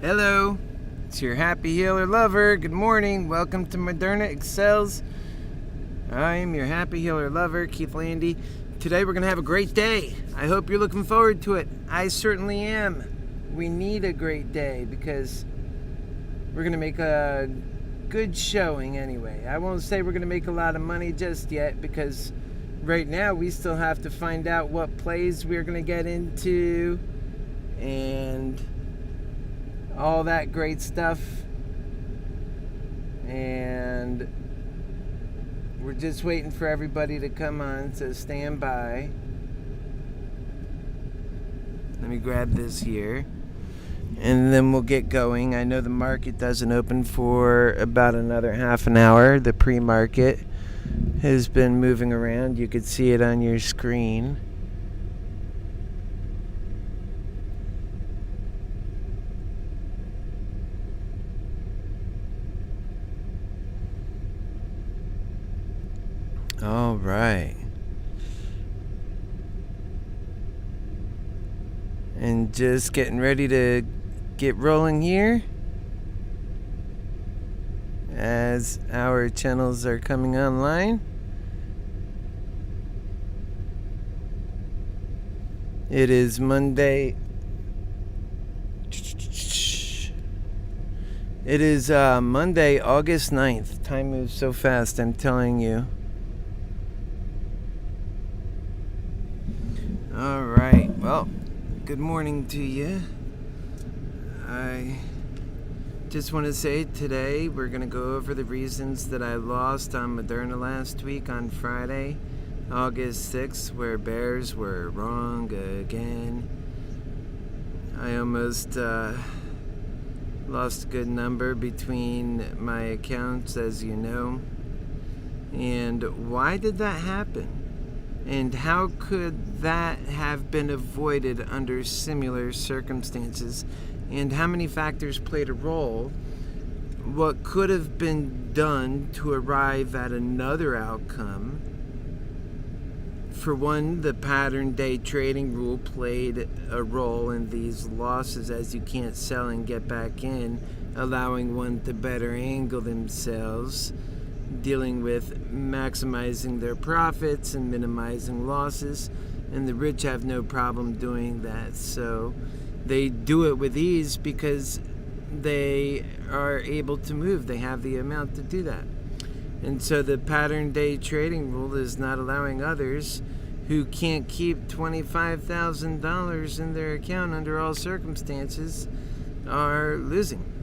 Hello, it's your Happy Healer lover. Good morning. Welcome to ModernaExcels. I am your Happy Healer lover, Keith Landy. Today we're going to have a great day. I hope you're looking forward to it. I certainly am. We need a great day because we're going to make a good showing anyway. I won't say we're going to make a lot of money just yet because right now we still have to find out what plays we're going to get into and all that great stuff, and we're just waiting for everybody to come on, so stand by. Let me grab this here and then we'll get going. I know the market doesn't open for about another half an hour. The pre-market has been moving around. You could see it on your screen. All right. And just getting ready to get rolling here as our channels are coming online. It is Monday. It is Monday, August 9th. Time moves so fast, I'm telling you. All right, well, good morning to you. I just want to say today we're going to go over the reasons that I lost on Moderna last week on Friday, August 6th, where bears were wrong again. I almost lost a good number between my accounts, as you know. And why did that happen? And how could that have been avoided under similar circumstances? And how many factors played a role? What could have been done to arrive at another outcome? For one, the pattern day trading rule played a role in these losses, as you can't sell and get back in, allowing one to better angle themselves, dealing with maximizing their profits and minimizing losses, and the rich have no problem doing that. So they do it with ease because they are able to move. They have the amount to do that. And so the pattern day trading rule is not allowing others who can't keep $25,000 in their account under all circumstances are losing.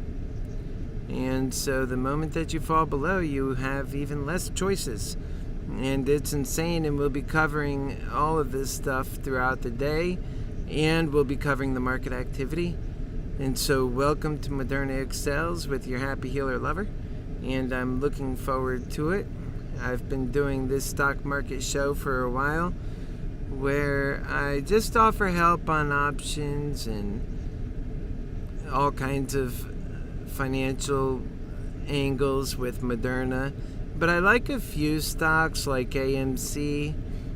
And so the moment that you fall below, you have even less choices. And it's insane, and we'll be covering all of this stuff throughout the day, and we'll be covering the market activity. And so welcome to ModernaExcels with your Happy Healer lover, and I'm looking forward to it. I've been doing this stock market show for a while, where I just offer help on options and all kinds of financial angles with Moderna, but I like a few stocks like AMC,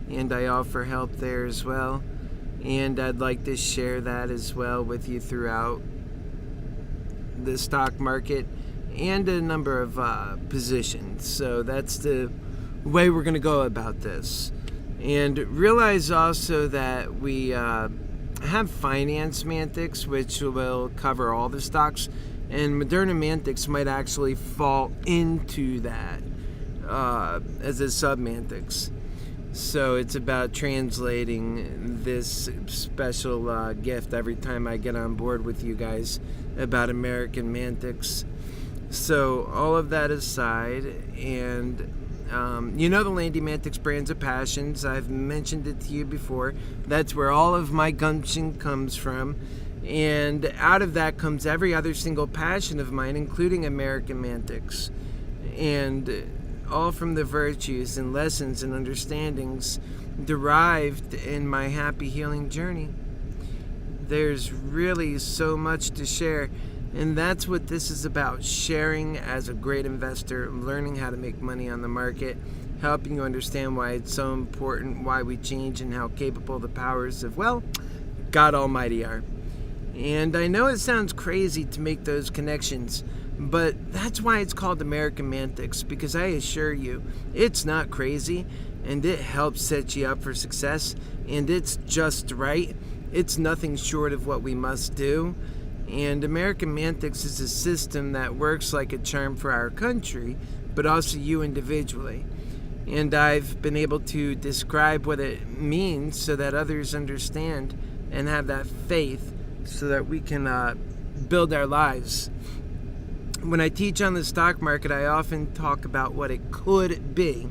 and I offer help there as well, and I'd like to share that as well with you throughout the stock market and a number of positions. So that's the way we're going to go about this. And realize also that we have Finance Mantics, which will cover all the stocks, and Moderna Mantics might actually fall into that as a sub-Mantics. So it's about translating this special gift every time I get on board with you guys about American Mantics. So all of that aside, and you know the Landy Mantics brands of passions. I've mentioned it to you before. That's where all of my gumption comes from. And out of that comes every other single passion of mine, including American Mantics. And all from the virtues and lessons and understandings derived in my happy healing journey. There's really so much to share. And that's what this is about, sharing as a great investor, learning how to make money on the market, helping you understand why it's so important, why we change, and how capable the powers of, well, God Almighty are. And I know it sounds crazy to make those connections, but that's why it's called American Mantics, because I assure you, it's not crazy, and it helps set you up for success, and it's just right. It's nothing short of what we must do. And American Mantics is a system that works like a charm for our country, but also you individually. And I've been able to describe what it means so that others understand and have that faith so that we can build our lives. When I teach on the stock market, I often talk about what it could be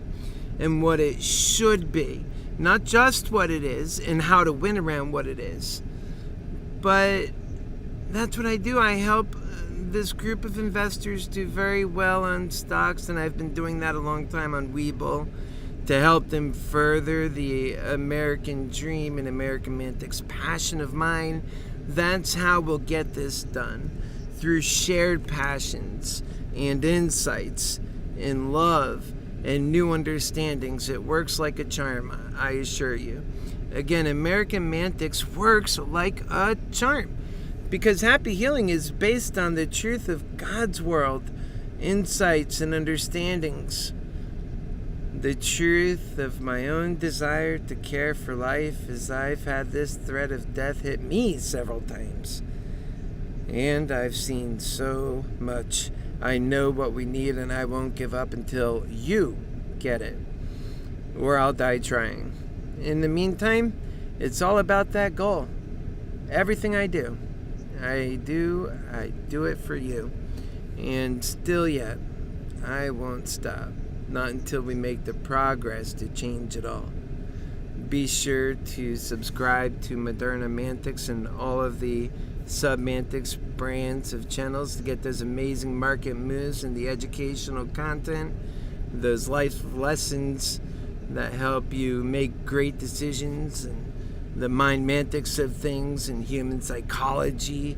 and what it should be. Not just what it is and how to win around what it is. But that's what I do. I help this group of investors do very well on stocks, and I've been doing that a long time on Webull to help them further the American dream and American Mantics passion of mine. That's how we'll get this done, through shared passions and insights and love and new understandings. It works like a charm, I assure you. Again, American Mantics works like a charm because happy healing is based on the truth of God's world, insights and understandings. The truth of my own desire to care for life, as I've had this threat of death hit me several times. And I've seen so much. I know what we need, and I won't give up until you get it, or I'll die trying. In the meantime, it's all about that goal. Everything I do it for you. And still yet, I won't stop. Not until we make the progress to change it all. Be sure to subscribe to Moderna Mantics and all of the sub-Mantics brands of channels to get those amazing market moves and the educational content, those life lessons that help you make great decisions, and the mind mantics of things and human psychology,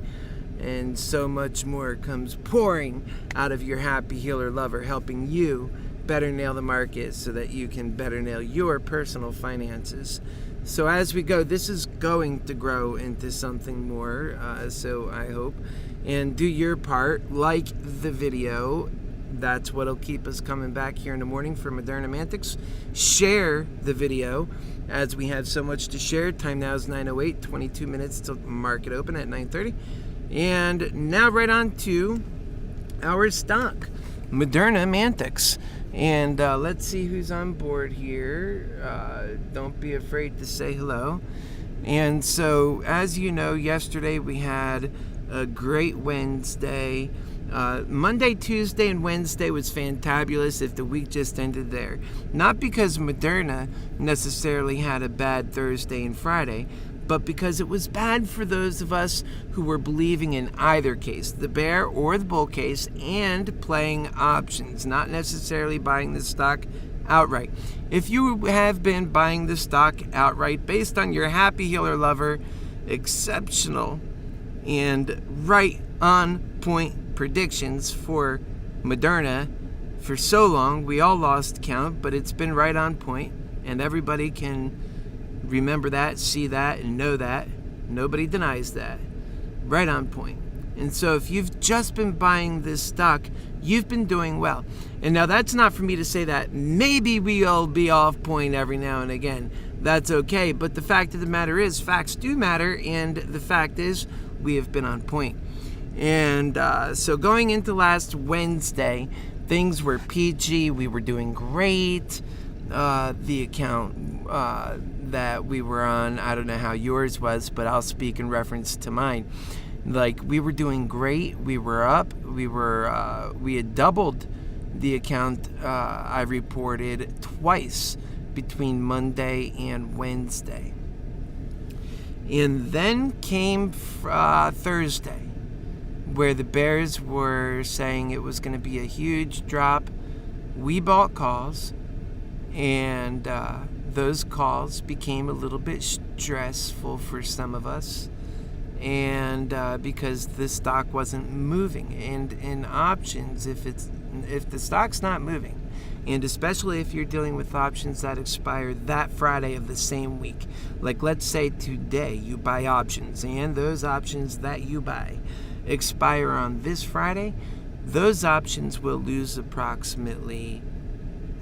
and so much more comes pouring out of your happy healer lover, helping you better nail the market so that you can better nail your personal finances. So as we go, this is going to grow into something more, so I hope. And do your part, like the video. That's what'll keep us coming back here in the morning for Moderna Mantics. Share the video, as we have so much to share. Time now is 9:08, 22 minutes till market open at 9:30. And now right on to our stock, Moderna Mantics. And let's see who's on board here. Don't be afraid to say hello. And so, as you know, yesterday we had a great Wednesday. Monday, Tuesday, and Wednesday was fantabulous if the week just ended there. Not because Moderna necessarily had a bad Thursday and Friday, but because it was bad for those of us who were believing in either case, the bear or the bull case, and playing options, not necessarily buying the stock outright. If you have been buying the stock outright based on your happy healer lover, exceptional and right on point predictions for Moderna for so long, we all lost count, but it's been right on point, and everybody can remember that, see that, and know that. Nobody denies that. Right on point. And so if you've just been buying this stock, you've been doing well. And now that's not for me to say that maybe we'll be off point every now and again. That's okay. But the fact of the matter is, facts do matter. And the fact is, we have been on point. And so going into last Wednesday, things were peachy. We were doing great. The account that we were on, I don't know how yours was, but I'll speak in reference to mine. Like, we were doing great. We were up. We had doubled the account I reported twice between Monday and Wednesday. And then came Thursday, where the bears were saying it was going to be a huge drop. We bought calls, and those calls became a little bit stressful for some of us. and because the stock wasn't moving. And in options, if the stock's not moving, and especially if you're dealing with options that expire that Friday of the same week, like let's say today you buy options and those options that you buy expire on this Friday, those options will lose approximately,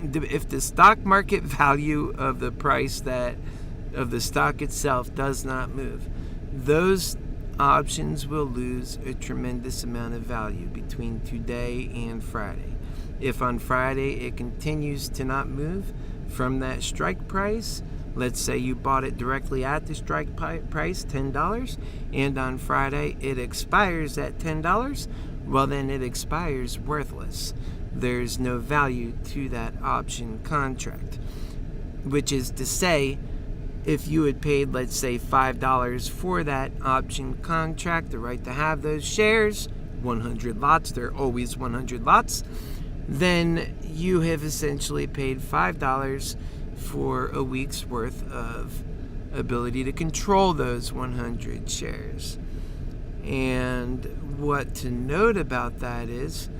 if the stock market value of the price of the stock itself does not move, those options will lose a tremendous amount of value between today and Friday. If on Friday it continues to not move from that strike price, let's say you bought it directly at the strike price, $10, and on Friday it expires at $10, well then it expires worthless. There's no value to that option contract, which is to say, if you had paid, let's say, $5 for that option contract, the right to have those shares, 100 lots, there are always 100 lots, then you have essentially paid $5 for a week's worth of ability to control those 100 shares. And what to note about that is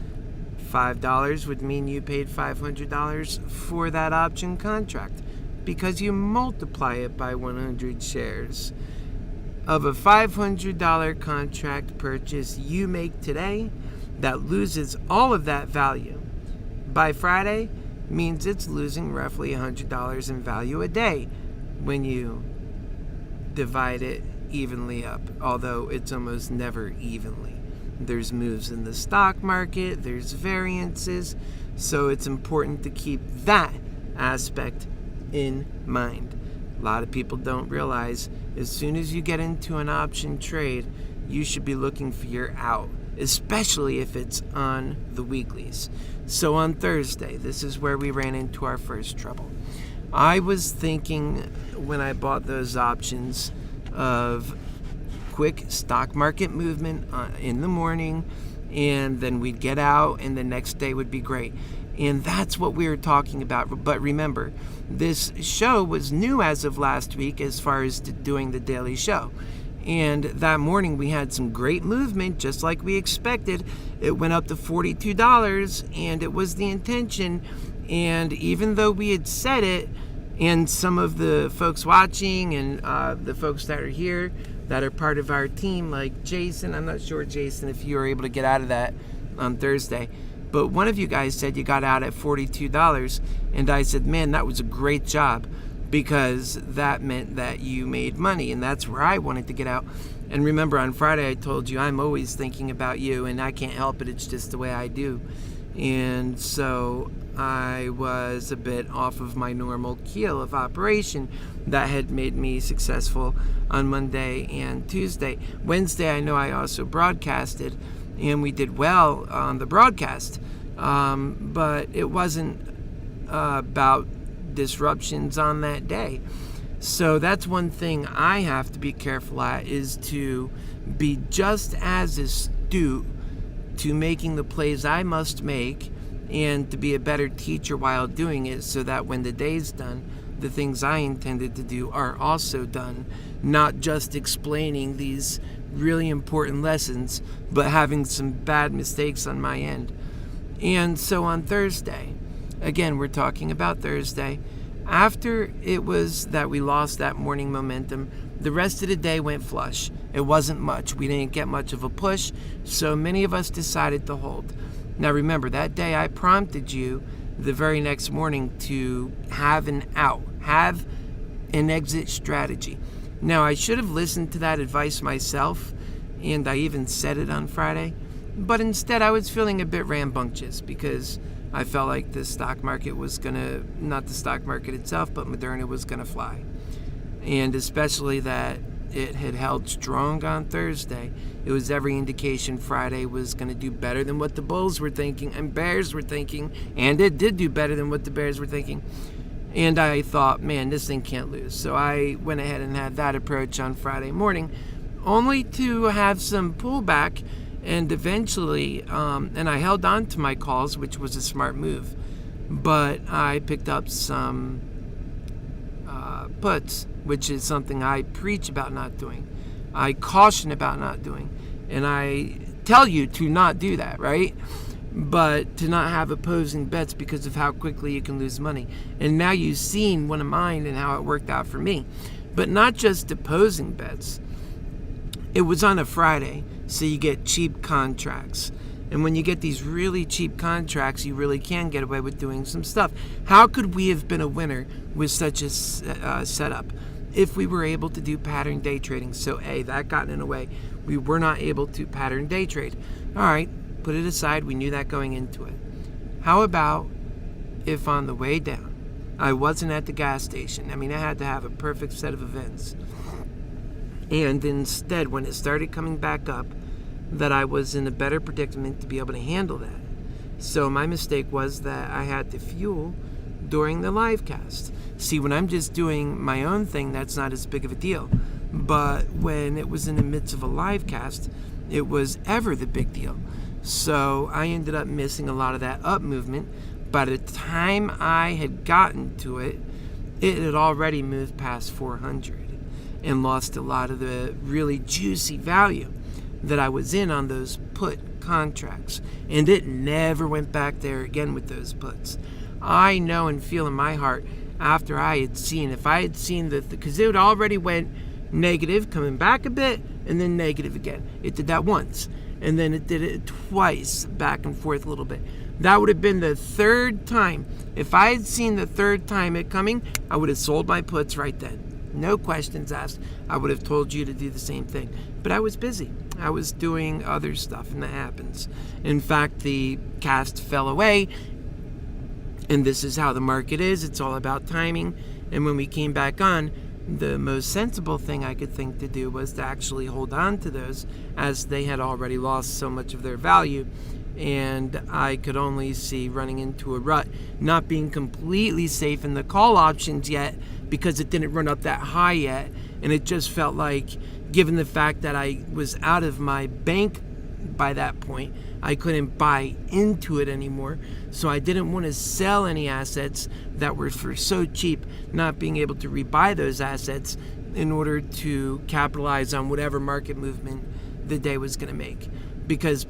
$5 would mean you paid $500 for that option contract, because you multiply it by 100 shares. Of a $500 contract purchase you make today that loses all of that value by Friday, means it's losing roughly $100 in value a day when you divide it evenly up, although it's almost never evenly. There's moves in the stock market, there's variances, so it's important to keep that aspect in mind. A lot of people don't realize as soon as you get into an option trade, you should be looking for your out, especially if it's on the weeklies. So on Thursday, this is where we ran into our first trouble. I was thinking when I bought those options of quick stock market movement in the morning, and then we'd get out and the next day would be great. And that's what we were talking about. But remember, this show was new as of last week as far as doing the daily show. And that morning we had some great movement, just like we expected. It went up to $42, and it was the intention. And even though we had said it, and some of the folks watching and the folks that are here that are part of our team, like Jason, I'm not sure, Jason, if you were able to get out of that on Thursday, but one of you guys said you got out at $42, and I said, man, that was a great job, because that meant that you made money, and that's where I wanted to get out. And remember, on Friday I told you I'm always thinking about you, and I can't help it, it's just the way I do. And so I was a bit off of my normal keel of operation that had made me successful on Monday and Tuesday. Wednesday, I know I also broadcasted, and we did well on the broadcast, but it wasn't about disruptions on that day. So that's one thing I have to be careful at, is to be just as astute to making the plays I must make, and to be a better teacher while doing it, so that when the day's done, the things I intended to do are also done, not just explaining these really important lessons, but having some bad mistakes on my end. And so on Thursday, again, we're talking about Thursday, after it was that we lost that morning momentum, the rest of the day went flush. It wasn't much. We didn't get much of a push, so many of us decided to hold. Now remember, that day I prompted you the very next morning to have an out, have an exit strategy. Now I should have listened to that advice myself, and I even said it on Friday, but instead I was feeling a bit rambunctious, because I felt like the stock market was gonna, not the stock market itself, but Moderna was gonna fly. And especially that it had held strong on Thursday. It was every indication Friday was going to do better than what the Bulls were thinking and Bears were thinking, and it did do better than what the Bears were thinking. And I thought, man, this thing can't lose. So I went ahead and had that approach on Friday morning, only to have some pullback, and eventually, and I held on to my calls, which was a smart move, but I picked up some puts, which is something I preach about not doing. I caution about not doing. And I tell you to not do that, right? But to not have opposing bets because of how quickly you can lose money. And now you've seen one of mine and how it worked out for me. But not just opposing bets. It was on a Friday, so you get cheap contracts. And when you get these really cheap contracts, you really can get away with doing some stuff. How could we have been a winner with such a setup if we were able to do pattern day trading? So A, that got in the way. We were not able to pattern day trade. All right, put it aside. We knew that going into it. How about if on the way down, I wasn't at the gas station? I mean, I had to have a perfect set of events. And instead, when it started coming back up, that I was in a better predicament to be able to handle that. So my mistake was that I had to fuel during the live cast. See, when I'm just doing my own thing, that's not as big of a deal. But when it was in the midst of a live cast, it was ever the big deal. So I ended up missing a lot of that up movement. By the time I had gotten to it, it had already moved past 400 and lost a lot of the really juicy value that I was in on those put contracts. And it never went back there again with those puts. I know and feel in my heart after I had seen, if I had seen because it already went negative, coming back a bit, and then negative again. It did that once. And then it did it twice, back and forth a little bit. That would have been the third time. If I had seen the third time it coming, I would have sold my puts right then. No questions asked. I would have told you to do the same thing. But I was busy. I was doing other stuff, and that happens. In fact, the cast fell away, and this is how the market is. It's all about timing. And when we came back on, the most sensible thing I could think to do was to actually hold on to those, as they had already lost so much of their value. And I could only see running into a rut, not being completely safe in the call options yet, because it didn't run up that high yet. And it just felt like, given the fact that I was out of my bank by that point, I couldn't buy into it anymore. So I didn't want to sell any assets that were for so cheap, not being able to rebuy those assets in order to capitalize on whatever market movement the day was going to make. Because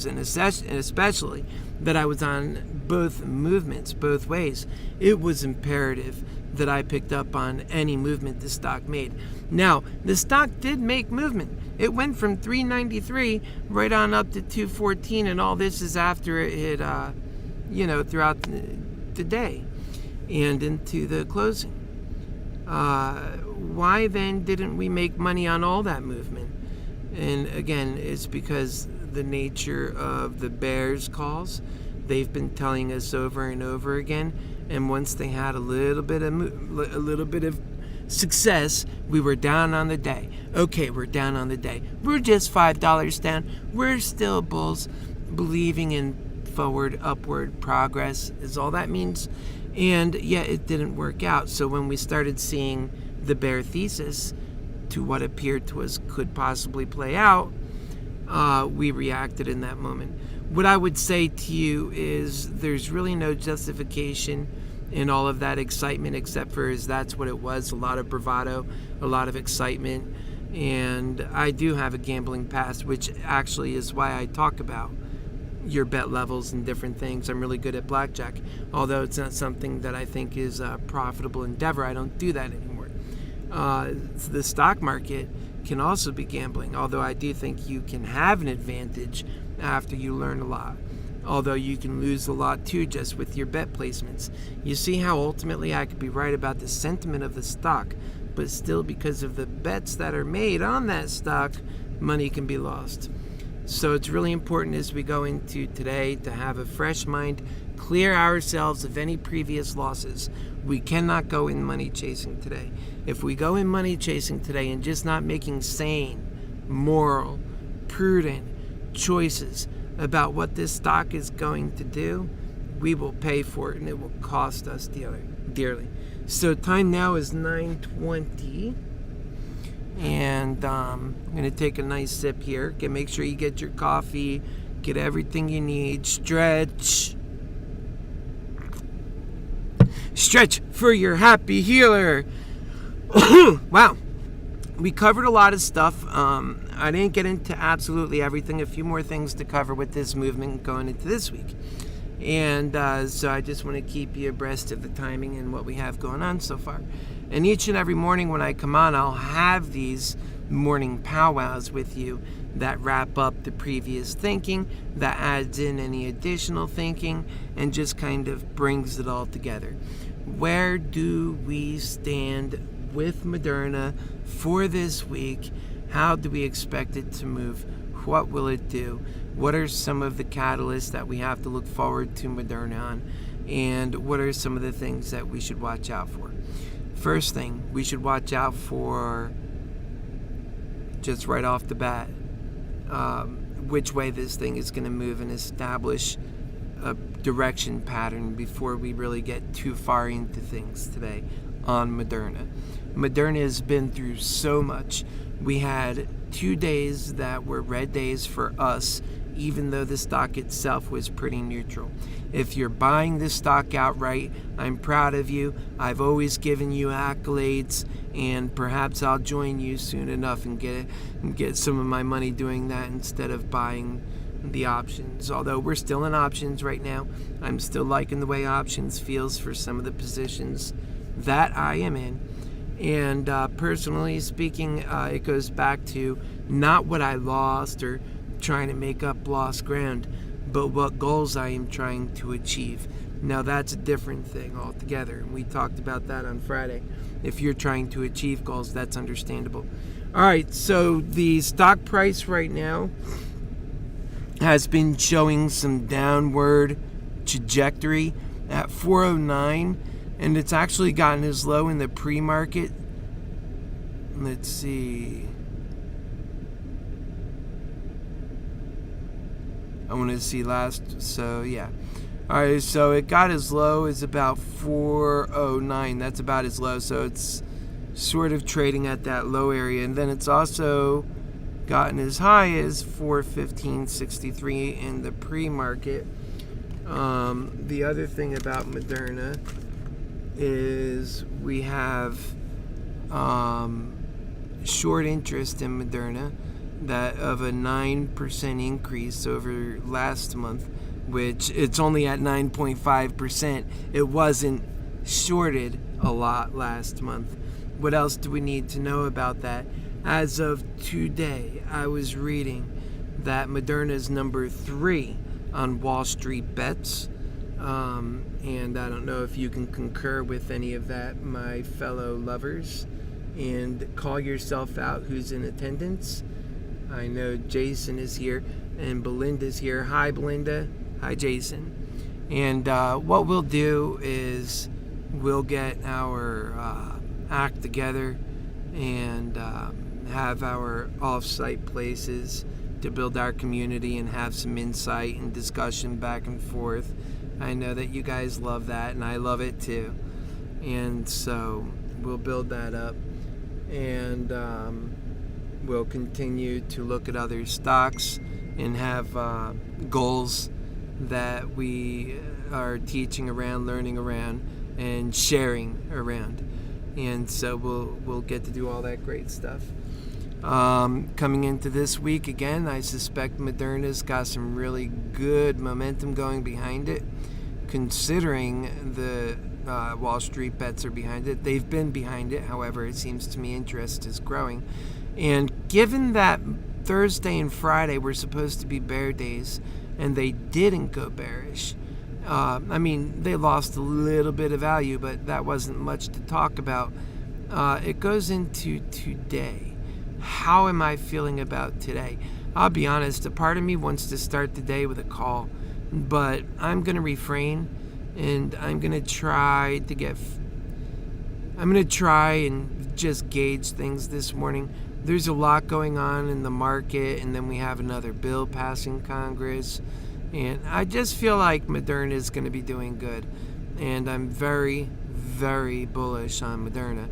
and especially that I was on both movements, both ways, it was imperative that I picked up on any movement the stock made. Now, the stock did make movement. It went from 393 right on up to 214, and all this is after it had, throughout the day and into the closing. Why then didn't we make money on all that movement? And again, it's because the nature of the bears calls. They've been telling us over and over again, and once they had a little bit of success, we were down on the day. Okay, we're down on the day. We're just $5 down. We're still bulls, believing in forward, upward progress is all that means. And yet it didn't work out. So when we started seeing the bear thesis to what appeared to us could possibly play out, we reacted in that moment. What I would say to you is there's really no justification in all of that excitement, except for that's what it was, a lot of bravado, a lot of excitement. And I do have a gambling past, which actually is why I talk about your bet levels and different things. I'm really good at blackjack, although it's not something that I think is a profitable endeavor. I don't do that anymore. The stock market can also be gambling, although I do think you can have an advantage after you learn a lot. Although you can lose a lot too just with your bet placements. You see how ultimately I could be right about the sentiment of the stock, but still because of the bets that are made on that stock, money can be lost. So it's really important as we go into today to have a fresh mind, clear ourselves of any previous losses. We cannot go in money chasing today. If we go in money chasing today and just not making sane, moral, prudent choices about what this stock is going to do, we will pay for it, and it will cost us dearly. So time now is 9:20, and I'm going to take a nice sip here. Make sure you get your coffee, get everything you need, stretch for your happy healer. Wow, we covered a lot of stuff. I didn't get into absolutely everything. A few more things to cover with this movement going into this week. And so I just want to keep you abreast of the timing and what we have going on so far. And each and every morning when I come on, I'll have these morning powwows with you that wrap up the previous thinking, that adds in any additional thinking, and just kind of brings it all together. Where do we stand with Moderna for this week? How do we expect it to move? What will it do? What are some of the catalysts that we have to look forward to Moderna on? And what are some of the things that we should watch out for? First thing, we should watch out for, just right off the bat, which way this thing is going to move and establish a direction pattern before we really get too far into things today on Moderna. Moderna has been through so much. We had 2 days that were red days for us, even though the stock itself was pretty neutral. If you're buying this stock outright, I'm proud of you. I've always given you accolades, and perhaps I'll join you soon enough and get some of my money doing that instead of buying the options. Although we're still in options right now, I'm still liking the way options feels for some of the positions that I am in. And personally speaking, it goes back to not what I lost or trying to make up lost ground, but what goals I am trying to achieve. Now that's a different thing altogether, and we talked about that on Friday. If you're trying to achieve goals, that's understandable. All right, so the stock price right now has been showing some downward trajectory at 409, and it's actually gotten as low in the pre-market. Let's see. I want to see last, so yeah. All right, so it got as low as about 409. That's about as low, so it's sort of trading at that low area. And then it's also gotten as high as 415.63 in the pre-market. The other thing about Moderna is we have short interest in Moderna, that of a 9% increase over last month, which it's only at 9.5%. It wasn't shorted a lot last month. What else do we need to know about that? As of today, I was reading that Moderna is number 3 on Wall Street bets. And I don't know if you can concur with any of that, my fellow lovers, and call yourself out who's in attendance. I know Jason is here and Belinda's here. Hi, Belinda. Hi, Jason. And what we'll do is we'll get our act together and have our off-site places to build our community and have some insight and discussion back and forth. I know that you guys love that, and I love it too. And so we'll build that up. And we'll continue to look at other stocks and have goals that we are teaching around, learning around, and sharing around. And so we'll get to do all that great stuff. Coming into this week, again, I suspect Moderna's got some really good momentum going behind it, considering the Wall Street bets are behind it. They've been behind it. However, it seems to me interest is growing. And given that Thursday and Friday were supposed to be bear days, and they didn't go bearish, they lost a little bit of value, but that wasn't much to talk about. It goes into today. How am I feeling about today? I'll be honest, a part of me wants to start the day with a call, but I'm going to refrain, and I'm going to try and just gauge things this morning. There's a lot going on in the market, and then we have another bill passing Congress, and I just feel like Moderna is going to be doing good, and I'm very, very bullish on Moderna,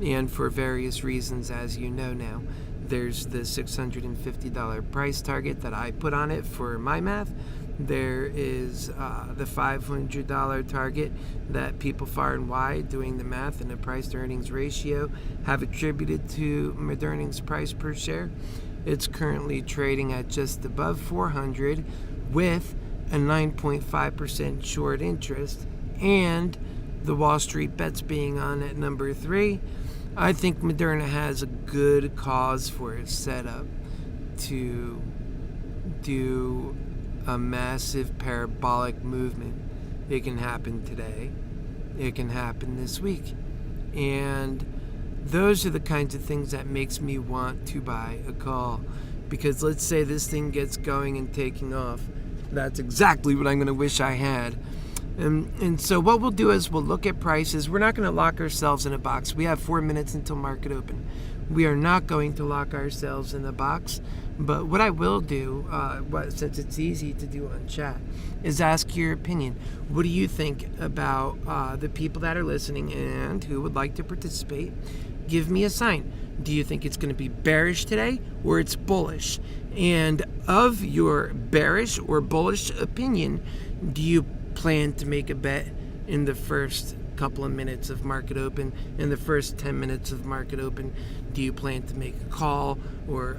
and for various reasons, as you know now. There's the $650 price target that I put on it for my math, There is the $500 target that people far and wide, doing the math and the price to earnings ratio, have attributed to Moderna's price per share. It's currently trading at just above 400 with a 9.5% short interest, and the Wall Street bets being on at number 3. I think Moderna has a good cause for its setup to do a massive parabolic movement. It can happen today. It can happen this week. And those are the kinds of things that makes me want to buy a call. Because let's say this thing gets going and taking off. That's exactly what I'm going to wish I had. And so what we'll do is we'll look at prices. We're not going to lock ourselves in a box. We have 4 minutes until market open. We are not going to lock ourselves in a box. But what I will do, since it's easy to do on chat, is ask your opinion. What do you think about the people that are listening and who would like to participate? Give me a sign. Do you think it's going to be bearish today or it's bullish? And of your bearish or bullish opinion, do you plan to make a bet in the first couple of minutes of market open, in the first 10 minutes of market open? Do you plan to make a call, or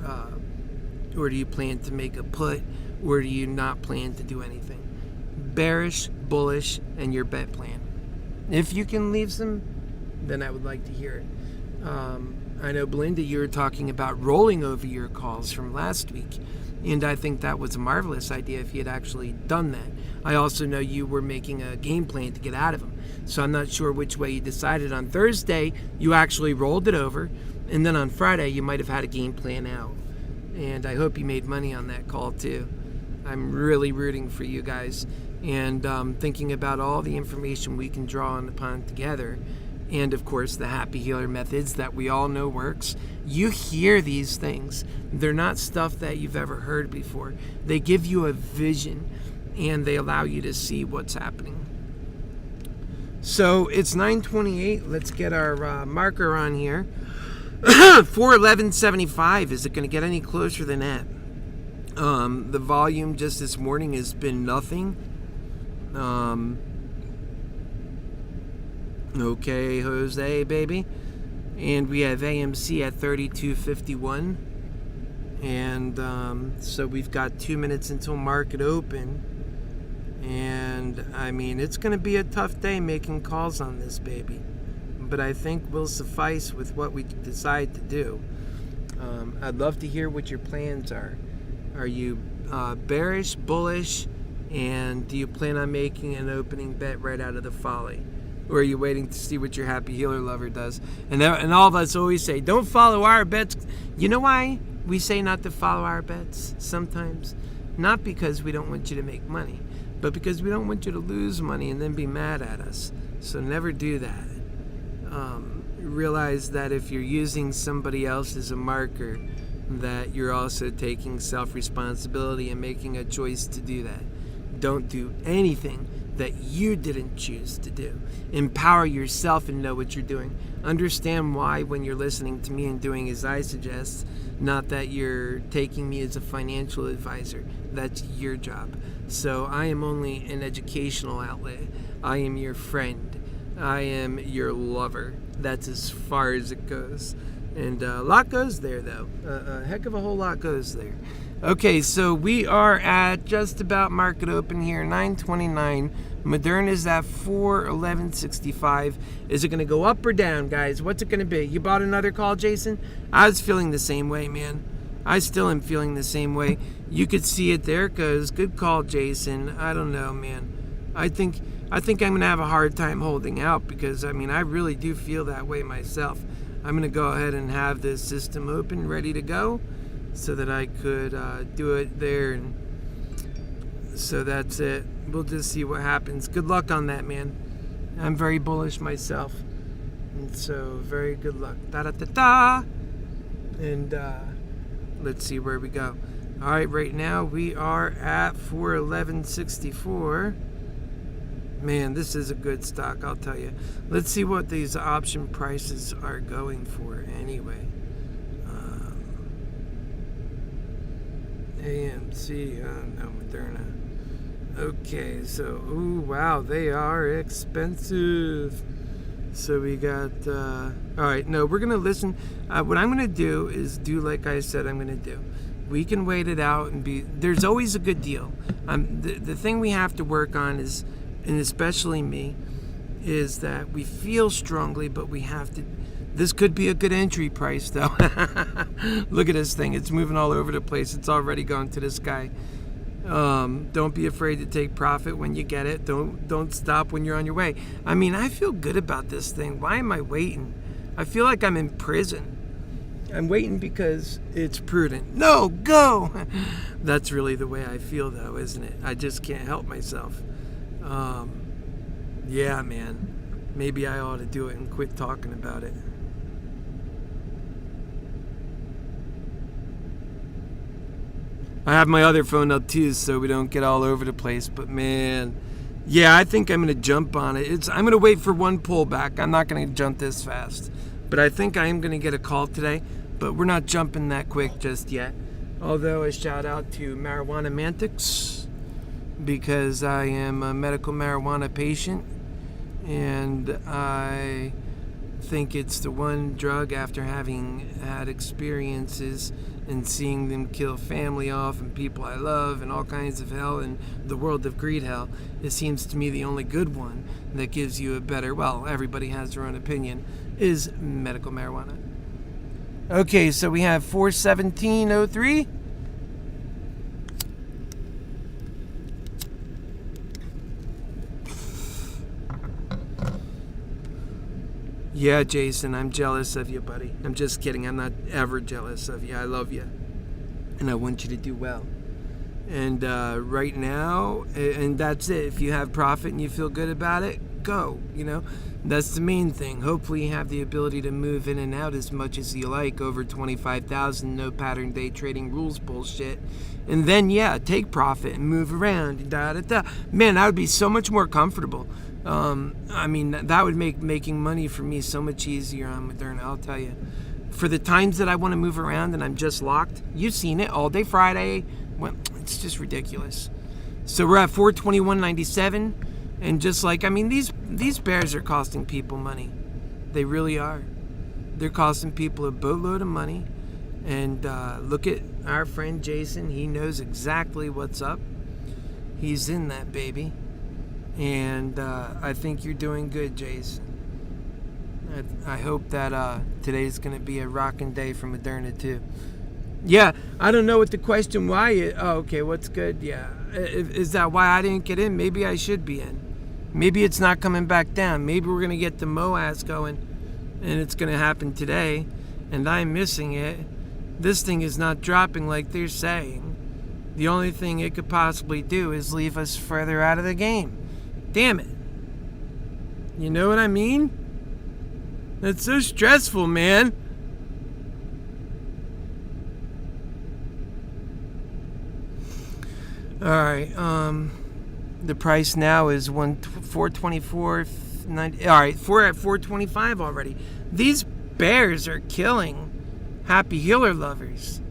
do you plan to make a put, or do you not plan to do anything? Bearish, bullish, and your bet plan. If you can leave some, then I would like to hear it. I know, Belinda, you were talking about rolling over your calls from last week, and I think that was a marvelous idea if you had actually done that. I also know you were making a game plan to get out of them, so I'm not sure which way you decided. On Thursday, you actually rolled it over, and then on Friday, you might have had a game plan out. And I hope you made money on that call too. I'm really rooting for you guys, and thinking about all the information we can draw upon together, and of course the HappyHealer methods that we all know works. You hear these things. They're not stuff that you've ever heard before. They give you a vision, and they allow you to see what's happening. So it's 9:28. Let's get our marker on here. 411.75. Is it going to get any closer than that? The volume just this morning has been nothing. Okay, Jose, baby. And we have AMC at 32.51. And so we've got 2 minutes until market open. And I mean, it's going to be a tough day making calls on this baby. But I think we'll suffice with what we decide to do. I'd love to hear what your plans are. Are you bearish, bullish, and do you plan on making an opening bet right out of the folly? Or are you waiting to see what your HappyHealer lover does? And all of us always say, don't follow our bets. You know why we say not to follow our bets sometimes? Not because we don't want you to make money, but because we don't want you to lose money and then be mad at us. So never do that. Realize that if you're using somebody else as a marker, that you're also taking self-responsibility and making a choice to do that. Don't do anything that you didn't choose to do. Empower yourself and know what you're doing. Understand why when you're listening to me and doing as I suggest, not that you're taking me as a financial advisor. That's your job. So I am only an educational outlet. I am your friend. I am your lover. That's as far as it goes. And a lot goes there, though. A heck of a whole lot goes there. Okay, so we are at just about market open here, 9:29. Moderna's at 411.65. Is it going to go up or down, guys? What's it going to be? You bought another call, Jason? I was feeling the same way, man. I still am feeling the same way. You could see it. There it goes. Good call, Jason. I don't know, man. I think I'm going to have a hard time holding out because, I mean, I really do feel that way myself. I'm going to go ahead and have this system open, ready to go, so that I could do it there. And so that's it. We'll just see what happens. Good luck on that, man. I'm very bullish myself. And so, very good luck. Da-da-da-da! And let's see where we go. All right, right now we are at 411.64. Man, this is a good stock, I'll tell you. Let's see what these option prices are going for anyway. AMC, no, Moderna. Okay, so, ooh, wow, they are expensive. So we got, all right, no, we're going to listen. What I'm going to do is do like I said I'm going to do. We can wait it out and there's always a good deal. The thing we have to work on is, and especially me, is that we feel strongly, but we have to, this could be a good entry price though. Look at this thing. It's moving all over the place. It's already going to the sky. Don't be afraid to take profit when you get it. Don't stop when you're on your way. I mean, I feel good about this thing. Why am I waiting? I feel like I'm in prison. I'm waiting because it's prudent. No, go! That's really the way I feel though, isn't it? I just can't help myself. Yeah, man. Maybe I ought to do it and quit talking about it. I have my other phone up too, so we don't get all over the place. But man, yeah, I think I'm going to jump on it. I'm going to wait for one pullback. I'm not going to jump this fast. But I think I am going to get a call today. But we're not jumping that quick just yet. Although a shout out to Marijuana Mantics, because I am a medical marijuana patient. And I think it's the one drug, after having had experiences and seeing them kill family off and people I love and all kinds of hell and the world of greed hell, it seems to me the only good one that gives you a better, well, everybody has their own opinion, is medical marijuana. Okay, so we have 417.03. Yeah, Jason, I'm jealous of you, buddy. I'm just kidding. I'm not ever jealous of you. I love you. And I want you to do well. And right now, and that's it. If you have profit and you feel good about it, go. You know, that's the main thing. Hopefully you have the ability to move in and out as much as you like, over 25,000, no pattern day trading rules bullshit. And then, yeah, take profit and move around. Man, that would be so much more comfortable. I mean, that would make making money for me so much easier on Moderna, I'll tell you. For the times that I want to move around and I'm just locked, you've seen it, all day Friday. Well, it's just ridiculous. So we're at 421.97, and just like, I mean, these bears are costing people money. They really are. They're costing people a boatload of money. And look at our friend Jason. He knows exactly what's up. He's in that baby. And I think you're doing good, Jason. I hope that today's going to be a rocking day for Moderna, too. Yeah, I don't know what the question why is. Oh, okay, what's good? Yeah. Is that why I didn't get in? Maybe I should be in. Maybe it's not coming back down. Maybe we're going to get the MOAS going, and it's going to happen today, and I'm missing it. This thing is not dropping like they're saying. The only thing it could possibly do is leave us further out of the game. Damn it. You know what I mean? That's so stressful, man. All right. The price now is 424.90. All right, we're at 425 already. These bears are killing HappyHealer lovers.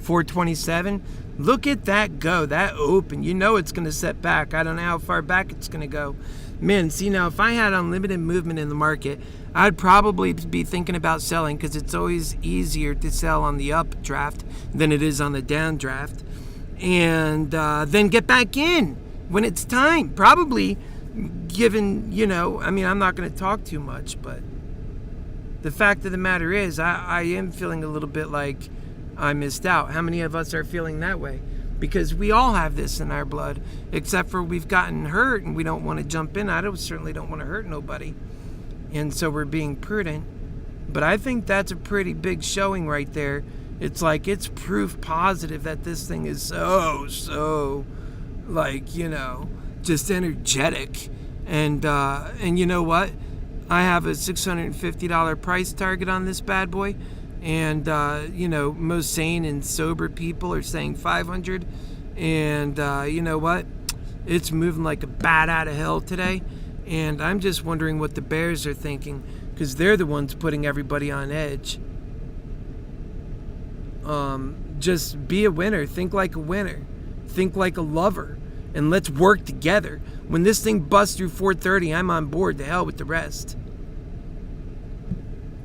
$427. Look at that go. That open. You know it's going to set back. I don't know how far back it's going to go. Man, see, now if I had unlimited movement in the market, I'd probably be thinking about selling, because it's always easier to sell on the updraft than it is on the downdraft. And then get back in when it's time. Probably, given, you know, I mean, I'm not going to talk too much, but the fact of the matter is I am feeling a little bit like I missed out. How many of us are feeling that way? Because we all have this in our blood, except for we've gotten hurt and we don't want to jump in. Certainly don't want to hurt nobody. And so we're being prudent. But I think that's a pretty big showing right there. It's like, it's proof positive that this thing is so, like, you know, just energetic. And you know what? I have a $650 price target on this bad boy. And, most sane and sober people are saying 500. And you know what? It's moving like a bat out of hell today. And I'm just wondering what the bears are thinking, because they're the ones putting everybody on edge. Just be a winner. Think like a winner. Think like a lover. And let's work together. When this thing busts through 430, I'm on board. To hell with the rest.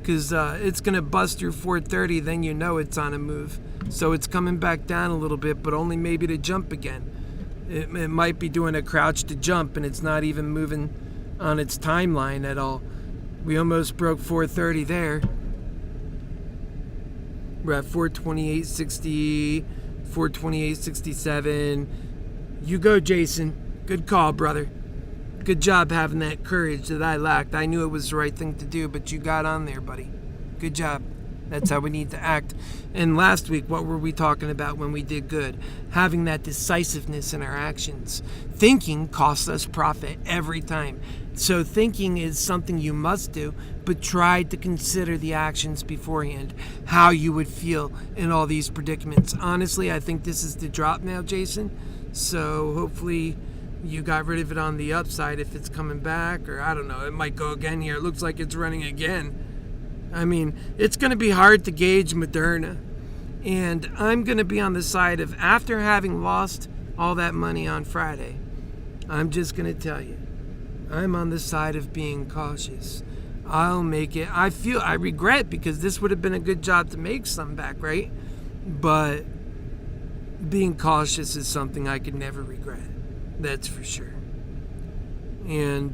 Because it's going to bust through 430, then you know it's on a move. So it's coming back down a little bit, but only maybe to jump again. It might be doing a crouch to jump, and it's not even moving on its timeline at all. We almost broke 430 there. We're at 428.60, 428.67. You go, Jason. Good call, brother. Good job having that courage that I lacked. I knew it was the right thing to do, but you got on there, buddy. Good job. That's how we need to act. And last week, what were we talking about when we did good? Having that decisiveness in our actions. Thinking costs us profit every time. So thinking is something you must do, but try to consider the actions beforehand, how you would feel in all these predicaments. Honestly, I think this is the drop now, Jason. So hopefully you got rid of it on the upside if it's coming back, or I don't know, it might go again here. It looks like it's running again. I mean, it's going to be hard to gauge Moderna. And I'm going to be on the side of, after having lost all that money on Friday, I'm just going to tell you, I'm on the side of being cautious. I'll make it. I regret, because this would have been a good job to make some back, right? But being cautious is something I could never regret. That's for sure. And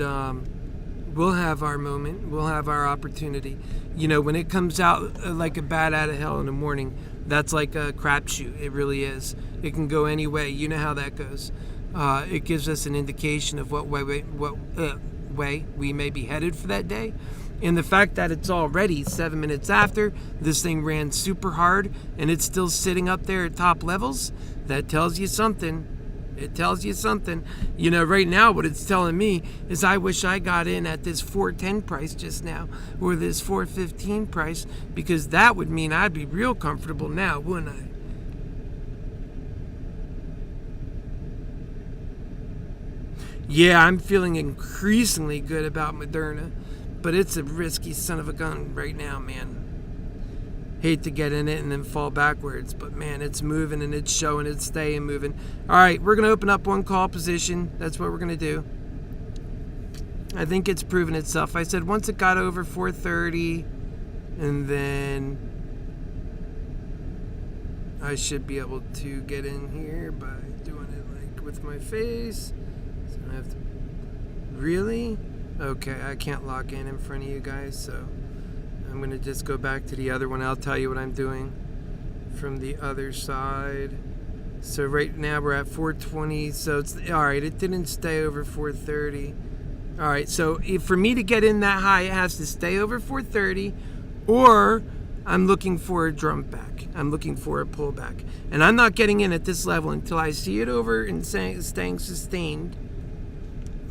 we'll have our moment. We'll have our opportunity. When it comes out like a bat out of hell in the morning, that's like a crapshoot. It really is. It can go any way. You know how that goes. It gives us an indication of what way we may be headed for that day. And the fact that it's already 7 minutes after, this thing ran super hard, and it's still sitting up there at top levels, that tells you something. It tells you something. Right now what it's telling me is I wish I got in at this 410 price just now, or this 415 price, because that would mean I'd be real comfortable now, wouldn't I? Yeah, I'm feeling increasingly good about Moderna, but it's a risky son of a gun right now, man. Hate to get in it and then fall backwards, but man, it's moving and it's showing, it's staying moving. All right, we're going to open up one call position. That's what we're going to do. I think it's proven itself. I said once it got over 430, and then I should be able to get in here by doing it like with my face. So I have to... Really? Okay, I can't log in front of you guys, so I'm going to just go back to the other one. I'll tell you what I'm doing from the other side. So right now we're at 420. So it's all right. It didn't stay over 430. All right. So for me to get in that high, it has to stay over 430, or I'm looking for a jump back. I'm looking for a pullback, and I'm not getting in at this level until I see it over and staying sustained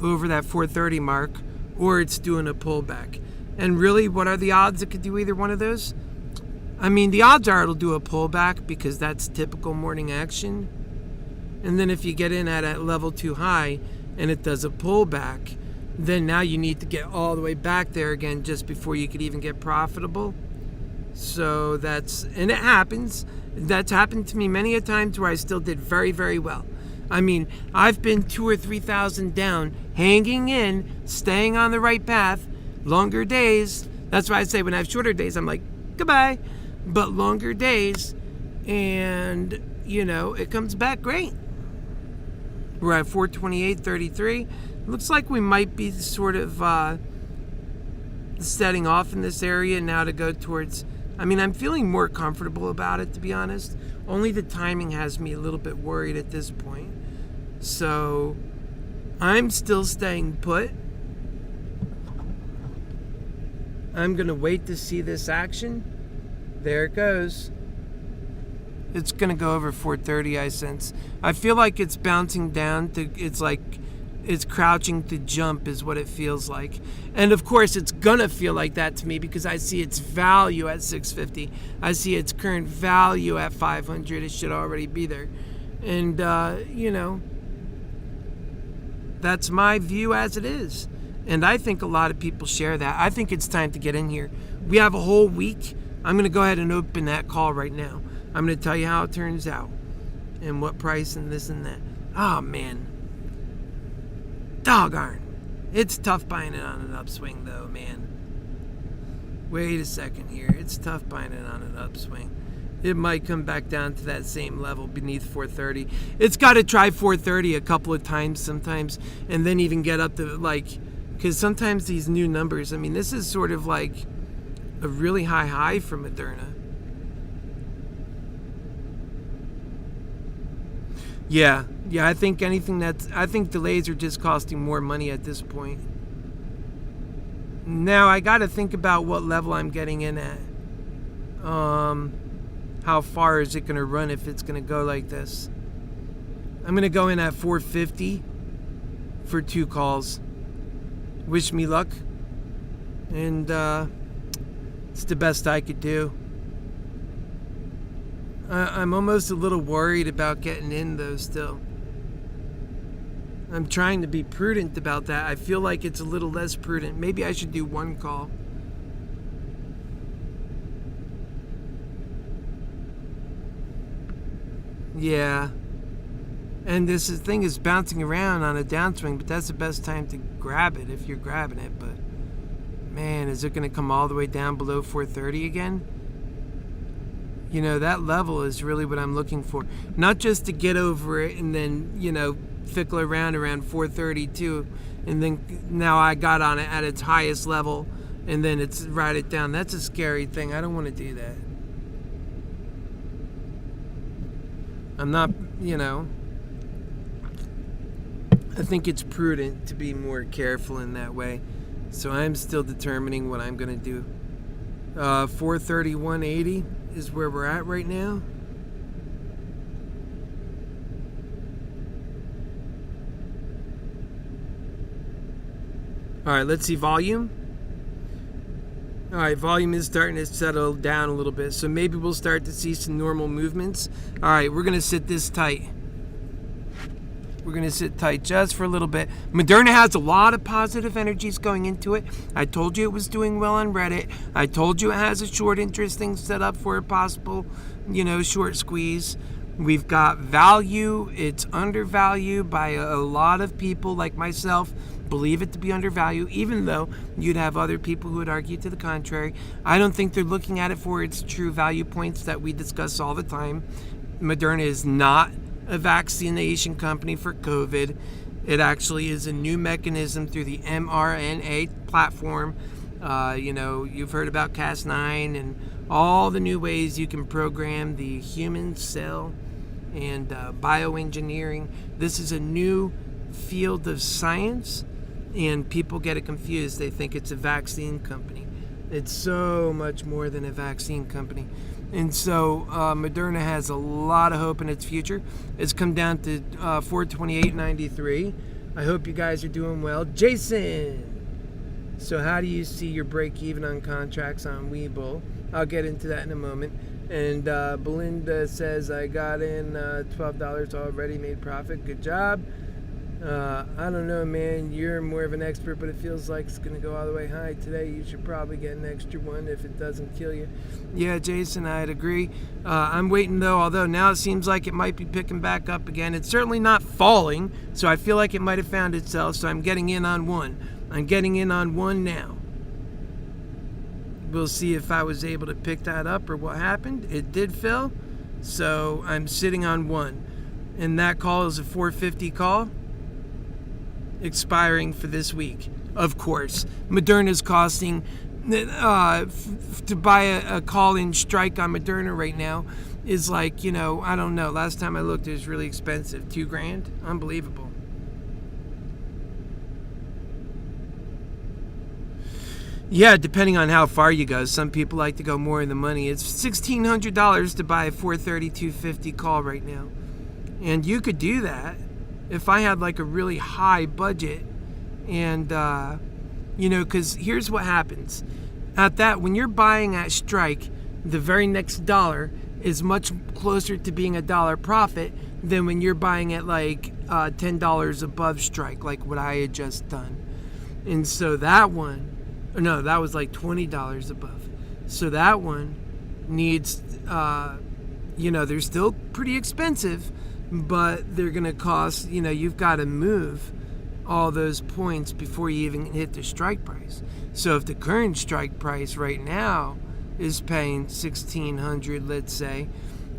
over that 430 mark, or it's doing a pullback. And really, what are the odds it could do either one of those? I mean, the odds are it'll do a pullback, because that's typical morning action. And then if you get in at level too high and it does a pullback, then now you need to get all the way back there again just before you could even get profitable. So and it happens. That's happened to me many a times where I still did very, very well. I mean, I've been 2,000 or 3,000 down, hanging in, staying on the right path, longer days. That's why I say when I have shorter days, I'm like, goodbye. But longer days, and, it comes back great. We're at 428.33. Looks like we might be sort of setting off in this area now to go towards... I mean, I'm feeling more comfortable about it, to be honest. Only the timing has me a little bit worried at this point. So I'm still staying put. I'm going to wait to see this action. There it goes. It's going to go over 430, I sense. I feel like it's bouncing down to... It's like It's crouching to jump is what it feels like. And of course it's gonna feel like that to me because I see its value at 650. I see its current value at 500. It should already be there. And that's my view as it is. And I think a lot of people share that. I think it's time to get in here. We have a whole week. I'm gonna go ahead and open that call right now. I'm gonna tell you how it turns out and what price and this and that. Oh man. Doggone. It's tough buying it on an upswing though, man. Wait a second here. It's tough buying it on an upswing. It might come back down to that same level beneath 430. It's got to try 430 a couple of times sometimes and then even get up to because sometimes these new numbers, I mean, this is sort of like a really high for Moderna. Yeah, I think I think delays are just costing more money at this point. Now I got to think about what level I'm getting in at. How far is it going to run if it's going to go like this? I'm going to go in at 450 for 2 calls. Wish me luck. And it's the best I could do. I'm almost a little worried about getting in though still. I'm trying to be prudent about that. I feel like it's a little less prudent. Maybe I should do 1 call. Yeah. And this thing is bouncing around on a downswing, but that's the best time to grab it if you're grabbing it. But man, is it going to come all the way down below 430 again? That level is really what I'm looking for. Not just to get over it and then, fickle around 432. And then now I got on it at its highest level and then it's ride it down. That's a scary thing. I don't want to do that. I'm not, I think it's prudent to be more careful in that way. So I'm still determining what I'm going to do. 431.80 is where we're at right now. All right, let's see volume. All right, volume is starting to settle down a little bit, so maybe we'll start to see some normal movements. All right, we're going to sit this tight. We're going to sit tight just for a little bit. Moderna has a lot of positive energies going into it. I told you it was doing well on Reddit. I told you it has a short interest thing set up for a possible, short squeeze. We've got value. It's undervalued by a lot of people like myself. Believe it to be undervalued, even though you'd have other people who would argue to the contrary. I don't think they're looking at it for its true value points that we discuss all the time. Moderna is not a vaccination company for COVID. It actually is a new mechanism through the mRNA platform. You've heard about Cas9 and all the new ways you can program the human cell and bioengineering. This is a new field of science, and people get it confused. They think it's a vaccine company. It's so much more than a vaccine company. And so Moderna has a lot of hope in its future. It's come down to 428.93. I hope you guys are doing well. Jason, so how do you see your break even on contracts on Webull? I'll get into that in a moment. And Belinda says, I got in $12 already, made profit. Good job. I don't know, man. You're more of an expert, but it feels like it's going to go all the way high today. You should probably get an extra one if it doesn't kill you. Yeah, Jason, I'd agree. I'm waiting, though, although now it seems like it might be picking back up again. It's certainly not falling, so I feel like it might have found itself, so I'm getting in on one. I'm getting in on one now. We'll see if I was able to pick that up or what happened. It did fill, so I'm sitting on one. And that call is a 450 call, expiring for this week. Of course, Moderna's costing to buy a call-in strike on Moderna right now is like, I don't know. Last time I looked, it was really expensive. $2,000. Unbelievable. Yeah, depending on how far you go. Some people like to go more in the money. It's $1,600 to buy a 432.50 call right now. And you could do that. if I had like a really high budget, and because here's what happens at that, when you're buying at strike, the very next dollar is much closer to being a dollar profit than when you're buying at like $10 above strike, like what I had just done. And so that one, no, that was like $20 above. So that one needs, they're still pretty expensive, but they're going to cost, you've got to move all those points before you even hit the strike price. So if the current strike price right now is paying $1,600, let's say,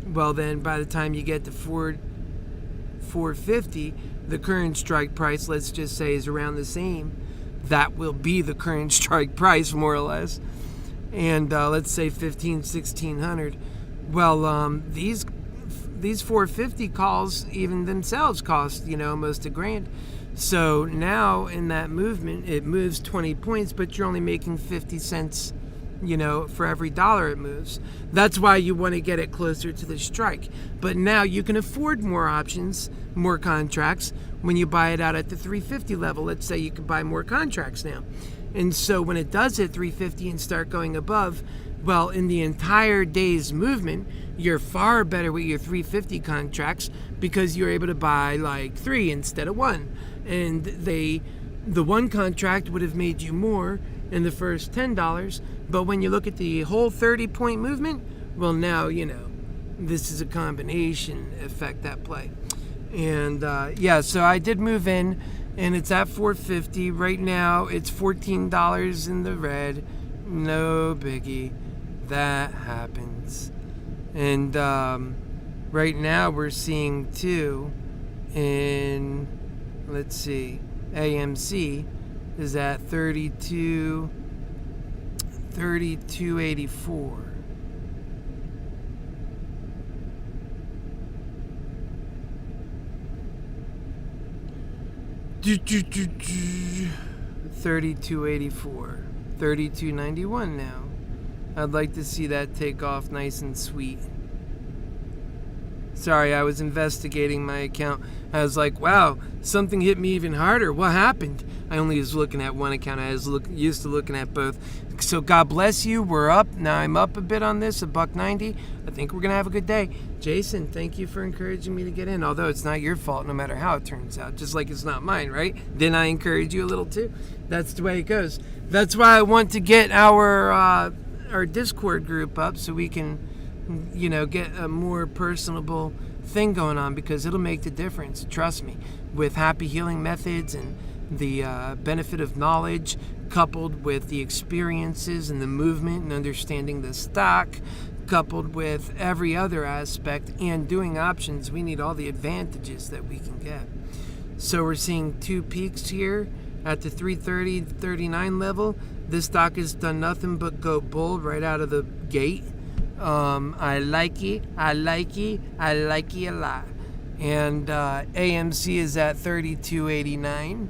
well then by the time you get to $450, the current strike price, let's just say, is around the same. That will be the current strike price, more or less. And let's say $1,600. Well, these 450 calls even themselves cost, almost $1,000. So now in that movement, it moves 20 points, but you're only making 50 cents, for every dollar it moves. That's why you want to get it closer to the strike. But now you can afford more options, more contracts when you buy it out at the 350 level. Let's say you can buy more contracts now. And so when it does hit 350 and start going above, well, in the entire day's movement, you're far better with your 350 contracts because you're able to buy like 3 instead of 1. And the one contract would have made you more in the first $10, but when you look at the whole 30-point movement, well, now, this is a combination effect at play. And so I did move in, and it's at 450 right now. It's $14 in the red. No biggie. That happens. And right now we're seeing too in, let's see, AMC is at 32.84. $32.84, $32.91 now. I'd like to see that take off nice and sweet. Sorry, I was investigating my account. I was like, wow, something hit me even harder. What happened? I only was looking at one account. I was used to looking at both. So God bless you. We're up. Now I'm up a bit on this, $1.90. I think we're going to have a good day. Jason, thank you for encouraging me to get in, although it's not your fault no matter how it turns out, just like it's not mine, right? Didn't I encourage you a little too? That's the way it goes. That's why I want to get our Discord group up so we can, get a more personable thing going on, because it'll make the difference. Trust me. With happy healing methods and the benefit of knowledge coupled with the experiences and the movement and understanding the stock, coupled with every other aspect and doing options, we need all the advantages that we can get. So we're seeing 2 peaks here at the 330-39 level. This stock has done nothing but go bull right out of the gate. I like it a lot. And AMC is at 32.89.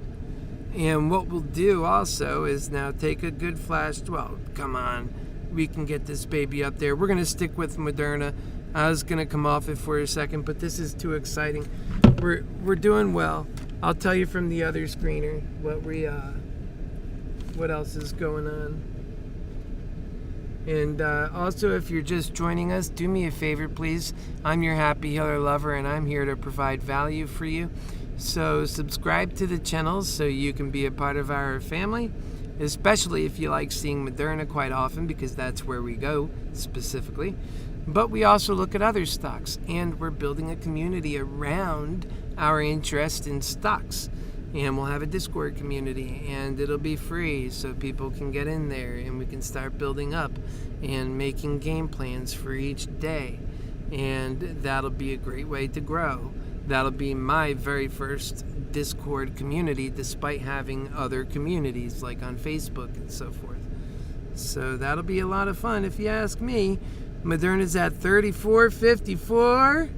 And what we'll do also is now take a good flash. Well, come on. We can get this baby up there. We're going to stick with Moderna. I was going to come off it for a second, but this is too exciting. We're doing well. I'll tell you from the other screener what else is going on. And also, if you're just joining us, do me a favor, please. I'm your Happy Healer lover, and I'm here to provide value for you. So subscribe to the channel so you can be a part of our family, especially if you like seeing Moderna quite often, because that's where we go specifically. But we also look at other stocks, and we're building a community around our interest in stocks. And we'll have a Discord community, and it'll be free so people can get in there and we can start building up and making game plans for each day. And that'll be a great way to grow. That'll be my very first Discord community, despite having other communities like on Facebook and so forth. So that'll be a lot of fun if you ask me. Moderna's at 34.54.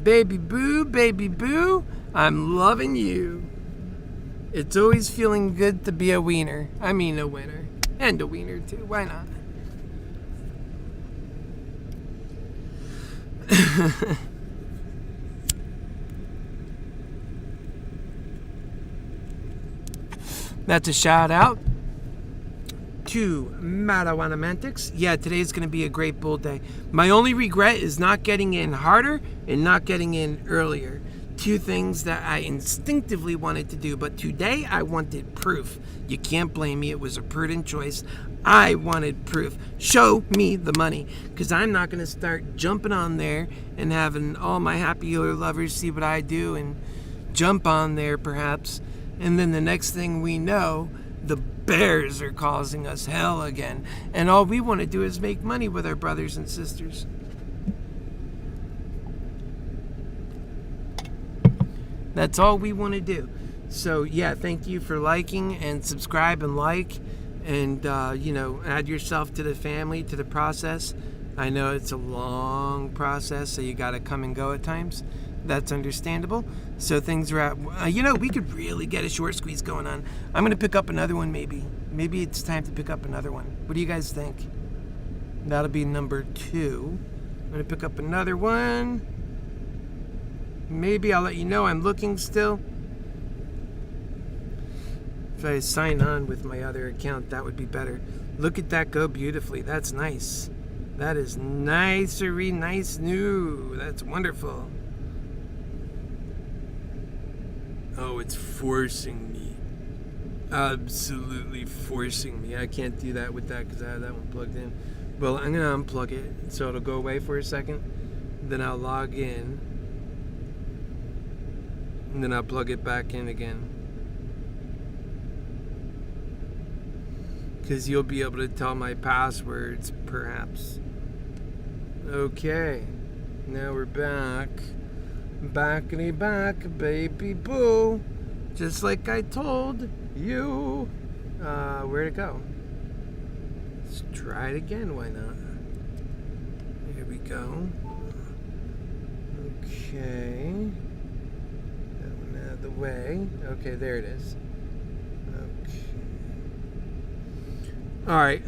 Baby boo, baby boo, I'm loving you. It's always feeling good to be a wiener. I mean a winner. And a wiener too. Why not? That's a shout out to Marijuana Mantics. Yeah, today's going to be a great bull day. My only regret is not getting in harder and not getting in earlier. Two things that I instinctively wanted to do, but today I wanted proof. You can't blame me. It was a prudent choice. I wanted proof. Show me the money, because I'm not going to start jumping on there and having all my HappyHealer lovers see what I do and jump on there perhaps, and then the next thing we know, the bears are causing us hell again, and all we want to do is make money with our brothers and sisters. That's all we want to do. So yeah, thank you for liking and subscribe and like, and add yourself to the family, to the process. I know it's a long process, so you got to come and go at times. That's understandable. So things are at, we could really get a short squeeze going on. I'm going to pick up another one maybe. Maybe it's time to pick up another one. What do you guys think? That'll be number 2. I'm going to pick up another one. Maybe I'll let you know. I'm looking still. If I sign on with my other account, that would be better. Look at that go beautifully. That's nice. That is nicery nice new. That's wonderful. Oh, it's forcing me. Absolutely forcing me. I can't do that with that because I have that one plugged in. Well, I'm going to unplug it so it'll go away for a second. Then I'll log in. And then I'll plug it back in again. Because you'll be able to tell my passwords, perhaps. Okay. Now we're back. Backity back, baby boo. Just like I told you. Where'd it go? Let's try it again, why not? Here we go. Okay. That one out of the way. Okay, there it is. Okay. Alright,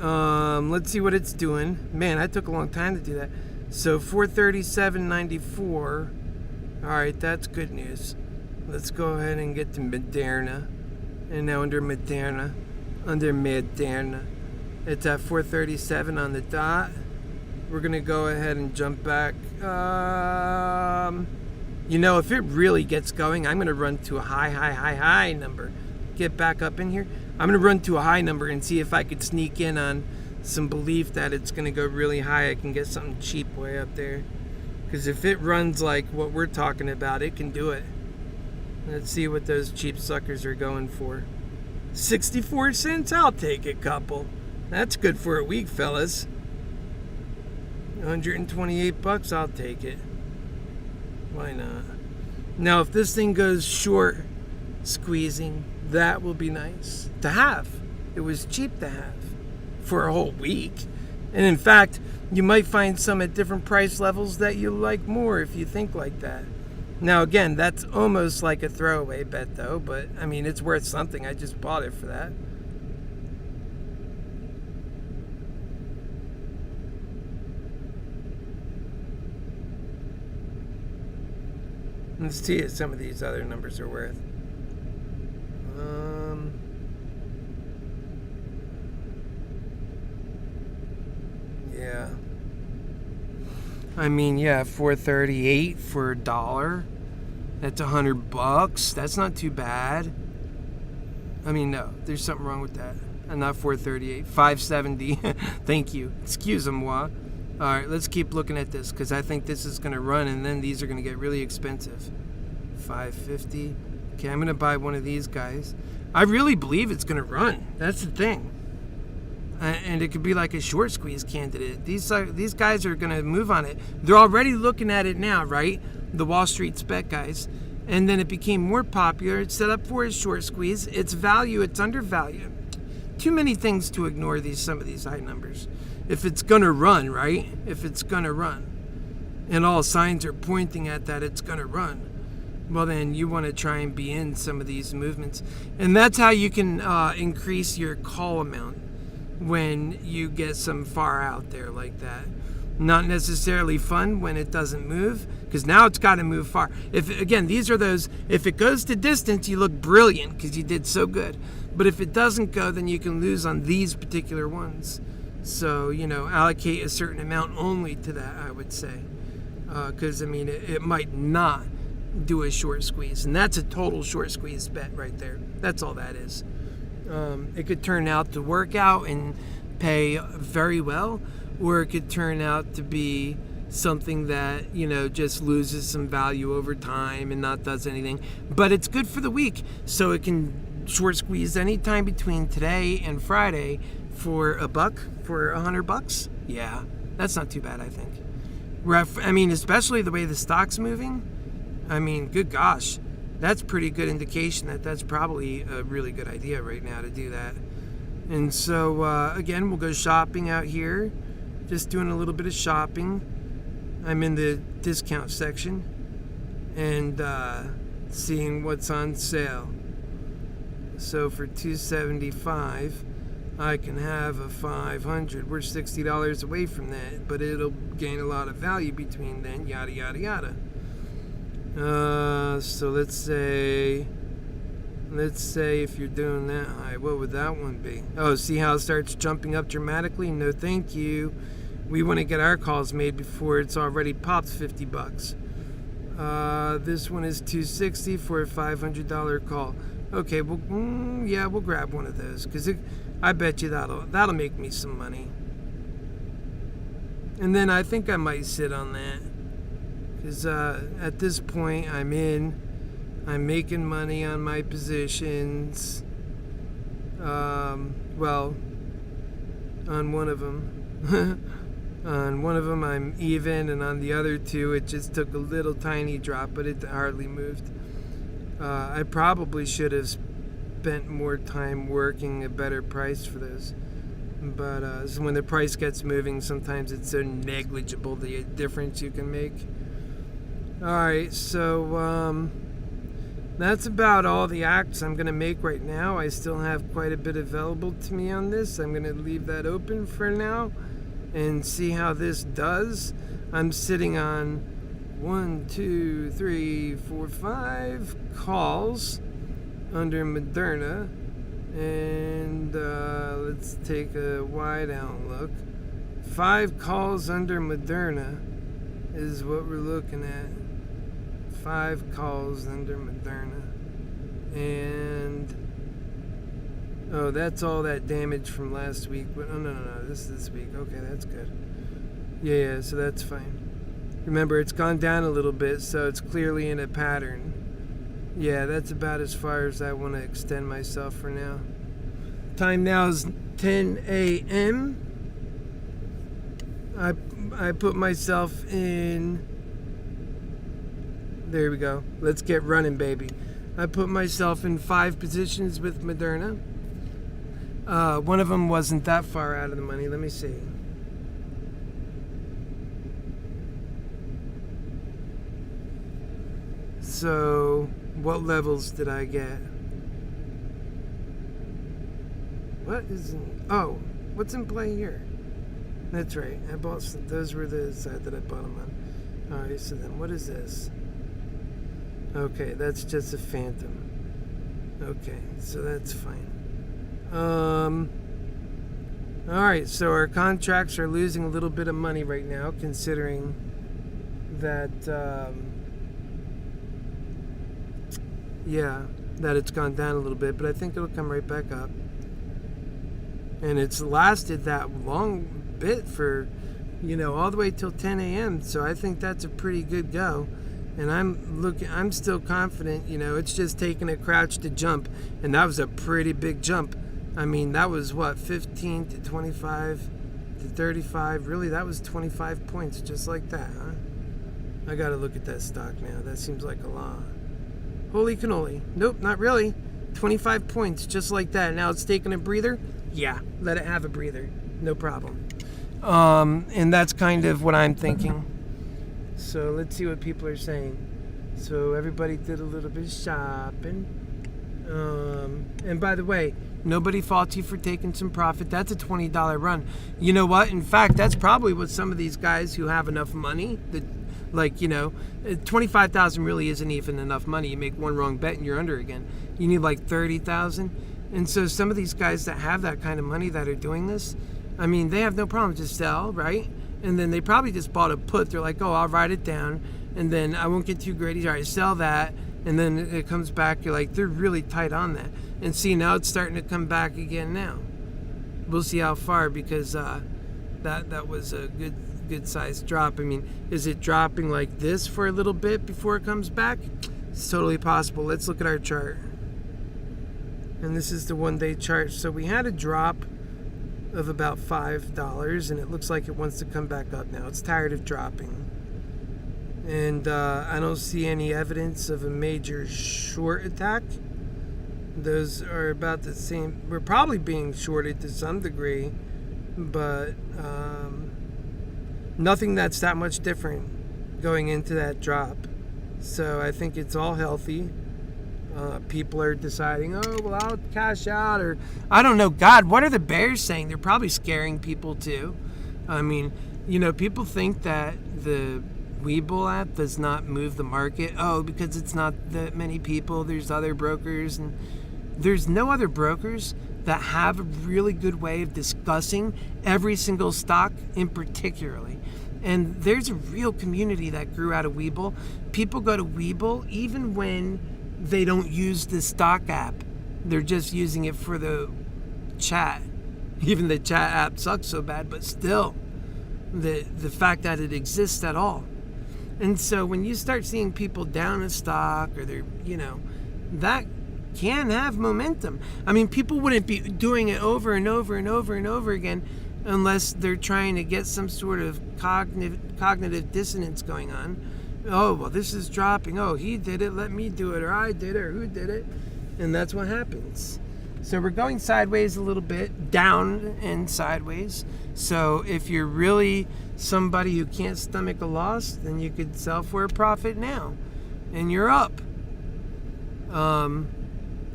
let's see what it's doing. Man, that took a long time to do that. So 437.94. Alright, that's good news. Let's go ahead and get to Moderna. And now under Moderna, it's at 437 on the dot. We're going to go ahead and jump back. If it really gets going, I'm going to run to a high number. Get back up in here. I'm going to run to a high number and see if I could sneak in on some belief that it's going to go really high. I can get something cheap way up there. Because if it runs like what we're talking about, it can do it. Let's see what those cheap suckers are going for. 64 cents? I'll take a couple. That's good for a week, fellas. 128 bucks, I'll take it. Why not? Now, if this thing goes short squeezing, that will be nice to have. It was cheap to have for a whole week. And in fact, you might find some at different price levels that you like more if you think like that. Now, again, that's almost like a throwaway bet, though. But, I mean, it's worth something. I just bought it for that. Let's see what some of these other numbers are worth. Yeah. I mean, yeah, 438 for $1. That's $100. That's not too bad. I mean, no, there's something wrong with that. And not 438, 570. Thank you. Excuse-moi. All right, let's keep looking at this because I think this is going to run, and then these are going to get really expensive. 550. Okay, I'm going to buy one of these guys. I really believe it's going to run. That's the thing. And it could be like a short squeeze candidate. These guys are going to move on it. They're already looking at it now, right? The Wall Street spec guys. And then it became more popular. It's set up for a short squeeze. Its value, it's undervalued. Too many things to ignore some of these high numbers. If it's going to run, right? If it's going to run. And all signs are pointing at that it's going to run. Well, then you want to try and be in some of these movements. And that's how you can increase your call amount when you get some far out there like that. Not necessarily fun when it doesn't move, because now it's got to move far. If again, these are those, if it goes to distance, you look brilliant because you did so good. But if it doesn't go, then you can lose on these particular ones. So, allocate a certain amount only to that, I would say. Because, it might not do a short squeeze. And that's a total short squeeze bet right there. That's all that is. It could turn out to work out and pay very well, or it could turn out to be something that, just loses some value over time and not does anything. But it's good for the week, so it can short squeeze anytime between today and Friday for $1, for $100. Yeah, that's not too bad, I think. Especially the way the stock's moving. Good gosh, that's pretty good indication that that's probably a really good idea right now to do that. And so, again, we'll go shopping out here. Just doing a little bit of shopping. I'm in the discount section and seeing what's on sale. So for $275, I can have a 500. We're $60 away from that, but it'll gain a lot of value between then, yada, yada, yada. So let's say if you're doing that high, what would that one be? Oh, see how it starts jumping up dramatically? No, thank you. We want to get our calls made before it's already popped $50. This one is $260 for a $500 call. Okay, well, we'll grab one of those because I bet you that'll make me some money. And then I think I might sit on that because at this point I'm making money on my positions. On one of them. On one of them I'm even, and on the other two it just took a little tiny drop, but it hardly moved. I probably should have spent more time working a better price for those. But so when the price gets moving, sometimes it's so negligible the difference you can make. Alright, so that's about all the acts I'm going to make right now. I still have quite a bit available to me on this. I'm going to leave that open for now and see how this does. I'm sitting on 5 calls under Moderna, and let's take a wide outlook. 5 calls under Moderna is what we're looking at. 5 calls under Moderna, and that's all that damage from last week. But no, this is this week. Okay, that's good. Yeah, so that's fine. Remember, it's gone down a little bit, so it's clearly in a pattern. Yeah, that's about as far as I want to extend myself for now. Time now is 10 a.m. I put myself in... There we go. Let's get running, baby. I put myself in 5 positions with Moderna. One of them wasn't that far out of the money. Let me see. So, what levels did I get? What's in play here? That's right. I bought some, those were the side that I bought them on. Alright, so then what is this? Okay, that's just a phantom. Okay, so that's fine. Alright, so our contracts are losing a little bit of money right now, considering that that it's gone down a little bit, but I think it'll come right back up. And it's lasted that long bit for, all the way till 10 a.m. So I think that's a pretty good go. And I'm still confident, it's just taking a crouch to jump. And that was a pretty big jump. That was 15 to 25 to 35. Really, that was 25 points just like that, huh? I gotta look at that stock now. That seems like a lot. Holy cannoli. Nope, not really. 25 points just like that. Now it's taking a breather? Yeah, let it have a breather. No problem. And that's kind of what I'm thinking. So let's see what people are saying. So everybody did a little bit of shopping. And by the way, nobody faults you for taking some profit. That's a $20 run. You know what? In fact, that's probably what some of these guys who have enough money, that, like, you know, 25,000 really isn't even enough money. You make one wrong bet and you're under again. You need like 30,000. And so some of these guys that have that kind of money that are doing this, I mean, they have no problem to sell, right? And then they probably just bought a put. They're like, oh, I'll write it down, and then I won't get too greedy. All right, sell that, and then it comes back. You're like, they're really tight on that. And see, now it's starting to come back again now. We'll see how far, because that was a good sized drop. I mean, is it dropping like this for a little bit before it comes back? It's totally possible. Let's look at our chart. And this is the 1-day chart. So we had a drop of about $5, and it looks like it wants to come back up now. It's tired of dropping. And I don't see any evidence of a major short attack. Those are about the same. We're probably being shorted to some degree, but nothing that's that much different going into that drop. So I think it's all healthy. People are deciding, oh, well, I'll cash out, or I don't know. God, what are the bears saying? They're probably scaring people too. I mean, you know, people think that the Webull app does not move the market. Oh, because it's not that many people. There's other brokers, and there's no other brokers that have a really good way of discussing every single stock in particularly. And there's a real community that grew out of Webull. People go to Webull even when they don't use the stock app. They're just using it for the chat. Even the chat app sucks so bad, but still, the fact that it exists at all. And so when you start seeing people down a stock, or they're, you know, that can have momentum. I mean, people wouldn't be doing it over and over and over and over again unless they're trying to get some sort of cognitive dissonance going on. Oh, well, this is dropping. Oh, he did it. Let me do it. Or I did it. Or who did it? And that's what happens. So we're going sideways a little bit, down and sideways. So if you're really somebody who can't stomach a loss, then you could sell for a profit now, and you're up.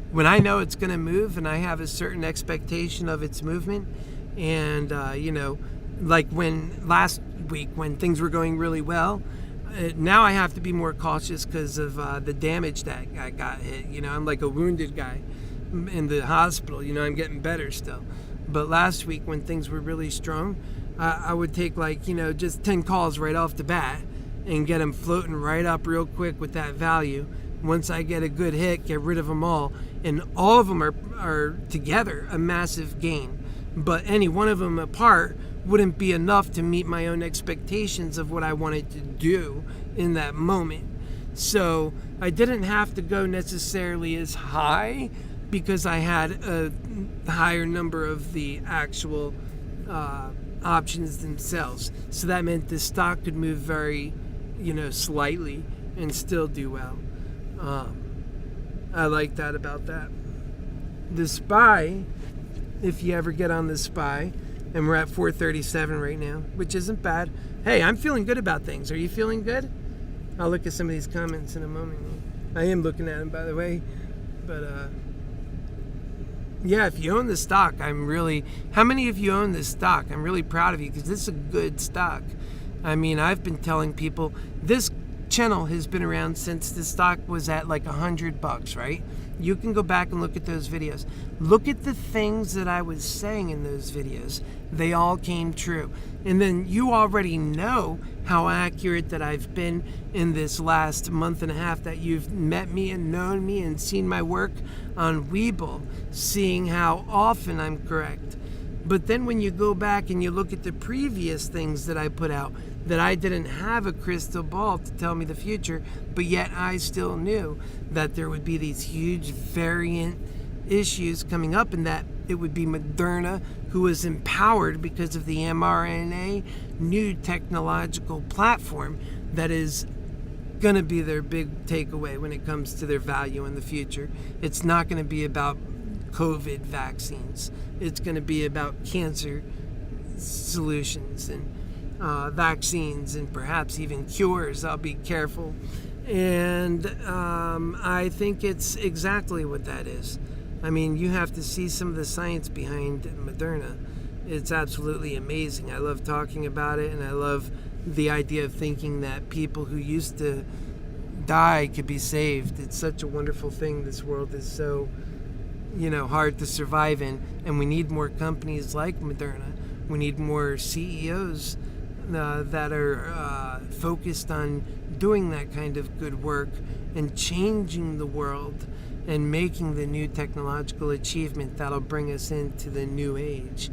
When I know it's going to move and I have a certain expectation of its movement, and you know, like when last week when things were going really well, now I have to be more cautious because of the damage that I got hit. You know, I'm like a wounded guy in the hospital. You know, I'm getting better still. But last week when things were really strong, I would take, like, you know, just 10 calls right off the bat and get them floating right up real quick with that value. Once I get a good hit, get rid of them all. And all of them are together a massive gain. But any one of them apart wouldn't be enough to meet my own expectations of what I wanted to do in that moment. So I didn't have to go necessarily as high because I had a higher number of the actual options themselves. So that meant the stock could move very, you know, slightly and still do well. I like that about that. The SPY, if you ever get on the SPY, and we're at 437 right now, which isn't bad. Hey, I'm feeling good about things. Are you feeling good? I'll look at some of these comments in a moment. I am looking at them, by the way. But, yeah, if you own the stock, how many of you own this stock? I'm really proud of you because this is a good stock. I mean, I've been telling people this channel has been around since the stock was at like $100, right? You can go back and look at those videos. Look at the things that I was saying in those videos. They all came true. And then you already know how accurate that I've been in this last month and a half that you've met me and known me and seen my work on Webull, seeing how often I'm correct. But then when you go back and you look at the previous things that I put out, that I didn't have a crystal ball to tell me the future, but yet I still knew that there would be these huge variant issues coming up, and that it would be Moderna who was empowered because of the mRNA new technological platform that is going to be their big takeaway when it comes to their value in the future. It's not going to be about COVID vaccines. It's going to be about cancer solutions and vaccines and perhaps even cures. I'll be careful. And I think it's exactly what that is. I mean, you have to see some of the science behind Moderna. It's absolutely amazing. I love talking about it, and I love the idea of thinking that people who used to die could be saved. It's such a wonderful thing. This world is so, hard to survive in, and we need more companies like Moderna. We need more CEOs that are focused on doing that kind of good work and changing the world and making the new technological achievement that'll bring us into the new age.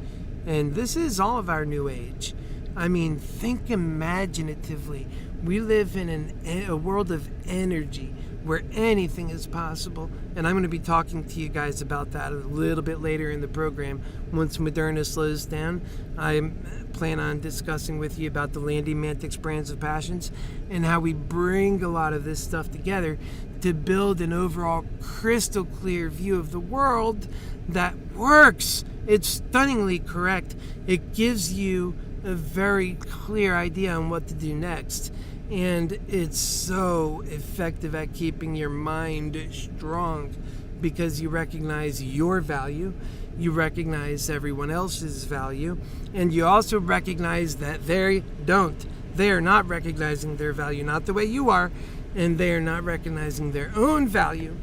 And this is all of our new age. I mean, think imaginatively. We live in a world of energy where anything is possible. And I'm going to be talking to you guys about that a little bit later in the program. Once Moderna slows down, I plan on discussing with you about the Landy Mantix brands of passions and how we bring a lot of this stuff together to build an overall crystal clear view of the world that works. It's stunningly correct. It gives you a very clear idea on what to do next. And it's so effective at keeping your mind strong because you recognize your value, you recognize everyone else's value, and you also recognize that they don't. They are not recognizing their value, not the way you are, and they are not recognizing their own value,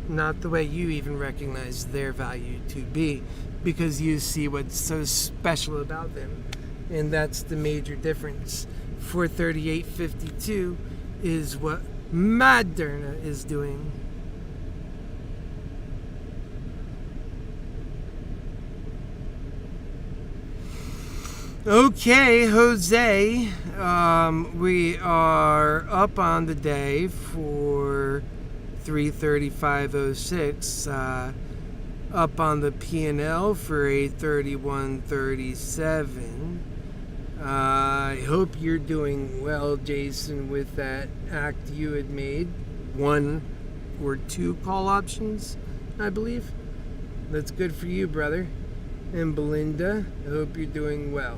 not the way you even recognize their value to be, because you see what's so special about them. And that's the major difference. 438.52 is what Moderna is doing. Okay, Jose, we are up on the day for 335.06, up on the P&L for 831.37. I hope you're doing well, Jason, with that act you had made. 1 or 2 call options, I believe. That's good for you, brother. And Belinda, I hope you're doing well.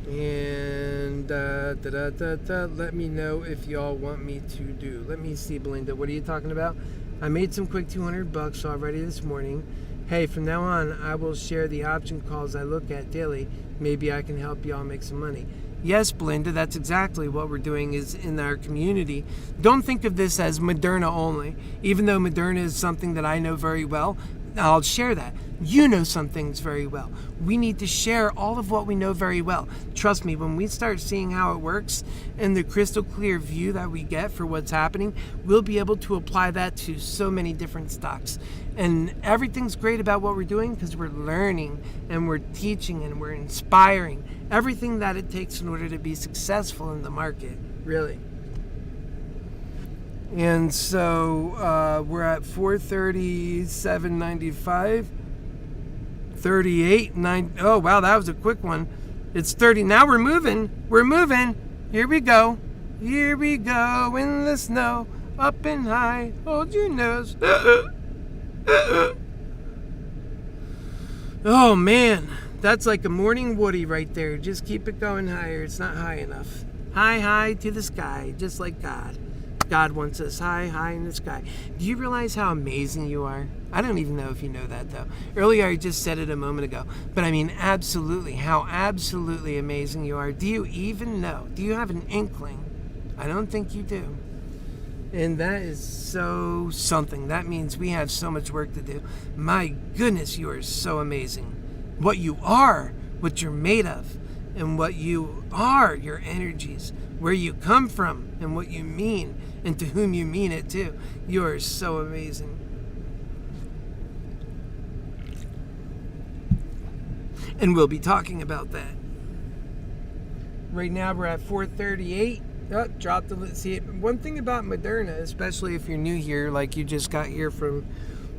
And let me know if y'all want me to do. Let me see, Belinda, what are you talking about? I made some quick $200 already this morning. Hey, from now on, I will share the option calls I look at daily. Maybe I can help y'all make some money. Yes, Belinda, that's exactly what we're doing is in our community. Don't think of this as Moderna only. Even though Moderna is something that I know very well, I'll share that. You know some things very well. We need to share all of what we know very well. Trust me, when we start seeing how it works and the crystal clear view that we get for what's happening, we'll be able to apply that to so many different stocks. And everything's great about what we're doing because we're learning and we're teaching and we're inspiring. Everything that it takes in order to be successful in the market, really. And so we're at 437.95, 38.9. Oh wow, that was a quick one. It's 30. Now we're moving. Here we go in the snow, up and high. Hold your nose. Oh man, that's like a morning Woody right there. Just keep it going higher. It's not high enough. High to the sky, just like God. God wants us high in the sky. Do you realize how amazing you are? I don't even know if you know that, though. Earlier, I just said it a moment ago. But I mean, absolutely, how absolutely amazing you are. Do you even know? Do you have an inkling? I don't think you do. And that is so something. That means we have so much work to do. My goodness, you are so amazing. What you are, what you're made of, and what you are, your energies, where you come from, and what you mean, and to whom you mean it to. You are so amazing. And we'll be talking about that. Right now we're at 438. Oh, dropped the see. One thing about Moderna, especially if you're new here, like you just got here from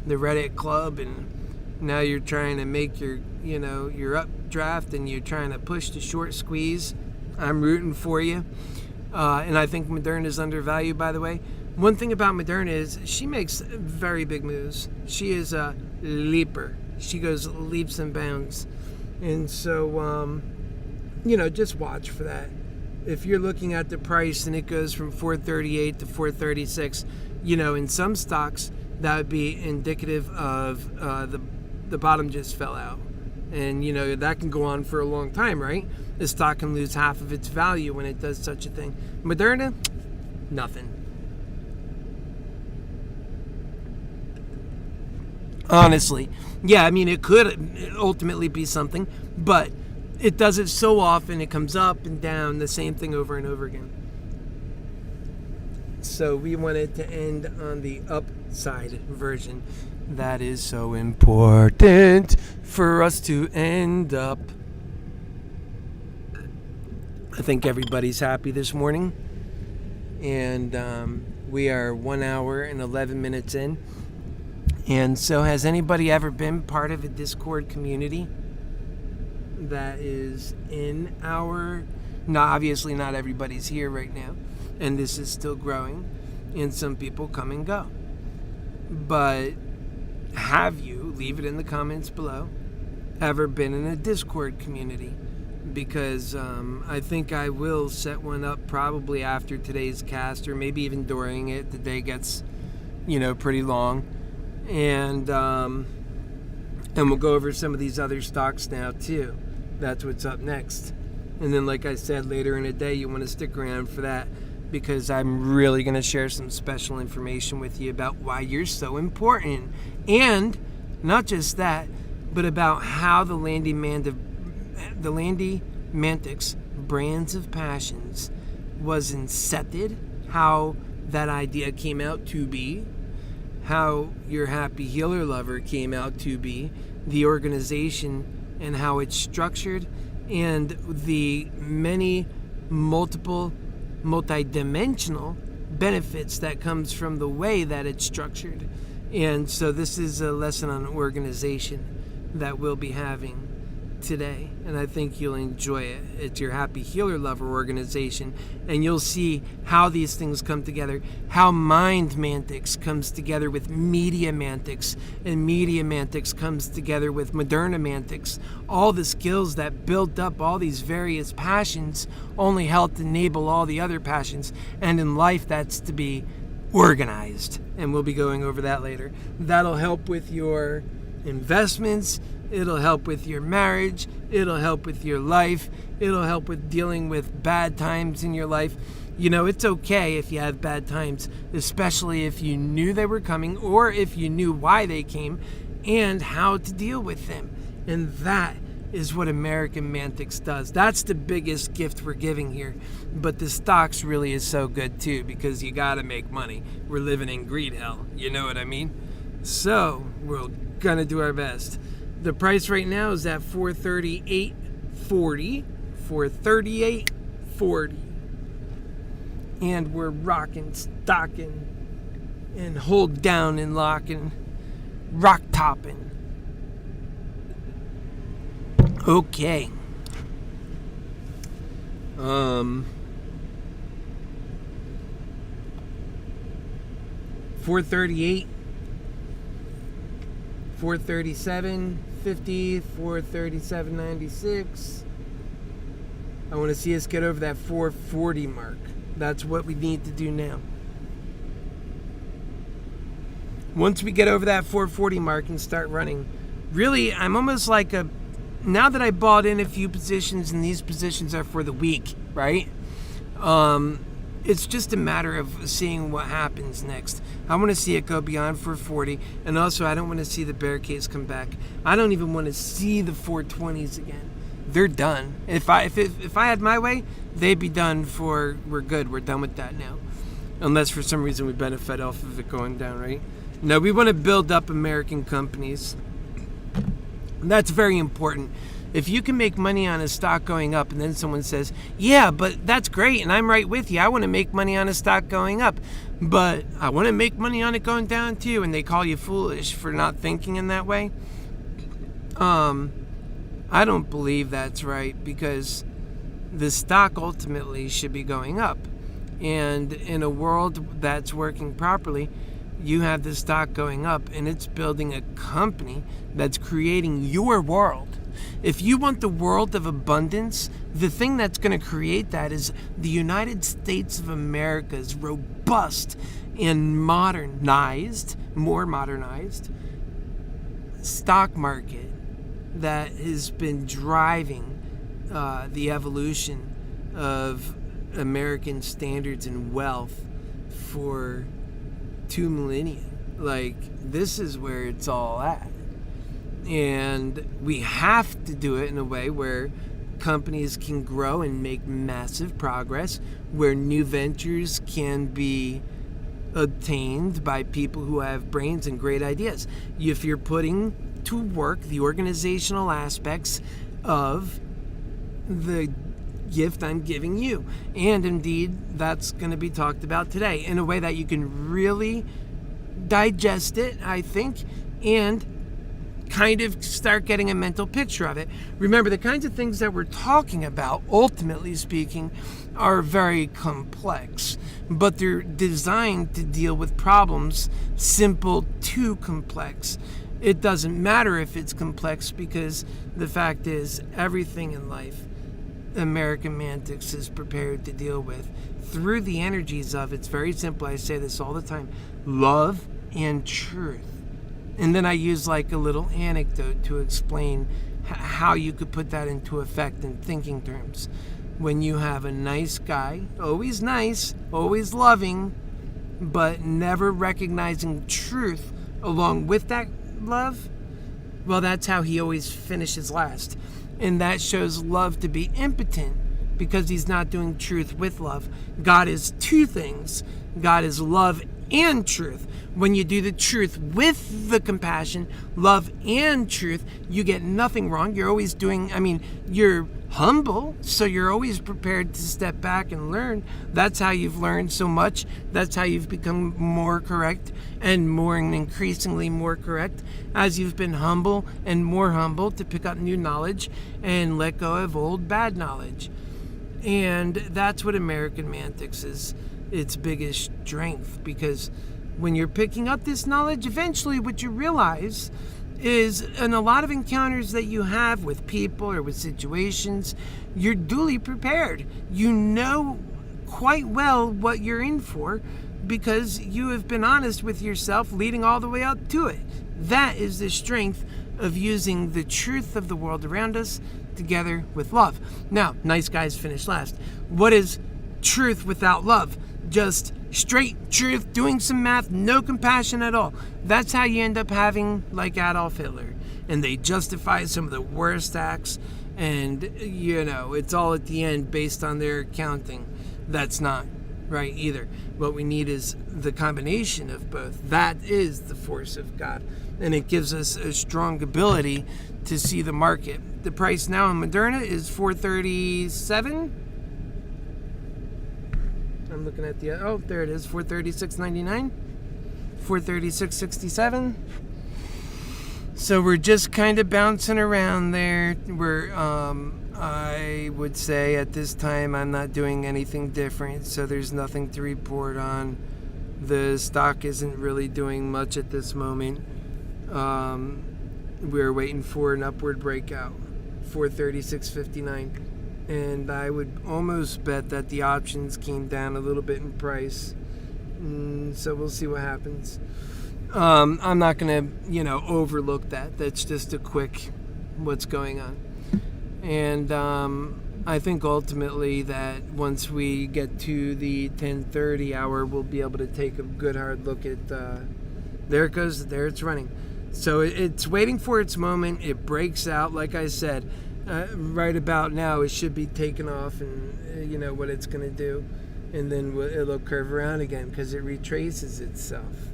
the Reddit club, and now you're trying to make your updraft, and you're trying to push the short squeeze. I'm rooting for you. And I think Moderna is undervalued, by the way. One thing about Moderna is she makes very big moves. She is a leaper. She goes leaps and bounds. And so, just watch for that. if you're looking at the price and it goes from 438 to 436, in some stocks that would be indicative of the bottom just fell out. And, that can go on for a long time, right? The stock can lose half of its value when it does such a thing. Moderna, nothing. Honestly. Yeah, it could ultimately be something, but it does it so often, it comes up and down, the same thing over and over again. So we wanted to end on the upside version. That is so important for us to end up. I think everybody's happy this morning. And we are 1 hour and 11 minutes in. And so has anybody ever been part of a Discord community that is in our... No, obviously not everybody's here right now. And this is still growing. And some people come and go. But have you, leave it in the comments below, ever been in a Discord community? Because I think I will set one up probably after today's cast, or maybe even during it. The day gets, pretty long. And we'll go over some of these other stocks now too. That's what's up next. And then, like I said, later in the day, you want to stick around for that, because I'm really going to share some special information with you about why you're so important. And not just that, but about how the Landy Mantic's brands of passions was incepted, how that idea came out to be, how your Happy Healer Lover came out to be, the organization and how it's structured, and the many multi-dimensional benefits that comes from the way that it's structured. And so this is a lesson on organization that we'll be having today, and I think you'll enjoy it. It's your Happy Healer Lover organization, and you'll see how these things come together, how Mind Mantics comes together with Media Mantics, and Media Mantics comes together with Moderna Mantics. All the skills that built up all these various passions only helped enable all the other passions, and in life that's to be organized, and we'll be going over that later. That'll help with your investments, it'll help with your marriage, it'll help with your life, it'll help with dealing with bad times in your life. It's okay if you have bad times, especially if you knew they were coming, or if you knew why they came and how to deal with them. And that is what American Mantics does. That's the biggest gift we're giving here. But the stocks really is so good too, because you gotta make money. We're living in greed hell, you know what I mean? So we're gonna do our best. The price right now is at $438.40. $438.40. And we're rocking, stocking, and hold down and locking, rock topping. Okay. 438, 437.50, 437.96. I want to see us get over that 440 mark. That's what we need to do now. Once we get over that 440 mark and start running, really, I'm almost like now that I bought in a few positions, and these positions are for the week, right? It's just a matter of seeing what happens next. I want to see it go beyond 440, and also I don't want to see the bear case come back. I don't even want to see the 420s again. They're done. If I had my way, they'd be done we're good. We're done with that now. Unless for some reason we benefit off of it going down, right? No, we want to build up American companies. And that's very important. If you can make money on a stock going up, and then someone says, yeah, but that's great, and I'm right with you. I want to make money on a stock going up, but I want to make money on it going down too, and they call you foolish for not thinking in that way. I don't believe that's right, because the stock ultimately should be going up. And in a world that's working properly, you have the stock going up, and it's building a company that's creating your world. If you want the world of abundance, the thing that's going to create that is the United States of America's robust and more modernized stock market that has been driving the evolution of American standards and wealth for 2 millennia. Like, this is where it's all at. And we have to do it in a way where companies can grow and make massive progress, where new ventures can be obtained by people who have brains and great ideas. If you're putting to work the organizational aspects of the gift I'm giving you. And indeed, that's going to be talked about today in a way that you can really digest it, I think, and kind of start getting a mental picture of it. Remember, the kinds of things that we're talking about, ultimately speaking, are very complex, but they're designed to deal with problems simple to complex. It doesn't matter if it's complex, because the fact is, everything in life American Mantix is prepared to deal with through the energies of, it's very simple, I say this all the time, love and truth. And then I use like a little anecdote to explain how you could put that into effect in thinking terms. When you have a nice guy, always nice, always loving, but never recognizing truth along with that love, well, that's how he always finishes last. And that shows love to be impotent, because he's not doing truth with love. God is two things. God is love and truth. When you do the truth with the compassion, love and truth, you get nothing wrong. You're always doing, you're humble, so you're always prepared to step back and learn. That's how you've learned so much. That's how you've become more correct and increasingly more correct, as you've been humble and more humble to pick up new knowledge and let go of old bad knowledge. And that's what American Mantix is, its biggest strength, because when you're picking up this knowledge, eventually what you realize is, in a lot of encounters that you have with people or with situations, you're duly prepared. You know quite well what you're in for, because you have been honest with yourself leading all the way out to it. That is the strength of using the truth of the world around us together with love. Now, nice guys finish last. What is truth without love? Just straight truth, doing some math, no compassion at all. That's how you end up having like Adolf Hitler. And they justify some of the worst acts, and it's all at the end based on their accounting. That's not right either. What we need is the combination of both. That is the force of God. And it gives us a strong ability to see the market. The price now in Moderna is $437. I'm looking at there it is, $436.99, $436.67. So we're just kind of bouncing around there. I would say at this time I'm not doing anything different, so there's nothing to report on. The stock isn't really doing much at this moment. We're waiting for an upward breakout, $436.59. And I would almost bet that the options came down a little bit in price. So we'll see what happens. I'm not going to, overlook that. That's just a quick what's going on. And I think ultimately that once we get to the 10:30 hour, we'll be able to take a good hard look at, there it goes, there it's running. So it's waiting for its moment. It breaks out, like I said. Right about now, it should be taken off, and what it's going to do, and then it'll curve around again because it retraces itself,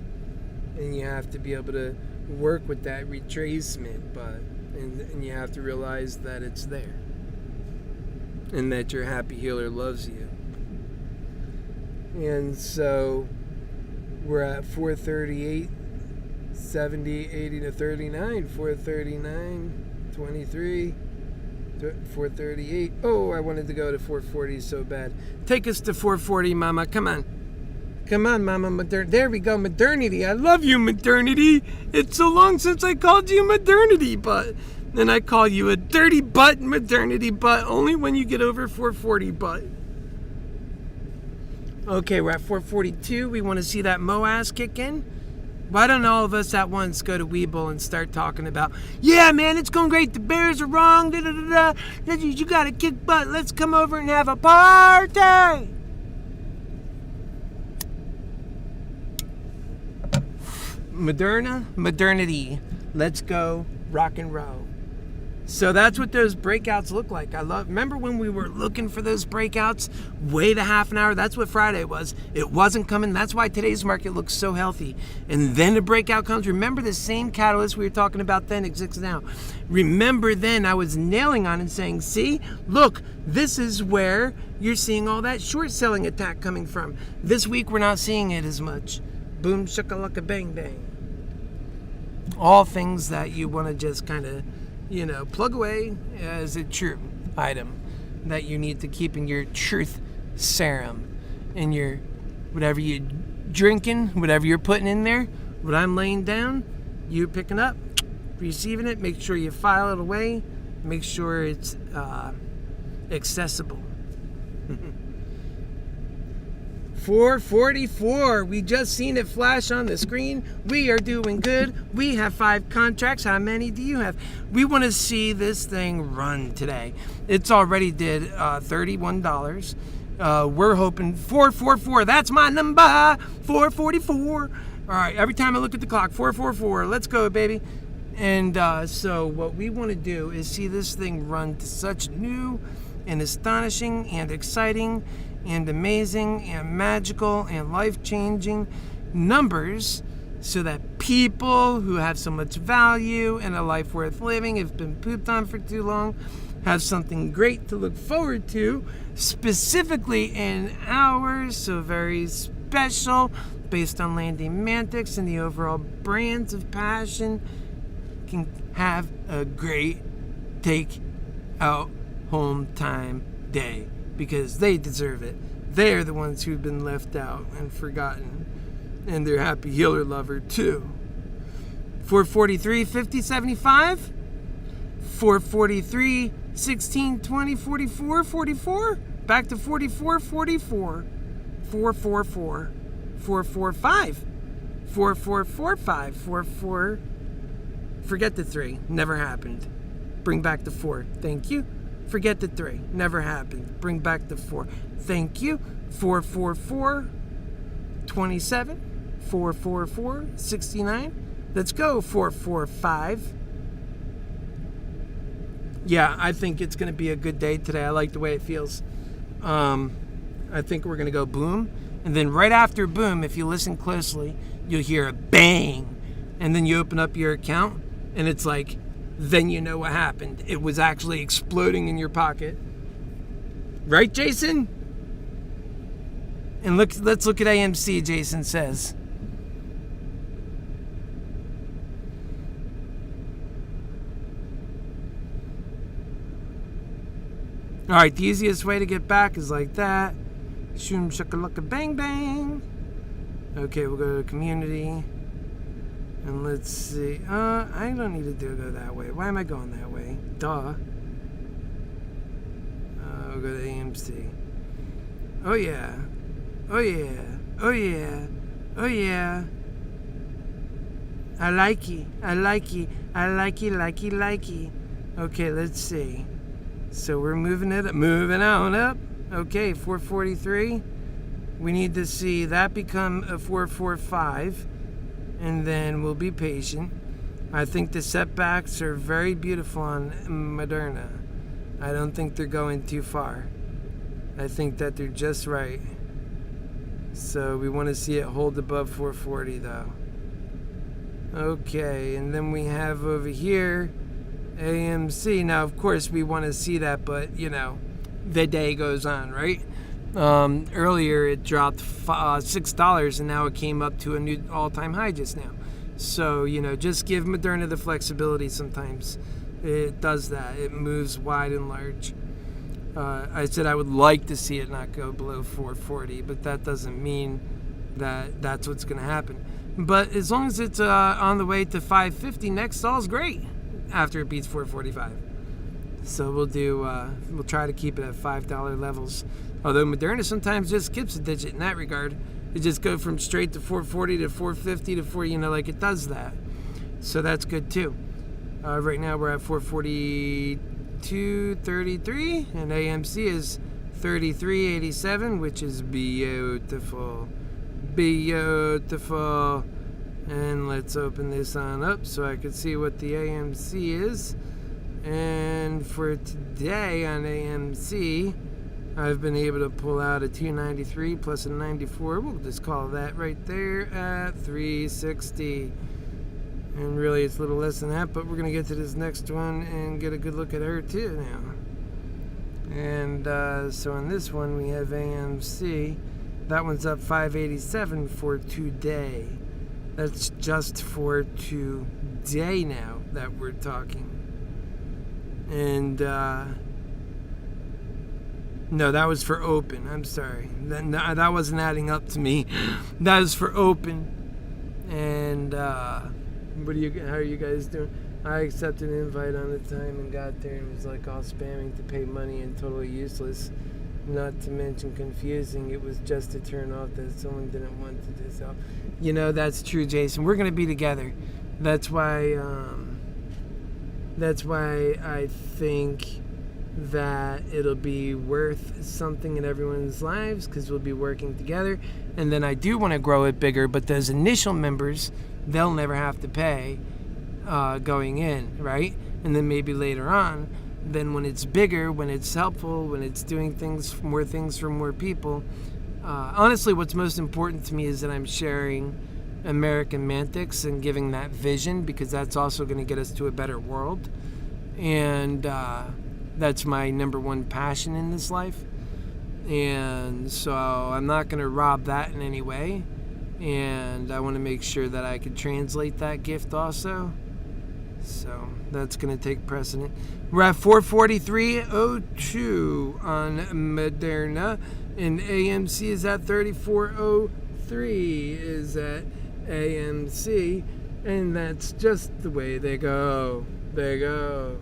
and you have to be able to work with that retracement, and you have to realize that it's there, and that your happy healer loves you. And so we're at 438, 70, 80 to 39, 439, 23. 438. Oh, I wanted to go to 440 so bad. Take us to 440, mama. Come on. Come on, Mama Modernity. There we go, Modernity. I love you, Modernity. It's so long since I called you Modernity butt. And I call you a dirty butt, Modernity butt, only when you get over 440 butt. Okay, we're at 442. We want to see that MOAS kick in. Why don't all of us at once go to Weeble and start talking about, yeah, man, it's going great. The Bears are wrong. Da, da, da, da. You got to kick butt. Let's come over and have a party. Modernity. Let's go rock and roll. So that's what those breakouts look like. Remember when we were looking for those breakouts? Wait a half an hour. That's what Friday was. It wasn't coming. That's why today's market looks so healthy. And then the breakout comes. Remember the same catalyst we were talking about then exists now. Remember then I was nailing on and saying, see, look, this is where you're seeing all that short selling attack coming from. This week we're not seeing it as much. Boom, shakalaka, bang, bang. All things that you want to just kind of, plug away as a true item that you need to keep in your truth serum, in your whatever you're drinking, whatever you're putting in there, what I'm laying down, you're picking up, receiving it. Make sure you file it away. Make sure it's accessible. 444. We just seen it flash on the screen. We are doing good. We have 5 contracts. How many do you have? We want to see this thing run today. It's already did $31. We're hoping 444. That's my number. 444. All right. Every time I look at the clock, 444. Let's go, baby. And so what we want to do is see this thing run to such new and astonishing and exciting and amazing and magical and life-changing numbers so that people who have so much value and a life worth living, have been pooped on for too long, have something great to look forward to, specifically in ours, so very special, based on landing mantics and the overall brands of passion, can have a great take out home time day. Because they deserve it. They're the ones who've been left out and forgotten. And they're HappyHealer lover too. 443, 50, 75. 443, 16, 20, 44, 44. Back to 44, 44. 444. 445. 4445. 44. Forget the 3. Never happened. Bring back the 4. Thank you. Forget the 3. Never happened. Bring back the 4. Thank you. 444, 27. 444, 69. Let's go. 445. Yeah, I think it's going to be a good day today. I like the way it feels. I think we're going to go boom. And then right after boom, if you listen closely, you'll hear a bang. And then you open up your account, and it's like, then you know what happened. It was actually exploding in your pocket. Right, Jason? And let's look at AMC, Jason says. All right, the easiest way to get back is like that. Shoom shakalaka bang bang. Okay, we'll go to community. And let's see. I don't need to go that way. Why am I going that way? Duh. We'll go to AMC. Oh yeah. Oh yeah. Oh yeah. Oh yeah. I like it. I like it. I like it. Likey. Okay, let's see. So we're moving on up. Okay, 443. We need to see that become a 445. And then we'll be patient. I think the setbacks are very beautiful on Moderna. I don't think they're going too far. I think that they're just right. So we want to see it hold above 440 though. Okay, and then we have over here AMC. Now, of course, we want to see that, but the day goes on, right? Earlier it dropped $6 and now it came up to a new all-time high just now. So, just give Moderna the flexibility sometimes. It does that. It moves wide and large. I said I would like to see it not go below 440, but that doesn't mean that's what's going to happen. But as long as it's on the way to 550, Nexcel's great after it beats 445. So we'll try to keep it at $5 levels. Although Moderna sometimes just skips a digit in that regard. It just goes from straight to 440 to 450 to 4, like it does that. So that's good too. Right now we're at 442.33, and AMC is 33.87, which is beautiful. Beautiful. And let's open this on up so I can see what the AMC is. And for today on AMC, I've been able to pull out a 293 plus a 94. We'll just call that right there at 360. And really it's a little less than that, but we're going to get to this next one and get a good look at her too now. And so on this one we have AMC. That one's up 587 for today. That's just for today now that we're talking. And no, that was for open. I'm sorry. That wasn't adding up to me. That was for open. And how are you guys doing? I accepted an invite on the time and got there and was like all spamming to pay money and totally useless. Not to mention confusing. It was just to turn off that someone didn't want to do so. That's true, Jason. We're going to be together. That's why I think that it'll be worth something in everyone's lives, because we'll be working together. And then I do want to grow it bigger, but those initial members, they'll never have to pay going in, right? And then maybe later on, then when it's bigger, when it's helpful, when it's doing things for more people, honestly, what's most important to me is that I'm sharing American Mantics and giving that vision, because that's also going to get us to a better world. And that's my number one passion in this life. And so I'm not going to rob that in any way. And I want to make sure that I can translate that gift also. So that's going to take precedent. We're at 443.02 on Moderna, and AMC is at 34.03 is at AMC, and that's just the way they go. They go.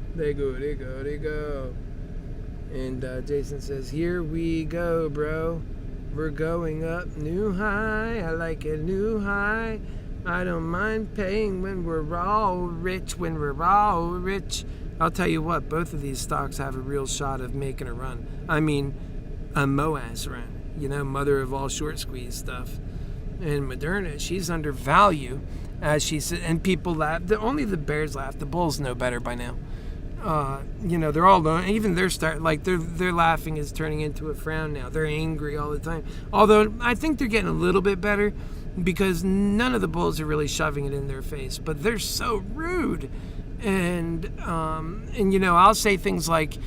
And Jason says, here we go, bro. We're going up new high. I like a new high. I don't mind paying when we're all rich. I'll tell you what, both of these stocks have a real shot of making a run. I mean, a MOAS run. Mother of all short squeeze stuff. And Moderna, she's undervalued, as she said. And people laugh. Only the bears laugh. The bulls know better by now. They're all even their laughing is turning into a frown now. They're angry all the time. Although I think they're getting a little bit better, because none of the bulls are really shoving it in their face, but they're so rude. And I'll say things like,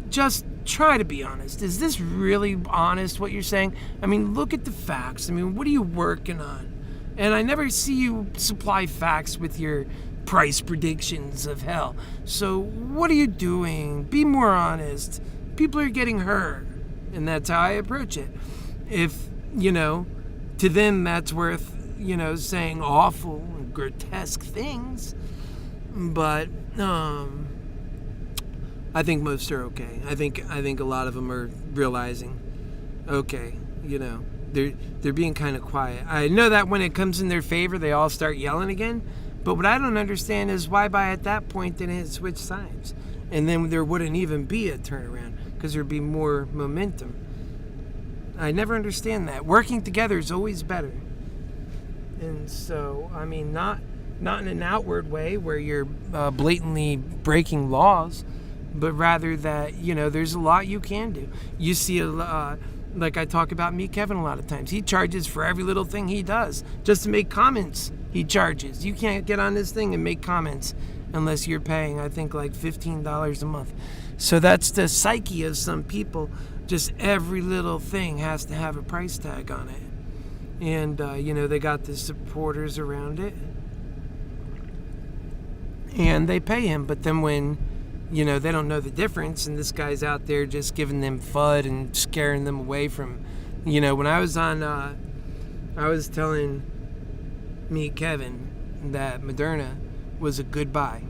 just try to be honest. Is this really honest what you're saying? I mean, look at the facts. I mean, what are you working on? And I never see you supply facts with your price predictions of hell. So what are you doing? Be more honest. People are getting hurt. And that's how I approach it. If, to them that's worth, saying awful and grotesque things. But I think most are okay. I think a lot of them are realizing, okay, they're being kind of quiet. I know that when it comes in their favor, they all start yelling again. But what I don't understand is why by at that point didn't it switch sides, and then there wouldn't even be a turnaround, because there'd be more momentum. I never understand that. Working together is always better. And so, I mean, not in an outward way where you're blatantly breaking laws, but rather that, there's a lot you can do. You see, like I talk about Meet Kevin a lot of times. He charges for every little thing he does. Just to make comments, he charges. You can't get on this thing and make comments unless you're paying, I think, like $15 a month. So that's the psyche of some people. Just every little thing has to have a price tag on it. And, they got the supporters around it. And they pay him. But then when, they don't know the difference, and this guy's out there just giving them FUD and scaring them away from, when I was on I was telling Kevin, that Moderna was a good buy.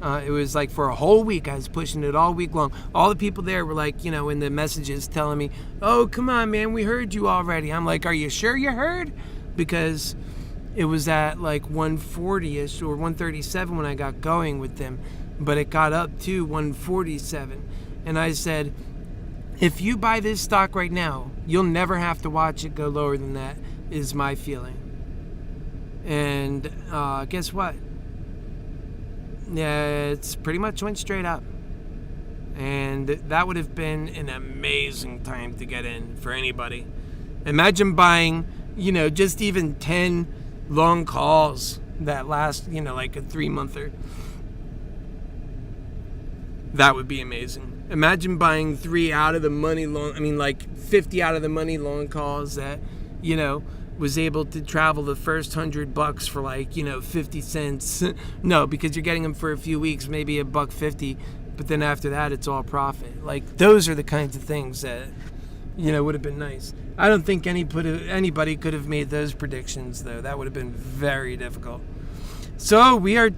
It was like for a whole week, I was pushing it all week long. All the people there were like, in the messages telling me, oh, come on, man, we heard you already. I'm like, are you sure you heard? Because it was at like 140-ish or 137 when I got going with them, but it got up to 147. And I said, if you buy this stock right now, you'll never have to watch it go lower than that, is my feeling. And guess what? Yeah, it's pretty much went straight up. And that would have been an amazing time to get in for anybody. Imagine buying, just even 10 long calls that last, like a 3-monther. That would be amazing. Imagine buying 3 out of the money like 50 out of the money long calls that, was able to travel the first $100 for like, 50 cents. No, because you're getting them for a few weeks, maybe $1.50, but then after that, it's all profit. Like, those are the kinds of things that, would have been nice. I don't think anybody could have made those predictions, though. That would have been very difficult. So we are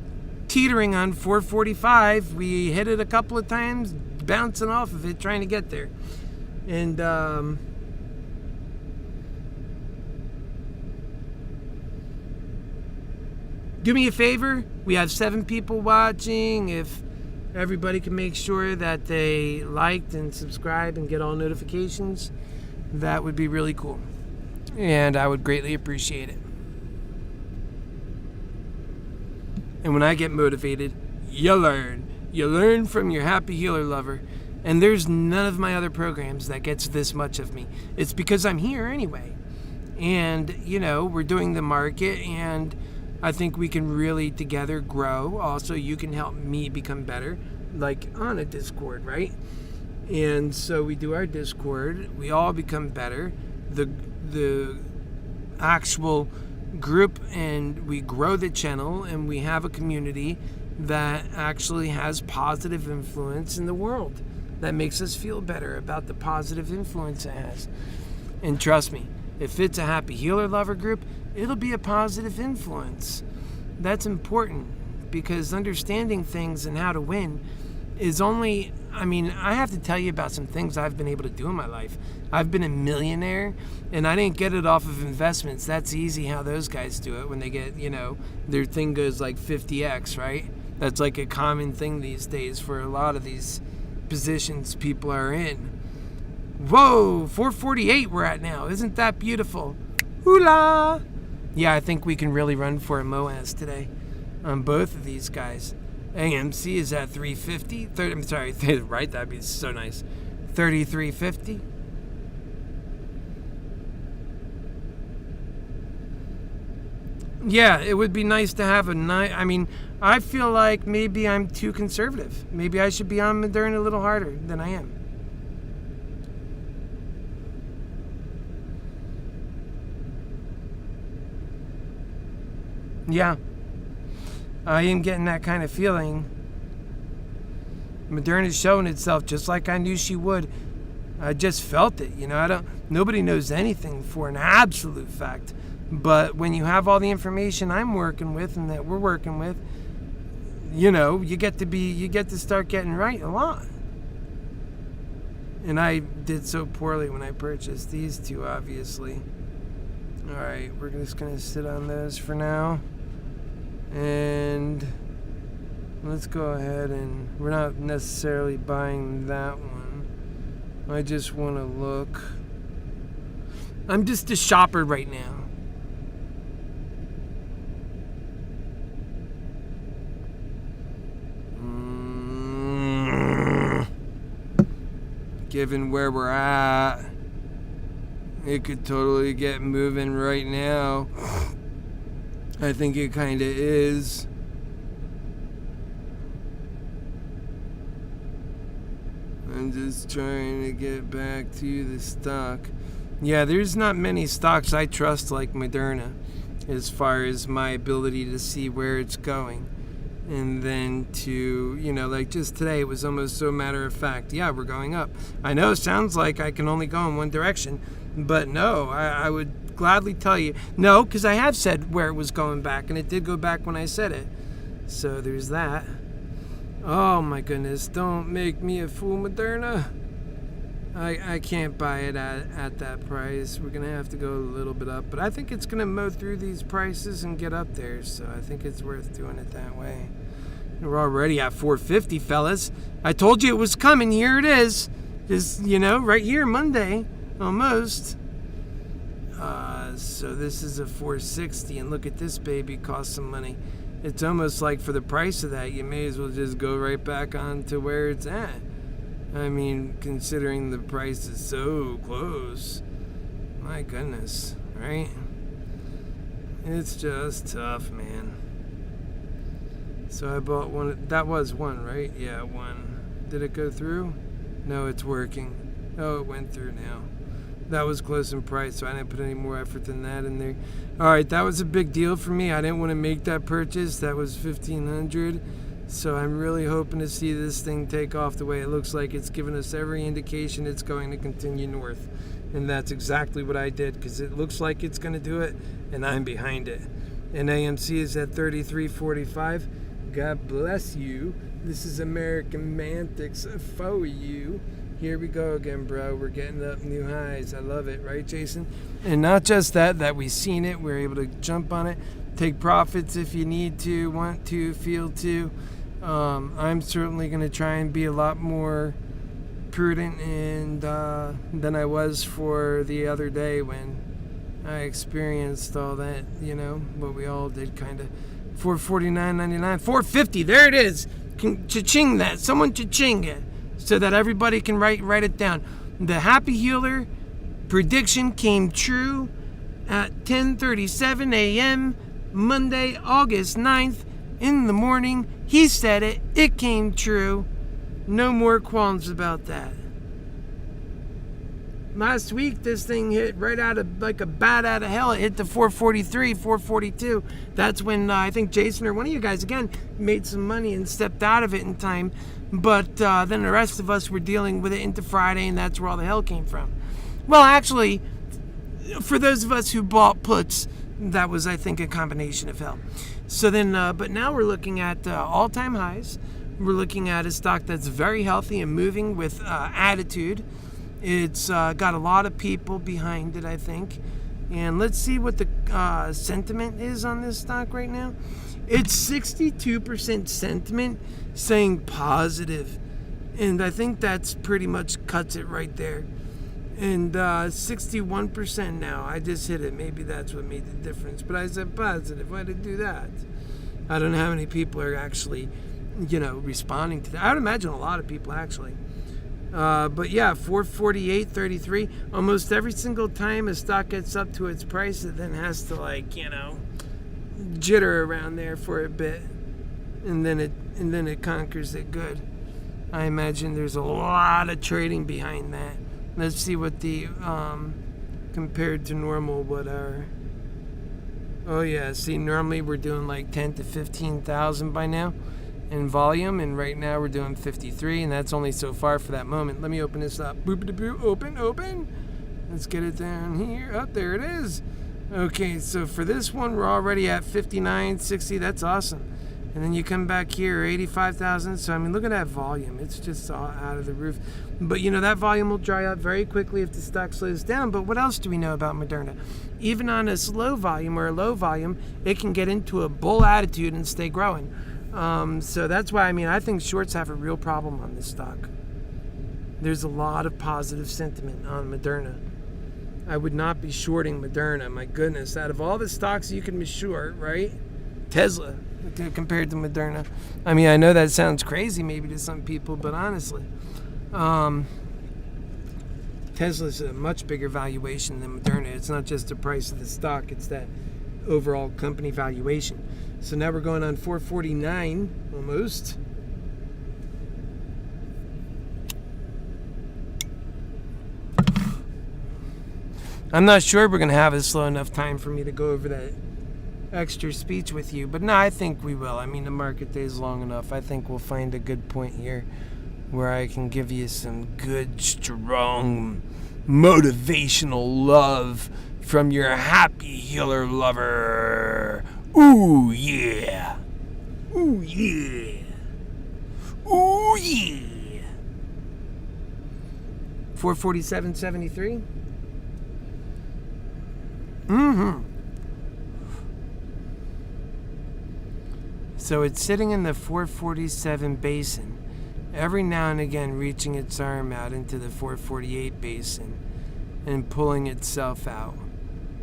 teetering on 445. We hit it a couple of times, bouncing off of it, trying to get there. And, do me a favor, we have 7 people watching. If everybody can make sure that they liked and subscribe and get all notifications, that would be really cool. And I would greatly appreciate it. And when I get motivated, you learn. You learn from your HappyHealer lover. And there's none of my other programs that gets this much of me. It's because I'm here anyway. And, we're doing the market, and I think we can really together grow. Also, you can help me become better, like on a Discord, right? And so we do our Discord. We all become better. The actual group, and we grow the channel, and we have a community that actually has positive influence in the world. That makes us feel better about the positive influence it has. And trust me, if it's a HappyHealer lover group, it'll be a positive influence. That's important, because understanding things and how to win is only, I have to tell you about some things I've been able to do in my life. I've been a millionaire, and I didn't get it off of investments. That's easy how those guys do it when they get, their thing goes like 50x, right? That's like a common thing these days for a lot of these positions people are in. Whoa, 448 we're at now. Isn't that beautiful? Hoola! Yeah, I think we can really run for a MOAS today on both of these guys. AMC is at 350. Right? That'd be so nice. 3350. Yeah, it would be nice to have a nice. I feel like maybe I'm too conservative. Maybe I should be on Moderna a little harder than I am. Yeah, I am getting that kind of feeling. Moderna's showing itself just like I knew she would. I just felt it, nobody knows anything for an absolute fact. But when you have all the information I'm working with and that we're working with, you get to start getting right a lot. And I did so poorly when I purchased these two, obviously. All right, we're just going to sit on those for now. And let's go ahead, and we're not necessarily buying that one. I just want to look. I'm just a shopper right now. Given where we're at, it could totally get moving right now. I think it kind of is. I'm just trying to get back to the stock. Yeah, there's not many stocks I trust like Moderna as far as my ability to see where it's going. And then to, like just today, it was almost so matter of fact. Yeah, we're going up. I know it sounds like I can only go in one direction, but no, I would gladly tell you. No, because I have said where it was going back, and it did go back when I said it. So there's that. Oh my goodness, don't make me a fool, Moderna. I can't buy it at that price. We're going to have to go a little bit up. But I think it's going to mow through these prices and get up there. So I think it's worth doing it that way. We're already at 450, fellas. I told you it was coming. Here it is. Just, right here, Monday. Almost. So this is a 460. And look at this baby. Cost some money. It's almost like for the price of that, you may as well just go right back on to where it's at. I mean, considering the price is so close. My goodness, right? It's just tough, man. So I bought one. That was one, right? Yeah, one. Did it go through? No, it's working. Oh, it went through now. That was close in price, so I didn't put any more effort than that in there. All right, that was a big deal for me. I didn't want to make that purchase. That was $1,500. So I'm really hoping to see this thing take off the way it looks like. It's given us every indication it's going to continue north. And that's exactly what I did, because it looks like it's going to do it, and I'm behind it. And AMC is at 33.45. God bless you. This is American Mantics for you. Here we go again, bro. We're getting up new highs. I love it, right, Jason? And not just that we've seen it. We're able to jump on it, take profits if you need to, want to, feel to. I'm certainly going to try and be a lot more prudent than I was for the other day when I experienced all that, what we all did, kind of. $449.99, $450. There it is. Cha-ching that. Someone cha-ching it so that everybody can write it down. The HappyHealer prediction came true at 10:37 a.m. Monday, August 9th in the morning. He said it. It came true. No more qualms about that. Last week, this thing hit right out of, like a bat out of hell. It hit the 443, 442. That's when I think Jason or one of you guys, again, made some money and stepped out of it in time. But then the rest of us were dealing with it into Friday, and that's where all the hell came from. Well, actually, for those of us who bought puts, that was, I think, a combination of hell. So then, but now we're looking at all-time highs. We're looking at a stock that's very healthy and moving with attitude. It's got a lot of people behind it, I think. And let's see what the sentiment is on this stock right now. It's 62% sentiment saying positive. And I think that's pretty much cuts it right there. And 61% now. I just hit it. Maybe that's what made the difference. But I said positive. Why did I do that? I don't know how many people are actually, responding to that. I would imagine a lot of people, actually. But yeah, 448.33. Almost every single time a stock gets up to its price, it then has to jitter around there for a bit, and then it conquers it good. I imagine there's a lot of trading behind that. Let's see what the compared to normal what are. Oh yeah, see, normally we're doing like 10 to 15,000 by now in volume, and right now we're doing 53, and that's only so far for that moment. Let me open this up. Boop-a-doo, open. Let's get it down here. Oh, there it is. Okay, so for this one, we're already at 59.60. That's awesome. And then you come back here, 85,000. So, I mean, look at that volume. It's just all out of the roof. But, that volume will dry up very quickly if the stock slows down. But what else do we know about Moderna? Even on a slow volume or a low volume, it can get into a bull attitude and stay growing. So that's why, I think shorts have a real problem on this stock. There's a lot of positive sentiment on Moderna. I would not be shorting Moderna. My goodness, out of all the stocks you can be short, right? Tesla compared to Moderna. I know that sounds crazy maybe to some people, but honestly, Tesla's a much bigger valuation than Moderna. It's not just the price of the stock, it's that overall company valuation. So now we're going on 449 almost. I'm not sure we're going to have a slow enough time for me to go over that extra speech with you, but no, I think we will. The market day is long enough. I think we'll find a good point here where I can give you some good, strong, motivational love from your Happy Healer lover. Ooh, yeah. Ooh, yeah. Ooh, yeah. 447.73. So it's sitting in the 447 basin, every now and again reaching its arm out into the 448 basin and pulling itself out.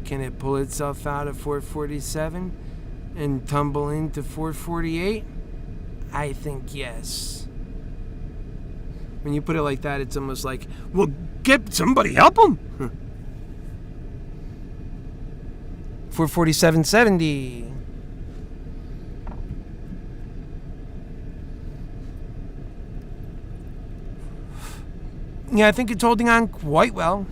Can it pull itself out of 447 and tumble into 448? I think yes. When you put it like that, it's almost like, well, get somebody, help him. 447.70. Yeah, I think it's holding on quite well.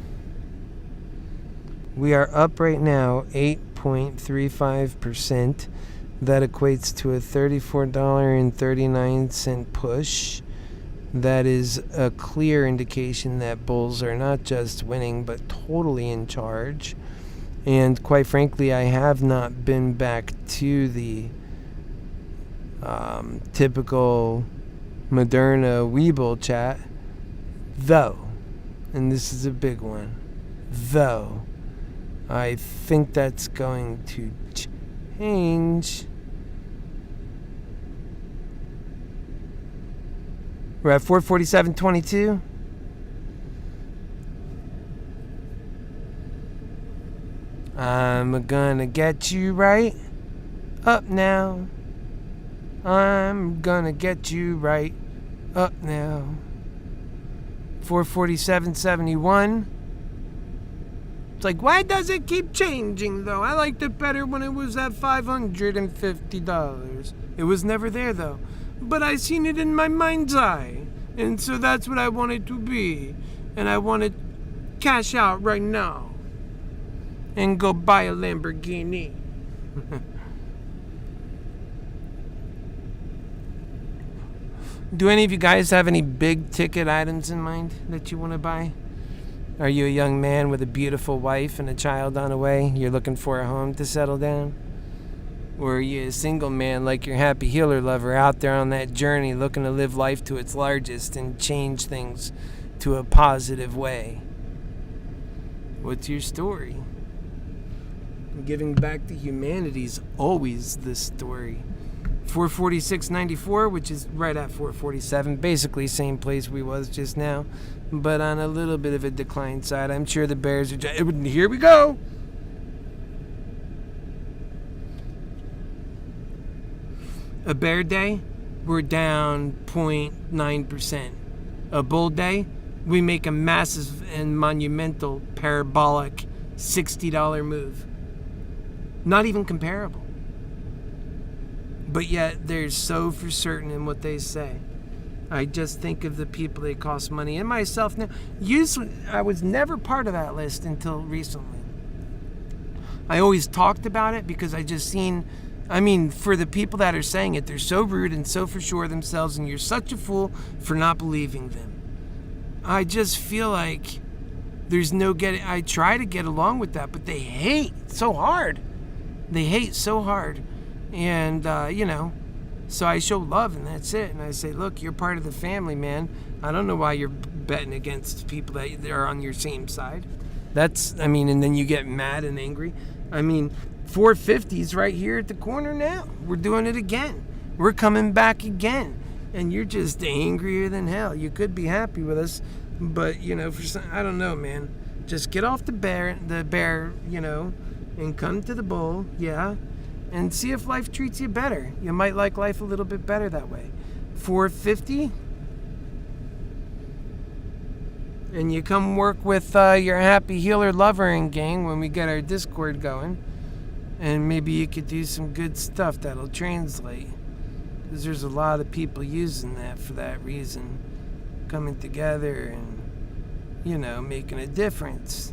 We are up right now 8.35%. That equates to a $34.39 push. That is a clear indication that bulls are not just winning, but totally in charge. And quite frankly, I have not been back to the typical Moderna Weeble chat, though, and this is a big one, though, I think that's going to change. We're at 447.22. I'm gonna get you right up now. I'm gonna get you right up now. 447.71. It's like, why does it keep changing though? I liked it better when it was at $550. It was never there though. But I seen it in my mind's eye. And so that's what I want it to be. And I want to cash out right now. And go buy a Lamborghini. Do any of you guys have any big ticket items in mind that you want to buy? Are you a young man with a beautiful wife and a child on the way? You're looking for a home to settle down? Or are you a single man like your Happy Healer lover out there on that journey looking to live life to its largest and change things to a positive way? What's your story? Giving back to humanity is always the story. 446.94, which is right at 447, basically same place we was just now, but on a little bit of a decline side. I'm sure the bears are here we go. A bear day, we're down 0.9%. A bull day, we make a massive and monumental parabolic $60 move. Not even comparable. But yet, they're so for certain in what they say. I just think of the people they cost money, and myself now. Usually, I was never part of that list until recently. I always talked about it because I just seen, for the people that are saying it, they're so rude and so for sure of themselves, and you're such a fool for not believing them. I just feel like there's no getting, I try to get along with that, but they hate so hard. They hate so hard. And, so I show love and that's it. And I say, look, you're part of the family, man. I don't know why you're betting against people that are on your same side. And then you get mad and angry. 450's right here at the corner now. We're doing it again. We're coming back again. And you're just angrier than hell. You could be happy with us, but, I don't know, man. Just get off the bear, and come to the bull, yeah, and see if life treats you better. You might like life a little bit better that way. 450, and you come work with your Happy Healer lover and gang when we get our Discord going, and maybe you could do some good stuff that'll translate, because there's a lot of people using that for that reason, coming together and, making a difference.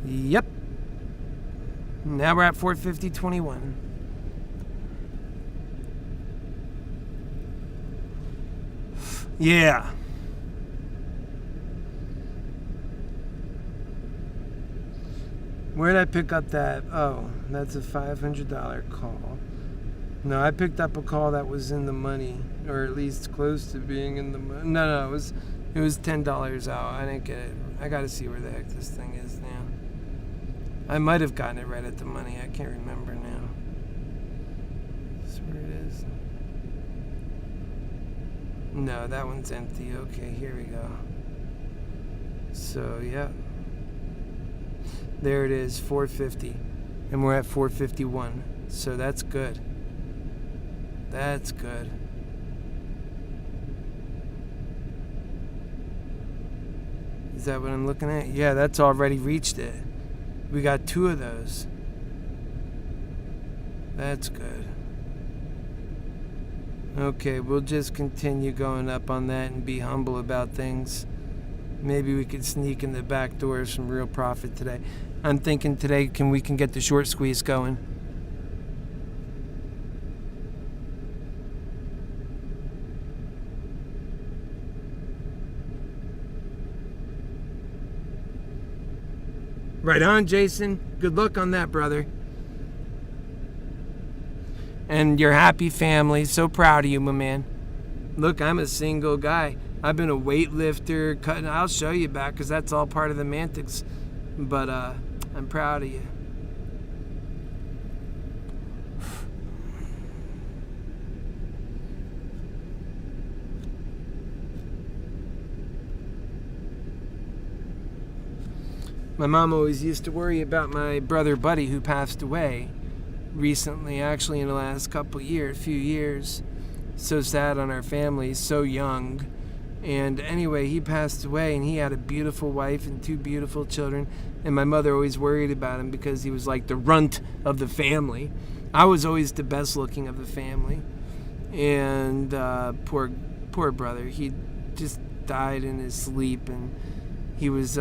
Yep. Now we're at 450.21. Yeah. Where did I pick up that? Oh, that's a $500 call. No, I picked up a call that was in the money, or at least close to being in the money. No, it was $10 out. I didn't get it. I got to see where the heck this thing is now. I might have gotten it right at the money. I can't remember now. That's where it is. No, that one's empty. Okay, here we go. So, yeah. There it is, 450. And we're at 451. So that's good. That's good. Is that what I'm looking at? Yeah, that's already reached it. We got 2 of those. That's good. Okay, we'll just continue going up on that and be humble about things. Maybe we could sneak in the back door some real profit today. I'm thinking today we can get the short squeeze going. Right on, Jason. Good luck on that, brother. And your happy family. So proud of you, my man. Look, I'm a single guy. I've been a weightlifter, cutting. I'll show you back because that's all part of the mantics. But I'm proud of you. My mom always used to worry about my brother Buddy, who passed away recently, actually in the last few years. So sad on our family, so young. And anyway, he passed away, and he had a beautiful wife and 2 beautiful children. And my mother always worried about him because he was like the runt of the family. I was always the best looking of the family. And poor brother, he just died in his sleep, and he was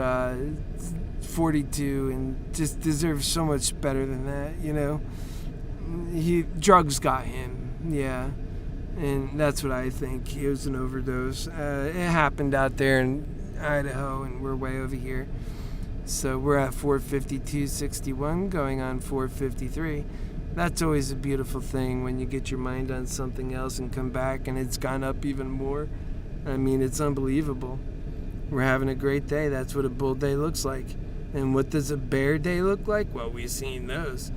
42 and just deserves so much better than that, you know. Drugs got him, yeah. And that's what I think. It was an overdose. It happened out there in Idaho, and we're way over here. So we're at 452.61, going on 453. That's always a beautiful thing when you get your mind on something else and come back and it's gone up even more. I mean, it's unbelievable. We're having a great day. That's what a bull day looks like. And what does a bear day look like? Well, we've seen those.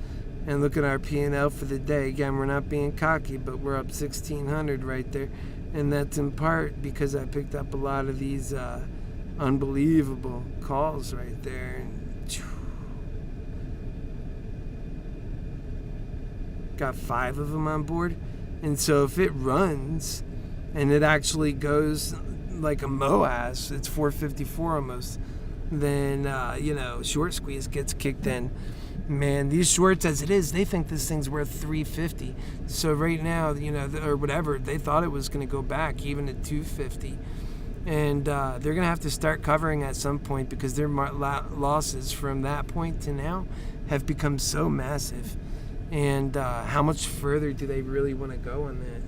And look at our P&L for the day. Again, we're not being cocky, but we're up 1,600 right there. And that's in part because I picked up a lot of these unbelievable calls right there. And got 5 of them on board. And so if it runs and it actually goes like a MOAS, it's 454 almost, then, short squeeze gets kicked in. Man, these shorts as it is, they think this thing's worth 350. So right now, or whatever, they thought it was going to go back even at 250. And they're going to have to start covering at some point because their losses from that point to now have become so massive. And how much further do they really want to go on that?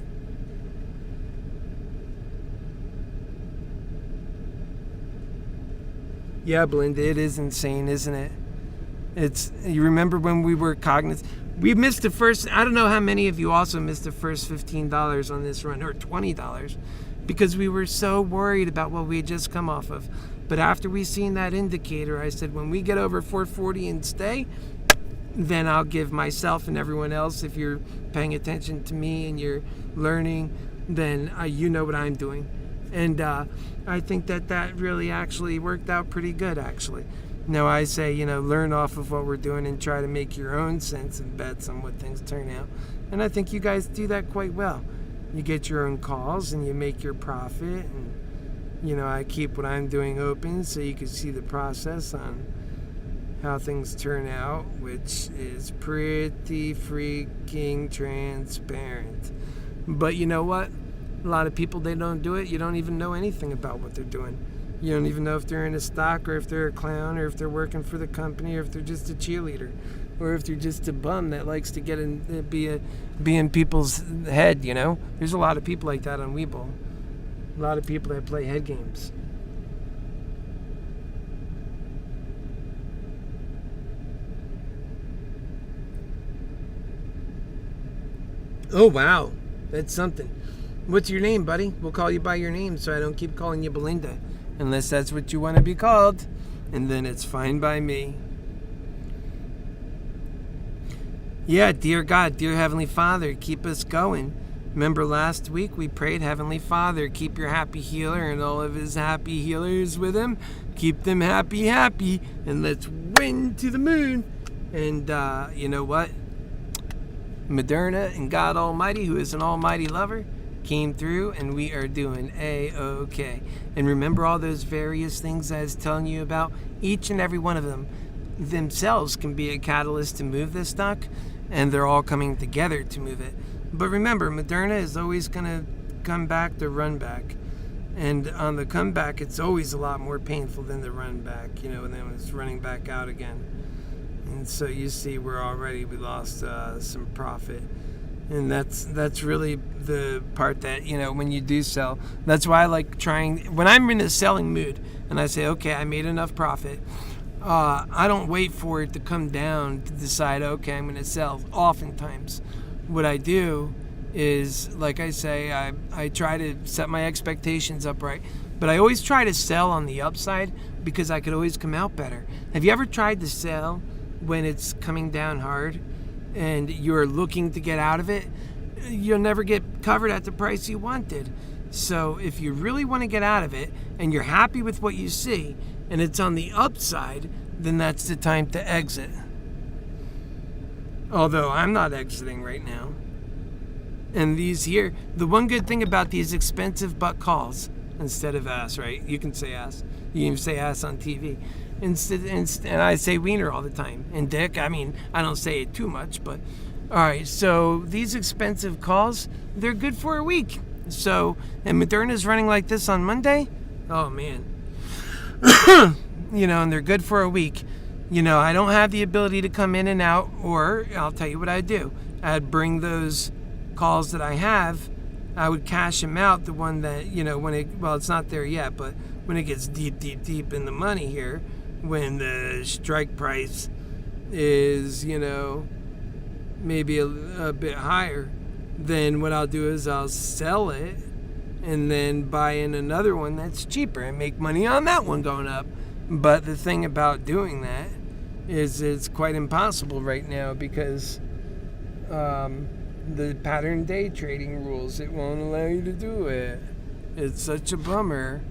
Yeah, Belinda, it is insane, isn't it? You remember when we were cognizant? We missed the first, I don't know how many of you also missed the first $15 on this run, or $20, because we were so worried about what we had just come off of. But after we seen that indicator, I said, when we get over 440 and stay, then I'll give myself and everyone else, if you're paying attention to me and you're learning, then you know what I'm doing. And I think that really actually worked out pretty good, actually. Now I say, learn off of what we're doing and try to make your own sense and bets on what things turn out. And I think you guys do that quite well. You get your own calls and you make your profit. And, I keep what I'm doing open so you can see the process on how things turn out, which is pretty freaking transparent. But you know what? A lot of people, they don't do it. You don't even know anything about what they're doing. You don't even know if they're in a stock, or if they're a clown, or if they're working for the company, or if they're just a cheerleader, or if they're just a bum that likes to get in, be in people's head, There's a lot of people like that on Webull. A lot of people that play head games. Oh, wow. That's something. What's your name, buddy? We'll call you by your name so I don't keep calling you Belinda. Unless that's what you want to be called. And then it's fine by me. Yeah, dear God, dear Heavenly Father, keep us going. Remember last week we prayed, Heavenly Father, keep your happy healer and all of his happy healers with him. Keep them happy, and let's win to the moon. And you know what? Moderna and God Almighty, who is an almighty lover, came through, and we are doing A-OK. And remember all those various things I was telling you about? Each and every one of them themselves can be a catalyst to move this stock, and they're all coming together to move it. But remember, Moderna is always going to come back to run back. And on the comeback, it's always a lot more painful than the run back, and then when it's running back out again. And so you see we lost some profit. And that's really the part that, when you do sell. That's why I like trying, when I'm in a selling mood and I say, okay, I made enough profit, I don't wait for it to come down to decide, okay, I'm going to sell. Oftentimes, what I do is, like I say, I try to set my expectations up right. But I always try to sell on the upside because I could always come out better. Have you ever tried to sell when it's coming down hard and you're looking to get out of it? You'll never get covered at the price you wanted. So if you really want to get out of it and you're happy with what you see and it's on the upside, then that's the time to exit. Although I'm not exiting right now. And these here, the one good thing about these expensive butt calls, instead of ass, right? You can say ass. You can even say ass on TV. And I say wiener all the time. And dick, I don't say it too much, but all right. So these expensive calls, they're good for a week. So, and Moderna's running like this on Monday. Oh man. And they're good for a week. I don't have the ability to come in and out, or I'll tell you what I'd do. I'd bring those calls that I have, I would cash them out. The one that, it's not there yet, but when it gets deep in the money here, when the strike price is, maybe a bit higher, then what I'll do is I'll sell it and then buy in another one that's cheaper and make money on that one going up. But the thing about doing that is it's quite impossible right now because the pattern day trading rules, it won't allow you to do it. It's such a bummer.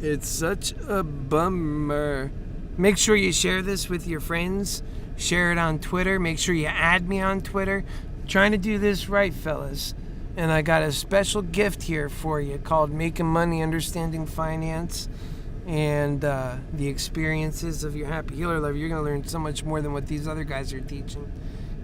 It's such a bummer. Make sure you share this with your friends. Share it on Twitter. Make sure you add me on Twitter. I'm trying to do this right, fellas. And I got a special gift here for you called Making Money, Understanding Finance. And the experiences of your happy healer lover. You're going to learn so much more than what these other guys are teaching.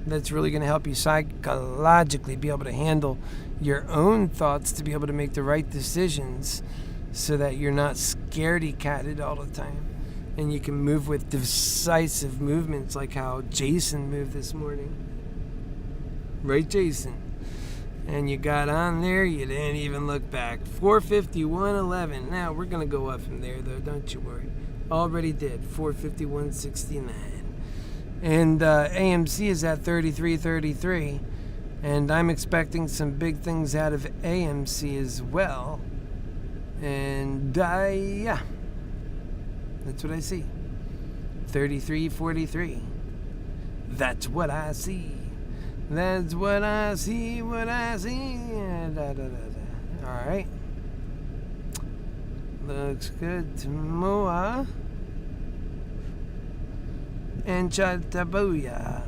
That's really going to help you psychologically be able to handle your own thoughts, to be able to make the right decisions so that you're not scaredy-catted all the time. And you can move with decisive movements like how Jason moved this morning. Right, Jason? And you got on there, you didn't even look back. 451.11. Now, we're going to go up from there, though, don't you worry. Already did. 451.69. And AMC is at 33.33. And I'm expecting some big things out of AMC as well. And, yeah. That's what I see. 33.43. That's what I see. That's what I see, what I see. Alright. Looks good to Moa. And Chatabuya.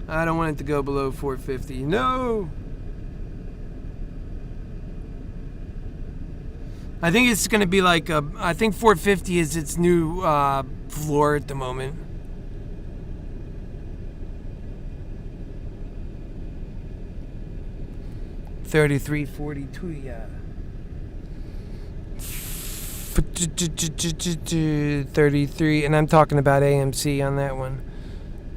I don't want it to go below 450. No! I think it's going to be like I think 450 is its new floor at the moment. $33.42, yeah. 33, and I'm talking about AMC on that one.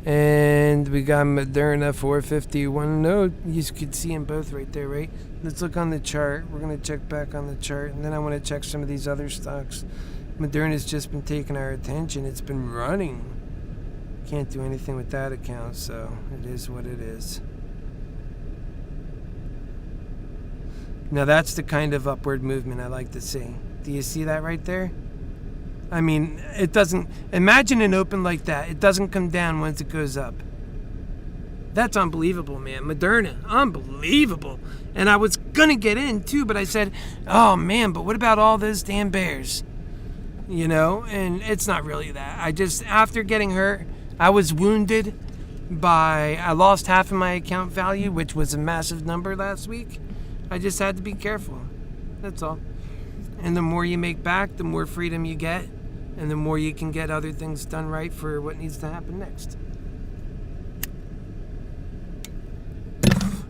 And we got Moderna 451. No, you could see them both right there, right? Let's look on the chart. We're going to check back on the chart, and then I want to check some of these other stocks Moderna's just been taking our attention. It's been running. Can't do anything with that account, so it is what it is. Now that's the kind of upward movement I like to see. Do you see that right there? I mean, it doesn't... Imagine an open like that. It doesn't come down once it goes up. That's unbelievable, man. Moderna, unbelievable. And I was going to get in, too, but I said, oh, man, but what about all those damn bears? You know, and it's not really that. I just, after getting hurt, I was wounded by... I lost half of my account value, which was a massive number last week. I just had to be careful. That's all. And the more you make back, the more freedom you get, and the more you can get other things done right for what needs to happen next.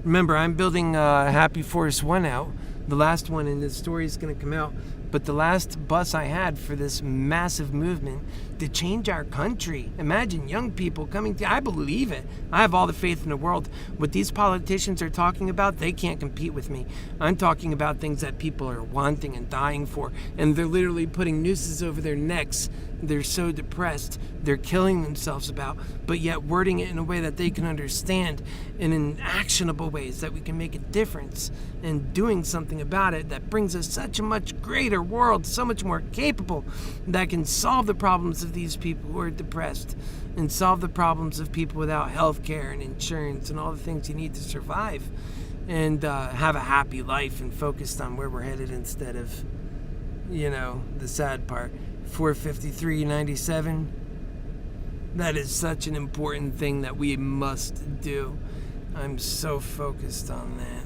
Remember, I'm building Happy Force 1 out. The last one in this story is going to come out. But the last bus I had for this massive movement to change our country. Imagine young people coming to... I believe it. I have all the faith in the world. What these politicians are talking about, they can't compete with me. I'm talking about things that people are wanting and dying for. And they're literally putting nooses over their necks. They're so depressed. They're killing themselves about. But yet wording it in a way that they can understand. And in actionable ways that we can make a difference. And doing something about it that brings us such a much greater world, so much more capable, that can solve the problems of these people who are depressed and solve the problems of people without health care and insurance and all the things you need to survive, and have a happy life and focused on where we're headed instead of, you know, the sad part. 453.97. That is such an important thing that we must do. I'm so focused on that.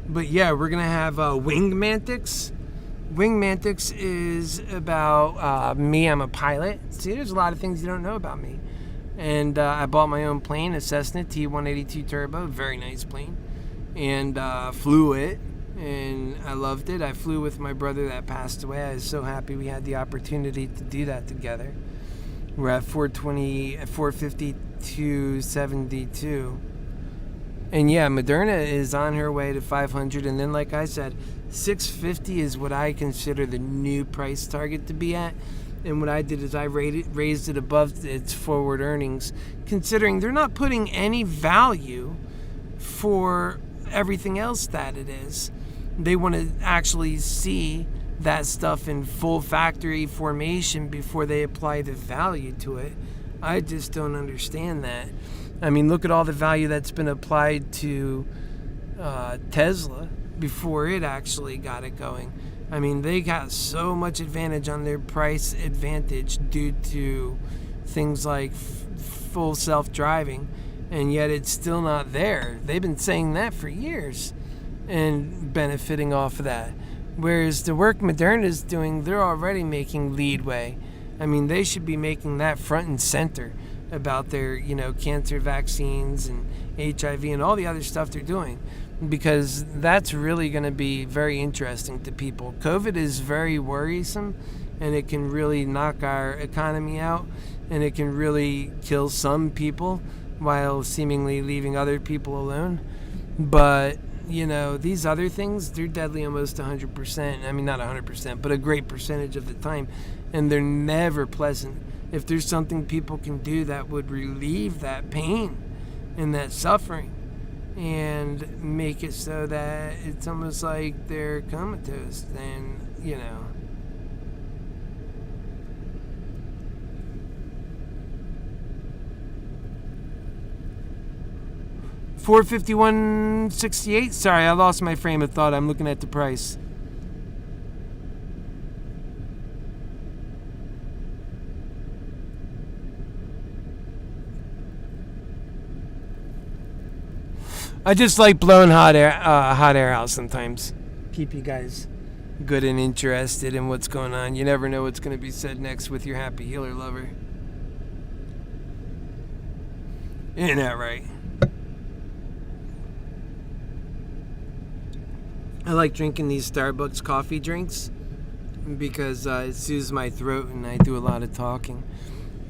But yeah, we're going to have Wing Mantics. Wing Mantics is about me. I'm a pilot. See, there's a lot of things you don't know about me. And I bought my own plane, a Cessna T182 Turbo. Very nice plane. And flew it. And I loved it. I flew with my brother that passed away. I was so happy we had the opportunity to do that together. We're at 452.72. And yeah, Moderna is on her way to 500, and then like I said, 650 is what I consider the new price target to be at. And what I did is I raised it above its forward earnings, considering they're not putting any value for everything else that it is. They want to actually see that stuff in full factory formation before they apply the value to it. I just don't understand that. I mean, look at all the value that's been applied to Tesla before it actually got it going. I mean, they got so much advantage on their price advantage due to things like full self-driving, and yet it's still not there. They've been saying that for years and benefiting off of that. Whereas the work Moderna's doing, they're already making leadway. I mean, they should be making that front and center about their, you know, cancer vaccines and HIV and all the other stuff they're doing, because that's really going to be very interesting to people. COVID is very worrisome, and it can really knock our economy out, and it can really kill some people while seemingly leaving other people alone. But, you know, these other things, they're deadly almost 100%. I mean, not 100%, but a great percentage of the time, and they're never pleasant. If there's something people can do that would relieve that pain and that suffering and make it so that it's almost like they're comatose, then, you know. $451.68. Sorry, I lost my frame of thought. I'm looking at the price. I just like blowing hot air out sometimes. Keep you guys good and interested in what's going on. You never know what's going to be said next with your Happy Healer lover. Isn't that right? I like drinking these Starbucks coffee drinks because it soothes my throat and I do a lot of talking.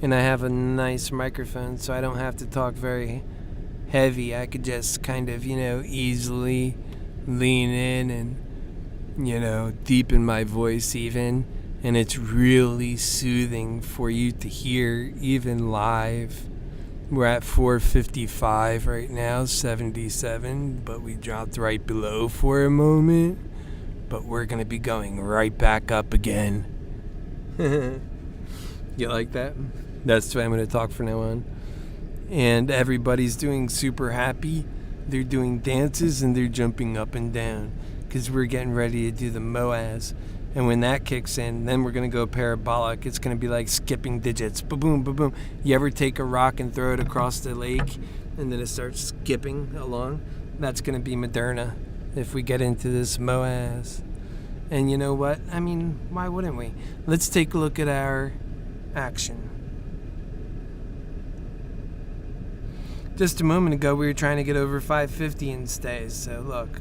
And I have a nice microphone, so I don't have to talk very heavy. I could just kind of, easily lean in and, deepen my voice even. And it's really soothing for you to hear even live. We're at 455 right now, 77, but we dropped right below for a moment. But we're going to be going right back up again. You like that? That's the way I'm going to talk from now on. And everybody's doing super happy. They're doing dances and they're jumping up and down because we're getting ready to do the MOAS. And when that kicks in, then we're going to go parabolic. It's going to be like skipping digits. Ba-boom, ba-boom. You ever take a rock and throw it across the lake and then it starts skipping along? That's going to be Moderna if we get into this MOAS. And you know what? I mean, why wouldn't we? Let's take a look at our action. Just a moment ago, we were trying to get over 550 in stays. So look,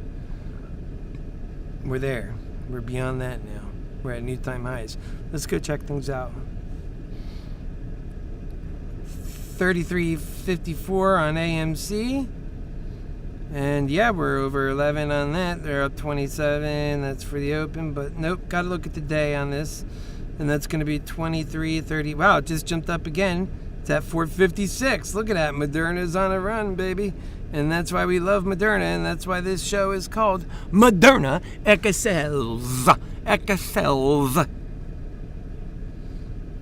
we're there. We're beyond that now. We're at new time highs. Let's go check things out. 33.54 on AMC. And yeah, we're over 11 on that. They're up 27. That's for the open. But nope, got to look at the day on this. And that's going to be 23.30. Wow, it just jumped up again. It's at 456. Look at that. Moderna's on a run, baby. And that's why we love Moderna. And that's why this show is called ModernaExcels. Excels.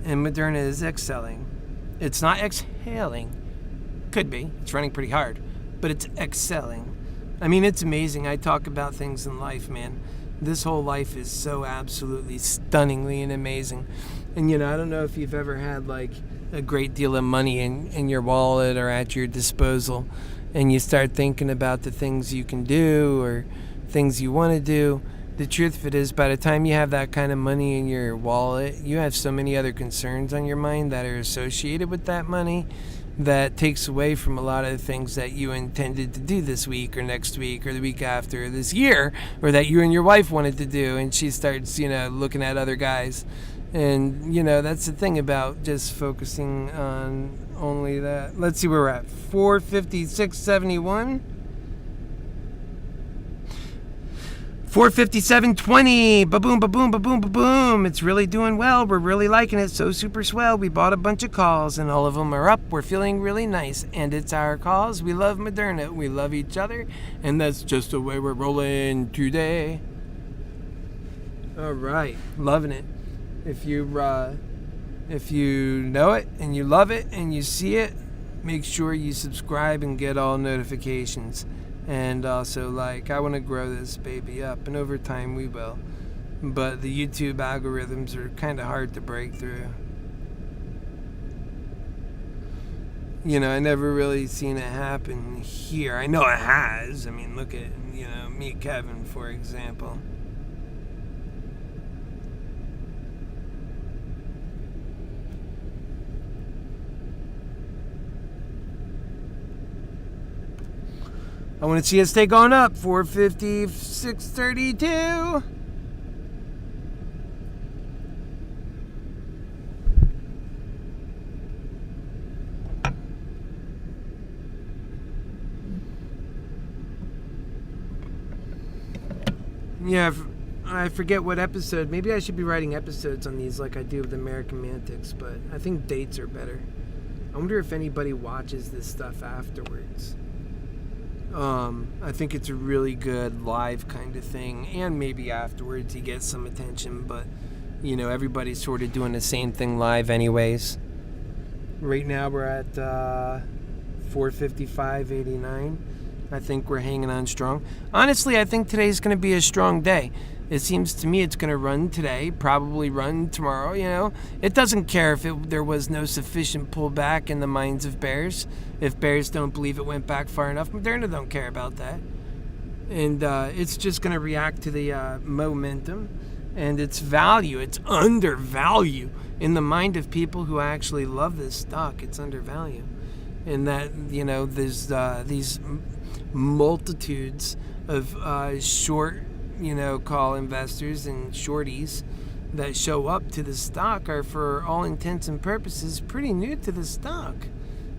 And Moderna is excelling. It's not exhaling. Could be. It's running pretty hard. But it's excelling. I mean, it's amazing. I talk about things in life, man. This whole life is so absolutely stunningly and amazing. And, I don't know if you've ever had, like, a great deal of money in your wallet or at your disposal, and you start thinking about the things you can do or things you want to do. The truth of it is, by the time you have that kind of money in your wallet, you have so many other concerns on your mind that are associated with that money that takes away from a lot of the things that you intended to do this week or next week or the week after, or this year, or that you and your wife wanted to do. And she starts, looking at other guys. And, that's the thing about just focusing on only that. Let's see where we're at. 456.71. 457.20. Ba-boom, ba-boom, ba-boom, ba-boom. It's really doing well. We're really liking it. So super swell. We bought a bunch of calls and all of them are up. We're feeling really nice. And it's our calls. We love Moderna. We love each other. And that's just the way we're rolling today. All right. Loving it. If you know it and you love it and you see it, make sure you subscribe and get all notifications. And also, I want to grow this baby up, and over time we will. But the YouTube algorithms are kind of hard to break through. I never really seen it happen here. I know it has. I mean, look at, me, Kevin, for example. I want to see us stay going up. 456.32. Yeah, I forget what episode. Maybe I should be writing episodes on these like I do with American Mantics, but I think dates are better. I wonder if anybody watches this stuff afterwards. I think it's a really good live kind of thing, and maybe afterwards you get some attention, but everybody's sort of doing the same thing live anyways. Right now we're at 455.89. I think we're hanging on strong. Honestly, I think today's going to be a strong day. It seems to me it's going to run today, probably run tomorrow, It doesn't care if there was no sufficient pullback in the minds of bears. If bears don't believe it went back far enough, Moderna don't care about that. And it's just going to react to the momentum and its value. It's undervalue in the mind of people who actually love this stock. It's undervalue. And that, there's these multitudes of short call investors and shorties that show up to the stock are, for all intents and purposes, pretty new to the stock.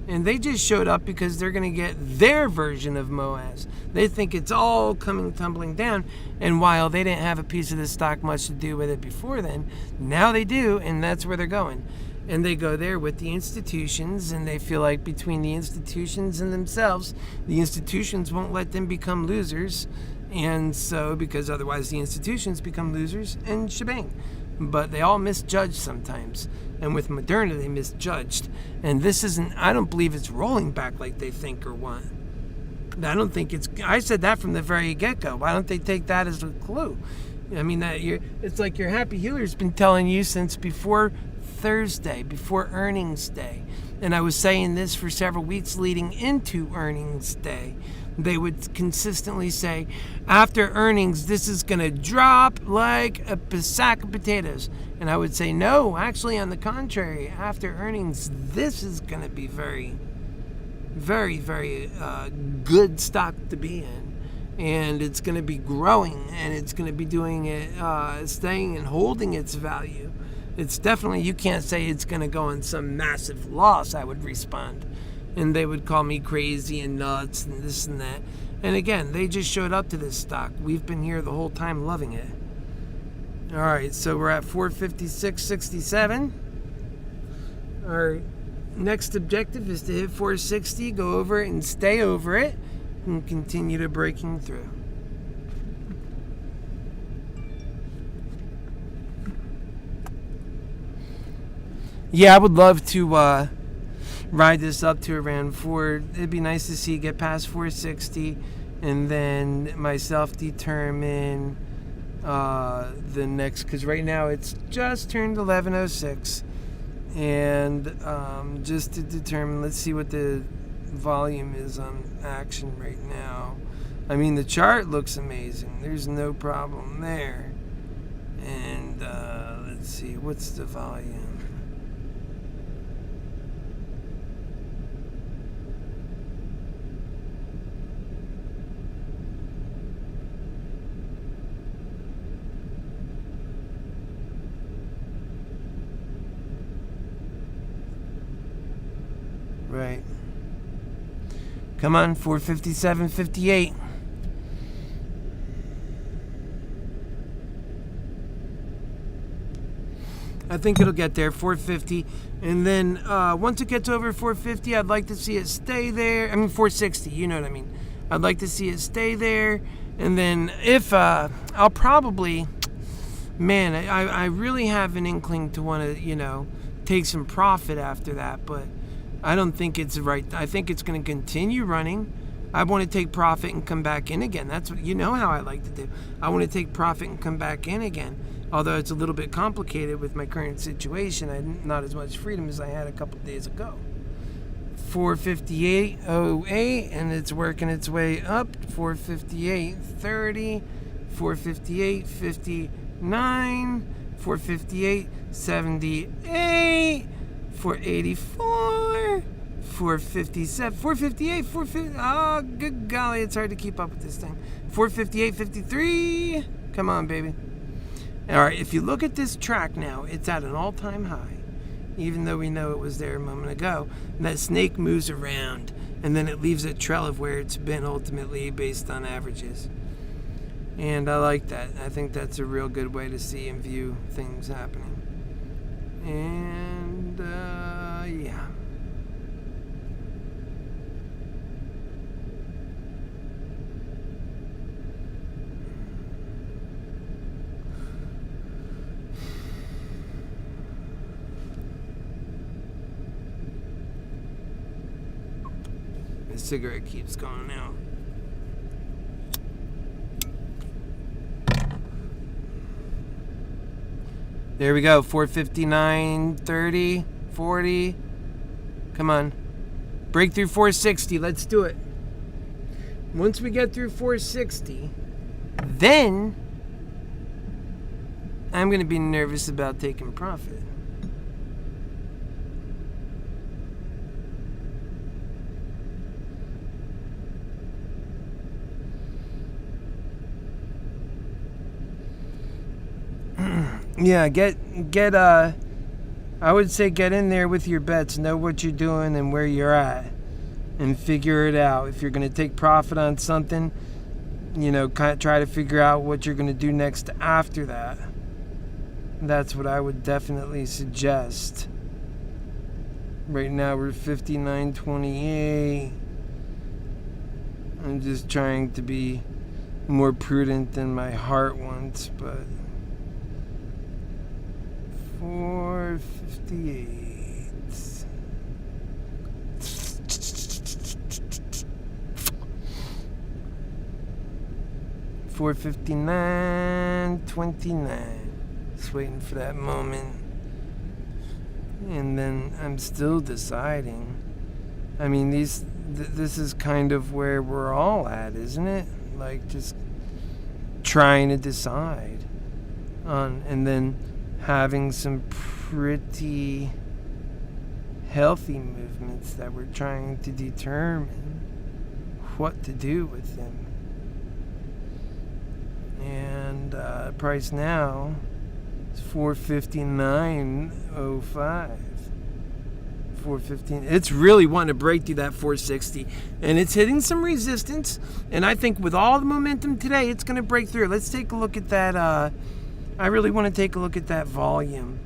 And they just showed up because they're going to get their version of MOAS. They think it's all coming tumbling down. And while they didn't have a piece of the stock much to do with it before then, now they do, and that's where they're going. And they go there with the institutions, and they feel like between the institutions and themselves, the institutions won't let them become losers. And so, because otherwise the institutions become losers, and shebang. But they all misjudge sometimes. And with Moderna, they misjudged. And this isn't, I don't believe it's rolling back like they think or want. I don't think it's, I said that from the very get-go. Why don't they take that as a clue? I mean, it's like your HappyHealer's been telling you since before Thursday, before earnings day. And I was saying this for several weeks leading into earnings day. They would consistently say, after earnings, this is going to drop like a sack of potatoes. And I would say, no, actually, on the contrary, after earnings, this is going to be very, very, very good stock to be in. And it's going to be growing, and it's going to be doing it, staying and holding its value. It's definitely, you can't say it's going to go on some massive loss, I would respond. And they would call me crazy and nuts and this and that. And again, they just showed up to this stock. We've been here the whole time loving it. All right, so we're at 456.67. Our next objective is to hit 460, go over it and stay over it, and continue to breaking through. Yeah, I would love to ride this up to around 4. It'd be nice to see it get past 460, and then myself determine the next, because right now it's just turned 11:06, and just to determine, let's see what the volume is on action right now. I mean, the chart looks amazing. There's no problem there. And let's see, what's the volume? Right. Come on, 457.58. I think it'll get there, 450. And then once it gets over 450, I'd like to see it stay there. I mean, 460, you know what I mean. I'd like to see it stay there. And then if I'll probably, man, I really have an inkling to want to, take some profit after that. But I don't think it's right. I think it's going to continue running. I want to take profit and come back in again. That's what, how I like to do. I want to take profit and come back in again. Although it's a little bit complicated with my current situation. I not as much freedom as I had a couple of days ago. 458.08, and it's working its way up. 458.30, 458.59, 458.78, 484, 457, 458, 450. Oh, good golly, it's hard to keep up with this thing. 458.53. Come on, baby. All right, if you look at this track now, it's at an all-time high, even though we know it was there a moment ago. And that snake moves around, and then it leaves a trail of where it's been ultimately based on averages. And I like that. I think that's a real good way to see and view things happening. And, yeah. The cigarette keeps going out. There we go, 459.30, 40. Come on. Break through 460. Let's do it. Once we get through 460, then I'm going to be nervous about taking profit. Yeah, get I would say get in there with your bets, know what you're doing and where you're at, and figure it out. If you're going to take profit on something, try to figure out what you're going to do next after that. That's what I would definitely suggest. Right now we're 59.28. I'm just trying to be more prudent than my heart wants, but 458. 459.29. Just waiting for that moment. And then I'm still deciding. I mean, this is kind of where we're all at, isn't it? Like, just trying to decide on, and then having some pretty healthy movements that we're trying to determine what to do with them. And price now is 459.05. 415. It's really wanting to break through that 460, and it's hitting some resistance. And I think with all the momentum today, it's going to break through. Let's take a look at that. I really want to take a look at that volume.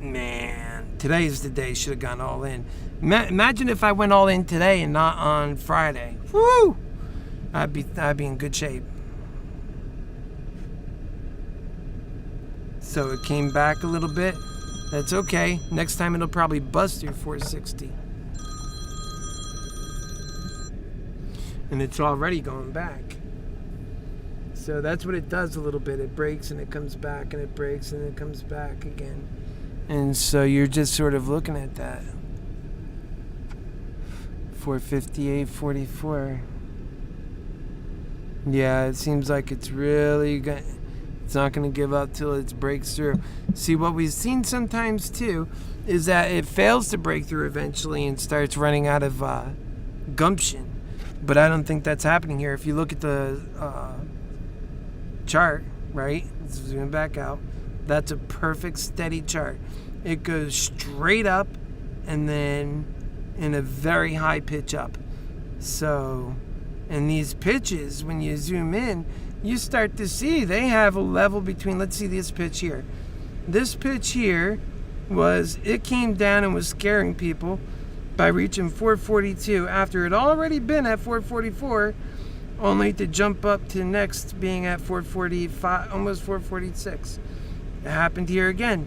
Man, today's the day. Should have gone all in. Imagine if I went all in today and not on Friday. Woo! I'd be in good shape. So it came back a little bit. That's okay. Next time it'll probably bust through 460. And it's already going back. So that's what it does a little bit. It breaks and it comes back and it breaks and it comes back again. And so you're just sort of looking at that. 458.44. Yeah, it seems like it's really good. It's not going to give up till it breaks through. See, what we've seen sometimes too is that it fails to break through eventually and starts running out of gumption. But I don't think that's happening here. If you look at the chart, right? Let's zoom back out. That's a perfect steady chart. It goes straight up and then in a very high pitch up. So, and these pitches, when you zoom in, you start to see they have a level between, let's see this pitch here. This pitch here it came down and was scaring people by reaching 442 after it already been at 444, only to jump up to next being at 445, almost 446. It happened here again.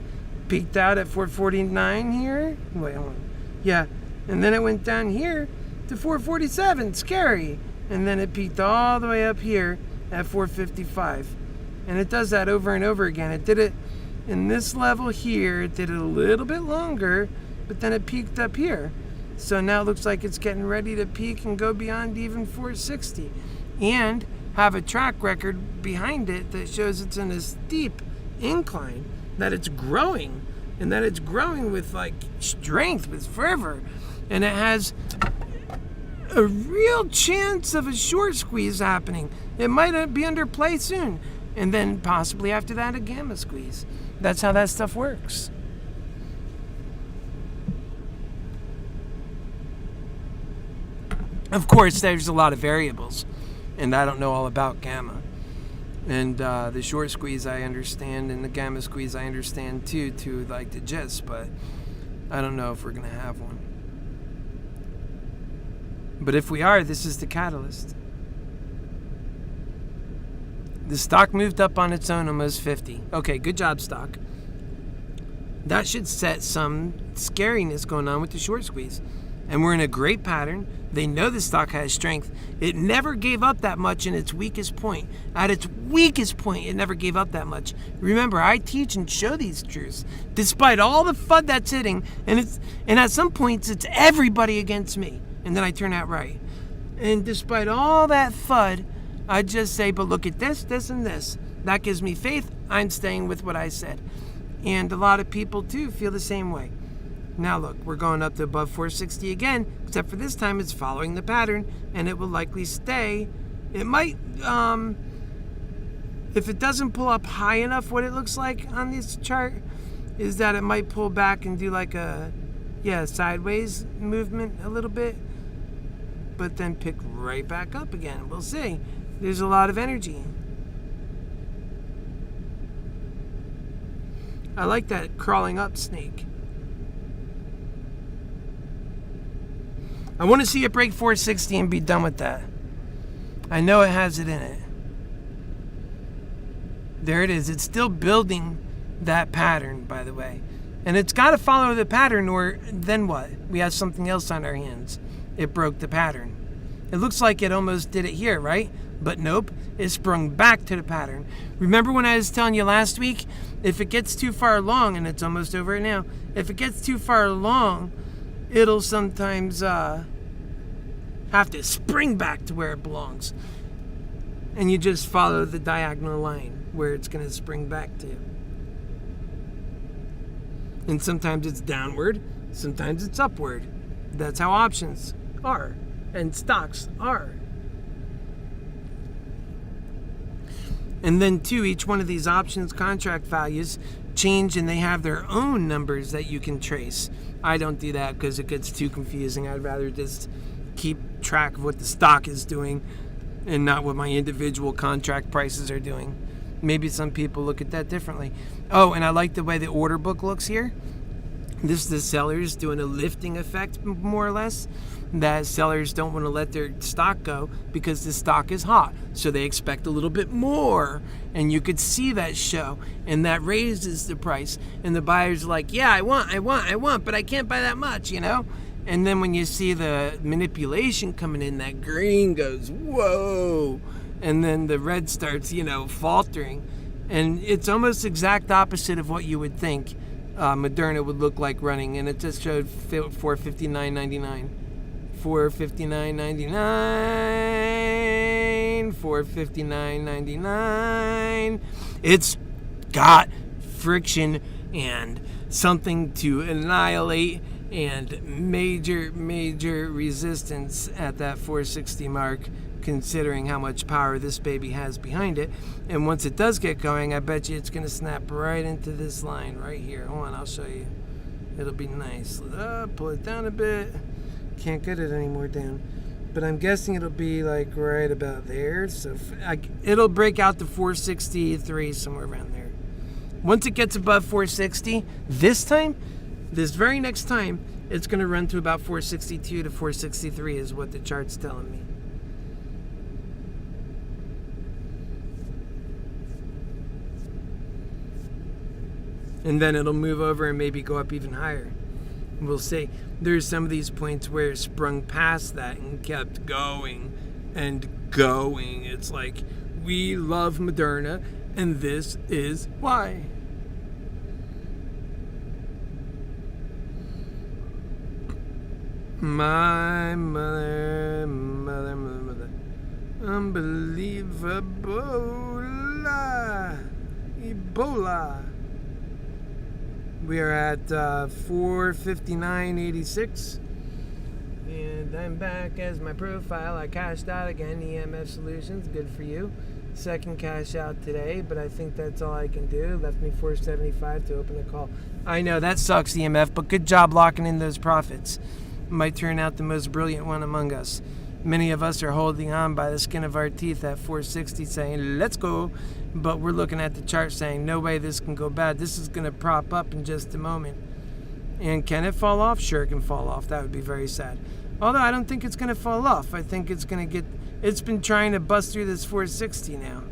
Peaked out at 449 here. Wait, hold on. Yeah, and then it went down here to 447, scary. And then it peaked all the way up here at 455, and it does that over and over again. It did it in this level here, it did it a little bit longer, but then it peaked up here. So now it looks like it's getting ready to peak and go beyond even 460 and have a track record behind it that shows it's in a steep incline, that it's growing, and that it's growing with like strength, with fervor, and it has a real chance of a short squeeze happening. It might be under play soon, and then possibly after that a gamma squeeze. That's how that stuff works. Of course, there's a lot of variables, and I don't know all about gamma. And the short squeeze I understand, and the gamma squeeze I understand too, to like the gist, but I don't know if we're gonna have one. But if we are, this is the catalyst. The stock moved up on its own almost 50. Okay, good job, stock. That should set some scariness going on with the short squeeze. And we're in a great pattern. They know the stock has strength. It never gave up that much in its weakest point. At its weakest point, it never gave up that much. Remember, I teach and show these truths. Despite all the FUD that's hitting, and at some points, it's everybody against me. And then I turn out right. And despite all that FUD, I just say, but look at this, this, and this. That gives me faith. I'm staying with what I said. And a lot of people, too, feel the same way. Now, look, we're going up to above 460 again, except for this time it's following the pattern, and it will likely stay. It might If it doesn't pull up high enough, what it looks like on this chart is that it might pull back and do like a, sideways movement a little bit, but then pick right back up again. We'll see. There's a lot of energy. I like that crawling up snake. I want to see it break 460 and be done with that. I know it has it in it. There it is. It's still building that pattern, by the way. And it's got to follow the pattern, or then what? We have something else on our hands. It broke the pattern. It looks like it almost did it here, right? But nope, it sprung back to the pattern. Remember when I was telling you last week, if it gets too far along, and it's almost over it now, if it gets too far along, it'll sometimes have to spring back to where it belongs. And you just follow the diagonal line where it's going to spring back to. And sometimes it's downward, sometimes it's upward. That's how options are and stocks are. And then too, each one of these options contract values change, and they have their own numbers that you can trace. I don't do that because it gets too confusing. I'd rather just keep track of what the stock is doing and not what my individual contract prices are doing. Maybe some people look at that differently. Oh, and I like the way the order book looks here. This is the sellers doing a lifting effect, more or less. That sellers don't want to let their stock go because the stock is hot. So they expect a little bit more. And you could see that show. And that raises the price. And the buyer's like, yeah, I want, but I can't buy that much, you know? And then when you see the manipulation coming in, that green goes, whoa. And then the red starts, faltering. And it's almost exact opposite of what you would think Moderna would look like running. And it just showed $459.99. $459.99. $459.99. It's got friction and something to annihilate and major resistance at that 460 mark, considering how much power this baby has behind it. And once it does get going, I bet you it's going to snap right into this line right here. Hold on, I'll show you. It'll be nice. Pull it down a bit. Can't get it any more down. But I'm guessing it'll be like right about there. So it'll break out to 463, somewhere around there. Once it gets above 460, this very next time, it's going to run to about 462 to 463 is what the chart's telling me. And then it'll move over and maybe go up even higher. We'll see. There's some of these points where it sprung past that and kept going and going. It's like, we love Moderna, and this is why. My mother. Unbelievable. Ebola. We are at 459.86. And I'm back as my profile. I cashed out again, EMF Solutions. Good for you. Second cash out today, but I think that's all I can do. Left me 475 to open the call. I know, that sucks, EMF, but good job locking in those profits. Might turn out the most brilliant one among us. Many of us are holding on by the skin of our teeth at 460 saying, let's go. But we're looking at the chart saying, no way this can go bad. This is going to prop up in just a moment. And can it fall off? Sure, it can fall off. That would be very sad. Although I don't think it's going to fall off. I think it's going to get... It's been trying to bust through this 460 now.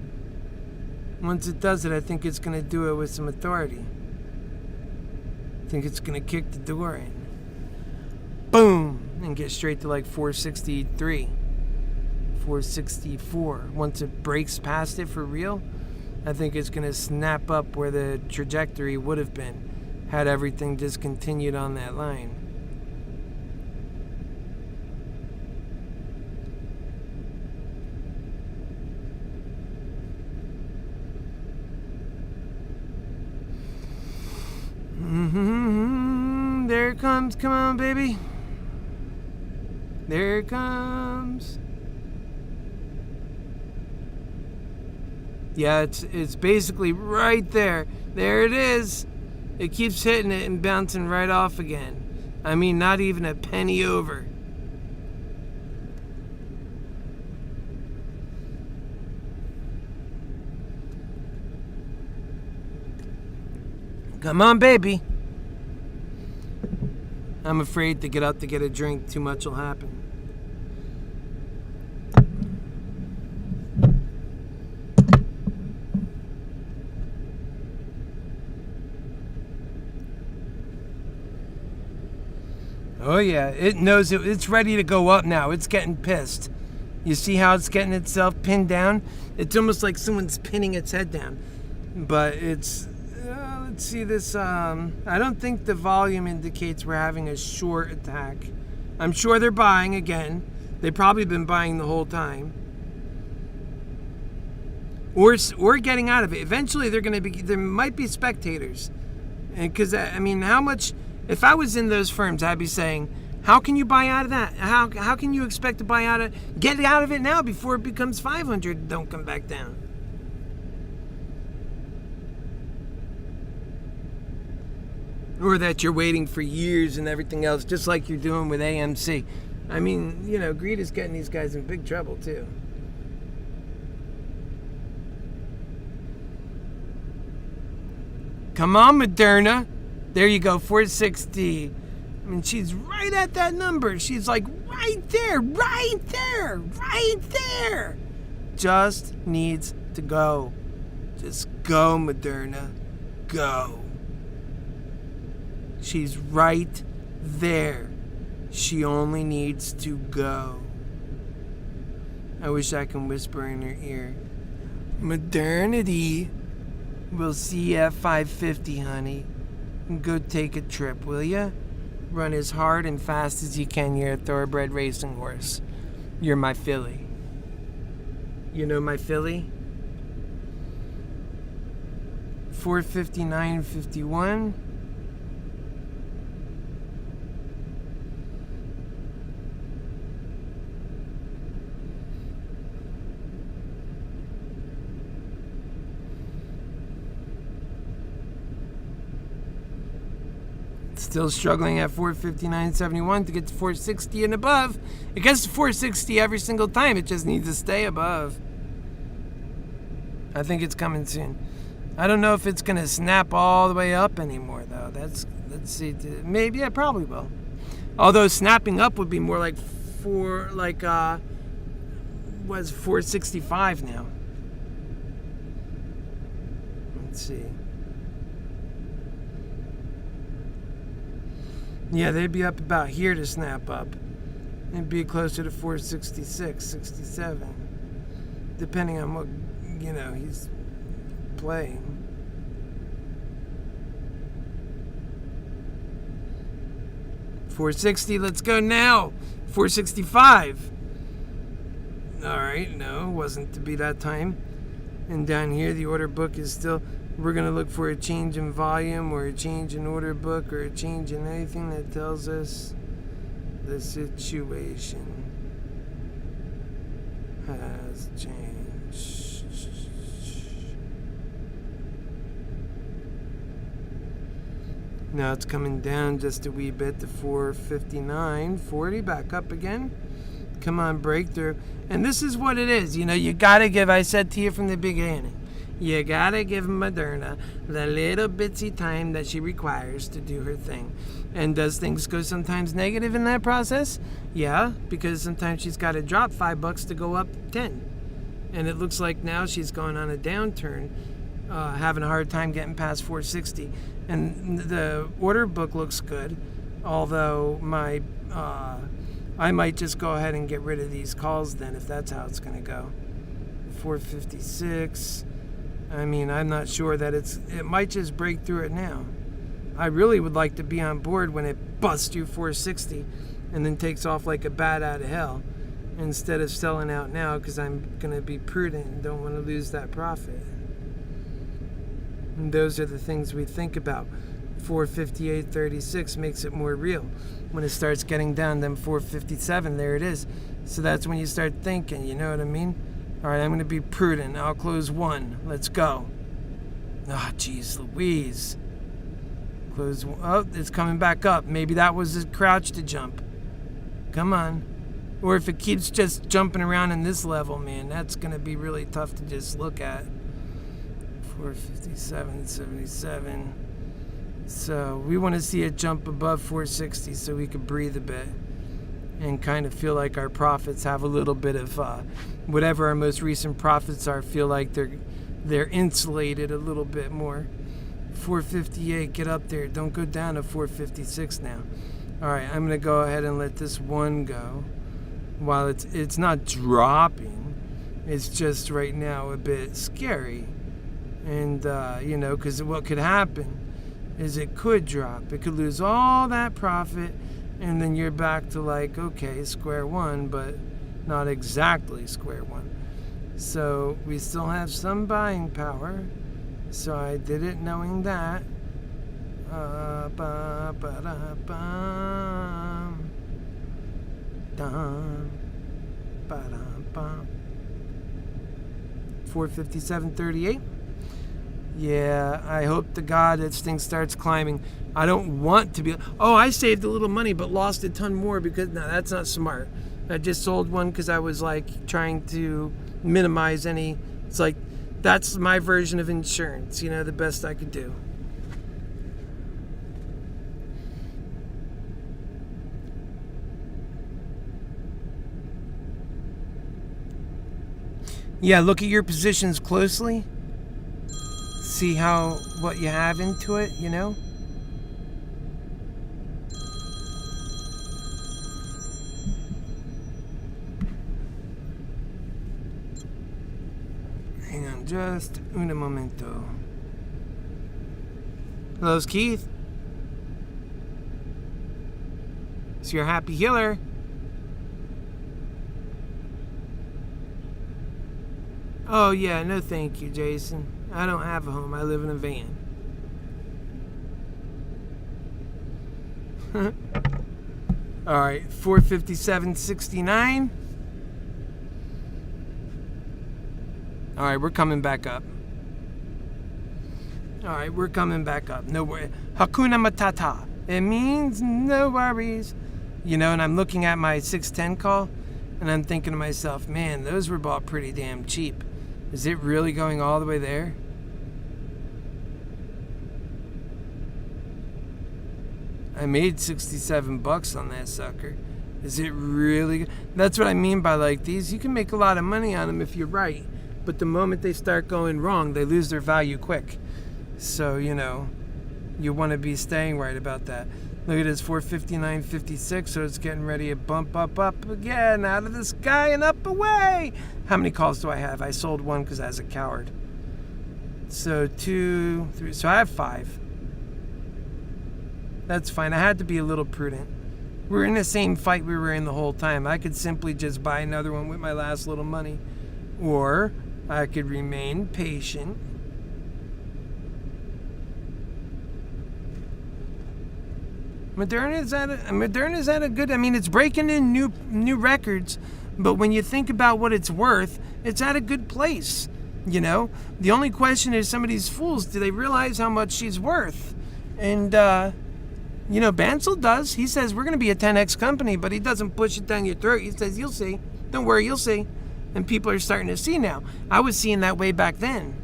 Once it does it, I think it's going to do it with some authority. I think it's going to kick the door in. Boom! And get straight to like 463. 464. Once it breaks past it for real, I think it's going to snap up where the trajectory would have been had everything just continued on that line. There it comes. Come on, baby. There it comes. Yeah, it's basically right there. There it is. It keeps hitting it and bouncing right off again. I mean, not even a penny over. Come on, baby. I'm afraid to get up to get a drink. Too much will happen. Oh yeah, it knows it's ready to go up now. It's getting pissed. You see how it's getting itself pinned down? It's almost like someone's pinning its head down. But it's, let's see this, I don't think the volume indicates we're having a short attack. I'm sure they're buying again. They've probably been buying the whole time. Or getting out of it. Eventually there might be spectators. Because, I mean, how much... If I was in those firms, I'd be saying, how can you buy out of that? How can you expect to buy out of... Get out of it now before it becomes 500 and don't come back down. Or that you're waiting for years and everything else, just like you're doing with AMC. I mean, you know, greed is getting these guys in big trouble, too. Come on, Moderna. There you go, 460. I mean, she's right at that number. She's like right there, right there, right there. Just needs to go. Just go, Moderna. Go. She's right there. She only needs to go. I wish I could whisper in her ear. Modernity. We'll see you at 550, honey. Go take a trip, will ya? Run as hard and fast as you can. You're a thoroughbred racing horse. You're my filly. You know my filly? 459.51. Still struggling at 459.71 to get to 460 and above. It gets to 460 every single time. It just needs to stay above. I think it's coming soon. I don't know if it's going to snap all the way up anymore, though. Let's see. Maybe, yeah, probably will. Although snapping up would be more like 465 now. Let's see. Yeah, they'd be up about here to snap up. It'd be closer to 466, 67. Depending on what, you know, he's playing. $460, let's go now. $465. Alright, no, wasn't to be that time. And down here, the order book is still... We're going to look for a change in volume or a change in order book or a change in anything that tells us the situation has changed. Now it's coming down just a wee bit to 459.40, back up again. Come on, breakthrough. And this is what it is. You know, you got to give, I said to you from the beginning, you gotta give Moderna the little bitsy time that she requires to do her thing. And does things go sometimes negative in that process? Yeah, because sometimes she's got to drop $5 to go up 10. And it looks like now she's going on a downturn, having a hard time getting past 460. And the order book looks good, although I might just go ahead and get rid of these calls then, if that's how it's going to go. 456. I mean, I'm not sure that it might just break through it now. I really would like to be on board when it busts through 460 and then takes off like a bat out of hell, instead of selling out now, because I'm going to be prudent and don't want to lose that profit. And those are the things we think about. 458.36 makes it more real. When it starts getting down, then 457, there it is. So that's when you start thinking, you know what I mean? All right, I'm going to be prudent. I'll close one. Let's go. Ah, jeez Louise. Close one. Oh, it's coming back up. Maybe that was a crouch to jump. Come on. Or if it keeps just jumping around in this level, man, that's going to be really tough to just look at. 457.77. So we want to see it jump above 460 so we can breathe a bit and kind of feel like our profits have a little bit of whatever our most recent profits are, feel like they're insulated a little bit more. 458, get up there. Don't go down to 456 now. All right, I'm going to go ahead and let this one go. While it's not dropping, it's just right now a bit scary. And, because what could happen is it could drop. It could lose all that profit, and then you're back to like, okay, square one, but not exactly square one. So we still have some buying power. So I did it knowing that. 457.38. Yeah, I hope to God this thing starts climbing. I don't want to be... Oh, I saved a little money but lost a ton more because... No, that's not smart. I just sold one because I was like trying to minimize any... It's like, that's my version of insurance, the best I could do. Yeah, look at your positions closely. See what you have into it, Hang on just un momento. Hello, Keith. It's your happy healer. Oh, yeah, no thank you, Jason. I don't have a home. I live in a van. All right, 457.69. All right, we're coming back up. All right, we're coming back up. No worry. Hakuna Matata. It means no worries. And I'm looking at my 610 call, and I'm thinking to myself, man, those were bought pretty damn cheap. Is it really going all the way there? I made $67 on that sucker. Is it really? That's what I mean by like these. You can make a lot of money on them if you're right. But the moment they start going wrong, they lose their value quick. So, you want to be staying right about that. Look at this, 459.56, so it's getting ready to bump up again, out of the sky and up away. How many calls do I have? I sold one because I was a coward. So 2, 3, so I have 5. That's fine. I had to be a little prudent. We're in the same fight we were in the whole time. I could simply just buy another one with my last little money. Or I could remain patient. Moderna's at a good... it's breaking in new records, but when you think about what it's worth, it's at a good place, The only question is, some of these fools, do they realize how much she's worth? And, Bansal does. He says, we're going to be a 10x company, but he doesn't push it down your throat. He says, you'll see. Don't worry, you'll see. And people are starting to see now. I was seeing that way back then.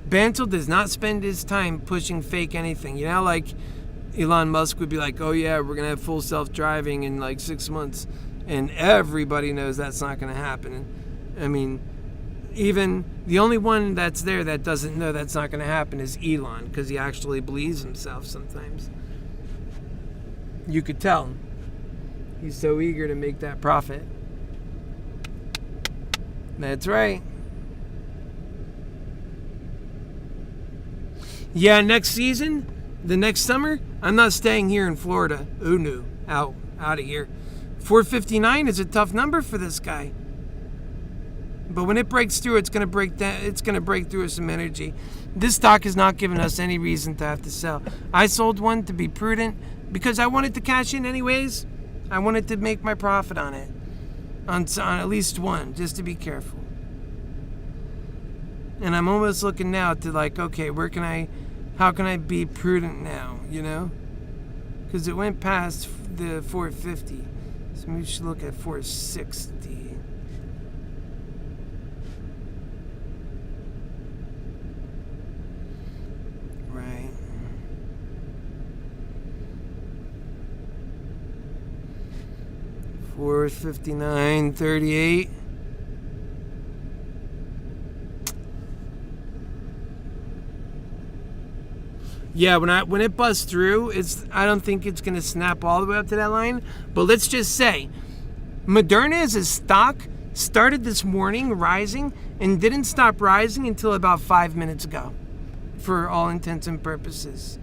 Bansal does not spend his time pushing fake anything. Like Elon Musk would be like, oh yeah, we're going to have full self-driving in like 6 months. And everybody knows that's not going to happen. Even the only one that's there that doesn't know that's not going to happen is Elon, because he actually believes himself sometimes. You could tell. He's so eager to make that profit. That's right. Yeah, next season, the next summer, I'm not staying here in Florida. Oh no, out of here. 459 is a tough number for this guy. But when it breaks through, it's going to break through with some energy. This stock has not given us any reason to have to sell. I sold one to be prudent, because I wanted to cash in anyways. I wanted to make my profit on it, on at least one, just to be careful. And I'm almost looking now to like, okay, how can I be prudent now, you know? Because it went past the 450, so maybe we should look at 460. Right. $459.38. Yeah, when it busts through, I don't think it's gonna snap all the way up to that line. But let's just say, Moderna as a stock started this morning rising and didn't stop rising until about 5 minutes ago, for all intents and purposes.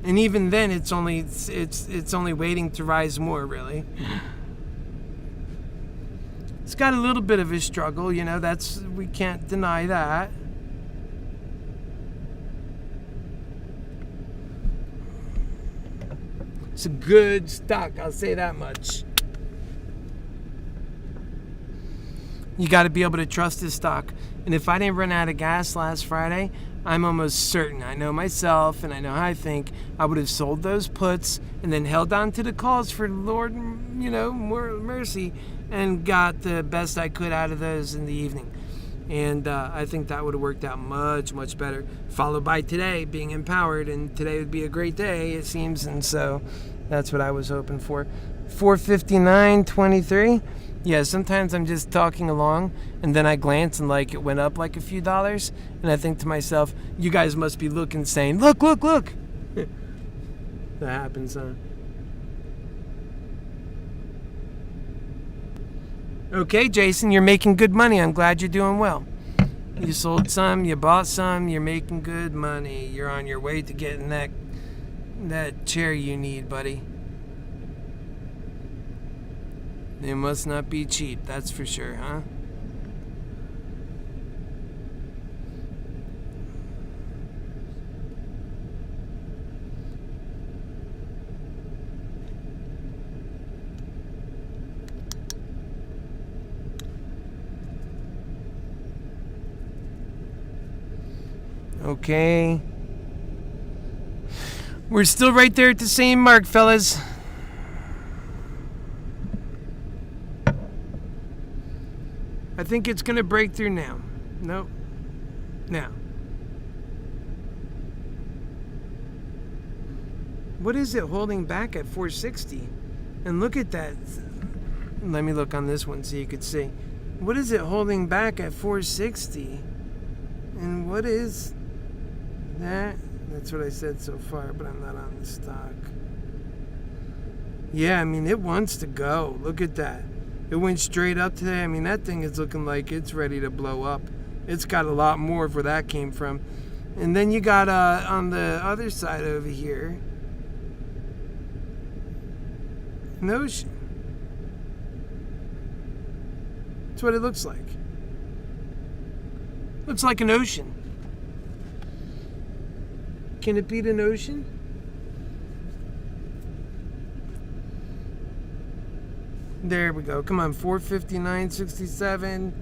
And even then, it's only waiting to rise more, really. It's got a little bit of a struggle, you know, we can't deny that. It's a good stock, I'll say that much. You got to be able to trust this stock. And if I didn't run out of gas last Friday, I'm almost certain, I know myself and I know how I think, I would have sold those puts and then held on to the calls for Lord, you know, more mercy, and got the best I could out of those in the evening. And I think that would have worked out much, much better. Followed by today being empowered, and today would be a great day, it seems. And so that's what I was hoping for. 459.23. Yeah, sometimes I'm just talking along, and then I glance and like it went up like a few dollars, and I think to myself, you guys must be looking, saying, look, look, look. That happens, huh? Okay, Jason, you're making good money. I'm glad you're doing well. You sold some, you bought some, you're making good money. You're on your way to getting that chair you need, buddy. It must not be cheap, that's for sure, huh? Okay. We're still right there at the same mark, fellas. I think it's going to break through now. Nope. Now. What is it holding back at 460? And look at that. Let me look on this one so you could see. What is it holding back at 460? And what is that? That's what I said so far, but I'm not on the stock. Yeah, I mean, it wants to go. Look at that. It went straight up today. I mean, that thing is looking like it's ready to blow up. It's got a lot more of where that came from. And then you got on the other side over here, an ocean. That's what it looks like. Looks like an ocean. Can it beat an ocean? There we go. Come on, 459.67.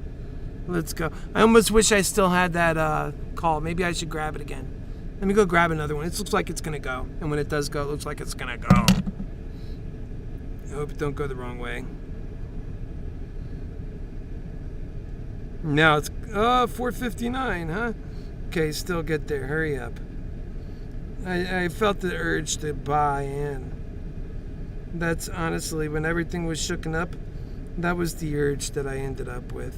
Let's go. I almost wish I still had that call. Maybe I should grab it again. Let me go grab another one. It looks like it's going to go. And when it does go, it looks like it's going to go. I hope it don't go the wrong way. Now it's 459, huh? Okay, still get there. Hurry up. I felt the urge to buy in. That's honestly, when everything was shooken up, that was the urge that I ended up with.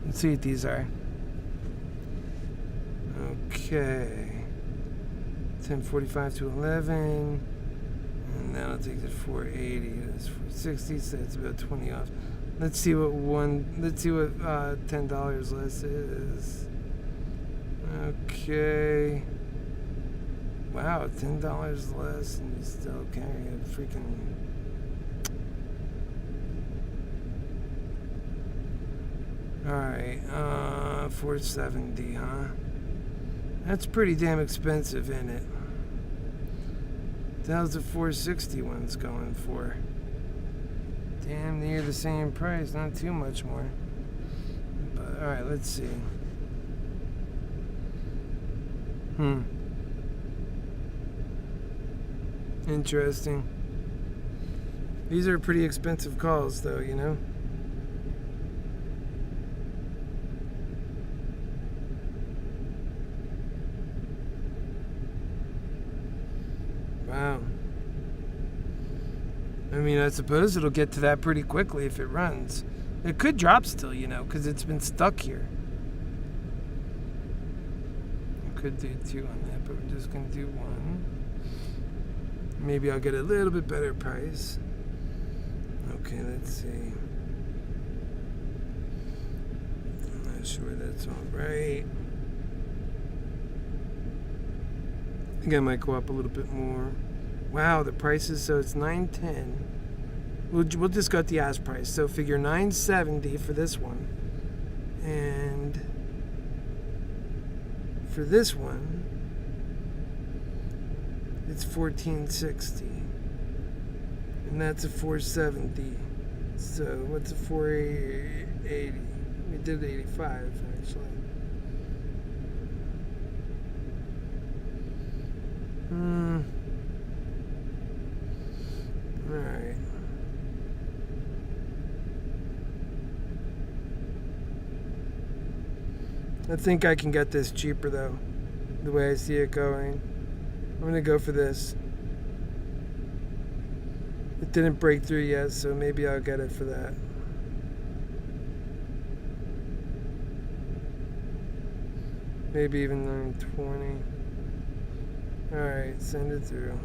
Let's see what these are. Okay. 10:45 to 11. And then I'll take the 480. That's 460, so it's about 20 off. Let's see what $10 less is. Okay. Wow, $10 less, and you still can't get a freaking. Alright, $470, huh? That's pretty damn expensive, isn't it? How's the $460 one's going for? Damn near the same price, not too much more. But alright, let's see. Interesting. These are pretty expensive calls, though, you know? Wow. I mean, I suppose it'll get to that pretty quickly if it runs. It could drop still, you know, because it's been stuck here. I could do 2 on that, but we're just going to do 1. Maybe I'll get a little bit better price. Okay, let's see. I'm not sure that's all right. I think I might go up a little bit more. Wow, the prices, so it's $9.10. We'll just go at the ask price. So figure $9.70 for this one. And for this one, it's $14.60. And that's a $4.70. So what's a $4.80? We did $85 actually. Alright. I think I can get this cheaper though, the way I see it going. I'm going to go for this. It didn't break through yet, so maybe I'll get it for that. Maybe even $9.20. Alright, send it through.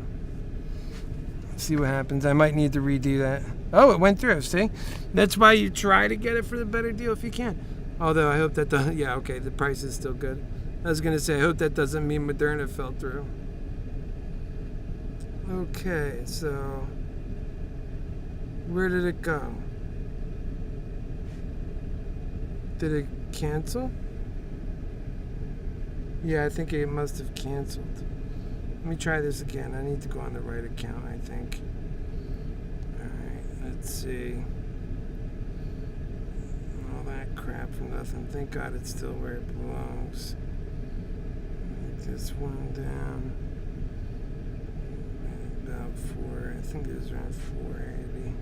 See what happens. I might need to redo that. Oh, it went through, see? That's why you try to get it for the better deal if you can. Although I hope that doesn't, yeah, okay, the price is still good. I was going to say, I hope that doesn't mean Moderna fell through. Okay, so where did it go? Did it cancel? Yeah, I think it must have canceled. Let me try this again. I need to go on the right account, I think. Alright, let's see. All that crap for nothing. Thank God it's still where it belongs. Make this one down. About 4, I think it was around 480.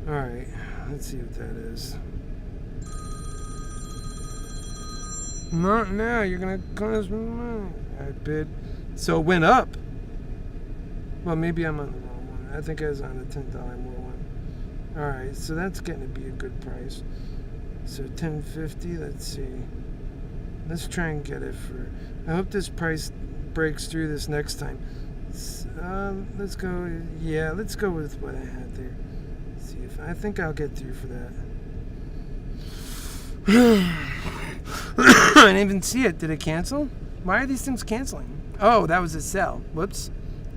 Alright, let's see what that is. Not now, you're gonna cost me money. I bid. So it went up. Well, maybe I'm on the wrong one. I think I was on the $10 more one. Alright, so that's getting to be a good price. So $10.50, let's see. Let's try and get it for. I hope this price breaks through this next time. Let's go. Yeah, let's go with what I had there. See if I think I'll get through for that. I didn't even see it. Did it cancel? Why are these things canceling? Oh, that was a sell. Whoops.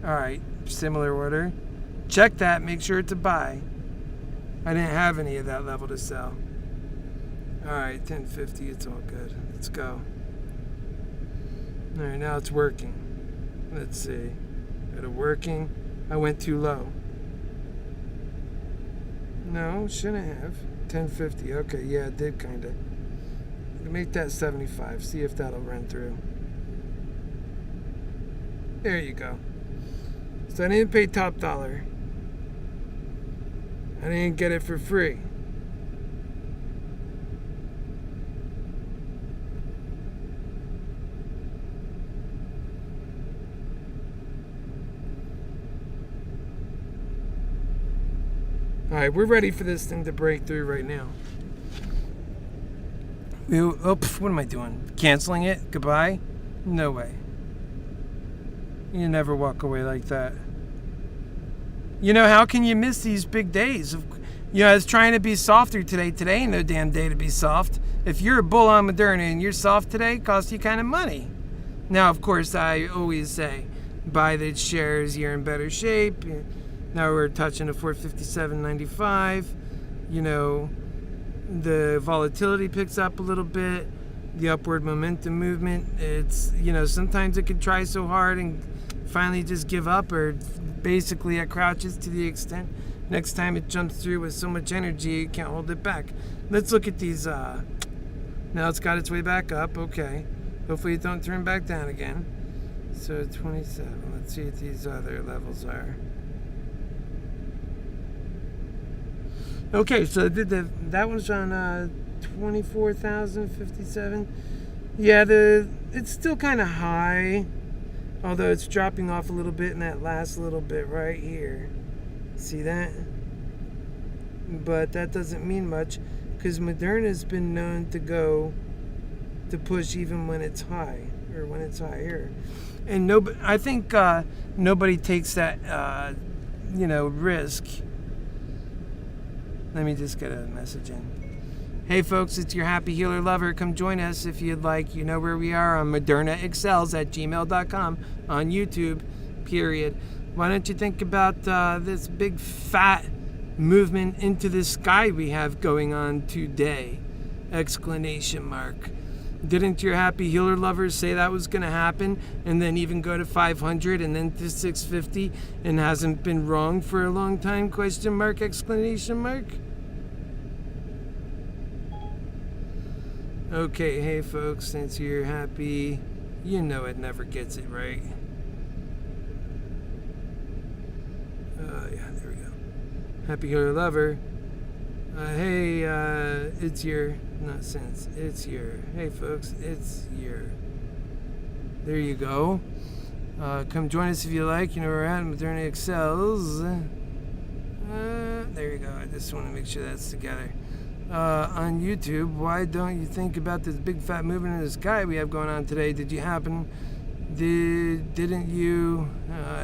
All right, similar order. Check that. Make sure it's a buy. I didn't have any of that level to sell. All right, $10.50. It's all good. Let's go. All right, now it's working. Let's see. Got it working. I went too low. No, shouldn't have. $10.50. Okay, yeah, it did kind of. Make that 75. See if that'll run through. There you go. So I didn't pay top dollar. I didn't get it for free. Alright, we're ready for this thing to break through right now. What am I doing? Canceling it? Goodbye? No way. You never walk away like that. You know, how can you miss these big days? Yeah, it's trying to be softer today. Today ain't no damn day to be soft. If you're a bull on Moderna and you're soft today, it costs you kind of money. Now, of course, I always say, buy the shares, you're in better shape. Now we're touching a 457.95. You know, the volatility picks up a little bit. The upward momentum movement, it's, you know, sometimes it can try so hard and finally just give up, or basically it crouches to the extent next time it jumps through with so much energy it can't hold it back. Let's look at these. Now it's got its way back up. Okay, hopefully it don't turn back down again. So 27. Let's see what these other levels are. Okay, so that one's on 24,057. Yeah, it's still kind of high, although it's dropping off a little bit in that last little bit right here. See that? But that doesn't mean much, because Moderna's been known to push even when it's high, or when it's higher. And I think nobody takes that risk. Let me just get a message in. Hey folks, it's your Happy Healer lover. Come join us if you'd like. You know where we are on ModernaExcels at gmail.com, on YouTube, period. Why don't you think about this big fat movement into the sky we have going on today? Exclamation mark. Didn't your Happy Healer lovers say that was going to happen, and then even go to 500 and then to 650 and hasn't been wrong for a long time? Question mark, exclamation mark. Okay, hey folks, since you're happy, you know it never gets it right. Yeah, there we go. Happy Healer lover. Hey, it's your, not since, it's your, hey folks, it's your, there you go. Come join us if you like. You know where we're at, ModernaExcels. There you go. I just want to make sure that's together. On YouTube, why don't you think about this big fat movement in the sky we have going on today? Didn't you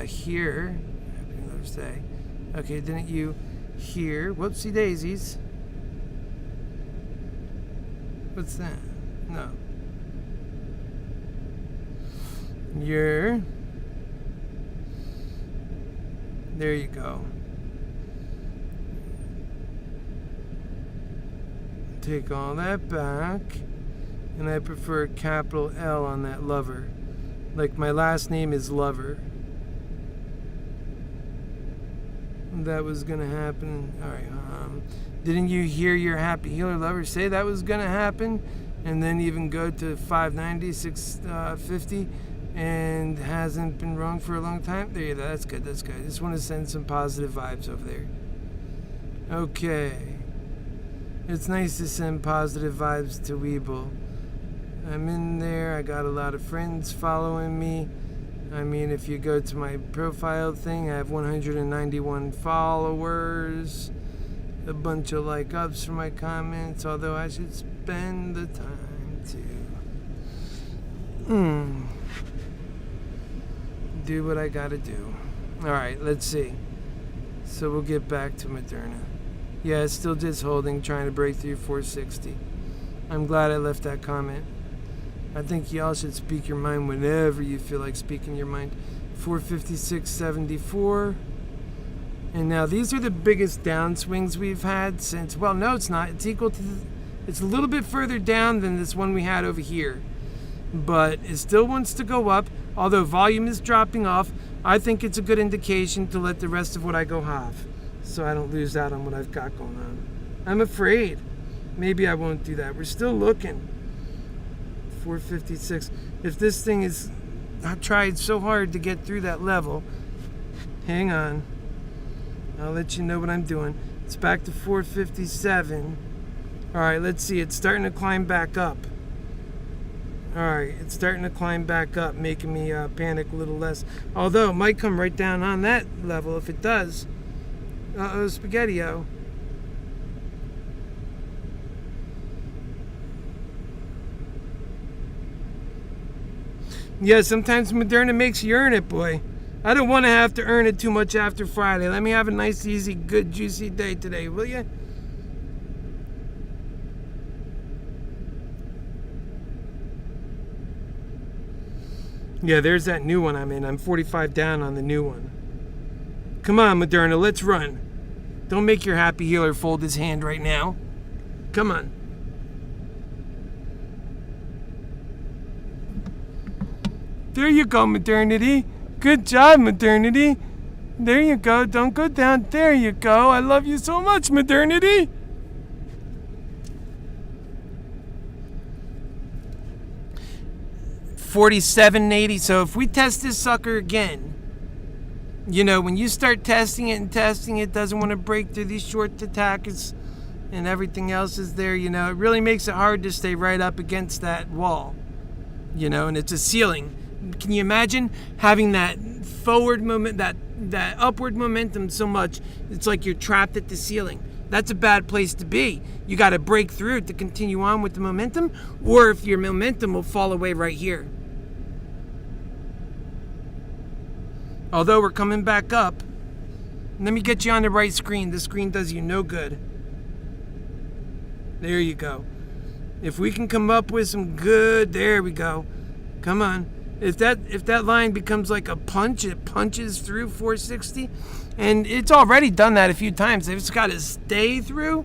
hear? Say, okay, didn't you hear? Whoopsie daisies. What's that? No. There you go. Take all that back, and I prefer a capital L on that lover. Like my last name is Lover. That was gonna happen. All right. Didn't you hear your Happy Healer lover say that was gonna happen, and then even go to 590, 650, and hasn't been wrong for a long time? There you go. That's good. That's good. I just want to send some positive vibes over there. Okay. It's nice to send positive vibes to Weeble. I'm in there. I got a lot of friends following me. I mean, if you go to my profile thing, I have 191 followers. A bunch of like-ups for my comments, although I should spend the time to do what I gotta do. Alright, let's see. So we'll get back to Moderna. Yeah, it's still just holding, trying to break through 460. I'm glad I left that comment. I think y'all should speak your mind whenever you feel like speaking your mind. 456.74. And now these are the biggest downswings we've had since, well, no, it's not. It's equal to, it's a little bit further down than this one we had over here. But it still wants to go up. Although volume is dropping off, I think it's a good indication to let the rest of what I go have, so I don't lose out on what I've got going on. I'm afraid. Maybe I won't do that. We're still looking. 456. If this thing is, I tried so hard to get through that level. Hang on. I'll let you know what I'm doing. It's back to 457. All right, let's see. It's starting to climb back up. All right, it's starting to climb back up, making me panic a little less. Although it might come right down on that level. If it does, uh-oh, spaghetti-o. Yeah, sometimes Moderna makes you earn it, boy. I don't want to have to earn it too much after Friday. Let me have a nice, easy, good, juicy day today, will you? Yeah, there's that new one I'm in. I'm 45 down on the new one. Come on, Moderna, let's run. Don't make your happy healer fold his hand right now. Come on. There you go, Modernity. Good job, Modernity. There you go. Don't go down. There you go. I love you so much, Modernity. $47.80. So if we test this sucker again, you know, when you start testing it, doesn't want to break through these short attacks and everything else is there, you know, it really makes it hard to stay right up against that wall, you know, and it's a ceiling. Can you imagine having that forward moment, that upward momentum so much, it's like you're trapped at the ceiling. That's a bad place to be. You got to break through to continue on with the momentum, or if your momentum will fall away right here. Although we're coming back up, let me get you on the right screen. This screen does you no good. There you go. If we can come up with some good, there we go. Come on. If that line becomes like a punch, it punches through 460, and it's already done that a few times. They've just got to stay through.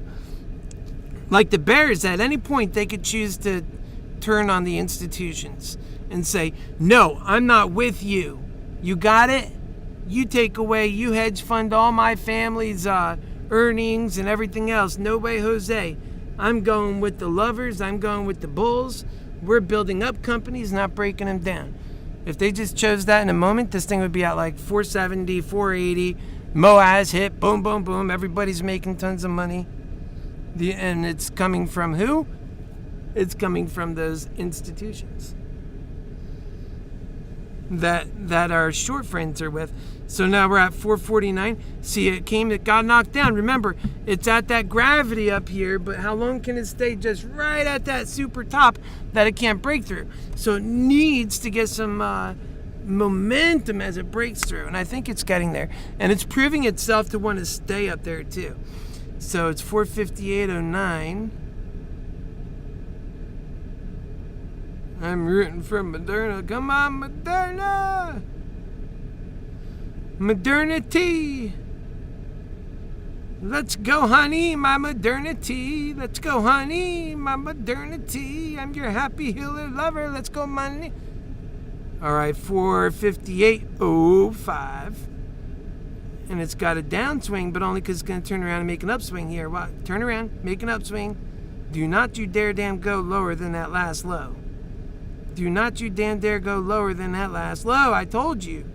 Like the Bears, at any point they could choose to turn on the institutions and say, no, I'm not with you. You got it? You take away, you hedge fund all my family's earnings and everything else. No way, Jose. I'm going with the lovers. I'm going with the bulls. We're building up companies, not breaking them down. If they just chose that in a moment, this thing would be at like 470, 480. Moaz hit, boom, boom, boom. Everybody's making tons of money. And it's coming from who? It's coming from those institutions that our short friends are with. So now we're at 449. See, it got knocked down. Remember, it's at that gravity up here, but how long can it stay just right at that super top that it can't break through? So it needs to get some momentum as it breaks through, and I think it's getting there. And it's proving itself to want to stay up there too. So it's 458.09. I'm rooting for Moderna. Come on, Moderna! Modernity! Let's go, honey, my modernity. Let's go, honey, my modernity. I'm your happy healer lover. Let's go, money. All right, 458.05. And it's got a downswing, but only because it's going to turn around and make an upswing here. What? Turn around, make an upswing. Do not you dare damn go lower than that last low. Do not you damn dare go lower than that last low. I told you.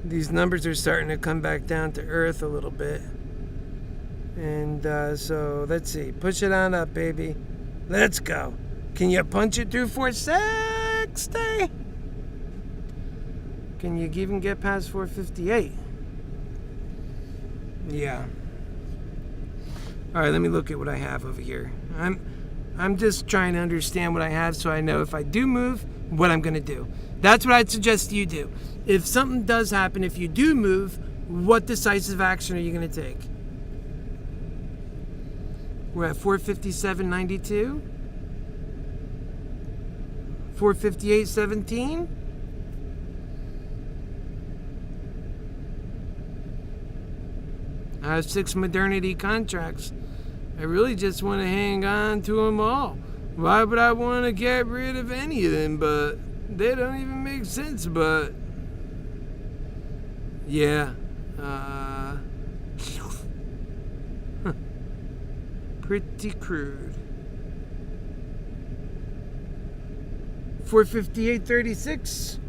These numbers are starting to come back down to earth a little bit. And so, let's see. Push it on up, baby. Let's go. Can you punch it through 460? Can you even get past 458? Yeah. All right, let me look at what I have over here. I'm just trying to understand what I have so I know if I do move, what I'm going to do. That's what I'd suggest you do. If something does happen, if you do move, what decisive action are you going to take? We're at 457.92. 458.17. I have 6 modernity contracts. I really just want to hang on to them all. Why would I want to get rid of any of them? But they don't even make sense. But yeah, pretty crude. 458.36.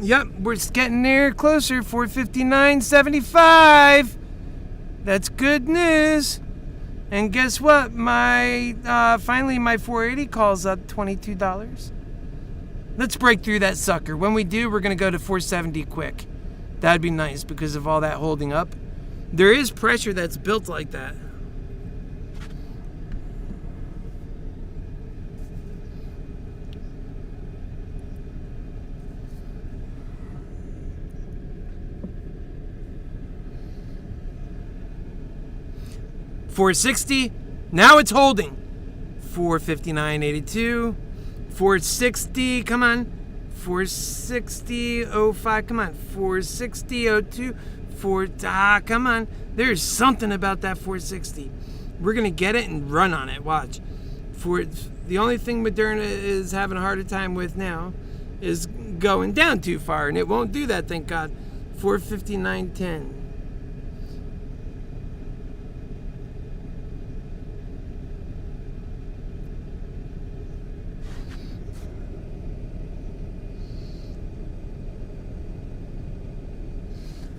Yep, we're getting there closer. 459.75. That's good news. And guess what? Finally my 480 calls up $22. Let's break through that sucker. When we do, we're going to go to 470 quick. That'd be nice because of all that holding up. There is pressure that's built like that. $460. Now it's holding. $459.82. $460. Come on. $460.05. Come on. $460.02. Come on. There's something about that 460. We're gonna get it and run on it. Watch. The only thing Moderna is having a harder time with now is going down too far, and it won't do that, thank God. 459.10.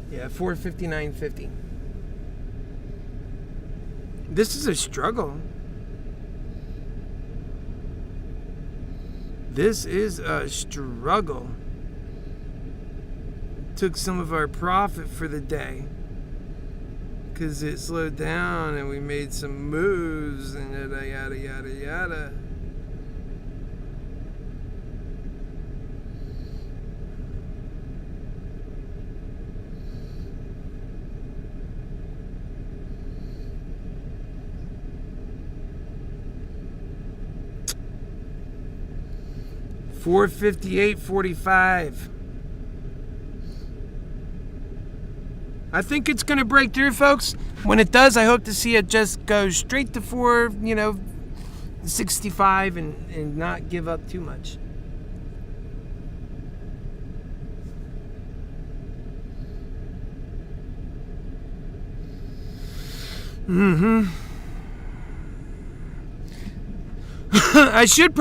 Yeah, 459.50. This is a struggle. This is a struggle. Took some of our profit for the day because it slowed down and we made some moves and yada yada yada yada. $458.45. I think it's going to break through, folks. When it does, I hope to see it just go straight to 465 and not give up too much. I should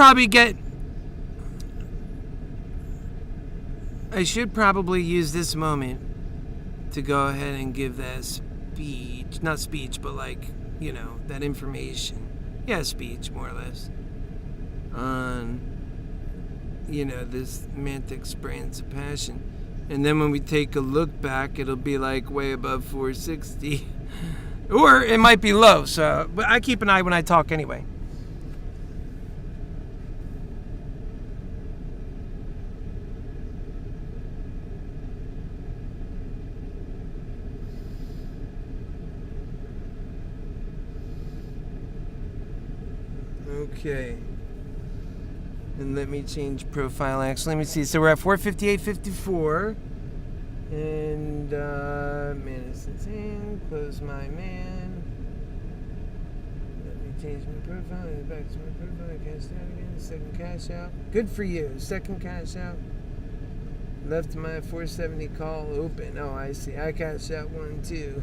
probably use this moment to go ahead and give that speech. Not speech, but that information. Yeah, speech, more or less. On, this Mantix brands of passion. And then when we take a look back, it'll be way above 460. Or it might be low, but I keep an eye when I talk anyway. Okay. And let me change profile actually. Let me see. So we're at 458.54. And Madison's in. Close my man. Let me change my profile. Back to my profile. I cash out again. Second cash out. Good for you. Second cash out. Left my 470 call open. Oh, I see. I cash out 1, 2.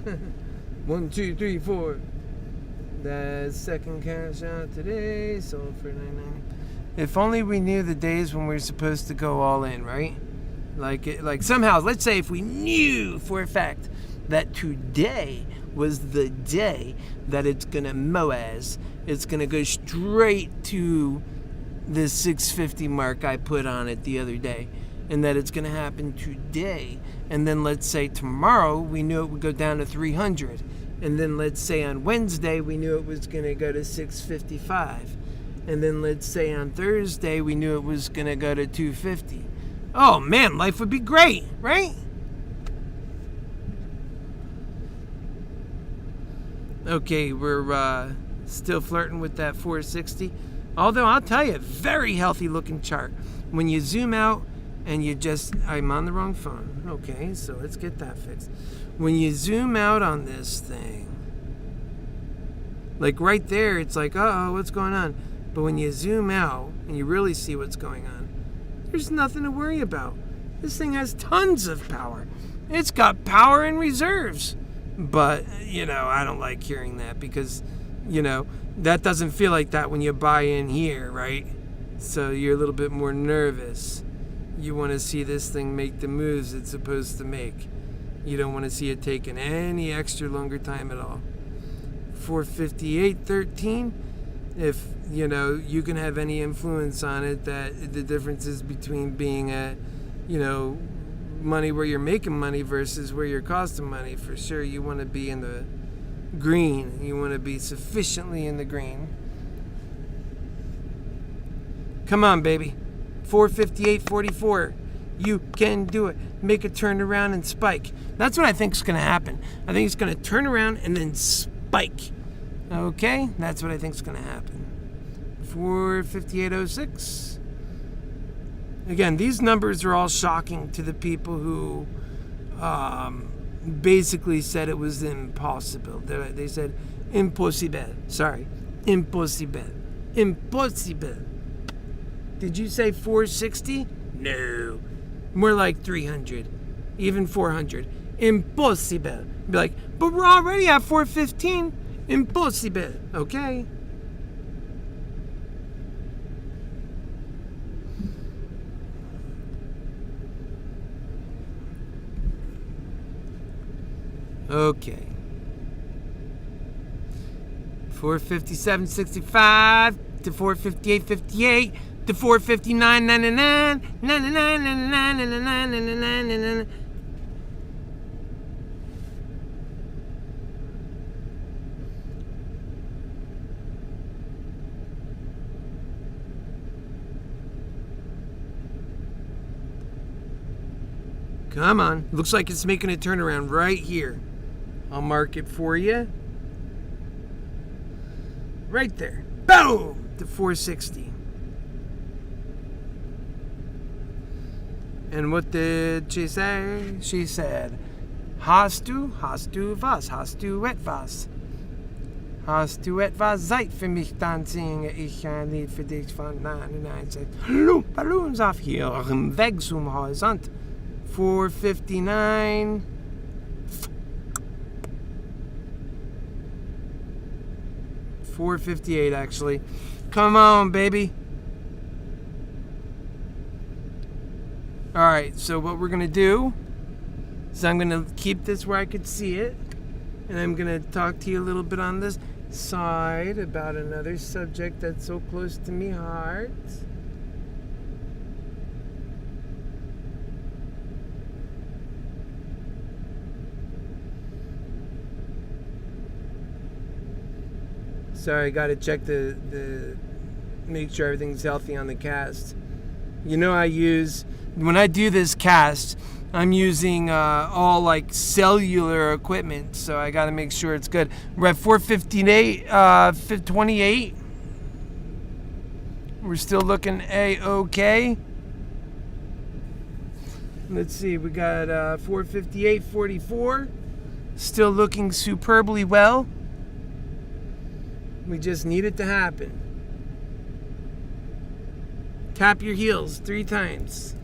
1, 2, 3, 4. That second cash out today, sold for $9.90. If only we knew the days when we were supposed to go all in, right? Somehow, let's say if we knew for a fact that today was the day that it's gonna Moaz, it's gonna go straight to the 650 mark I put on it the other day, and that it's gonna happen today. And then let's say tomorrow we knew it would go down to 300. And then let's say on Wednesday, we knew it was going to go to 655. And then let's say on Thursday, we knew it was going to go to 250. Oh man, life would be great, right? Okay, we're still flirting with that 460. Although I'll tell you, very healthy looking chart. When you zoom out and I'm on the wrong phone. Okay, so let's get that fixed. When you zoom out on this thing, right there, it's what's going on? But when you zoom out and you really see what's going on, there's nothing to worry about. This thing has tons of power. It's got power in reserves. But, I don't like hearing that because, that doesn't feel like that when you buy in here, right? So you're a little bit more nervous. You want to see this thing make the moves it's supposed to make. You don't want to see it taking any extra longer time at all. 458.13. If you can have any influence on it, that the differences between being at money where you're making money versus where you're costing money, for sure you want to be in the green. You want to be sufficiently in the green. Come on, baby. 458.44. You can do it. Make it turn around and spike. That's what I think is going to happen. I think it's going to turn around and then spike. Okay? That's what I think is going to happen. 458.06. Again, these numbers are all shocking to the people who basically said it was impossible. They said impossible. Sorry. Impossible. Impossible. Did you say 460? No. More like 300. Even 400. Impossible. Be like, but we're already at 415. Impossible. Okay? Okay. 457.65 to 458.58 to 459.99 99.99. Come on. Looks like it's making a turnaround right here. I'll mark it for you. Right there. Boom! To 460. And what did she say? She said, hast du was? Hast du etwas? Hast du etwas Zeit für mich, dann singe ich ein Lied für dich von 99. Balloons auf ihrem Weg zum Horizont. 459. 458 actually. Come on, baby. Alright, so what we're going to do is I'm going to keep this where I could see it. And I'm going to talk to you a little bit on this side about another subject that's so close to me heart. Sorry, I got to check the make sure everything's healthy on the cast. When I do this cast, I'm using all like cellular equipment, so I got to make sure it's good. We're at 458, 28. We're still looking A-okay. Let's see, we got 458.44. Still looking superbly well. We just need it to happen. Tap your heels 3 times.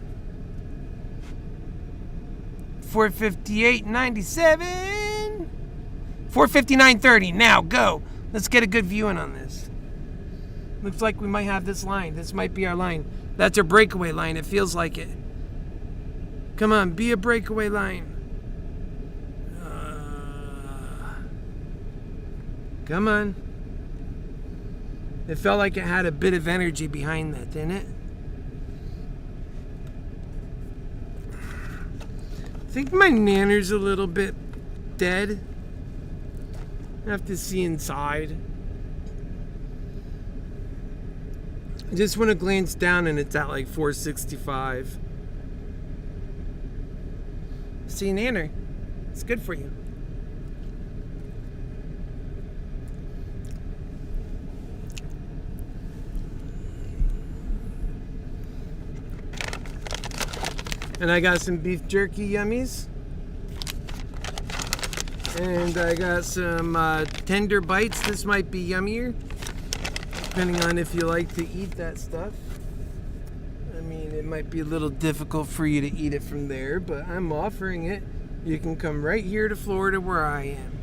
458.97. 459.30. Now go. Let's get a good viewing on this. Looks like we might have this line. This might be our line. That's our breakaway line. It feels like it. Come on, be a breakaway line. Come on. It felt like it had a bit of energy behind that, didn't it? I think my nanner's a little bit dead. I have to see inside. I just want to glance down and it's at like 465. See, nanner, it's good for you. And I got some beef jerky yummies. And I got some tender bites. This might be yummier, depending on if you like to eat that stuff. I mean, it might be a little difficult for you to eat it from there, but I'm offering it. You can come right here to Florida where I am.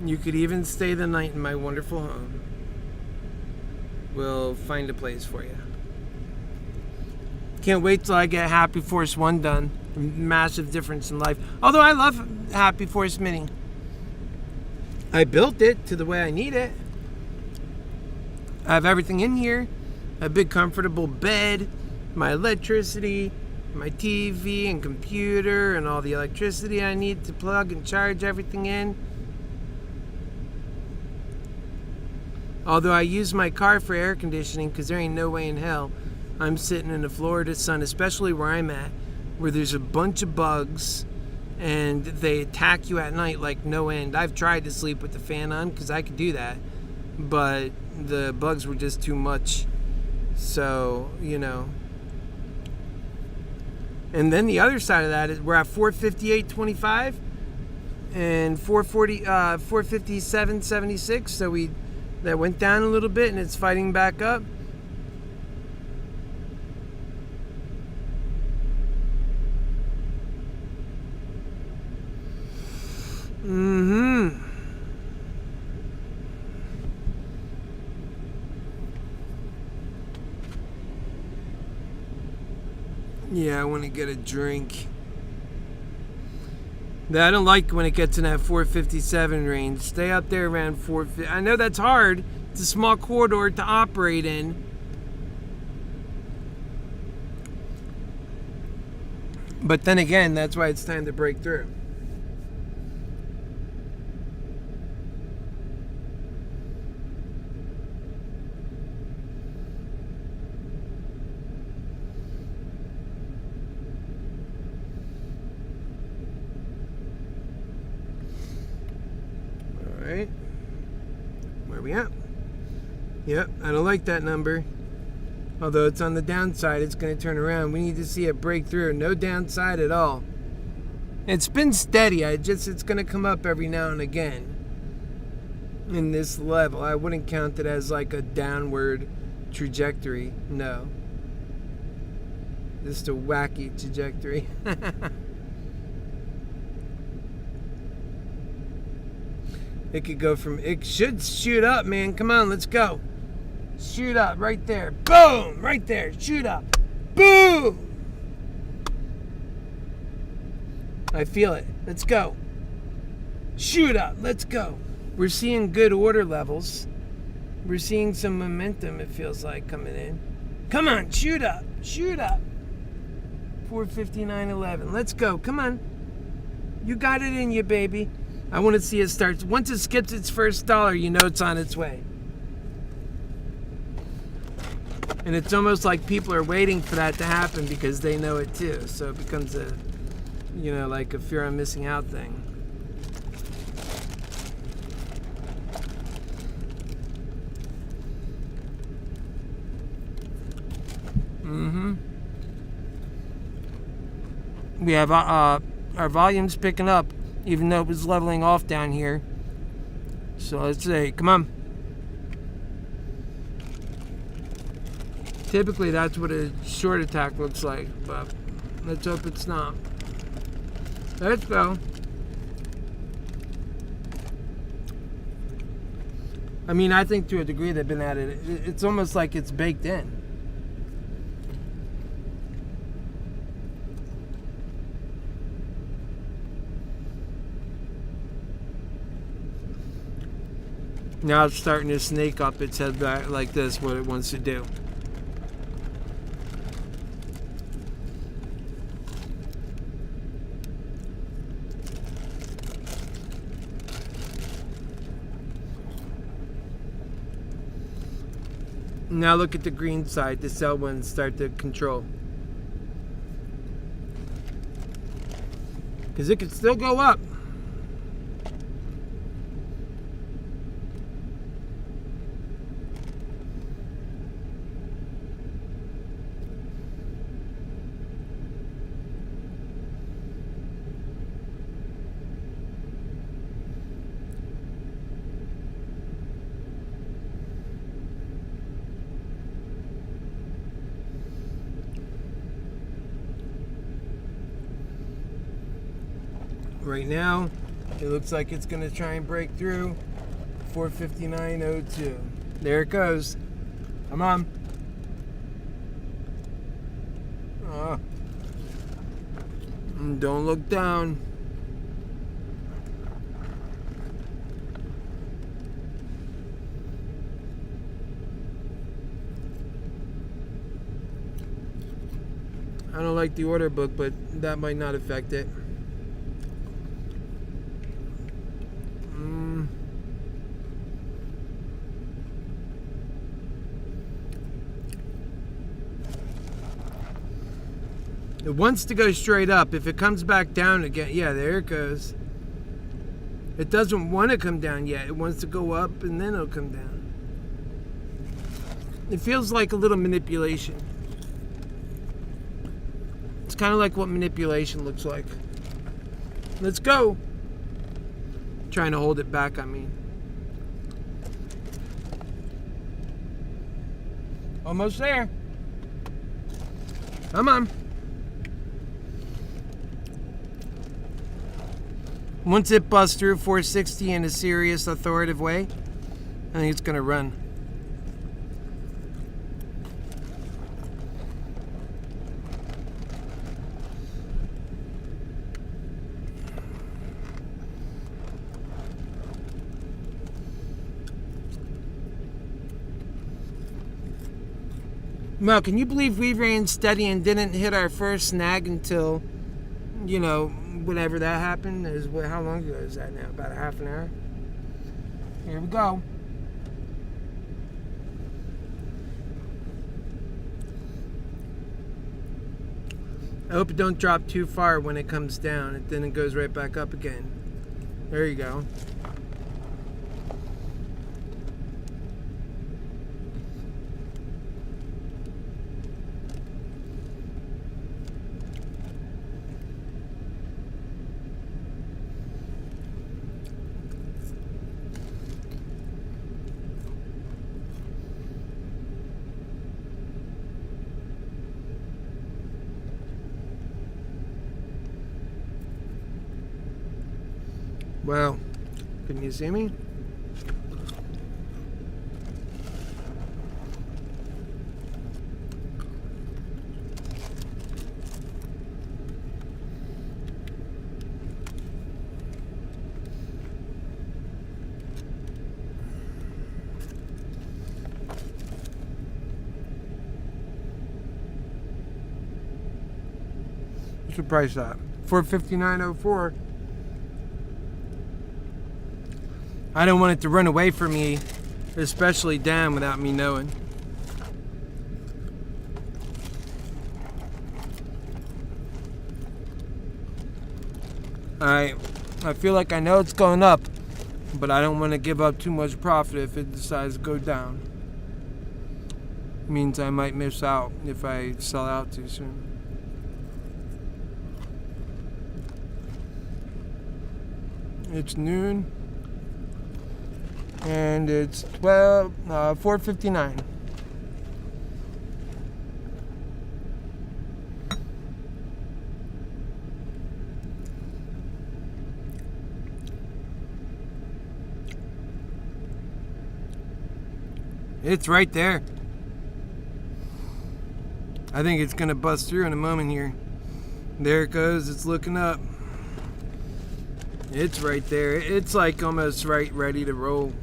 You could even stay the night in my wonderful home. We'll find a place for you. Can't wait till I get Happy Force 1 done. Massive difference in life. Although I love Happy Force Mini. I built it to the way I need it. I have everything in here. A big comfortable bed, my electricity, my TV and computer, and all the electricity I need to plug and charge everything in. Although I use my car for air conditioning because there ain't no way in hell I'm sitting in the Florida sun, especially where I'm at, where there's a bunch of bugs and they attack you at night like no end. I've tried to sleep with the fan on because I could do that, but the bugs were just too much. So, you know. And then the other side of that is we're at 458.25 and 457.76. So that went down a little bit and it's fighting back up. Yeah, I want to get a drink. I don't like when it gets in that 457 range. Stay up there around 450. I know that's hard. It's a small corridor to operate in. But then again, that's why it's time to break through. Right, where we at? Yep, I don't like that number. Although it's on the downside, it's going to turn around. We need to see it break through. No downside at all. It's been steady. It's going to come up every now and again in this level. I wouldn't count it as like a downward trajectory. No. Just a wacky trajectory. It could go from, it should shoot up, man. Come on, let's go. Shoot up right there. Boom! Right there. Shoot up. Boom! I feel it. Let's go. Shoot up. Let's go. We're seeing good order levels. We're seeing some momentum, it feels like, coming in. Come on, shoot up. Shoot up. 459.11. Let's go. Come on. You got it in you, baby. I want to see it start. Once it skips its first dollar, you know it's on its way. And it's almost like people are waiting for that to happen because they know it too. So it becomes a, you know, like a fear of missing out thing. We have our volumes picking up, even though it was leveling off down here. So let's see, come on. Typically that's what a short attack looks like, but let's hope it's not. Let's go. I mean, I think to a degree they've been at it. It's almost like it's baked in. Now it's starting to snake up its head back like this, what it wants to do. Now look at the green side, the sell ones start to control. Because it could still go up. Right now, it looks like it's going to try and break through 459.02. There it goes. Come on. Don't look down. I don't like the order book, but that might not affect it. It wants to go straight up. If it comes back down again, yeah, there it goes. It doesn't want to come down yet. It wants to go up and then it'll come down. It feels like a little manipulation. It's kind of like what manipulation looks like. Let's go. Trying to hold it back, I mean. Almost there. Come on. Once it busts through 460 in a serious, authoritative way, I think it's going to run. Well, can you believe we ran steady and didn't hit our first snag until, whenever that happened? How long ago is that now? About a half an hour? Here we go. I hope it don't drop too far when it comes down. Then it goes right back up again. There you go. Wow, can you see me? What's the price at? $459.04. I don't want it to run away from me, especially down, without me knowing. I feel like I know it's going up, but I don't want to give up too much profit if it decides to go down. It means I might miss out if I sell out too soon. It's noon. And it's 4:59. It's right there. I think it's gonna bust through in a moment here. There it goes. It's looking up. It's right there. It's like almost right ready to roll.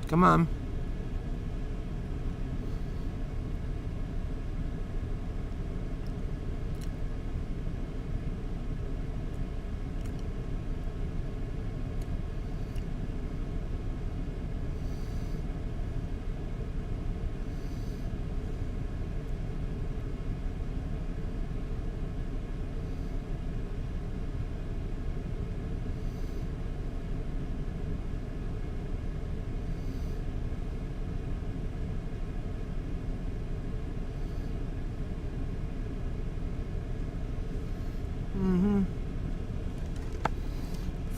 Come on.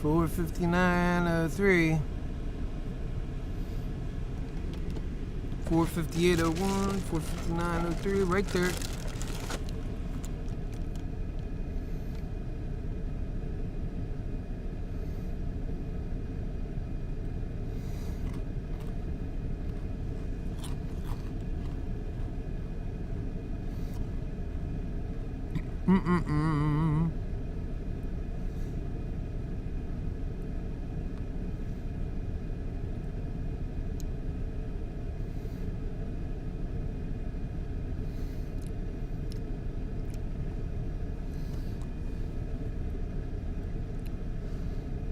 459.03. 458.01. 459.03. Right there.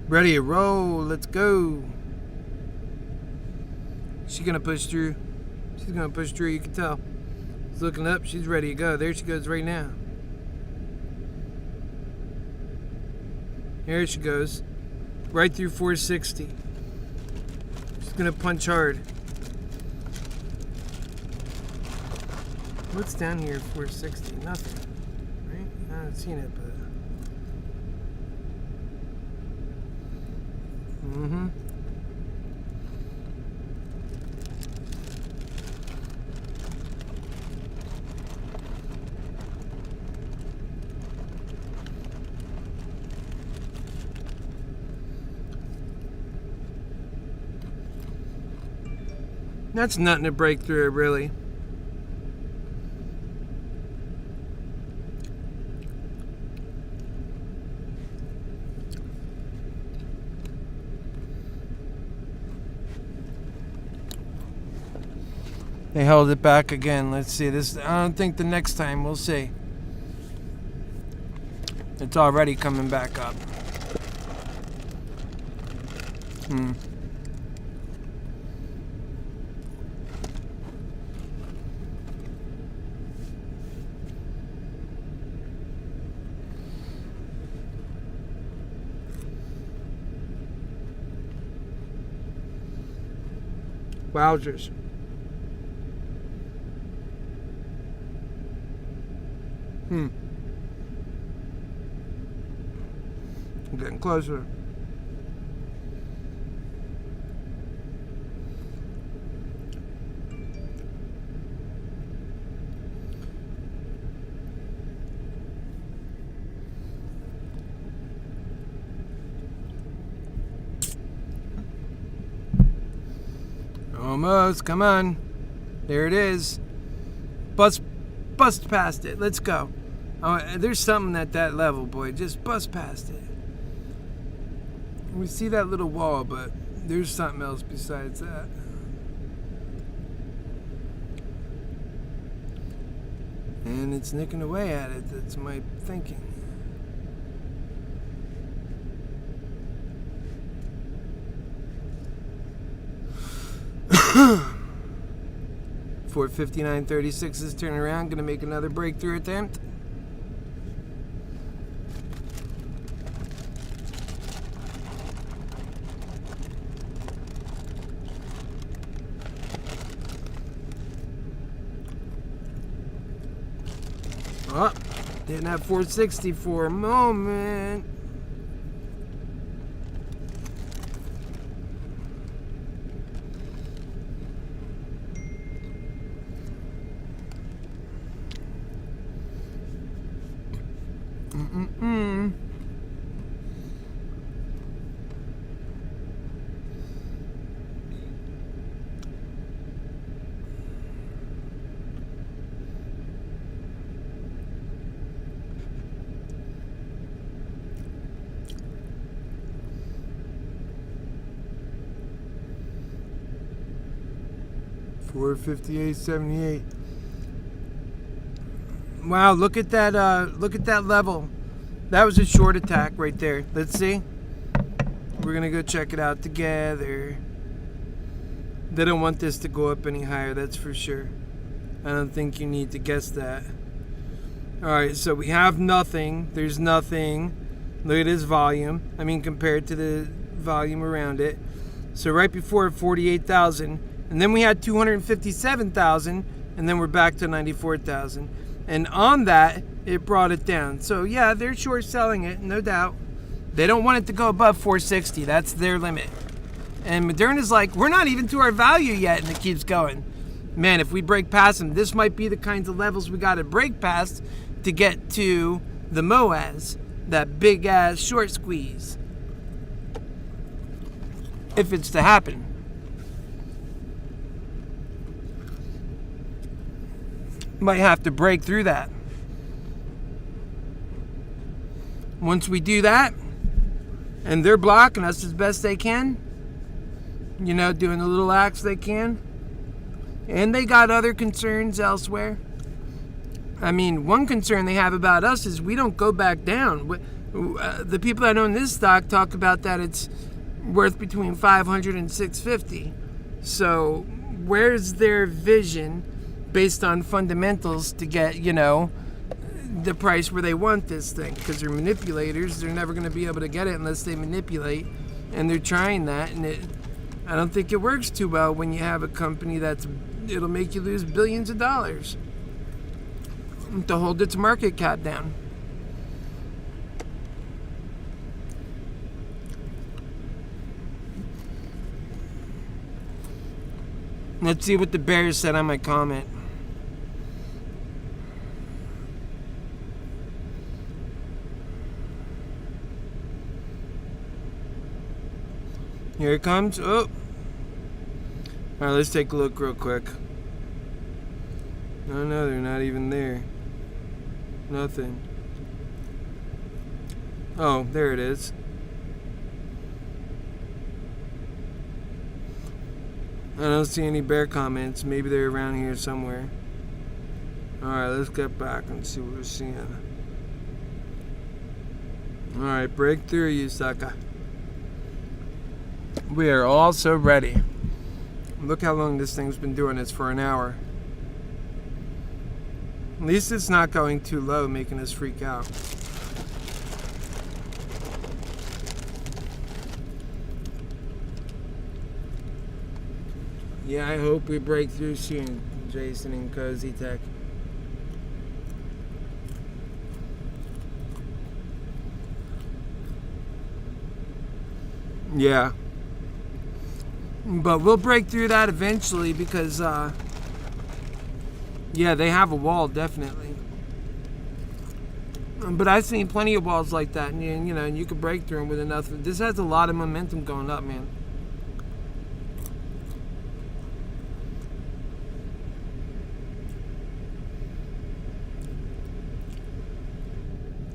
Ready to roll. Let's go. She's gonna push through. She's gonna push through. You can tell. She's looking up. She's ready to go. There she goes right now. There she goes. Right through 460. She's gonna punch hard. What's down here at 460? Nothing. Right? I haven't seen it, but. That's nothing to break through, really. They held it back again. Let's see this. I don't think the next time. We'll see. It's already coming back up. Wowzers. I'm getting closer. Almost. Come on. There it is. Bust past it. Let's go. Oh, there's something at that level, boy. Just bust past it. We see that little wall, but there's something else besides that. And it's nicking away at it. That's my thinking. For 59.36 is turning around. Gonna make another breakthrough attempt. Oh, didn't have 460 for a moment. $458.78. Wow, look at that level. That was a short attack right there. Let's see. We're gonna go check it out together. They don't want this to go up any higher, that's for sure. I don't think you need to guess that. Alright, so we have nothing. There's nothing. Look at his volume. I mean, compared to the volume around it. So right before 48,000, and then we had 257,000, and then we're back to 94,000. And on that, it brought it down. So yeah, they're short selling it, no doubt. They don't want it to go above 460. That's their limit. And Moderna's like, we're not even to our value yet, and it keeps going. Man, if we break past them, this might be the kinds of levels we got to break past to get to the MOAS, that big ass short squeeze. If it's to happen. Might have to break through that. Once we do that, and they're blocking us as best they can, you know, doing the little acts they can, and they got other concerns elsewhere. I mean, one concern they have about us is we don't go back down. The people that own this stock talk about that it's worth between 500 and 650. So where's their vision based on fundamentals to get, you know, the price where they want this thing? Because they're manipulators. They're never going to be able to get it unless they manipulate, and they're trying that, and I don't think it works too well when you have a company it'll make you lose billions of dollars to hold its market cap down. Let's see what the bears said on my comment. Here it comes. Oh. Alright, let's take a look real quick. No, they're not even there. Nothing. Oh, there it is. I don't see any bear comments. Maybe they're around here somewhere. Alright, let's get back and see what we're seeing. Alright, break through, you sucker. We are all so ready. Look how long this thing's been doing this, for an hour. At least it's not going too low, making us freak out. Yeah, I hope we break through soon, Jason and Cozy Tech. Yeah. But we'll break through that eventually because, yeah, they have a wall, definitely. But I've seen plenty of walls like that, and you know, and you could break through them with enough. This has a lot of momentum going up, man.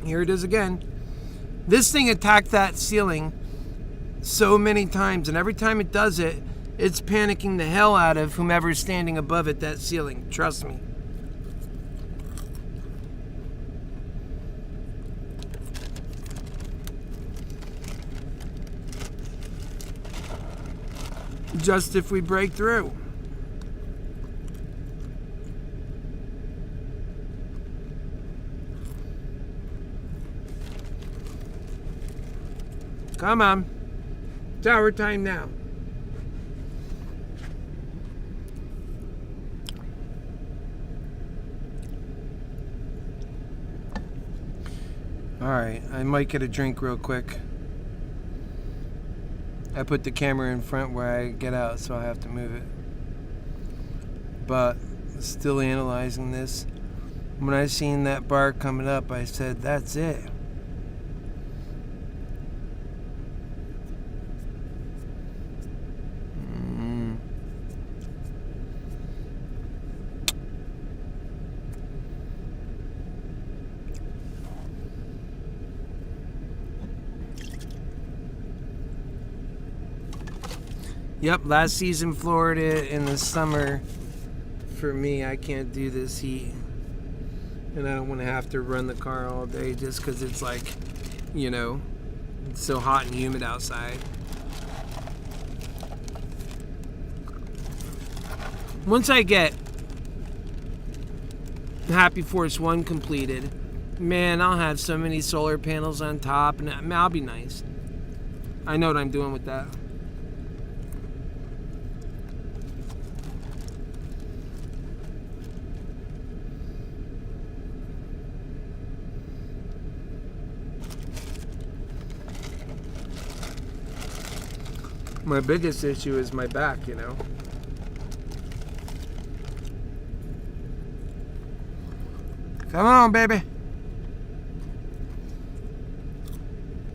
Here it is again. This thing attacked that ceiling so many times, and every time it does it, it's panicking the hell out of whomever's standing above it, that ceiling. Trust me. Just if we break through. Come on. It's our time now. Alright, I might get a drink real quick. I put the camera in front where I get out, so I have to move it. But still analyzing this. When I seen that bar coming up, I said, that's it. Yep, last season Florida in the summer, for me, I can't do this heat. And I don't want to have to run the car all day just because it's like, you know, it's so hot and humid outside. Once I get Happy Force 1 completed, man, I'll have so many solar panels on top, and I'll be nice. I know what I'm doing with that. My biggest issue is my back, you know. Come on, baby.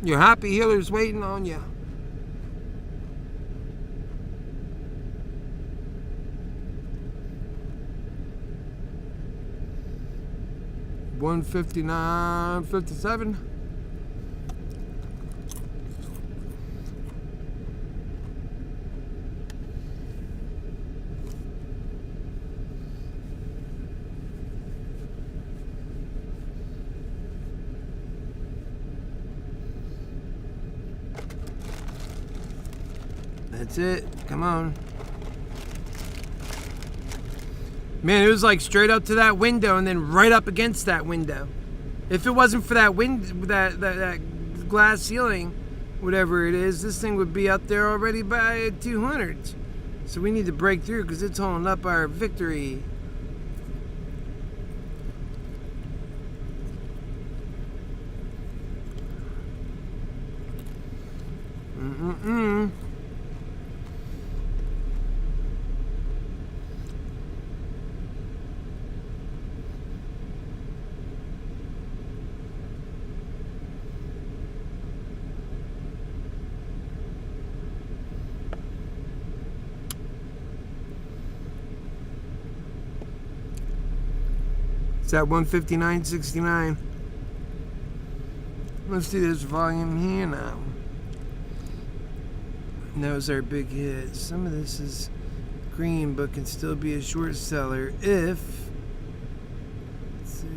Your happy healer's waiting on you. $159.57. That's it. Come on. Man, it was like straight up to that window and then right up against that window. If it wasn't for that that glass ceiling, whatever it is, this thing would be up there already by 200s. So we need to break through because it's holding up our victory. It's at 159.69. Let's do this volume here now. And that was our big hit. Some of this is green, but can still be a short seller if. Let's see.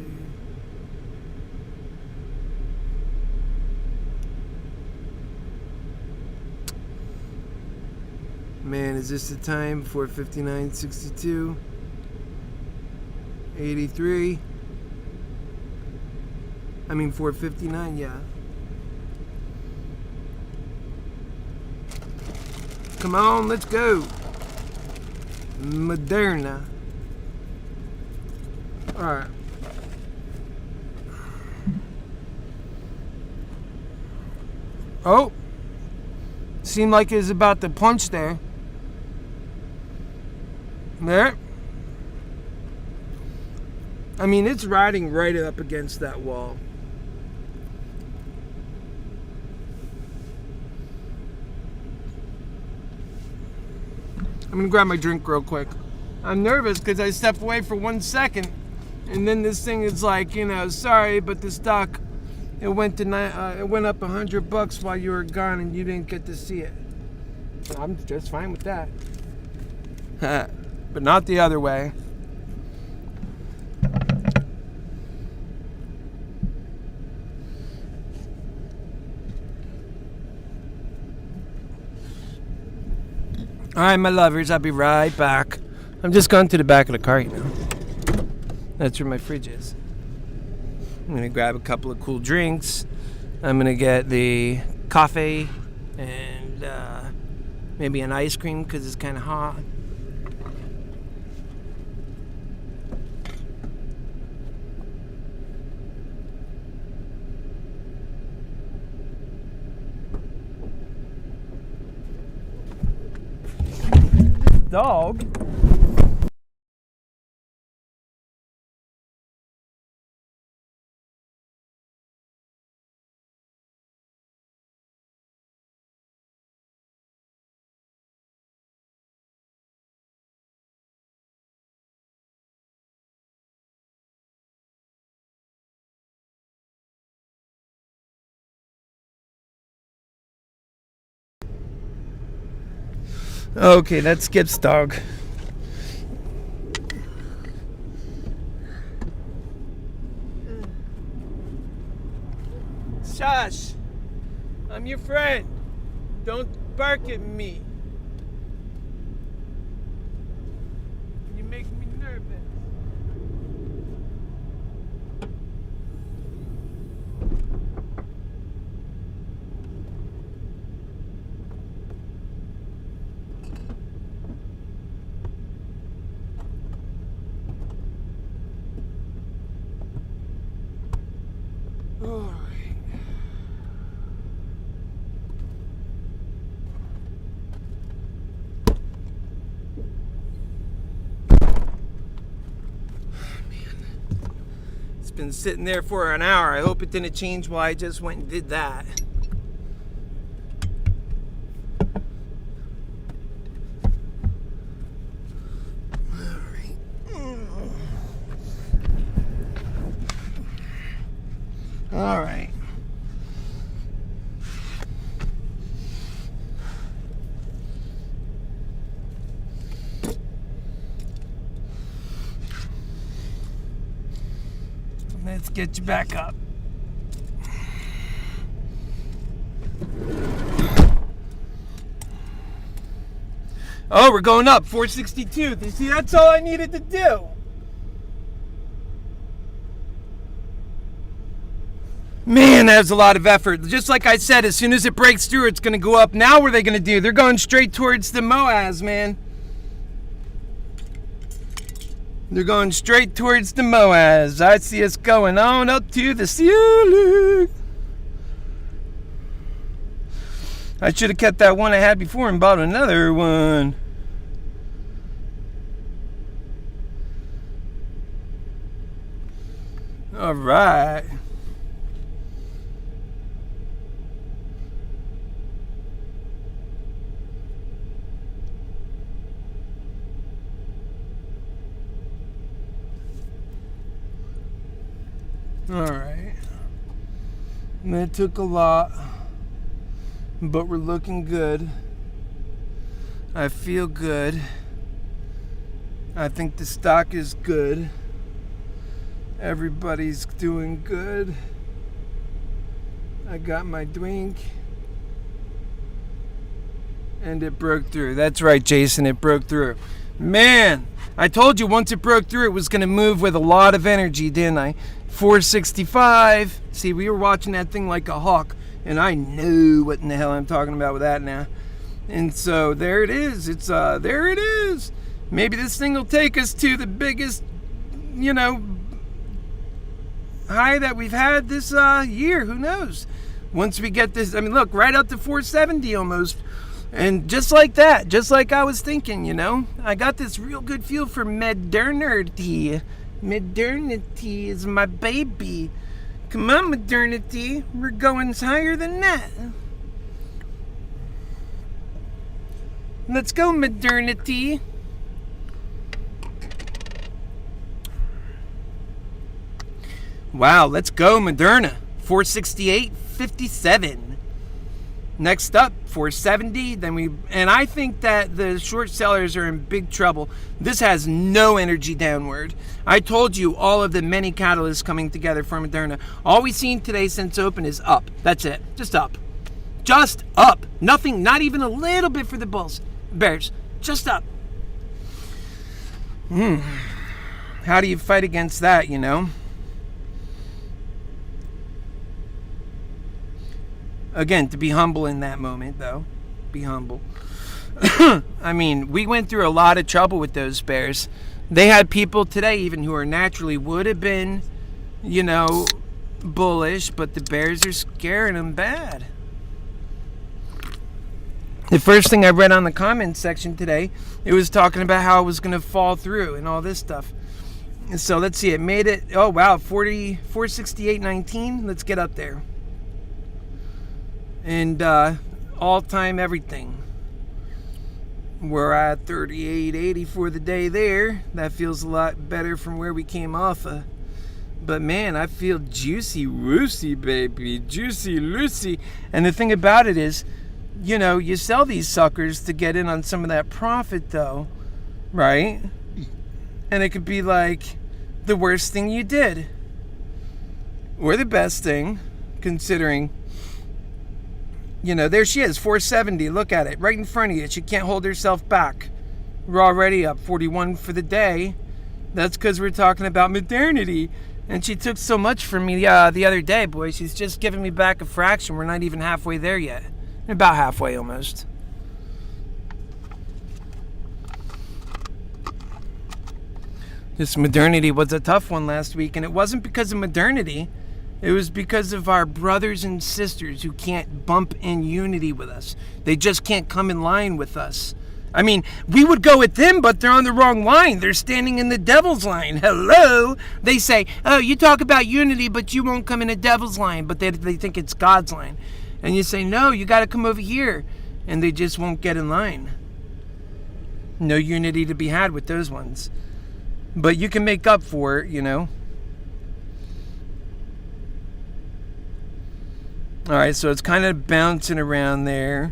Man, is this the time for 59.62? 83. I mean 459, yeah. Come on, let's go. Moderna. Alright. Oh. Seemed like it was about to punch there. There. I mean, it's riding right up against that wall. I'm gonna grab my drink real quick. I'm nervous because I step away for 1 second, and then this thing is like, you know, sorry, but the stock it went up $100 while you were gone, and you didn't get to see it. I'm just fine with that, but not the other way. Alright, my lovers, I'll be right back. I'm just going to the back of the car, you know. That's where my fridge is. I'm going to grab a couple of cool drinks. I'm going to get the coffee and maybe an ice cream because it's kind of hot. Dog. Okay, that skips dog. Shush! I'm your friend. Don't bark at me. You make me nervous. All right. been sitting there for an hour. I hope it didn't change while I just went and did that. All right. Let's get you back up. Oh, we're going up, 462. You see, that's all I needed to do. Man, that was a lot of effort. Just like I said, as soon as it breaks through, it's going to go up. Now what are they going to do? They're going straight towards the MOAS, man. They're going straight towards the MOAS. I see us going on up to the ceiling. I should have kept that one I had before and bought another one. All right. All right. That took a lot, but we're looking good. I feel good. I think the stock is good. Everybody's doing good. I got my drink. And it broke through. That's right, Jason, it broke through. Man, I told you once it broke through, it was going to move with a lot of energy, didn't I? 465. See, we were watching that thing like a hawk, and I knew what in the hell I'm talking about with that now. And so there it is. There it is. Maybe this thing will take us to the biggest, high that we've had this year. Who knows? Once we get this, look, right up to 470 almost. And just like that, just like I was thinking, I got this real good feel for modernity. Modernity is my baby. Come on, modernity. We're going higher than that. Let's go, modernity. Wow, let's go, Moderna. 468.57. Next up, 470. And I think that the short sellers are in big trouble. This has no energy downward. I told you all of the many catalysts coming together for Moderna. All we've seen today since open is up. That's it. Just up. Just up. Nothing, not even a little bit for the bears. Just up. How do you fight against that, Again, to be humble in that moment, though. Be humble. We went through a lot of trouble with those bears. They had people today even who are naturally would have been, bullish, but the bears are scaring them bad. The first thing I read on the comments section today, it was talking about how it was going to fall through and all this stuff. And so let's see, it made it, oh wow, 468.19. Let's get up there. And all-time everything. We're at 38.80 for the day there. That feels a lot better from where we came off of. But man, I feel juicy-woosey, baby. Juicy-loosey. And the thing about it is, you sell these suckers to get in on some of that profit, though. Right? And it could be like the worst thing you did. Or the best thing, considering... there she is, 470. Look at it, right in front of you. She can't hold herself back. We're already up 41 for the day. That's because we're talking about modernity. And she took so much from me the other day, boy. She's just giving me back a fraction. We're not even halfway there yet. About halfway almost. This modernity was a tough one last week. And it wasn't because of modernity. It was because of our brothers and sisters who can't bump in unity with us. They just can't come in line with us. I mean, we would go with them, but they're on the wrong line. They're standing in the devil's line. Hello? They say, oh, you talk about unity, but you won't come in the devil's line, but they think it's God's line. And you say, no, you got to come over here. And they just won't get in line. No unity to be had with those ones. But you can make up for it, you know. All right, so it's kind of bouncing around there.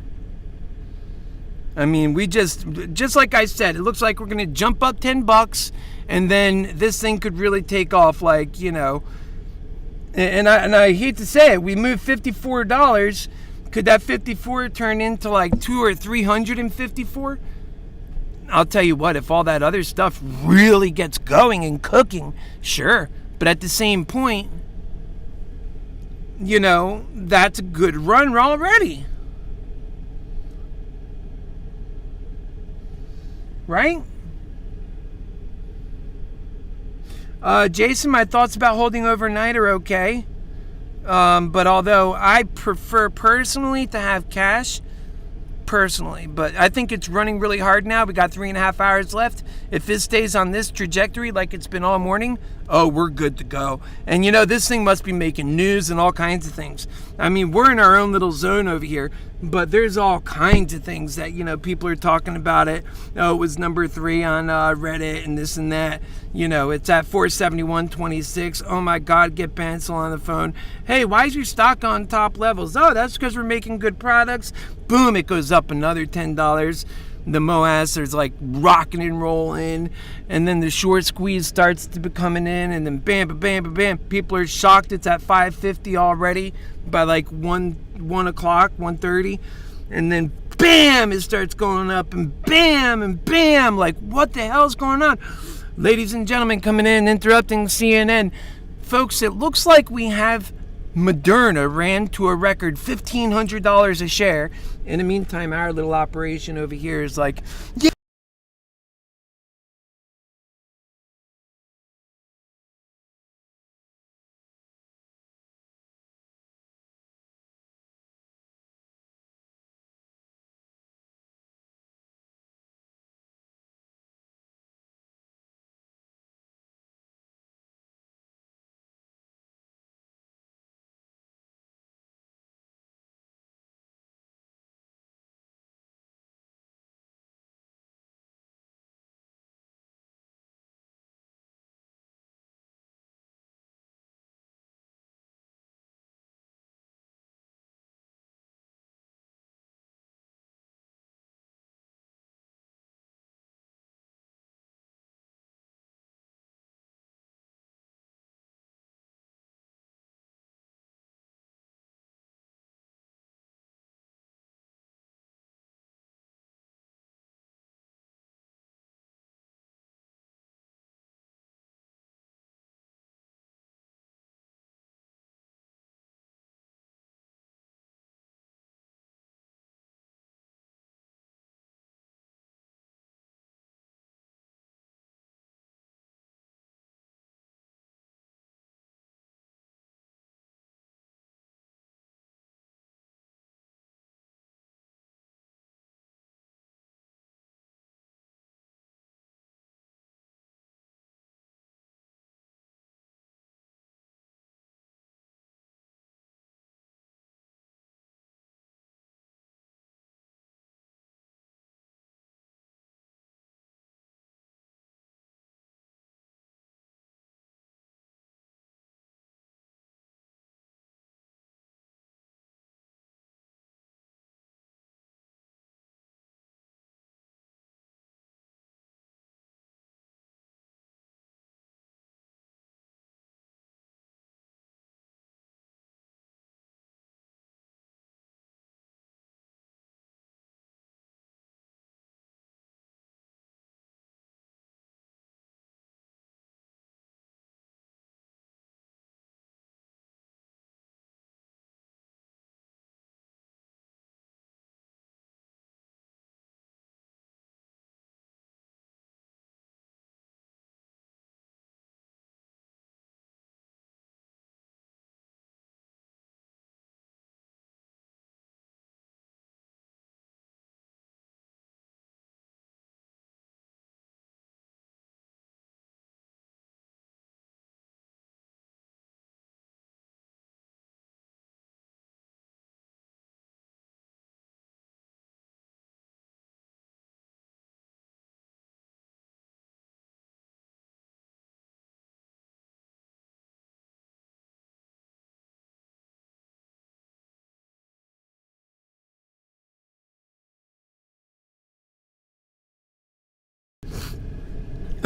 I mean, we just like I said, it looks like we're going to jump up $10 and then this thing could really take off, like, you know. And I hate to say it, we moved $54. Could that 54 turn into like 200 or 354? I'll tell you what, if all that other stuff really gets going and cooking, sure. But at the same point, you know, that's a good run already. Right? Jason, my thoughts about holding overnight are okay. But although I prefer personally to have cash, but I think it's running really hard now. We got 3.5 hours left. If this stays on this trajectory like it's been all morning, oh, we're good to go. And you know, this thing must be making news and all kinds of things. I mean, we're in our own little zone over here, but there's all kinds of things that, you know, people are talking about it. Oh, it was number 3 on Reddit and this and that. You know, it's at 471.26. Oh my God, get Pencil on the phone. Hey, why is your stock on top levels? Oh, that's because we're making good products. Boom, it goes up another $10. The MOAS is like rocking and rolling, and then the short squeeze starts to be coming in, and then bam, bam, bam, bam. People are shocked it's at 550 already by like 1 o'clock, 1:30, and then bam, it starts going up, and bam, like what the hell's going on? Ladies and gentlemen, coming in, interrupting CNN. Folks, it looks like we have Moderna ran to a record $1,500 a share. In the meantime, our little operation over here is like, yeah,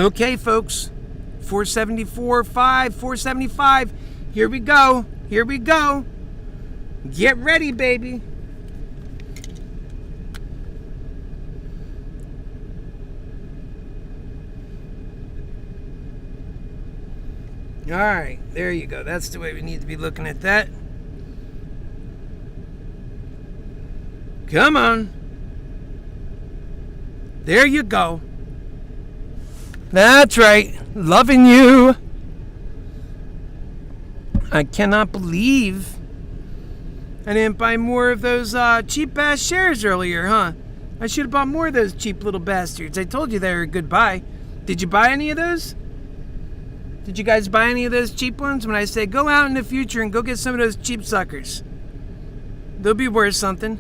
Okay, folks. 474.5, 475. Here we go. Here we go. Get ready, baby. All right, there you go. That's the way we need to be looking at that. Come on. There you go. That's right. Loving you. I cannot believe I didn't buy more of those cheap ass shares earlier, huh? I should have bought more of those cheap little bastards. I told you they were a good buy. Did you buy any of those? Did you guys buy any of those cheap ones? When I say go out in the future and go get some of those cheap suckers, they'll be worth something.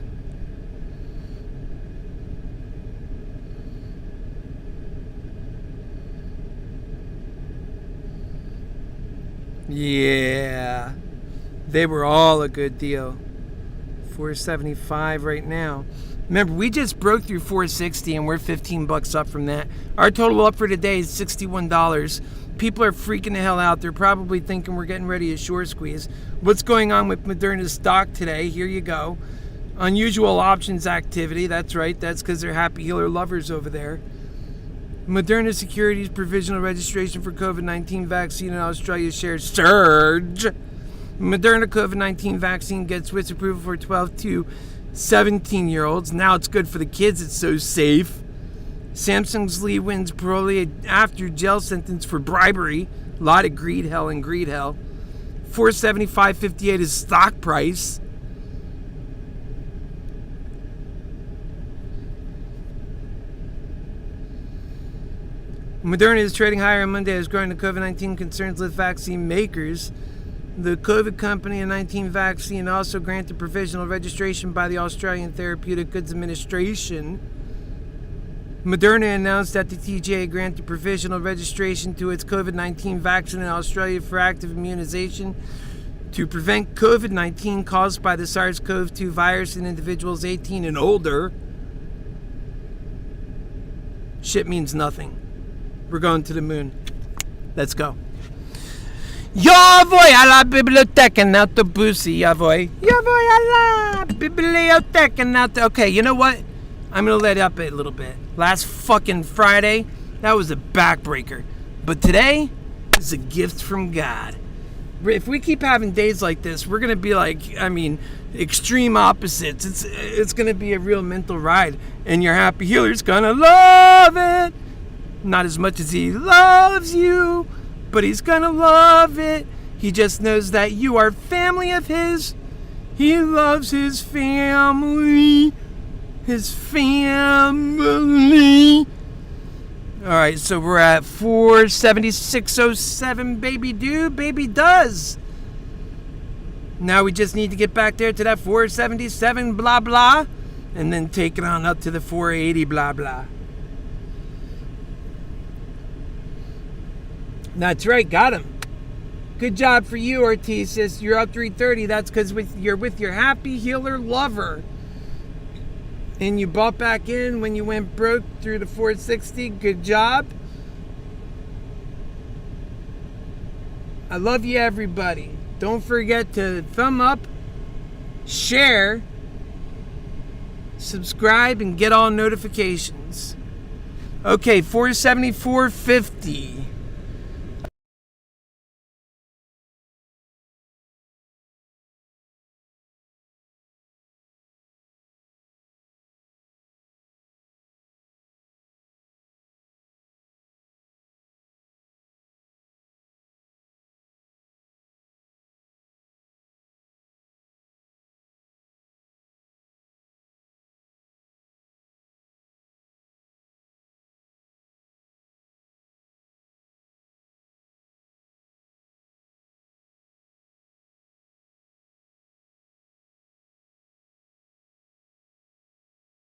Yeah, they were all a good deal. 475 right now. Remember, we just broke through 460 and we're 15 bucks up from that. Our total up for today is $61. People are freaking the hell out. They're probably thinking we're getting ready to short squeeze. What's going on with Moderna's stock today? Here you go. Unusual options activity. That's right. That's because they're HappyHealer lovers over there. Moderna Securities provisional registration for COVID-19 vaccine in Australia shares surge. Moderna COVID-19 vaccine gets Swiss approval for 12 to 17-year-olds. Now it's good for the kids. It's so safe. Samsung's Lee wins parole after jail sentence for bribery. A lot of greed hell and greed hell. 475.58 is stock price. Moderna is trading higher on Monday as growing the COVID-19 concerns with vaccine makers. The COVID company and 19 vaccine also granted provisional registration by the Australian Therapeutic Goods Administration. Moderna announced that the TGA granted provisional registration to its COVID-19 vaccine in Australia for active immunization to prevent COVID-19 caused by the SARS-CoV-2 virus in individuals 18 and older. Shit means nothing. We're going to the moon. Let's go. Yo voy a la biblioteca en autobusi, yo voy a la biblioteca en autobusi. Okay, you know what? I'm going to let up a little bit. Last fucking Friday, that was a backbreaker. But today is a gift from God. If we keep having days like this, we're going to be like, extreme opposites. It's going to be a real mental ride. And your happy healer's going to love it. Not as much as he loves you, but he's going to love it. He just knows that you are family of his. He loves his family. His family. All right, so we're at 476.07, baby does. Now we just need to get back there to that 477, blah, blah, and then take it on up to the 480, blah, blah. That's right, got him. Good job for you, Ortiz. You're up 330. That's because you're with your happy healer lover. And you bought back in when you went broke through the 460. Good job. I love you, everybody. Don't forget to thumb up, share, subscribe, and get all notifications. Okay, 474.50.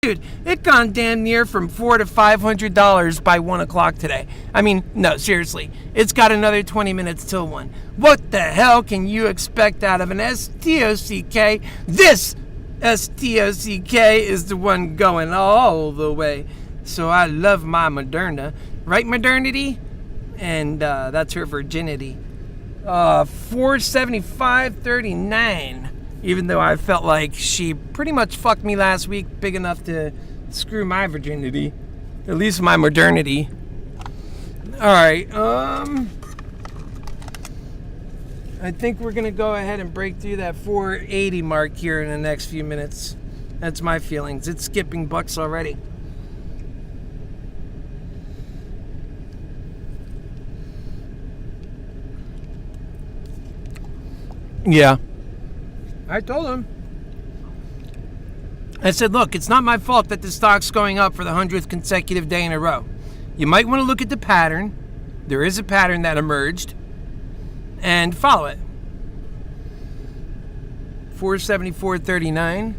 Dude, it gone damn near from $400 to $500 by 1 o'clock today. No, seriously. It's got another 20 minutes till 1. What the hell can you expect out of an STOCK? This STOCK is the one going all the way. So I love my Moderna. Right, modernity? And that's her virginity. 475.39. Even though I felt like she pretty much fucked me last week, big enough to screw my virginity. At least my modernity. Alright, I think we're gonna go ahead and break through that 480 mark here in the next few minutes. That's my feelings. It's skipping bucks already. Yeah. I told him. I said, look, it's not my fault that the stock's going up for the 100th consecutive day in a row. You might want to look at the pattern. There is a pattern that emerged. And follow it. 474.39.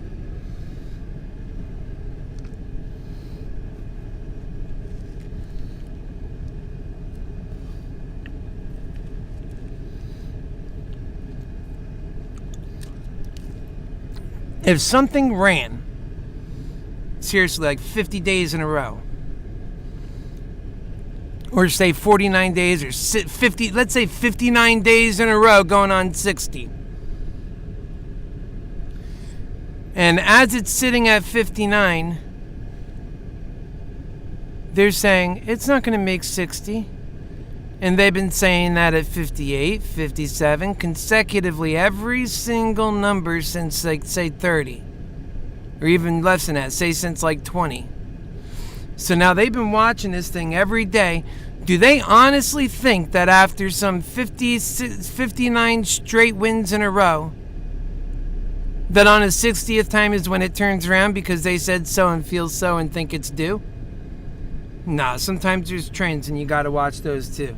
If something ran, seriously, like 50 days in a row, or say 49 days, or 50, let's say 59 days in a row going on 60. And as it's sitting at 59, they're saying it's not going to make 60. And they've been saying that at 58, 57, consecutively, every single number since, like, say, 30. Or even less than that, say since, like, 20. So now they've been watching this thing every day. Do they honestly think that after some 59 straight wins in a row, that on the 60th time is when it turns around because they said so and feel so and think it's due? Nah, sometimes there's trends and you gotta watch those too.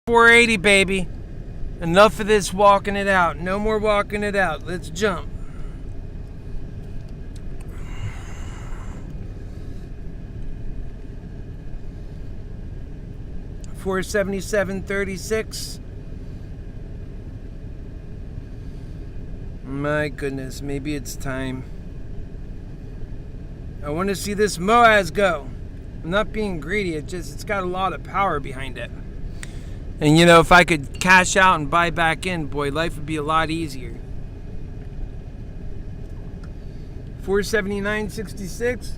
480, baby. Enough of this walking it out. No more walking it out. Let's jump. $477.36. My goodness, maybe it's time. I want to see this Moaz go. I'm not being greedy, it's got a lot of power behind it. And you know, if I could cash out and buy back in, boy, life would be a lot easier. 479.66.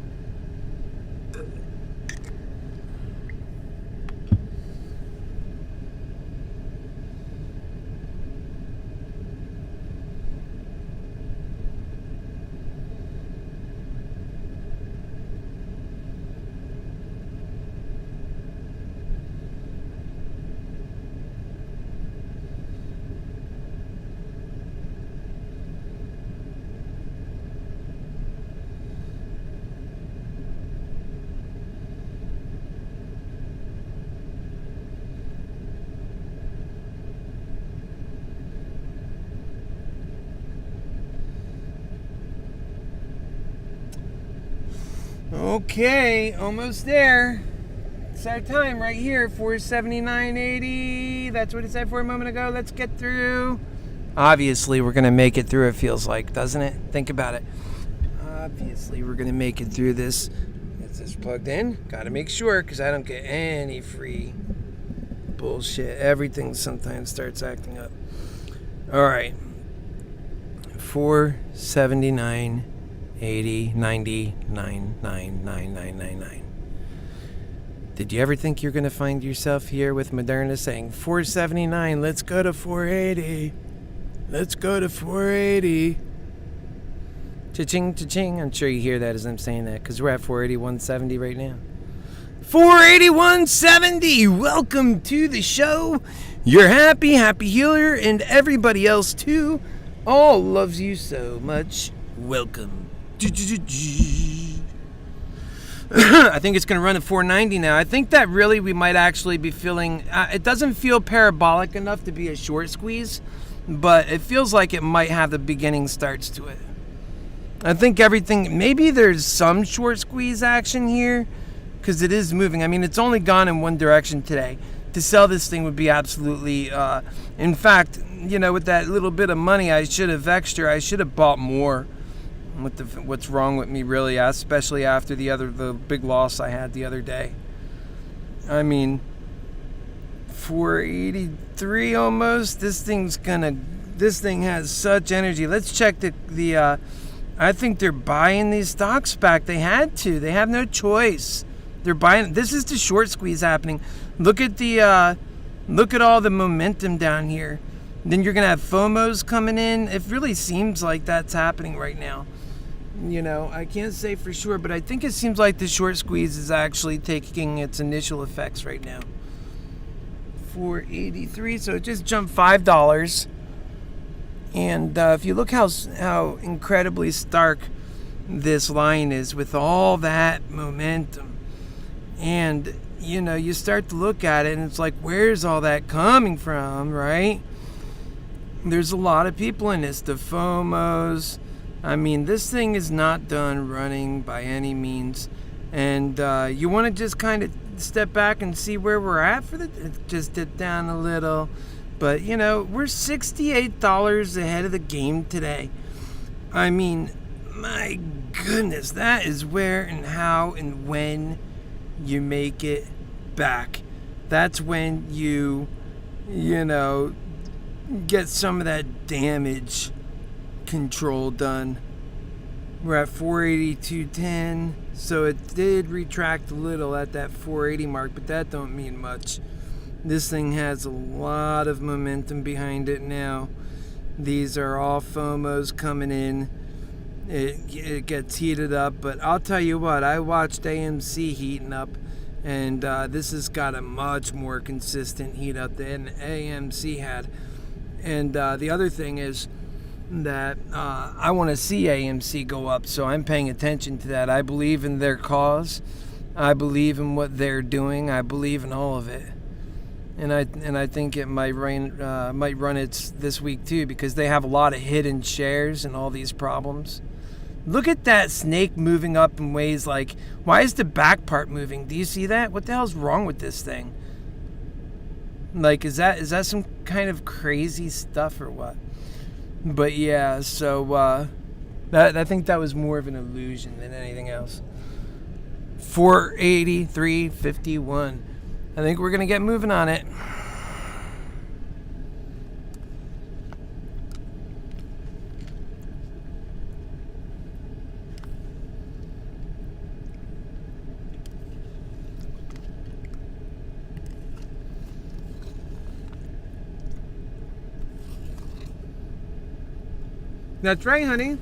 Okay, almost there. It's our time right here, 479.80. That's what it said for a moment ago. Let's get through. Obviously, we're going to make it through, it feels like, doesn't it? Think about it. Obviously, we're going to make it through this. Is this plugged in? Got to make sure, because I don't get any free bullshit. Everything sometimes starts acting up. All right. 479. 80, 90, 9999999. Did you ever think you're going to find yourself here with Moderna saying 479, let's go to 480. Let's go to 480. Cha-ching, cha-ching. I'm sure you hear that as I'm saying that because we're at 481.70 right now. 481.70. Welcome to the show. You're happy healer, and everybody else too. All loves you so much. Welcome. I think it's going to run at 490 now. I think that really we might actually be feeling... it doesn't feel parabolic enough to be a short squeeze, but it feels like it might have the beginning starts to it. I think everything... Maybe there's some short squeeze action here, because it is moving. I mean, it's only gone in one direction today. To sell this thing would be absolutely... in fact, you know, with that little bit of money I should have bought more. What's wrong with me, really, especially after the big loss I had the other day. I mean, 483 almost. This thing has such energy. Let's check the I think they're buying these stocks back. They had to. They have no choice. They're buying. This is the short squeeze happening. Look at all the momentum down here. Then you're gonna have FOMOs coming in. It really seems like that's happening right now. You know, I can't say for sure, but I think it seems like the short squeeze is actually taking its initial effects right now. 483, so it just jumped $5. And if you look how incredibly stark this line is with all that momentum, and you know, you start to look at it and it's like, where's all that coming from, right? There's a lot of people in this, the FOMOs. I mean, this thing is not done running by any means. And you want to just kind of step back and see where we're at it just dipped down a little. But, you know, we're $68 ahead of the game today. I mean, my goodness, that is where and how and when you make it back. That's when you know, get some of that damage control done. We're at 482.10, so it did retract a little at that 480 mark, but that don't mean much. This thing has a lot of momentum behind it now. These are all FOMOs coming in. It gets heated up, but I'll tell you what, I watched AMC heating up, and this has got a much more consistent heat up than AMC had. And the other thing is that I want to see AMC go up, so I'm paying attention to that. I believe in their cause. I believe in what they're doing. I believe in all of it. And I think it might run its this week too, because they have a lot of hidden shares and all these problems. Look at that snake moving up in ways like, why is the back part moving? Do you see that? What the hell's wrong with this thing? Like, is that some kind of crazy stuff or what? But yeah, so I think that was more of an illusion than anything else. 483.51. I think we're going to get moving on it. That's right, honey.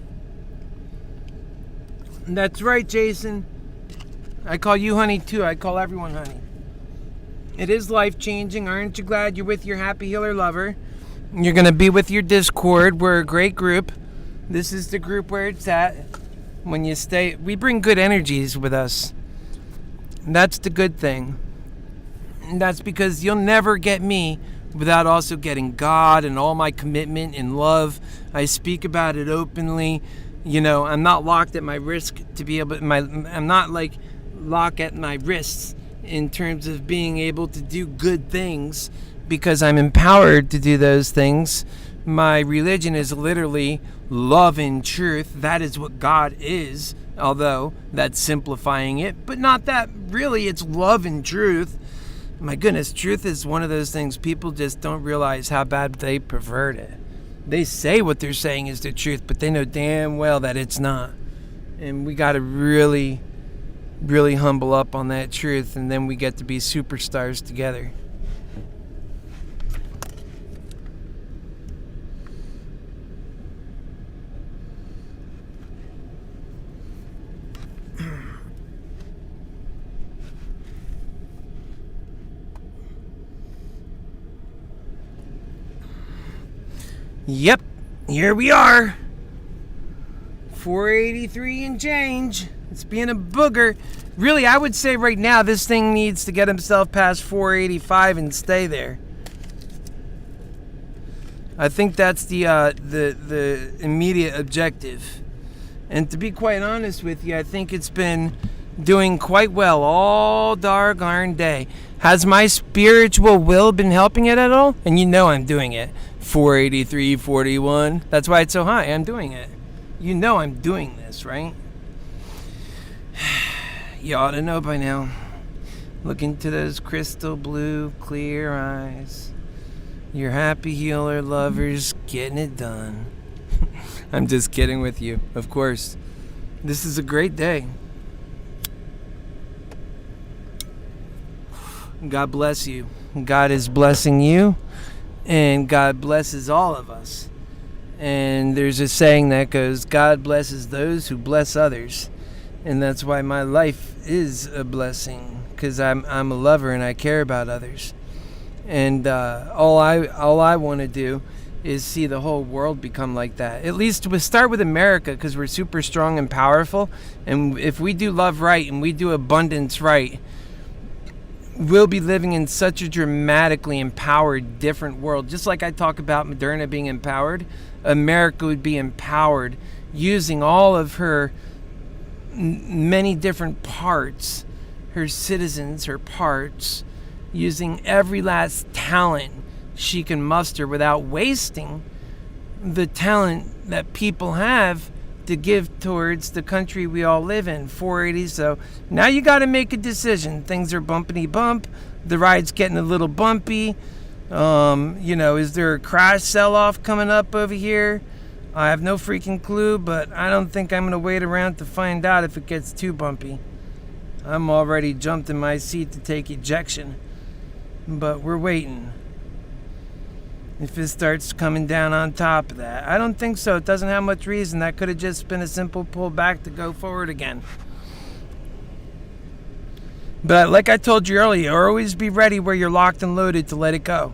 That's right, Jason. I call you honey too. I call everyone honey. It is life-changing. Aren't you glad you're with your Happy Healer lover? You're going to be with your Discord. We're a great group. This is the group where it's at. When you stay, we bring good energies with us. And that's the good thing. And that's because you'll never get me without also getting God and all my commitment and love. I speak about it openly. You know, I'm not locked at my wrist to be able. I'm not like locked at my wrists in terms of being able to do good things, because I'm empowered to do those things. My religion is literally love and truth. That is what God is, although that's simplifying it, but not that really. It's love and truth. My goodness, truth is one of those things people just don't realize how bad they pervert it. They say what they're saying is the truth, but they know damn well that it's not. And we got to really humble up on that truth, and then we get to be superstars together. Yep, here we are. 483 and change. It's being a booger. Really, I would say right now this thing needs to get himself past 485 and stay there. I think that's the immediate objective. And to be quite honest with you, I think it's been doing quite well all doggone day. Has my spiritual will been helping it at all? And you know I'm doing it. 483.41. That's why it's so high. I'm doing it. You know I'm doing this, right? You ought to know by now. Look into those crystal blue, clear eyes. Your Happy Healer lovers getting it done. I'm just kidding with you, of course. This is a great day. God bless you. God is blessing you, and God blesses all of us. And there's a saying that goes, God blesses those who bless others. And that's why my life is a blessing, because I'm a lover and I care about others. And all I want to do is see the whole world become like that. At least we start with America, because we're super strong and powerful. And if we do love right and we do abundance right, we'll be living in such a dramatically empowered, different world. Just like I talk about Moderna being empowered, America would be empowered using all of her many different parts, her citizens, her parts, using every last talent she can muster without wasting the talent that people have to give towards the country we all live in. 480. So now you got to make a decision. Things are bumpity bump. The ride's getting a little bumpy. Is there a crash sell-off coming up over here? I have no freaking clue, but I don't think I'm going to wait around to find out if it gets too bumpy. I'm already jumped in my seat to take ejection, but we're waiting. If it starts coming down on top of that, I don't think so. It doesn't have much reason. That could have just been a simple pull back to go forward again. But like I told you earlier, always be ready where you're locked and loaded to let it go.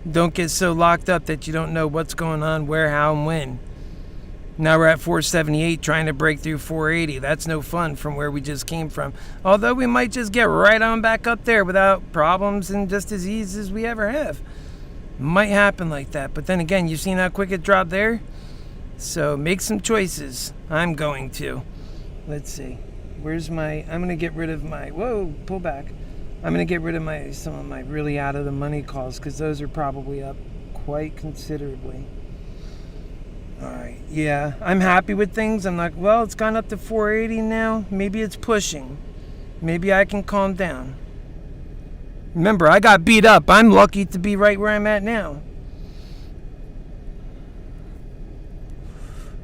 Don't get so locked up that you don't know what's going on, where, how, and when. Now we're at 478 trying to break through 480. That's no fun from where we just came from. Although we might just get right on back up there without problems and just as easy as we ever have. Might happen like that. But then again, you've seen how quick it dropped there? So make some choices. I'm going to. Let's see. Where's my... I'm going to get rid of my... Whoa, pull back. I'm going to get rid of some of my really out of the money calls because those are probably up quite considerably. Alright, yeah, I'm happy with things. I'm like, well, it's gone up to 480 now. Maybe it's pushing. Maybe I can calm down. Remember, I got beat up. I'm lucky to be right where I'm at now.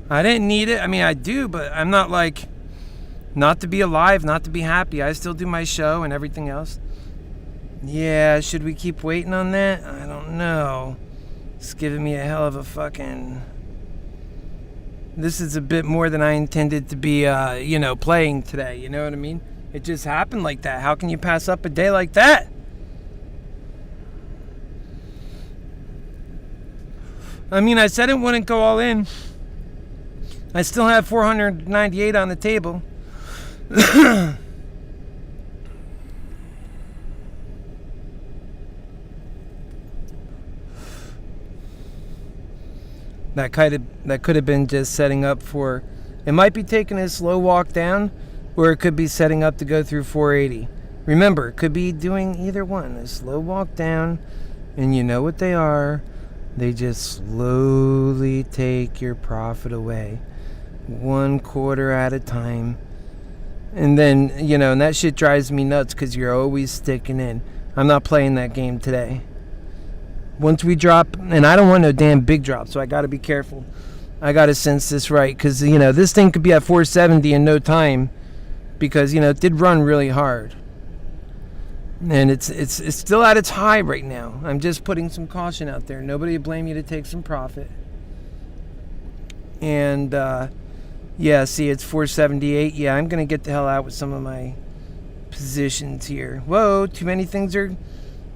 I didn't need it. I mean, I do, but I'm not like, not to be alive, not to be happy. I still do my show and everything else. Yeah, should we keep waiting on that? I don't know. It's giving me a hell of a fucking... This is a bit more than I intended to be, playing today. You know what I mean? It just happened like that. How can you pass up a day like that? I mean, I said it wouldn't go all in. I still have 498 on the table. That could have been just setting up for... It might be taking a slow walk down, or it could be setting up to go through 480. Remember, it could be doing either one. A slow walk down, and you know what they are. They just slowly take your profit away. 1 quarter at a time. And then, and that shit drives me nuts because you're always sticking in. I'm not playing that game today. Once we drop, and I don't want no damn big drop, so I got to be careful. I got to sense this right, because, this thing could be at 470 in no time, because, it did run really hard. And it's still at its high right now. I'm just putting some caution out there. Nobody will blame you to take some profit. And, yeah, see, it's 478. Yeah, I'm going to get the hell out with some of my positions here. Whoa, too many things are...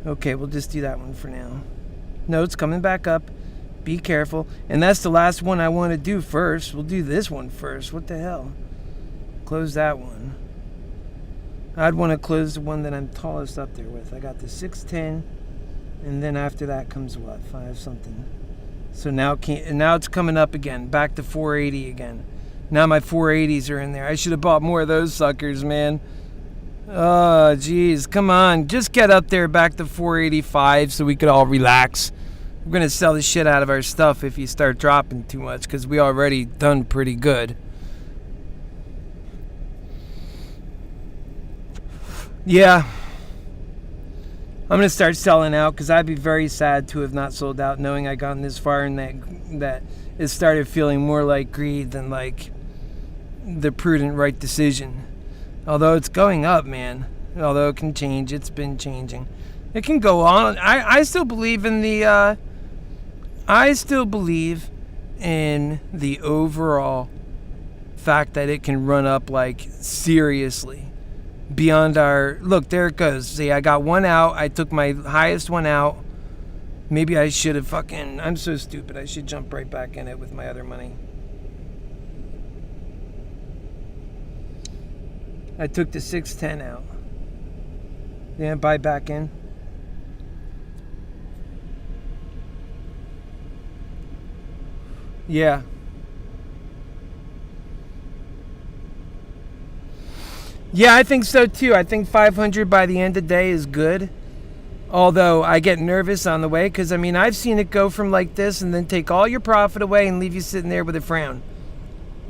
Okay, we'll just do that one for now. No, it's coming back up. Be careful. And that's the last one I want to do first. We'll do this one first. What the hell? Close that one. I'd want to close the one that I'm tallest up there with. I got the 610. And then after that comes what? 5 something. So now it's coming up again. Back to 480 again. Now my 480s are in there. I should have bought more of those suckers, man. Oh, geez. Come on. Just get up there back to 485 so we could all relax. We're going to sell the shit out of our stuff if you start dropping too much because we already done pretty good. Yeah. I'm going to start selling out because I'd be very sad to have not sold out knowing I gotten this far and that it started feeling more like greed than like the prudent right decision. Although it's going up, man. Although it can change. It's been changing. It can go on. I still believe in the... I still believe in the overall fact that it can run up, like, seriously. Beyond our... Look, there it goes. See, I got one out. I took my highest one out. Maybe I should have fucking... I'm so stupid. I should jump right back in it with my other money. I took the 610 out. Yeah, buy back in. Yeah. Yeah, I think so too. I think 500 by the end of the day is good. Although I get nervous on the way because, I mean, I've seen it go from like this and then take all your profit away and leave you sitting there with a frown.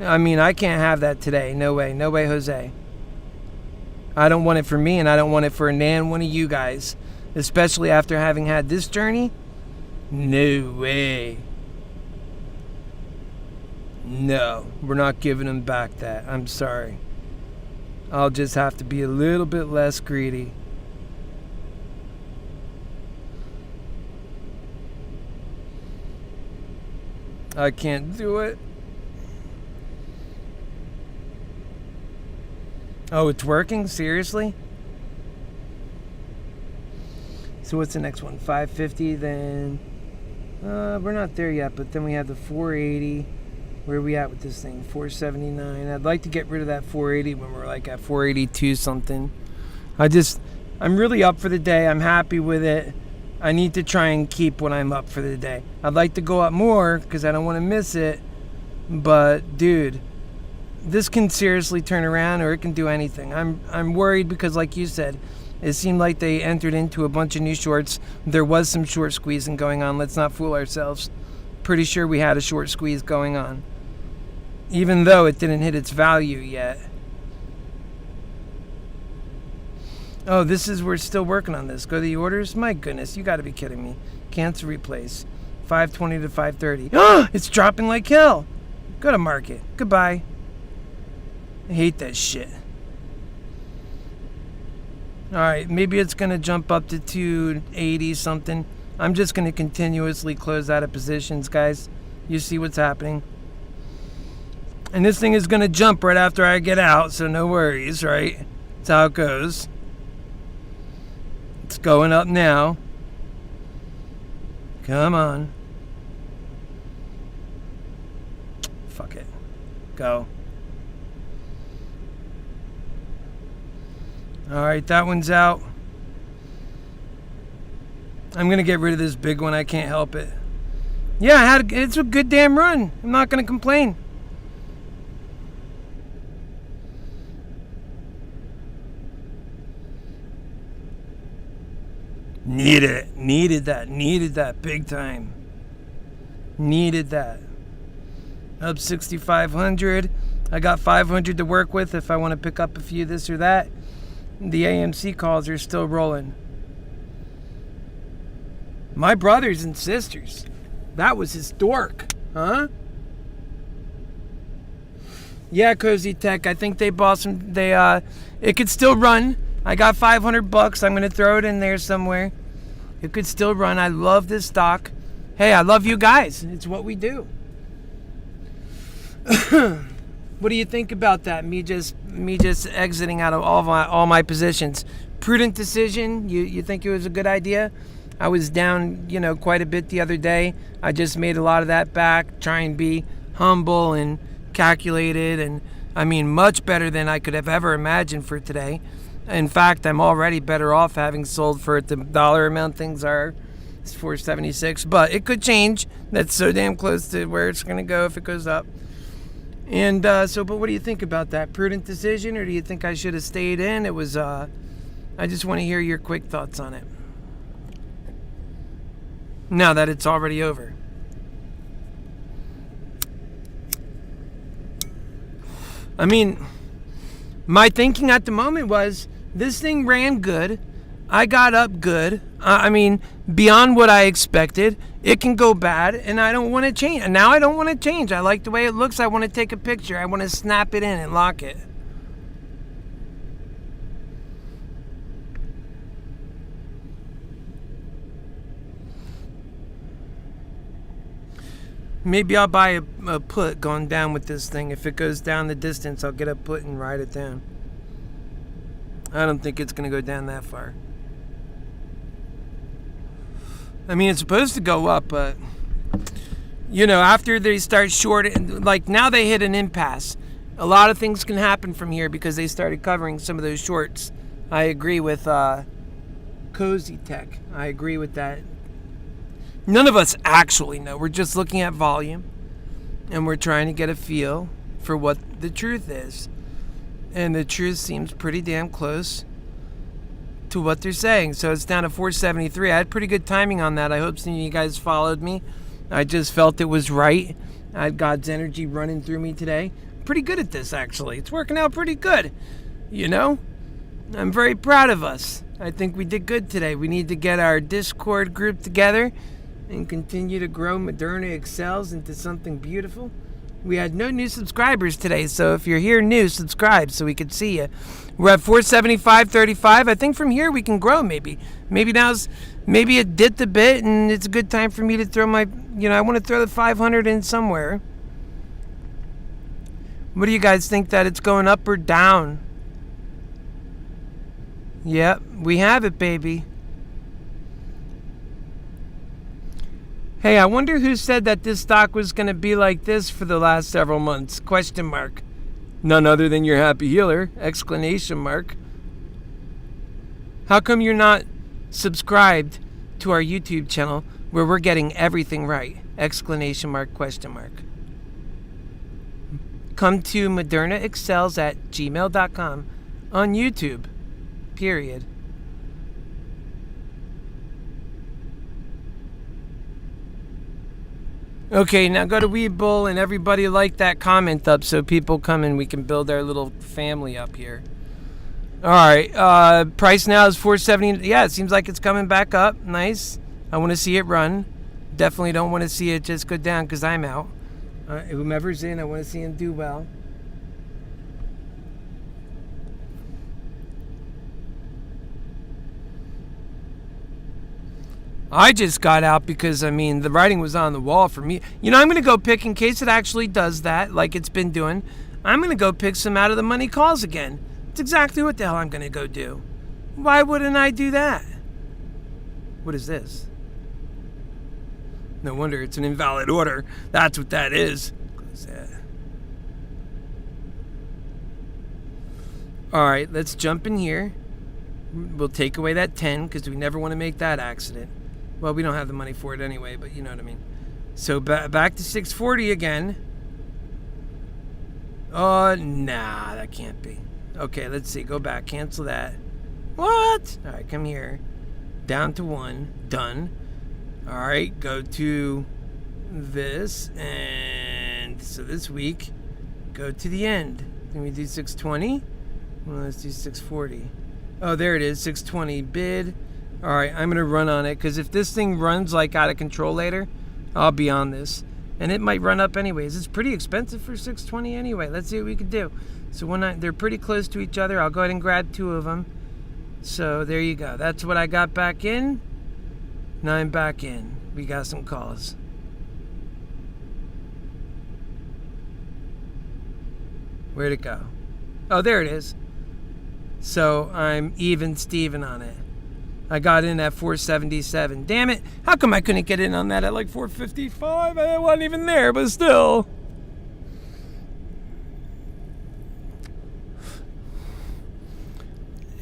I mean, I can't have that today. No way. No way, Jose. I don't want it for me, and I don't want it for one of you guys. Especially after having had this journey. No way. No, we're not giving them back that. I'm sorry. I'll just have to be a little bit less greedy. I can't do it. Oh, it's working? Seriously? So what's the next one? 550, then... we're not there yet, but then we have the 480. Where are we at with this thing? 479. I'd like to get rid of that 480 when we're like at 482 something. I'm really up for the day. I'm happy with it. I need to try and keep what I'm up for the day. I'd like to go up more because I don't want to miss it. But dude, this can seriously turn around, or it can do anything. I'm worried because, like you said, it seemed like they entered into a bunch of new shorts. There was some short squeezing going on. Let's not fool ourselves. Pretty sure we had a short squeeze going on, even though it didn't hit its value yet. Oh, we're still working on this. Go to the orders? My goodness, you gotta be kidding me. Cancel, replace. 520 to 530. Oh, it's dropping like hell. Go to market. Goodbye. I hate that shit. Alright, maybe it's gonna jump up to 280 something. I'm just gonna continuously close out of positions, guys. You see what's happening. And this thing is gonna jump right after I get out, so no worries, right? That's how it goes. It's going up now. Come on. Fuck it. Go. Alright, that one's out. I'm going to get rid of this big one. I can't help it. Yeah, it's a good damn run. I'm not going to complain. Needed that big time. Needed that. Up 6,500. I got 500 to work with if I want to pick up a few this or that. The AMC calls are still rolling. My brothers and sisters. That was historic, huh? Yeah, Cozy Tech. I think they bought some. It could still run. I got $500. I'm gonna throw it in there somewhere. It could still run. I love this stock. Hey, I love you guys. It's what we do. What do you think about that? Me just exiting out of all my positions. Prudent decision. You think it was a good idea? I was down, quite a bit the other day. I just made a lot of that back. Try and be humble and calculated, and I mean much better than I could have ever imagined for today. In fact, I'm already better off having sold for the dollar amount things are. It's 476, but it could change. That's so damn close to where it's going to go if it goes up. And but what do you think about that? Prudent decision, or do you think I should have stayed in? It was, I just want to hear your quick thoughts on it. Now that it's already over. I mean, my thinking at the moment was, this thing ran good. I got up good. Beyond what I expected. It can go bad, and I don't want to change. And now I don't want to change. I like the way it looks. I want to take a picture. I want to snap it in and lock it. Maybe I'll buy a put going down with this thing. If it goes down the distance, I'll get a put and ride it down. I don't think it's going to go down that far. I mean, it's supposed to go up, but, after they start short, like now they hit an impasse. A lot of things can happen from here because they started covering some of those shorts. I agree with Cozy Tech. I agree with that. None of us actually know. We're just looking at volume, and we're trying to get a feel for what the truth is. And the truth seems pretty damn close to what they're saying. So it's down to 473. I had pretty good timing on that. I hope some of you guys followed me. I just felt it was right. I had God's energy running through me today. Pretty good at this, actually. It's working out pretty good. I'm very proud of us. I think we did good today. We need to get our Discord group together and continue to grow ModernaExcels into something beautiful. We had no new subscribers today, so if you're here new, subscribe so we could see you. We're at 475.35. I think from here we can grow maybe. Maybe it dipped a bit, and it's a good time for me to throw my, I want to throw the 500 in somewhere. What do you guys think, that it's going up or down? Yep, we have it, baby. Hey, I wonder who said that this stock was going to be like this for the last several months? Question mark. None other than your happy healer! Exclamation mark. How come you're not subscribed to our YouTube channel where we're getting everything right? Exclamation mark, question mark. Come to ModernaExcels at gmail.com on YouTube. Period. Okay, now go to Webull and everybody like that comment up so people come and we can build our little family up here. All right, price now is $4.70. Yeah, it seems like it's coming back up. Nice. I want to see it run. Definitely don't want to see it just go down because I'm out. Whomever's in, I want to see him do well. I just got out because, the writing was on the wall for me. I'm going to go pick, in case it actually does that, like it's been doing, I'm going to go pick some out of the money calls again. It's exactly what the hell I'm going to go do. Why wouldn't I do that? What is this? No wonder it's an invalid order. That's what that is. Close that. All right, let's jump in here. We'll take away that 10 because we never want to make that accident. Well, we don't have the money for it anyway, but you know what I mean. So back to 640 again. Oh, nah, that can't be. Okay, let's see. Go back. Cancel that. What? All right, come here. Down to 1. Done. All right, go to this. And so this week, go to the end. Can we do 620? Well, let's do 640. Oh, there it is. 620 bid. All right, I'm going to run on it because if this thing runs like out of control later, I'll be on this. And it might run up anyways. It's pretty expensive for 620 anyway. Let's see what we can do. So they're pretty close to each other. I'll go ahead and grab 2 of them. So there you go. That's what I got back in. Now I'm back in. We got some calls. Where'd it go? Oh, there it is. So I'm even Steven on it. I got in at 477. Damn it. How come I couldn't get in on that at like 455? I wasn't even there, but still.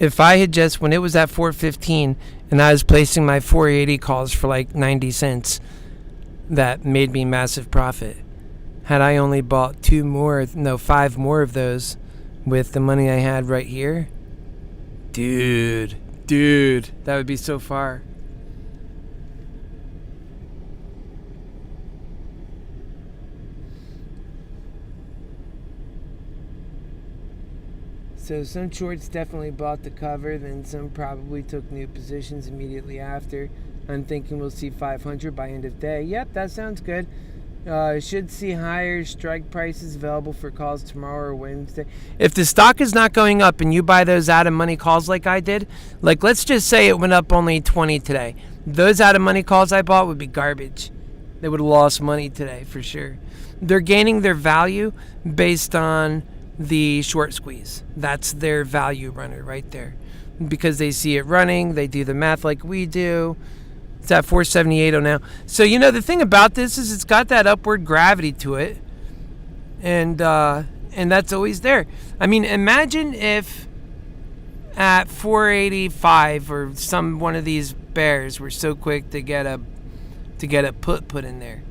If I had just, when it was at 415 and I was placing my 480 calls for like 90 cents, that made me massive profit. Had I only bought 5 more of those with the money I had right here, dude, that would be so far. So some shorts definitely bought the cover, then some probably took new positions immediately after. I'm thinking we'll see 500 by end of day. Yep, that sounds good. Should see higher strike prices available for calls tomorrow or Wednesday. If the stock is not going up and you buy those out of money calls like I did, like let's just say it went up only 20 today. Those out of money calls I bought would be garbage. They would have lost money today for sure. They're gaining their value based on the short squeeze. That's their value runner right there. Because they see it running, they do the math like we do. It's at 478 now. So, the thing about this is it's got that upward gravity to it. And that's always there. Imagine if at 485 or one of these bears were so quick to get a put in there.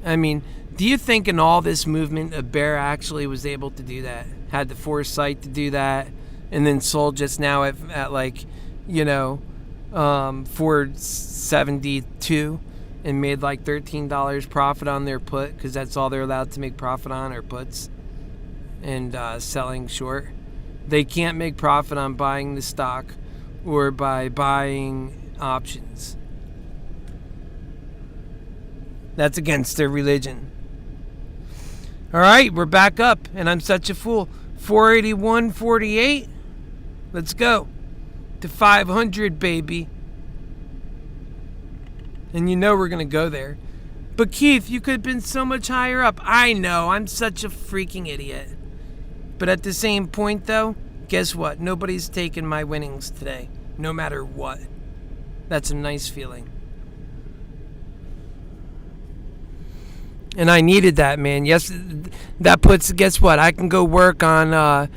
Do you think in all this movement a bear actually was able to do that? Had the foresight to do that and then sold just now at like, 472 and made like $13 profit on their put because that's all they're allowed to make profit on are puts and selling short. They can't make profit on buying the stock or by buying options. That's against their religion. All right, we're back up and I'm such a fool. 481.48. Let's go to 500, baby. And we're going to go there. But Keith, you could have been so much higher up. I know, I'm such a freaking idiot. But at the same point, though, guess what? Nobody's taken my winnings today, no matter what. That's a nice feeling. And I needed that, man. Yes, that puts, guess what? I can go work on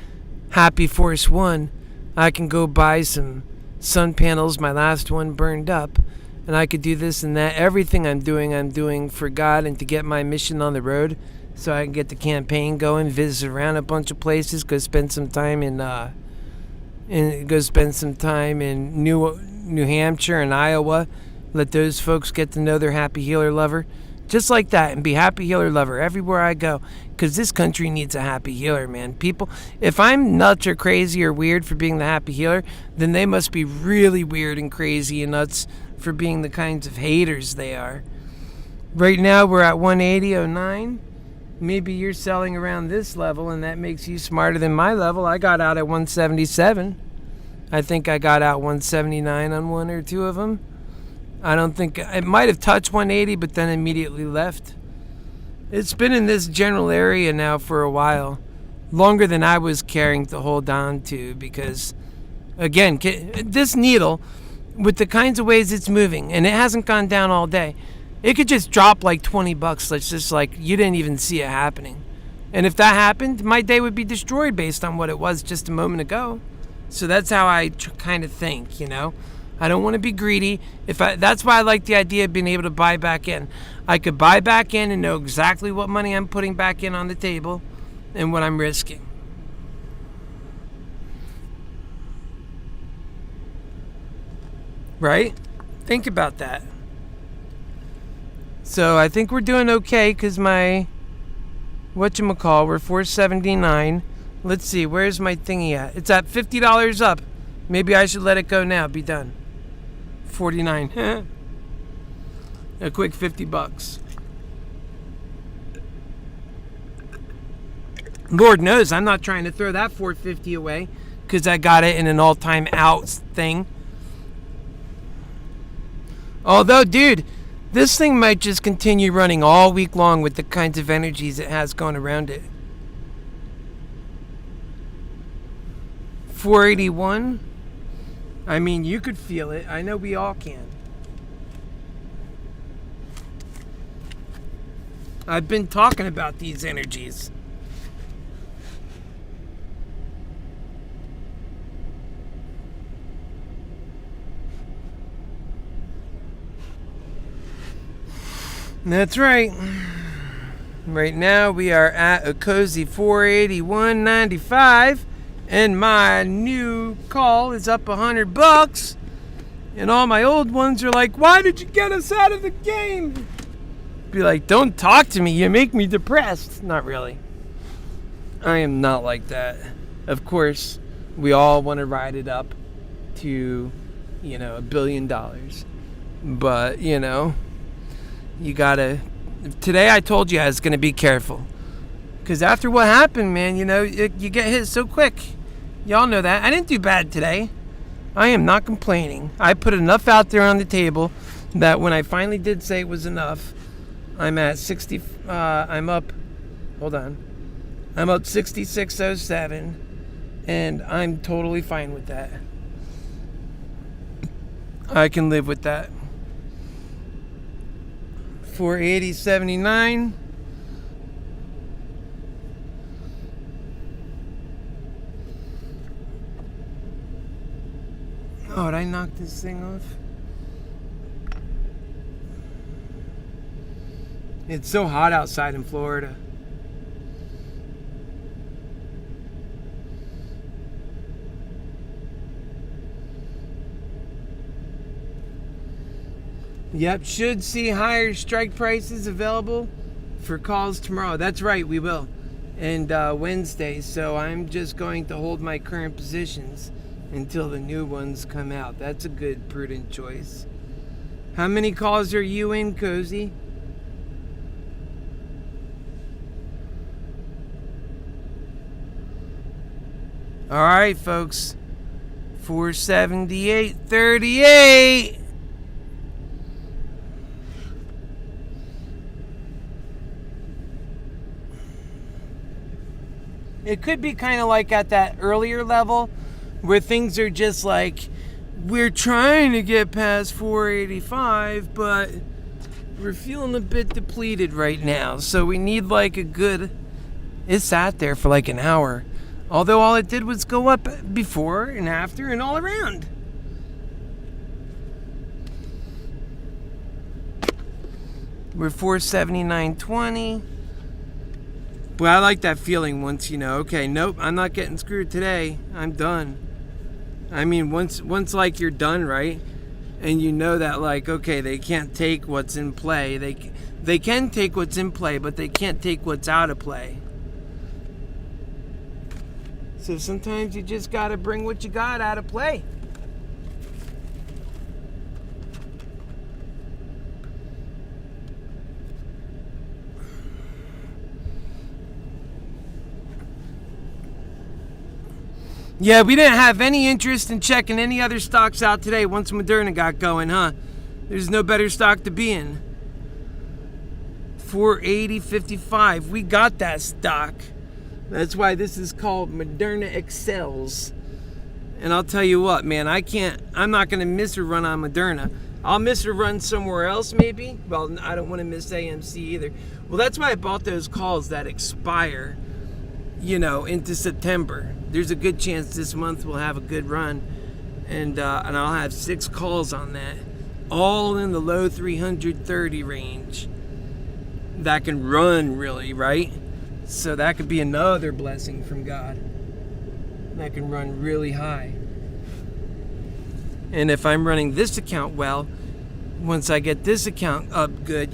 Happy Force 1. I can go buy some sun panels. My last one burned up. And I could do this and that. Everything I'm doing for God and to get my mission on the road so I can get the campaign going, visit around a bunch of places, go spend some time in New Hampshire and Iowa. Let those folks get to know their Happy Healer lover. Just like that, and be Happy Healer lover everywhere I go, because this country needs a Happy Healer, man. People, if I'm nuts or crazy or weird for being the Happy Healer, then they must be really weird and crazy and nuts for being the kinds of haters they are. Right now we're at 180.09. Maybe you're selling around this level, and that makes you smarter than my level. I got out at 177. I think I got out 179 on one or two of them. I don't think it might have touched 180, but then immediately left. It's been in this general area now for a while, longer than I was caring to hold on to, because again, this needle, with the kinds of ways it's moving, and it hasn't gone down all day, it could just drop like $20. Let's just like you didn't even see it happening. And if that happened, my day would be destroyed based on what it was just a moment ago. So that's how I kind of think, you know. I don't want to be greedy. That's why I like the idea of being able to buy back in. I could buy back in and know exactly what money I'm putting back in on the table and what I'm risking. Right? Think about that. So I think we're doing okay because we're 479. Let's see, where's my thingy at? It's at $50 up. Maybe I should let it go now. Be done. 49. A quick $50. Lord knows I'm not trying to throw that $450 away because I got it in an all-time out thing. Although, dude, this thing might just continue running all week long with the kinds of energies it has going around it. 481. I mean, you could feel it. I know we all can. I've been talking about these energies. That's right. Right now we are at a cozy 481.95. And my new call is up $100. And all my old ones are like, why did you get us out of the game? Be like, don't talk to me. You make me depressed. Not really. I am not like that. Of course, we all want to ride it up to, $1 billion. But, you gotta... Today I told you I was going to be careful. Because after what happened, man, you get hit so quick. Y'all know that. I didn't do bad today. I am not complaining. I put enough out there on the table that when I finally did say it was enough, I'm at 60. I'm up 66.07, and I'm totally fine with that. I can live with that. 480.79. Oh, did I knock this thing off? It's so hot outside in Florida. Yep, should see higher strike prices available for calls tomorrow. That's right, we will. And Wednesday, so I'm just going to hold my current positions until the new ones come out. That's a good, prudent choice. How many calls are you in, Cozy? All right, folks. 478.38. It could be kind of like at that earlier level where things are just like, we're trying to get past 485, but we're feeling a bit depleted right now, so we need like a good... It sat there for like an hour, although all it did was go up before and after and all around. We're 479.20. But I like that feeling once you know, okay, nope, I'm not getting screwed today. I'm done. I mean, once like you're done, right? And you know that, like, okay, they can't take what's in play. They can take what's in play, but they can't take what's out of play. So sometimes you just got to bring what you got out of play. Yeah, we didn't have any interest in checking any other stocks out today once Moderna got going, huh? There's no better stock to be in. 480.55. We got that stock. That's why this is called ModernaExcels. And I'll tell you what, man, I'm not going to miss a run on Moderna. I'll miss a run somewhere else maybe. Well, I don't want to miss AMC either. Well, that's why I bought those calls that expire, into September. There's a good chance this month we'll have a good run, and I'll have 6 calls on that, all in the low 330 range. That can run really, right? So that could be another blessing from God. That can run really high. And if I'm running this account well, once I get this account up good,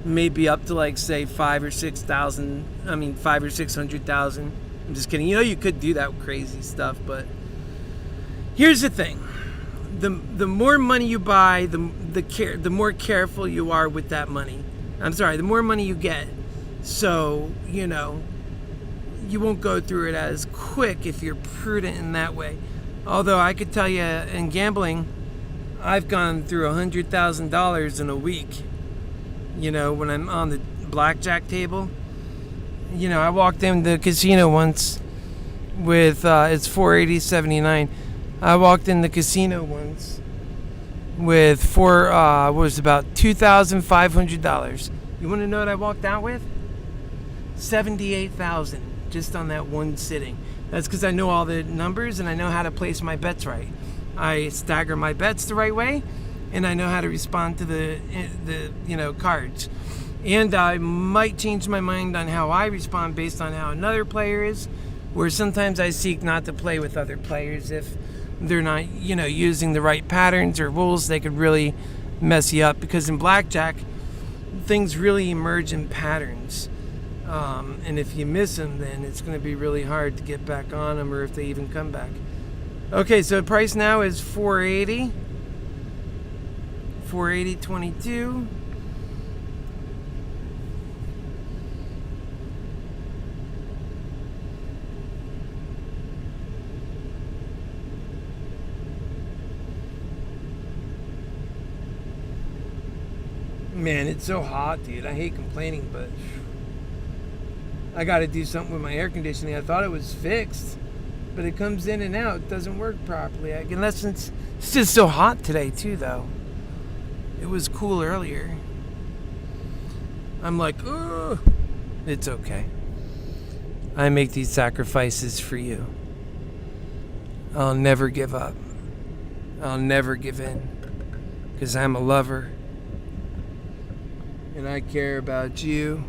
maybe up to like say 5 or 600,000. I'm just kidding. You could do that crazy stuff, but here's the thing: the more money you buy, the more careful you are with that money. I'm sorry, the more money you get, so you won't go through it as quick if you're prudent in that way. Although I could tell you, in gambling, I've gone through $100,000 in a week. When I'm on the blackjack table. I walked in the casino once with, it's 480.79. I walked in the casino once with about $2,500. You want to know what I walked out with? $78,000 just on that one sitting. That's because I know all the numbers and I know how to place my bets right. I stagger my bets the right way, and I know how to respond to the cards. And I might change my mind on how I respond based on how another player is, where sometimes I seek not to play with other players if they're not, using the right patterns or rules. They could really mess you up, because in blackjack, things really emerge in patterns. And if you miss them, then it's going to be really hard to get back on them, or if they even come back. Okay, so the price now is 480. 480.22. Man, it's so hot, dude. I hate complaining, but I got to do something with my air conditioning. I thought it was fixed, but it comes in and out. It doesn't work properly. Unless it's just so hot today, too, though. It was cool earlier. I'm like, ugh. It's okay. I make these sacrifices for you. I'll never give up. I'll never give in, because I'm a lover. And I care about you.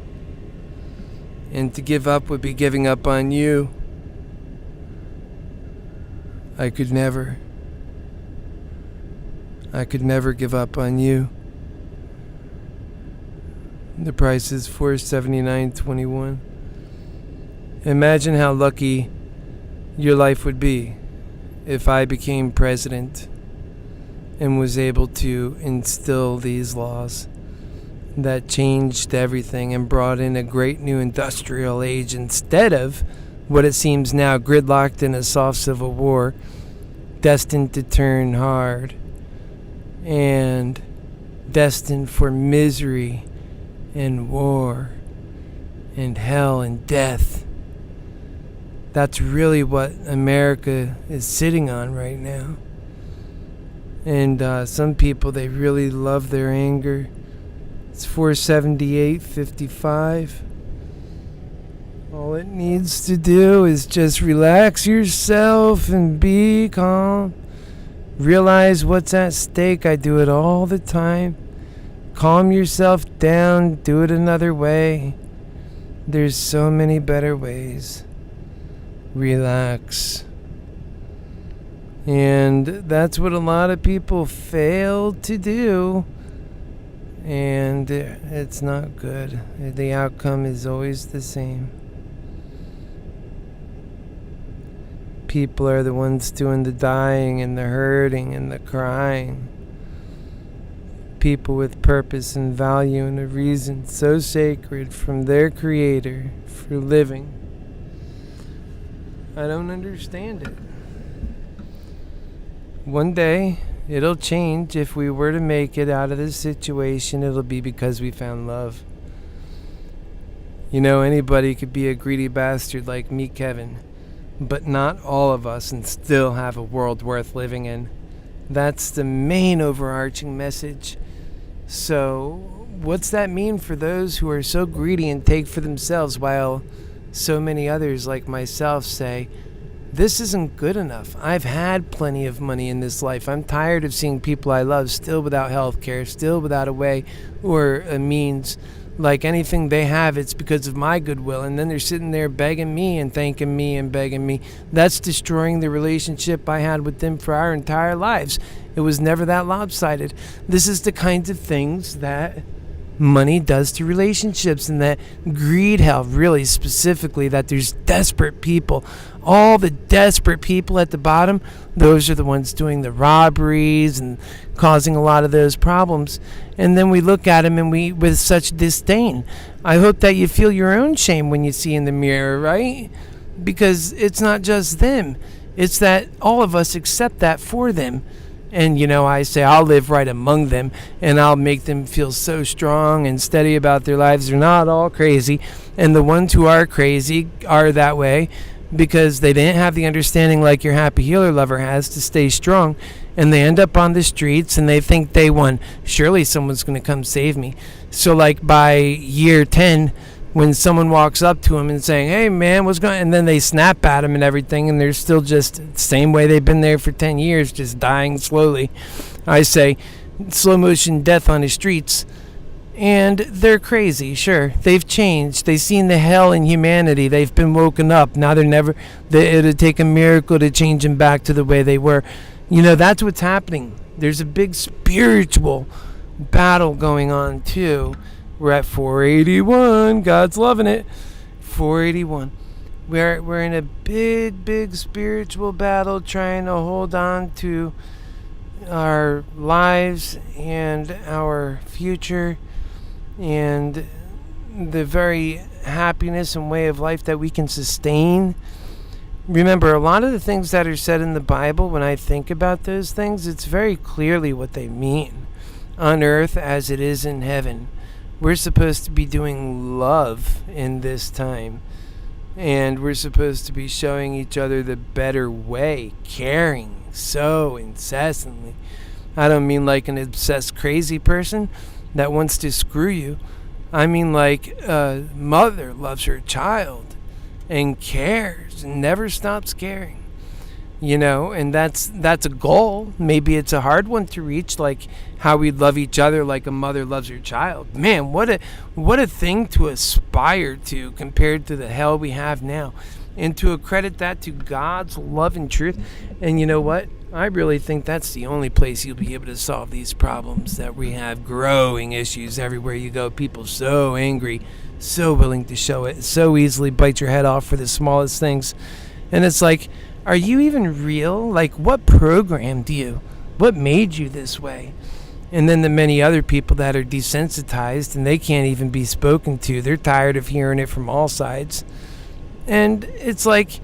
And to give up would be giving up on you. I could never give up on you. The price is $479.21. Imagine how lucky your life would be if I became president and was able to instill these laws that changed everything and brought in a great new industrial age instead of what it seems now, gridlocked in a soft civil war, destined to turn hard and destined for misery and war and hell and death. That's really what America is sitting on right now. And some people, they really love their anger. It's 478.55. All it needs to do is just relax yourself and be calm. Realize what's at stake. I do it all the time. Calm yourself down. Do it another way. There's so many better ways. Relax. And that's what a lot of people fail to do. And it's not good. The outcome is always the same. People are the ones doing the dying and the hurting and the crying. People with purpose and value and a reason so sacred from their Creator for living. I don't understand it. One day, it'll change. If we were to make it out of this situation, it'll be because we found love. You know, anybody could be a greedy bastard like me, Kevin, but not all of us, and still have a world worth living in. That's the main overarching message. So, what's that mean for those who are so greedy and take for themselves, while so many others like myself say, this isn't good enough. I've had plenty of money in this life. I'm tired of seeing people I love still without health care, still without a way or a means. Like anything they have, it's because of my goodwill. And then they're sitting there begging me and thanking me and begging me. That's destroying the relationship I had with them for our entire lives. It was never that lopsided. This is the kinds of things that money does to relationships, and that greed, hell, really specifically, that there's desperate people. All the desperate people at the bottom, those are the ones doing the robberies and causing a lot of those problems. And then we look at them and we with such disdain. I hope that you feel your own shame when you see in the mirror, right? Because it's not just them. It's that all of us accept that for them. And, you know, I say I'll live right among them, and I'll make them feel so strong and steady about their lives. They're not all crazy. And the ones who are crazy are that way because they didn't have the understanding like your HappyHealer lover has to stay strong. And they end up on the streets and they think they won. Surely someone's going to come save me. So like by year 10, when someone walks up to them and saying, hey man, what's going on? And then they snap at them and everything, and they're still just the same way they've been there for 10 years, just dying slowly. I say, slow motion death on the streets. And they're crazy, sure. They've changed. They've seen the hell in humanity. They've been woken up. Now it'll take a miracle to change them back to the way they were. You know, that's what's happening. There's a big spiritual battle going on too. We're at 481. God's loving it. 481. We're in a big spiritual battle trying to hold on to our lives and our future and the very happiness and way of life that we can sustain. Remember, a lot of the things that are said in the Bible, when I think about those things, it's very clearly what they mean. On earth as it is in heaven. We're supposed to be doing love in this time. And we're supposed to be showing each other the better way. Caring so incessantly. I don't mean like an obsessed crazy person that wants to screw you. I mean like a mother loves her child and cares and never stops caring. You know, and that's a goal. Maybe it's a hard one to reach, like how we love each other like a mother loves her child. Man, what a thing to aspire to compared to the hell we have now. And to accredit that to God's love and truth. And you know what? I really think that's the only place you'll be able to solve these problems that we have. Growing issues everywhere you go. People so angry, so willing to show it, so easily bite your head off for the smallest things. And it's like, are you even real? Like, what programmed you? What made you this way? And then the many other people that are desensitized and they can't even be spoken to. They're tired of hearing it from all sides. And it's like,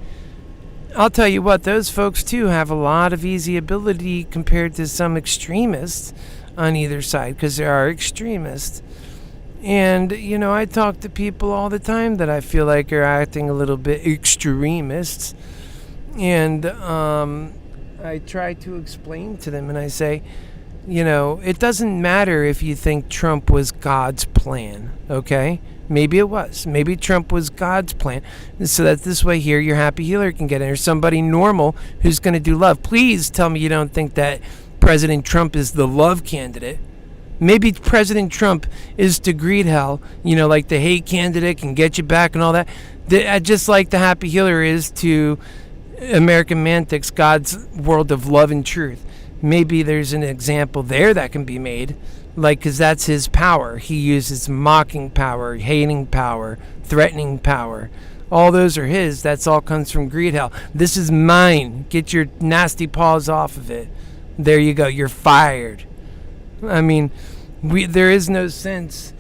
I'll tell you what, those folks too have a lot of easy ability compared to some extremists on either side, because there are extremists. And, you know, I talk to people all the time that I feel like are acting a little bit extremists. And I try to explain to them, and I say, it doesn't matter if you think Trump was God's plan, okay? Maybe it was. Maybe Trump was God's plan. So that this way here, your happy healer can get in, or somebody normal who's going to do love. Please tell me you don't think that President Trump is the love candidate. Maybe President Trump is to greed hell, like the hate candidate can get you back and all that. Just like the happy healer is to American Mantics, God's world of love and truth. Maybe there's an example there that can be made, because that's his power. He uses mocking power, hating power, threatening power. All those are his. That's all comes from greed hell. This is mine. Get your nasty paws off of it. There you go. You're fired. I mean, there is no sense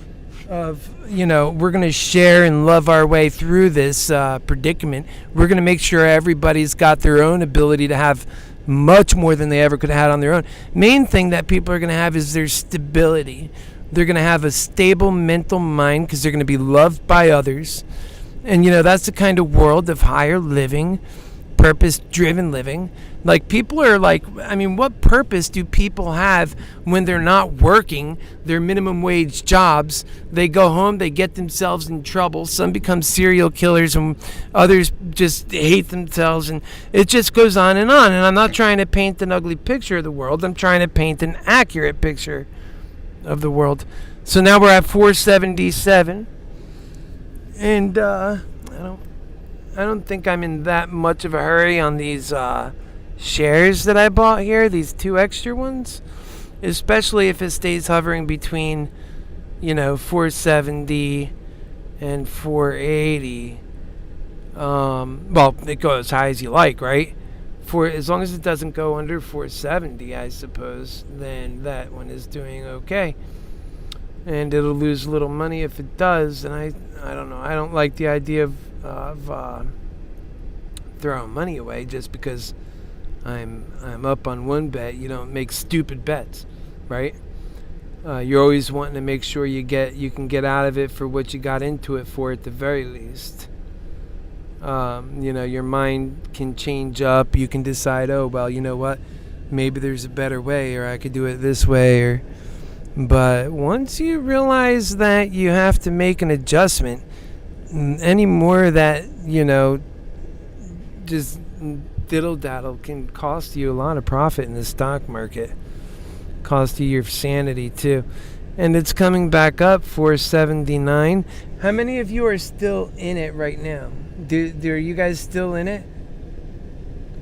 of, we're going to share and love our way through this predicament. We're going to make sure everybody's got their own ability to have much more than they ever could have had on their own. Main thing that people are going to have is their stability. They're going to have a stable mental mind because they're going to be loved by others. And, that's the kind of world of higher living, purpose-driven living. People are what purpose do people have when they're not working their minimum wage jobs? They go home, they get themselves in trouble. Some become serial killers and others just hate themselves. And it just goes on. And I'm not trying to paint an ugly picture of the world. I'm trying to paint an accurate picture of the world. So now we're at 477. And I don't think I'm in that much of a hurry on these shares that I bought here, these 2 extra ones, especially if it stays hovering between 470 and 480. Well, it goes as high as you like, right? As long as it doesn't go under 470, I suppose, then that one is doing okay. And it'll lose a little money if it does. And I don't know. I don't like the idea of throwing money away just because I'm up on one bet. You don't make stupid bets, right? You're always wanting to make sure you can get out of it for what you got into it for at the very least. Your mind can change up. You can decide, oh, well, you know what? Maybe there's a better way, or I could do it this way. But once you realize that you have to make an adjustment, any more that, just diddle-daddle can cost you a lot of profit in the stock market. Cost you your sanity, too. And it's coming back up, 479. How many of you are still in it right now? Are you guys still in it?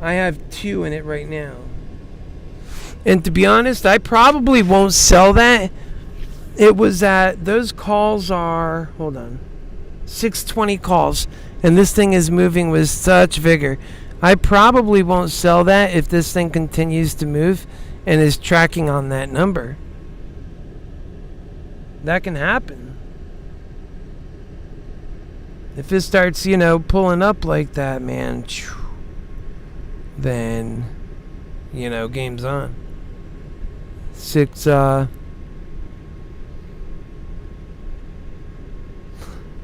I have 2 in it right now. And to be honest, I probably won't sell that. It was those calls are, hold on, 620 calls. And this thing is moving with such vigor. I probably won't sell that if this thing continues to move and is tracking on that number. That can happen. If it starts, pulling up like that, man, then, game's on.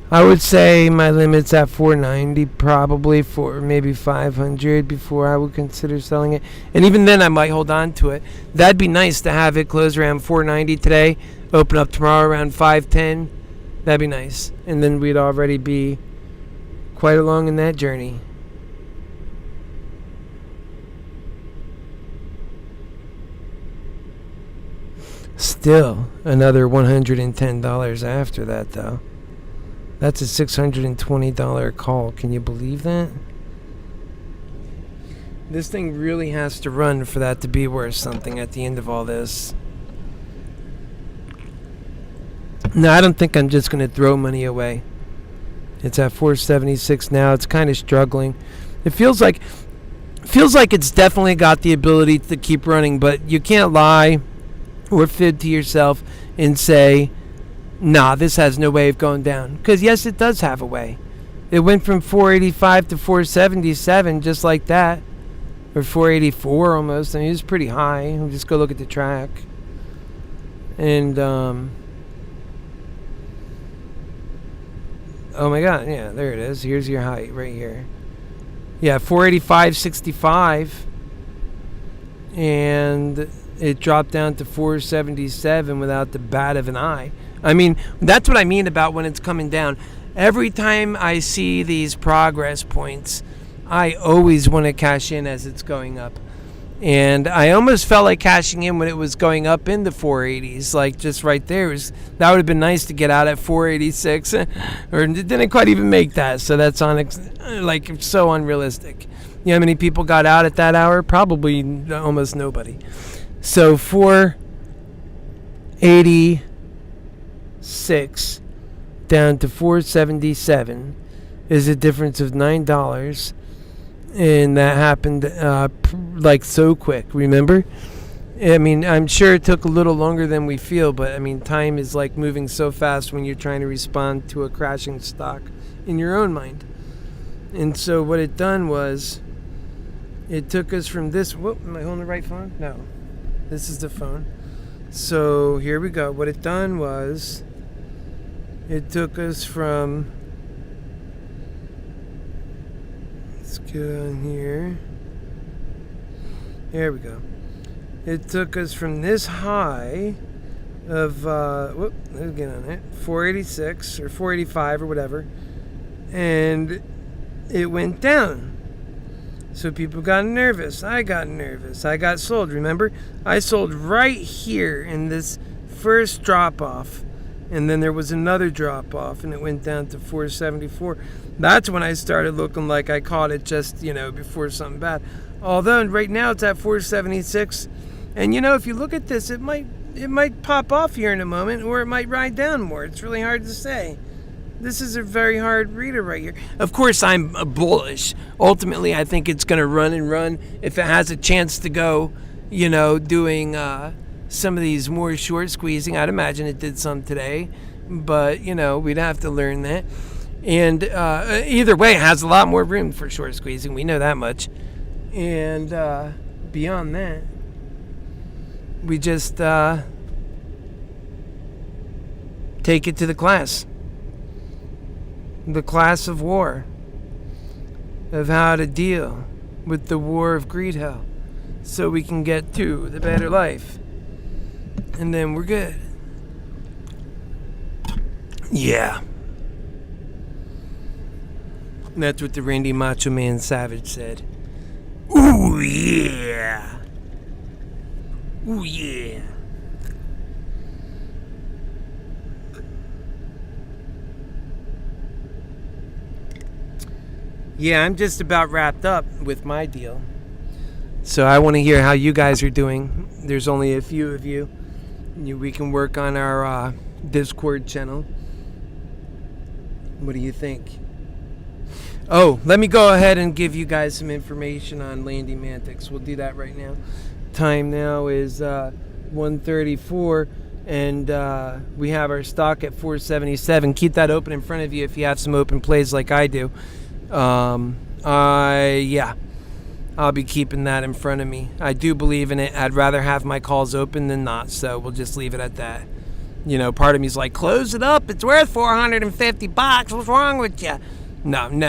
I would say my limit's at 490, probably, for maybe 500 before I would consider selling it. And even then, I might hold on to it. That'd be nice to have it close around 490 today, open up tomorrow around 510. That'd be nice. And then we'd already be quite along in that journey. Still another $110 after that, though. That's a $620 call. Can you believe that? This thing really has to run for that to be worth something at the end of all this. No, I don't think I'm just going to throw money away. It's at 476 now. It's kind of struggling. It feels like it's definitely got the ability to keep running, but you can't lie or fib to yourself and say, nah, this has no way of going down. Because, yes, it does have a way. It went from 485 to 477 just like that. Or 484 almost. I mean, it was pretty high. We'll just go look at the track. And, oh my God. Yeah, there it is. Here's your height right here. Yeah, 485.65. And it dropped down to 477 without the bat of an eye. I mean, that's what I mean about when it's coming down. Every time I see these progress points, I always want to cash in as it's going up. And I almost felt like cashing in when it was going up in the 480s, like just right there. That would have been nice to get out at 486, or it didn't quite even make that. So that's so unrealistic. You know how many people got out at that hour? Probably almost nobody. So 486 down to 477 is a difference of $9. And that happened so quick, remember? I mean, I'm sure it took a little longer than we feel, but I mean, time is like moving so fast when you're trying to respond to a crashing stock in your own mind. And so what it done was, it took us from this, whoop, am I holding the right phone? No, this is the phone. So here we go. What it done was, it took us from, let's get on here. There we go. It took us from this high of, let's get on it, 486 or 485 or whatever, and it went down. So people got nervous. I got nervous. I got sold. Remember? I sold right here in this first drop off. And then there was another drop off and it went down to 474. That's when I started looking like I caught it just, before something bad. Although right now it's at 476. And if you look at this, it might pop off here in a moment, or it might ride down more. It's really hard to say. This is a very hard reader right here. Of course, I'm bullish. Ultimately, I think it's going to run and run. If it has a chance to go, doing some of these more short squeezing, I'd imagine it did some today. But, we'd have to learn that. And either way, it has a lot more room for short squeezing. We know that much. And beyond that, we just take it to the class. The class of war, of how to deal with the war of greed hell, so we can get to the better life, and then we're good. Yeah. And that's what the Randy Macho Man Savage said. Ooh yeah. Ooh yeah. Yeah, I'm just about wrapped up with my deal. So I want to hear how you guys are doing. There's only a few of you. We can work on our Discord channel. What do you think? Oh, let me go ahead and give you guys some information on Landy Mantics. We'll do that right now. Time now is 1:34, and we have our stock at 477. Keep that open in front of you if you have some open plays like I do. I'll be keeping that in front of me. I do believe in it. I'd rather have my calls open than not, so we'll just leave it at that. Part of me's like, close it up. It's worth $450. What's wrong with you? No. And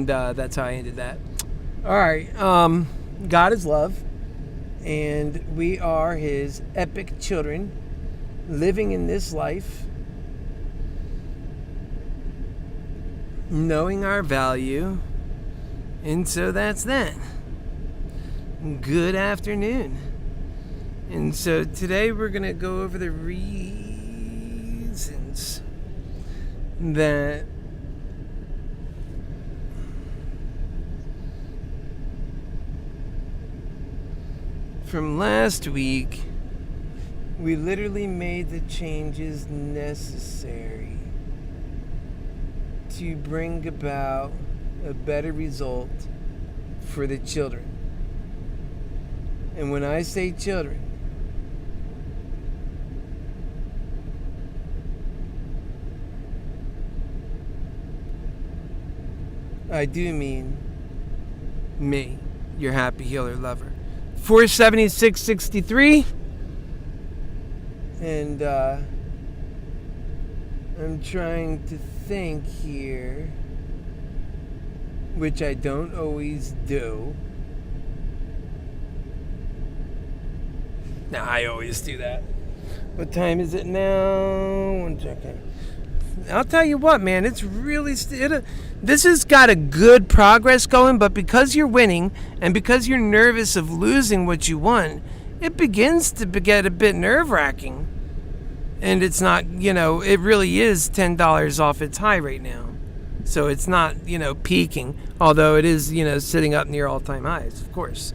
that's how I ended that. All right. God is love, and we are His epic children, living in this life, knowing our value, and so that's that. Good afternoon. And so today we're going to go over the reasons that from last week we literally made the changes necessary to bring about a better result for the children. And when I say children, I do mean me, your Happy Healer lover. 476.63, and I'm trying to think here, which I don't always do. Nah, I always do that. What time is it now? 1 second. I'll tell you what, man. It's really... this has got a good progress going, but because you're winning and because you're nervous of losing what you want, it begins to get a bit nerve-wracking. And it's not, it really is $10 off its high right now. So it's not, peaking, although it is, sitting up near all-time highs, of course.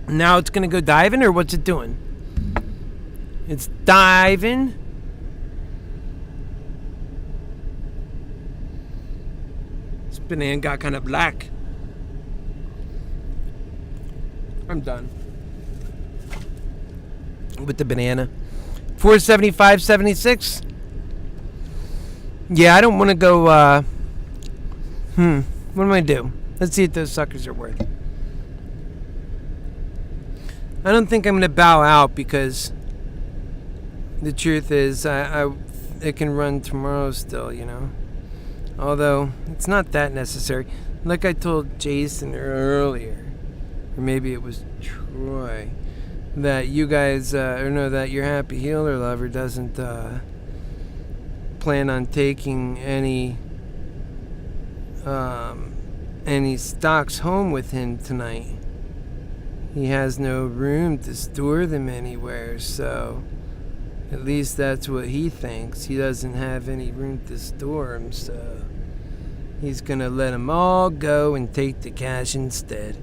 Now it's going to go diving, or what's it doing? It's diving. This banana got kind of black. I'm done with the banana. 475.76. Yeah, I don't want to go. What am I going to do? Let's see if those suckers are worth. I don't think I'm going to bow out because the truth is it can run tomorrow still, Although it's not that necessary. Like I told Jason earlier, or maybe it was Troy, that you guys, that your HappyHealer lover doesn't plan on taking any stocks home with him tonight. He has no room to store them anywhere, so at least that's what he thinks. He doesn't have any room to store them, so he's gonna let them all go and take the cash instead.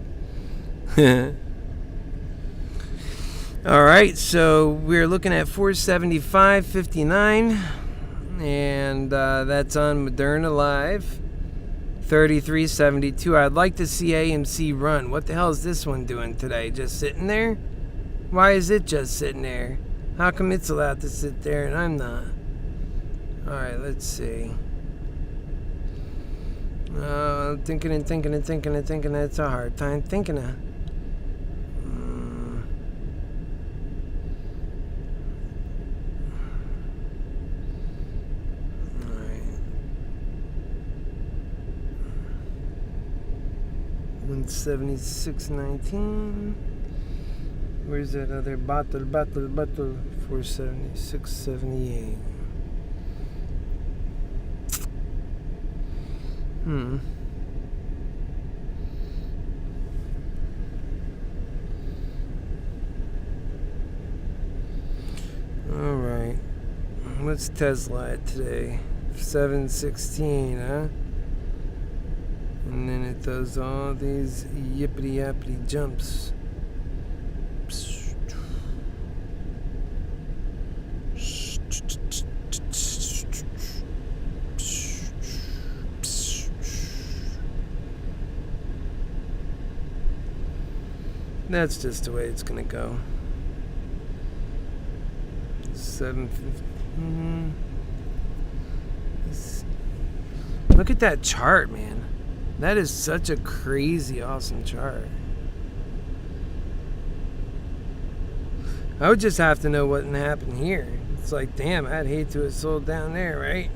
Alright, so we're looking at 475.59, and that's on Moderna Live. 33.72. I'd like to see AMC run. What the hell is this one doing today? Just sitting there? Why is it just sitting there? How come it's allowed to sit there and I'm not? Alright, let's see. Thinking. That's a hard time thinking of. Alright. 176.19. Where's that other bottle? 476.78. Alright. What's Tesla at today? 716, huh? And then it does all these yippity-yappity jumps. That's just the way it's gonna go. 750. Look at that chart, man. That is such a crazy, awesome chart. I would just have to know what happened here. It's like, damn, I'd hate to have sold down there, right?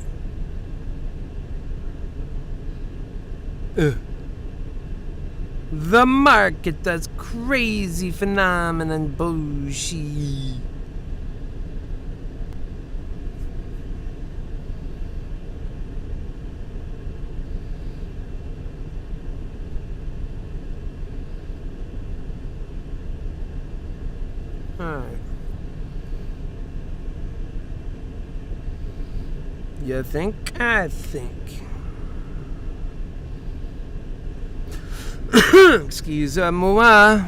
Ugh. The market does crazy phenomenon bullshit. Alright. You think? I think. Excuse-moi.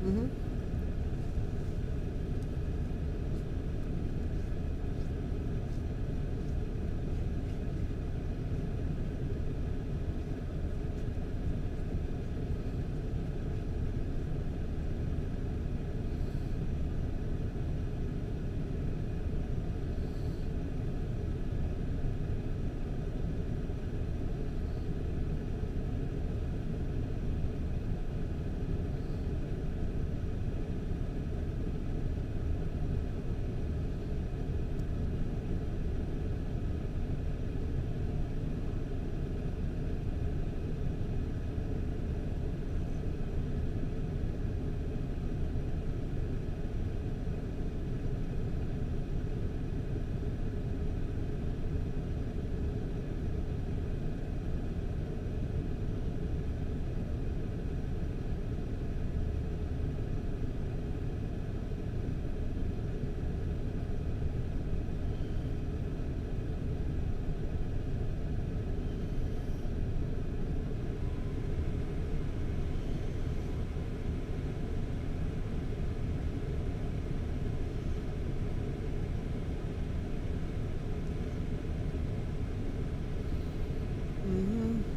Mm-hmm. Mm-hmm.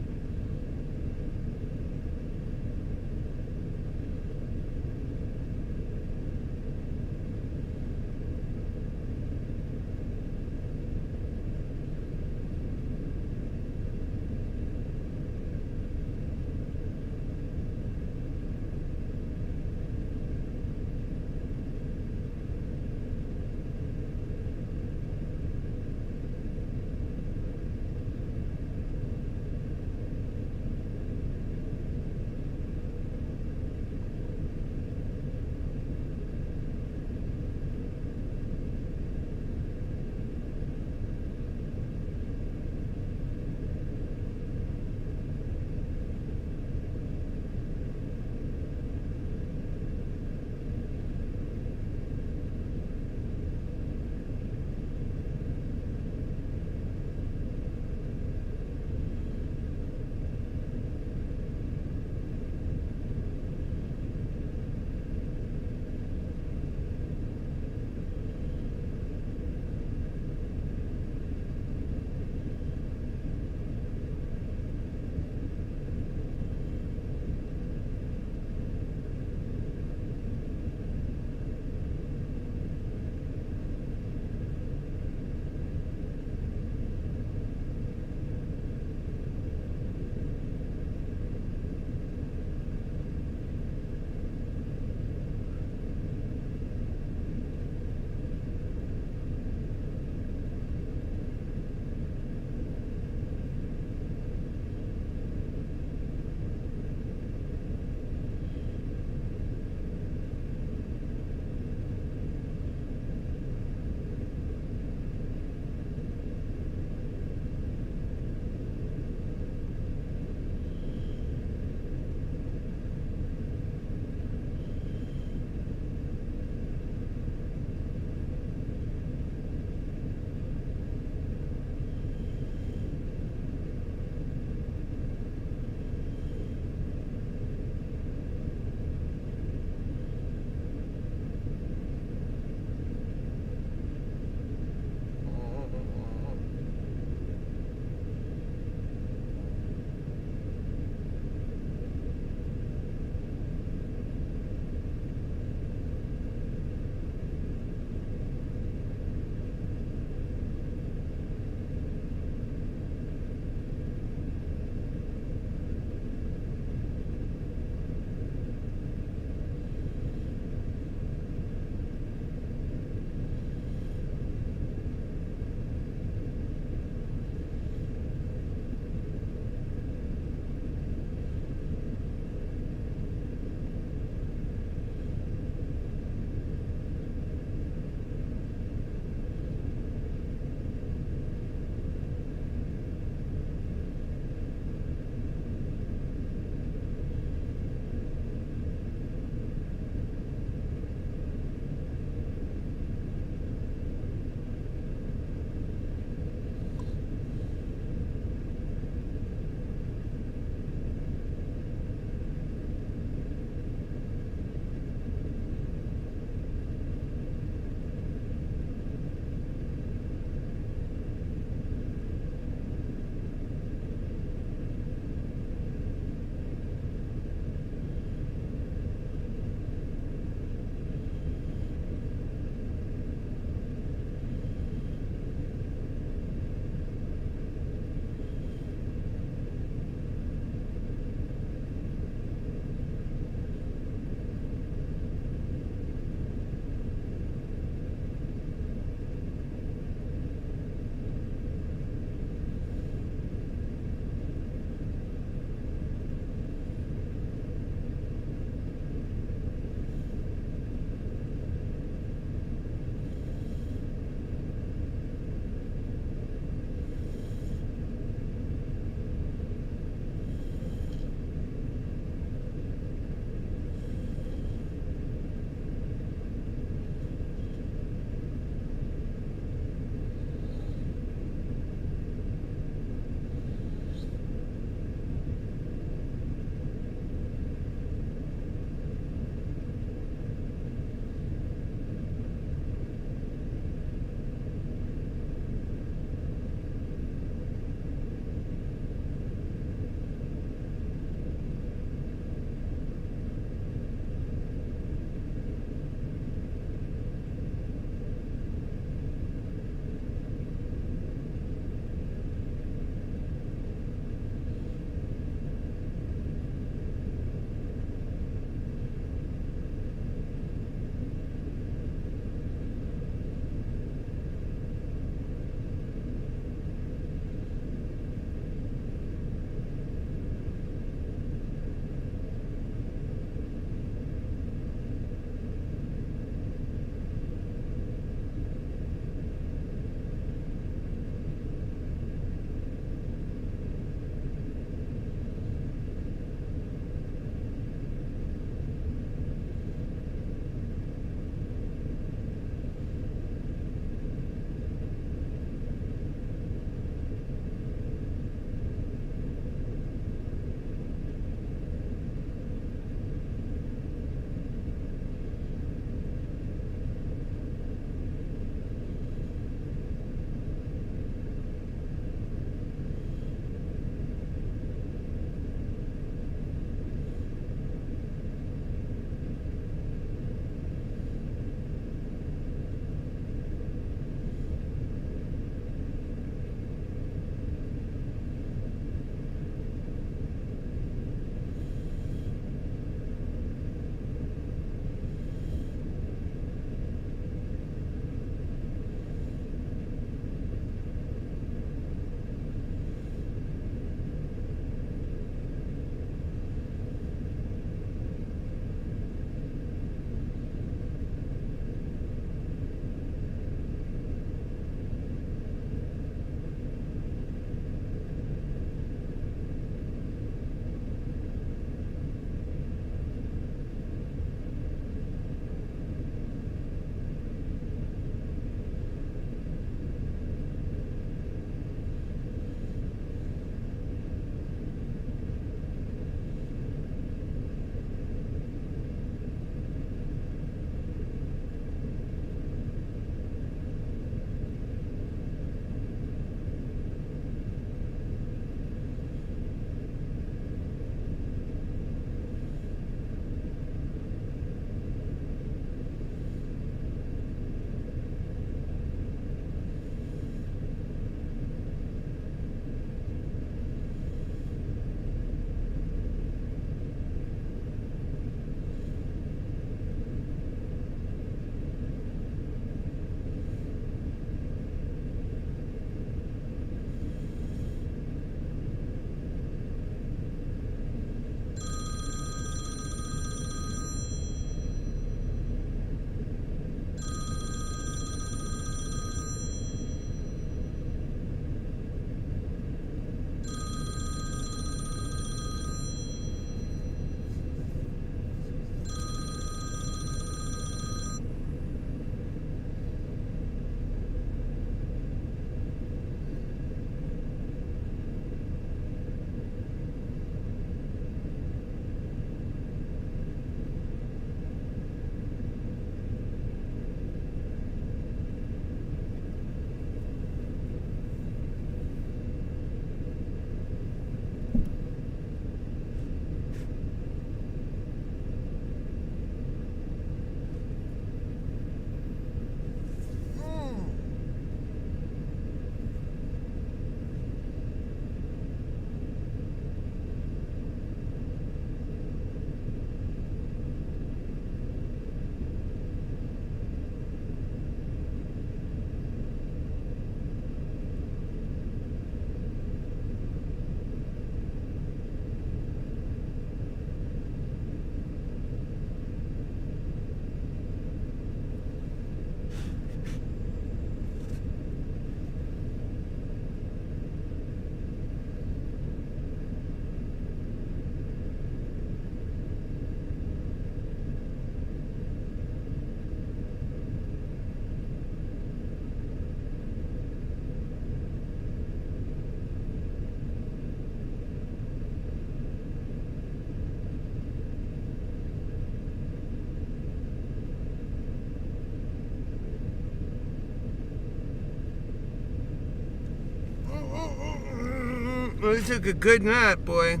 Well, I took a good nap, boy.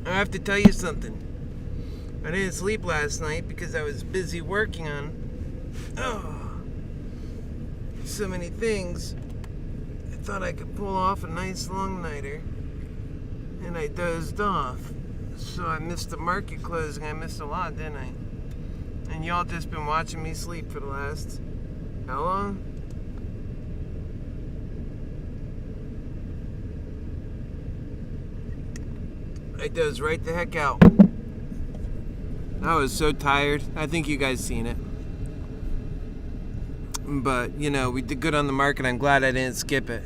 I have to tell you something. I didn't sleep last night because I was busy working on so many things. I thought I could pull off a nice long nighter, and I dozed off. So I missed the market closing. I missed a lot, didn't I? And y'all just been watching me sleep for the last how long? I dozed right the heck out. I was so tired. I think you guys seen it. But, you know, we did good on the market. I'm glad I didn't skip it.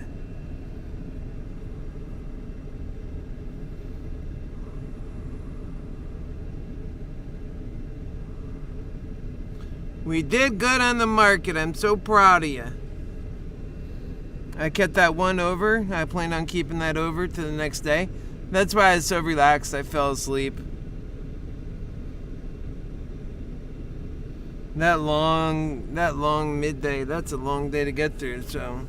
We did good on the market. I'm so proud of you. I kept that one over. I planned on keeping that over to the next day. That's why I was so relaxed I fell asleep. That long midday, that's a long day to get through, so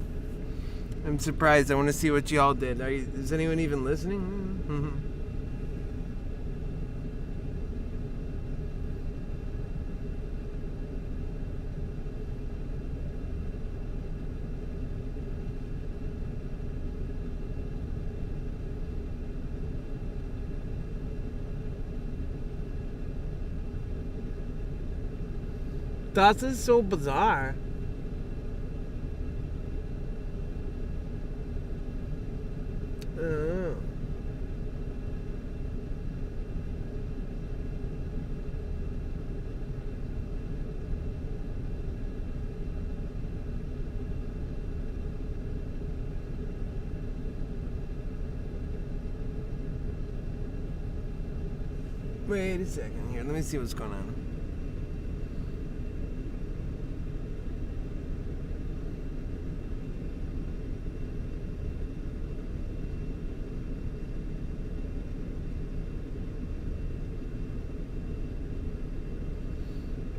I'm surprised. I want to see what y'all did. Is anyone even listening? Mm-hmm. That is so bizarre. Oh. Wait a second here. Let me see what's going on.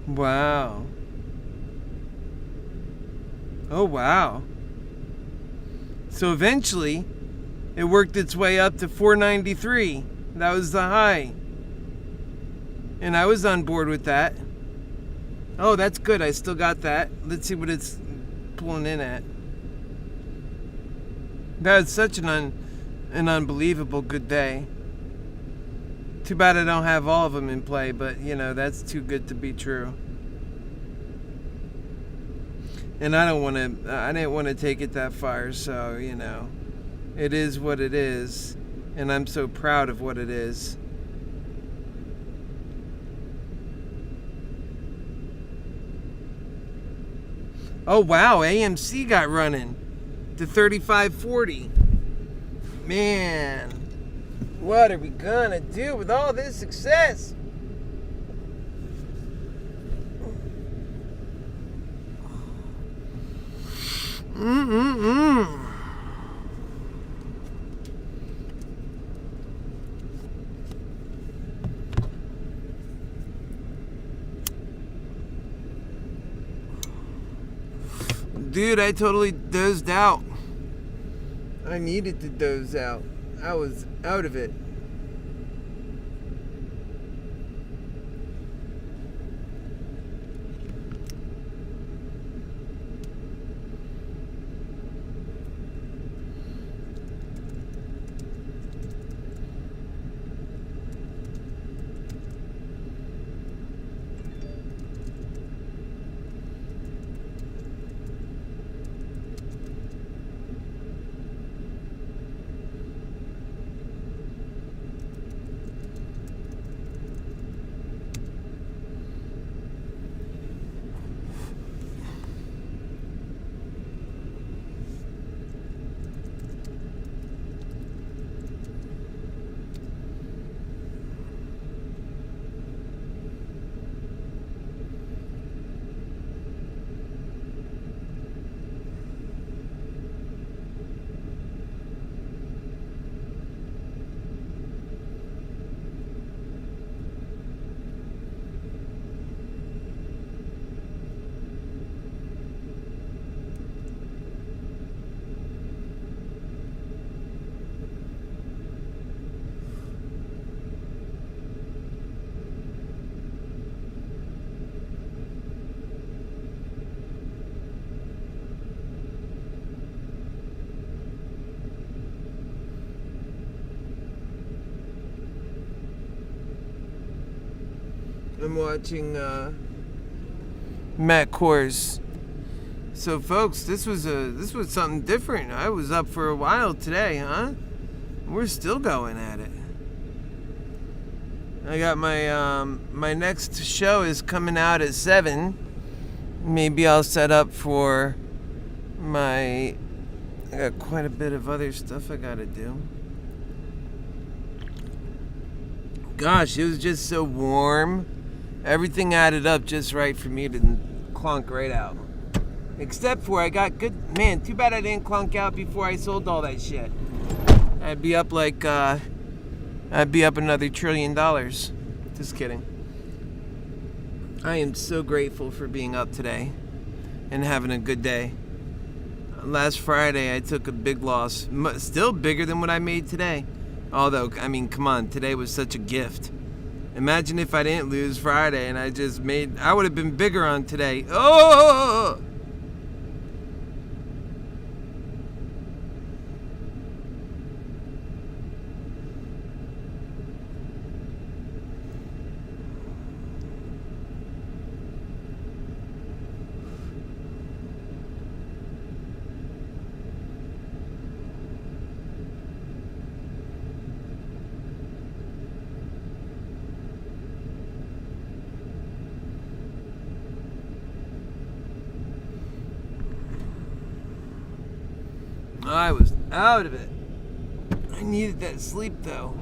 Wow. Oh, wow. So eventually, it worked its way up to 493. That was the high. And I was on board with that. Oh, that's good. I still got that. Let's see what it's pulling in at. That was such an unbelievable good day. Too bad I don't have all of them in play, but, you know, that's too good to be true. And I didn't want to take it that far, so, you know, it is what it is, and I'm so proud of what it is. Oh, wow, AMC got running to 35.40. Man. What are we gonna do with all this success? Dude, I totally dozed out. I needed to doze out. I was out of it. I'm watching Matt Kors. So folks, this was something different. I was up for a while today, huh? We're still going at it. I got my my next show is coming out at 7. Maybe I'll set up for I got quite a bit of other stuff I gotta do. Gosh, it was just so warm. Everything added up just right for me to clunk right out. Except for I got good, man, too bad I didn't clunk out before I sold all that shit. I'd be up like, I'd be up another $1 trillion. Just kidding. I am so grateful for being up today and having a good day. Last Friday I took a big loss, still bigger than what I made today. Although, I mean, come on, today was such a gift. Imagine if I didn't lose Friday and I would have been bigger on today. Oh! I was out of it. I needed that sleep though.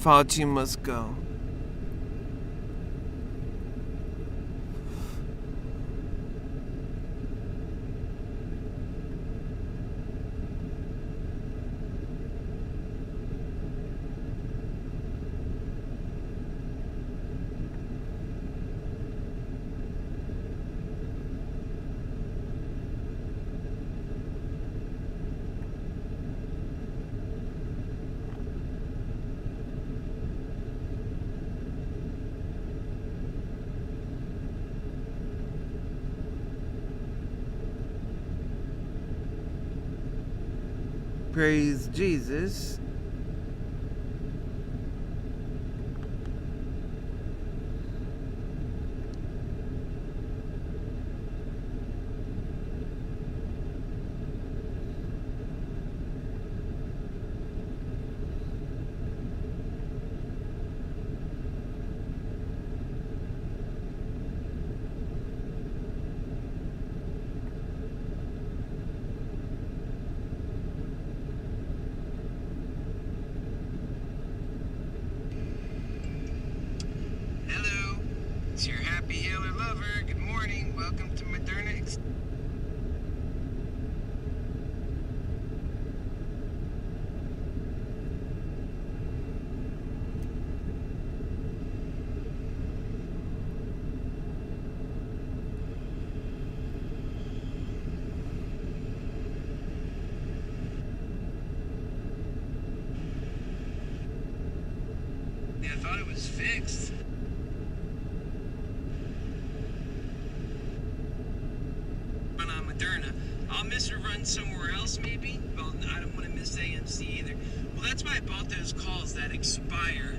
Fauci must go. Praise Jesus. It's your HappyHealer lover. Good morning. Welcome to ModernaExcels. Yeah, I thought it was fixed. Moderna. I'll miss her run somewhere else maybe. Well, I don't want to miss AMC either. Well, that's why I bought those calls that expire.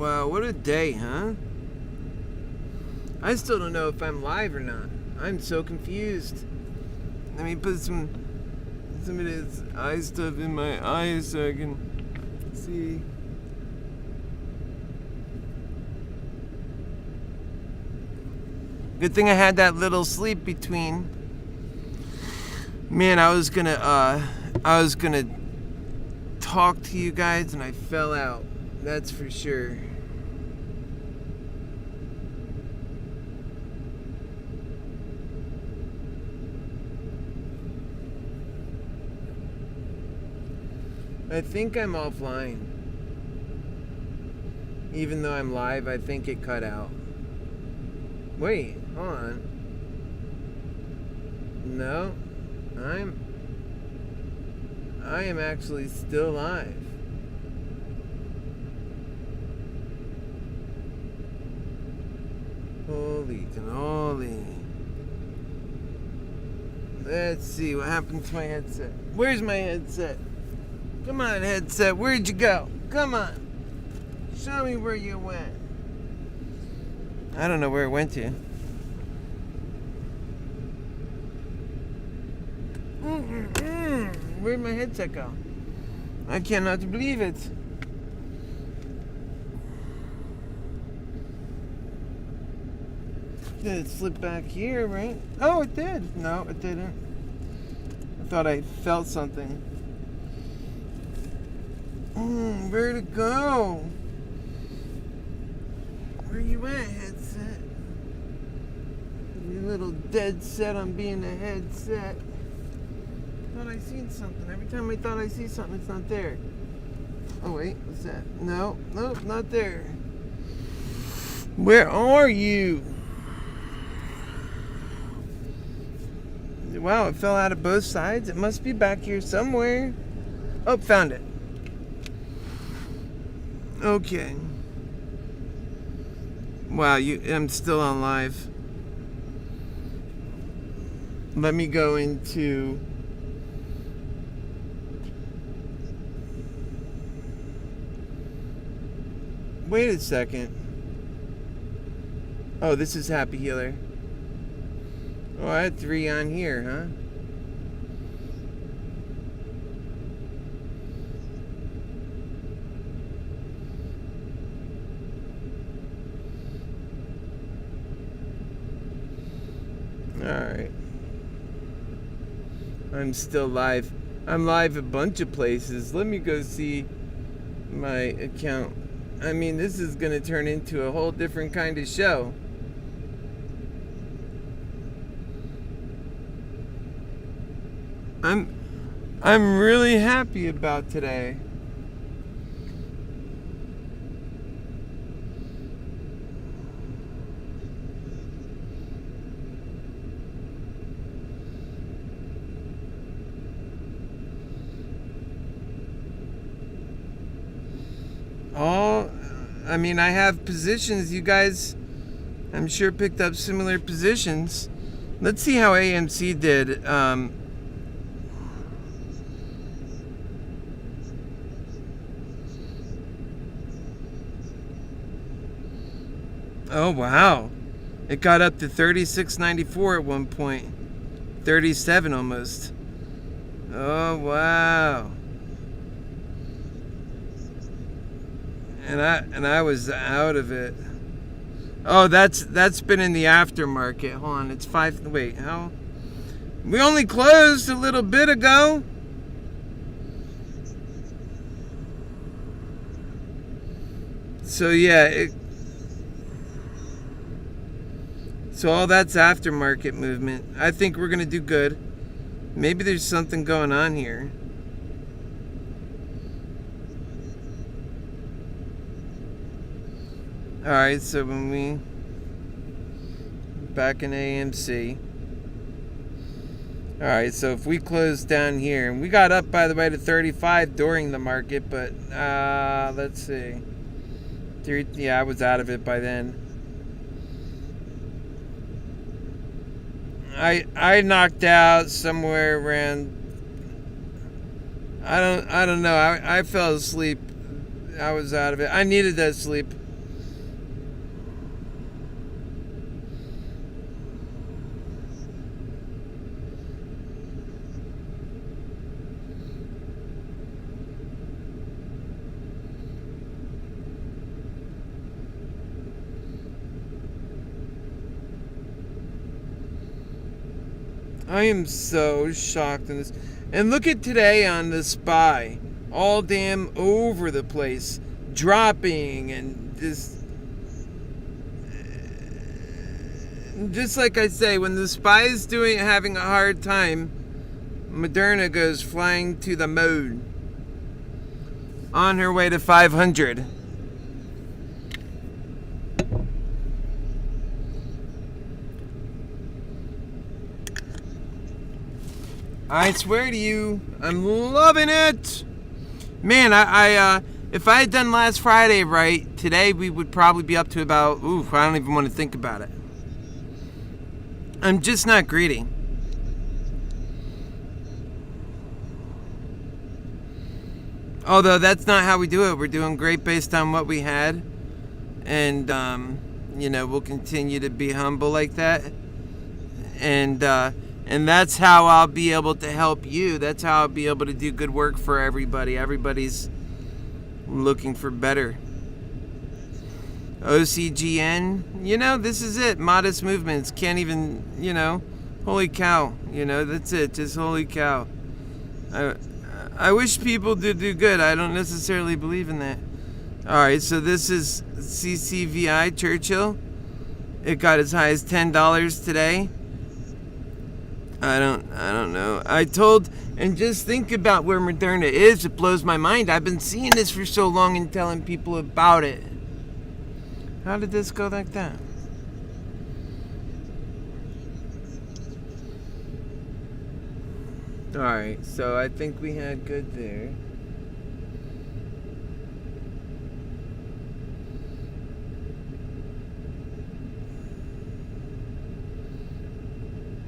Wow, what a day, huh? I still don't know if I'm live or not. I'm so confused. Let me put some of this eye stuff in my eyes so I can see. Good thing I had that little sleep between. Man, I was gonna talk to you guys and I fell out. That's for sure. I think I'm offline. Even though I'm live, I think it cut out. Wait, hold on. No, I am actually still live. Holy cannoli. Let's see what happened to my headset. Where's my headset? Come on, headset. Where'd you go? Come on. Show me where you went. I don't know where it went to. Where'd my headset go? I cannot believe it. Did it slip back here, right? Oh, it did. No, it didn't. I thought I felt something. Where'd it go? Where you at, headset? You little dead set on being a headset. Thought I seen something. Every time I thought I see something, it's not there. Oh wait, what's that? No, nope, not there. Where are you? Wow, it fell out of both sides. It must be back here somewhere. Oh, found it. Okay. Wow, I'm still on live. Let me go into... Wait a second. Oh, this is HappyHealer. Oh, I had 3 on here, huh? Alright. I'm still live. I'm live a bunch of places. Let me go see my account. I mean, this is going to turn into a whole different kind of show. I'm really happy about today. I mean, I have positions. You guys, I'm sure, picked up similar positions. Let's see how AMC did. Oh, wow. It got up to 36.94 at one point. 37 almost. Oh, wow. And I was out of it. Oh, that's been in the aftermarket. Hold on, it's 5. Wait, how? We only closed a little bit ago. So yeah, so all that's aftermarket movement. I think we're gonna do good. Maybe there's something going on here. Alright, so when we back in AMC. Alright, so if we close down here, and we got up, by the way, to 35 during the market, but let's see. Yeah, I was out of it by then. I knocked out somewhere around, I don't know. I fell asleep. I was out of it. I needed that sleep. I am so shocked in this. And look at today on the Spy. All damn over the place. Dropping and just like I say, when the Spy is having a hard time, Moderna goes flying to the moon. On her way to 500. I swear to you, I'm loving it. Man, I if I had done last Friday right, today we would probably be up to about, I don't even want to think about it. I'm just not greedy. Although that's not how we do it. We're doing great based on what we had. And, we'll continue to be humble like that. And that's how I'll be able to help you. That's how I'll be able to do good work for everybody. Everybody's looking for better. OCGN, this is it. Modest movements. Can't even, holy cow. That's it. Just holy cow. I wish people did do good. I don't necessarily believe in that. Alright, so this is CCVI Churchill. It got as high as $10 today. I don't know. And just think about where Moderna is. It blows my mind. I've been seeing this for so long and telling people about it. How did this go like that? Alright, so I think we had good there.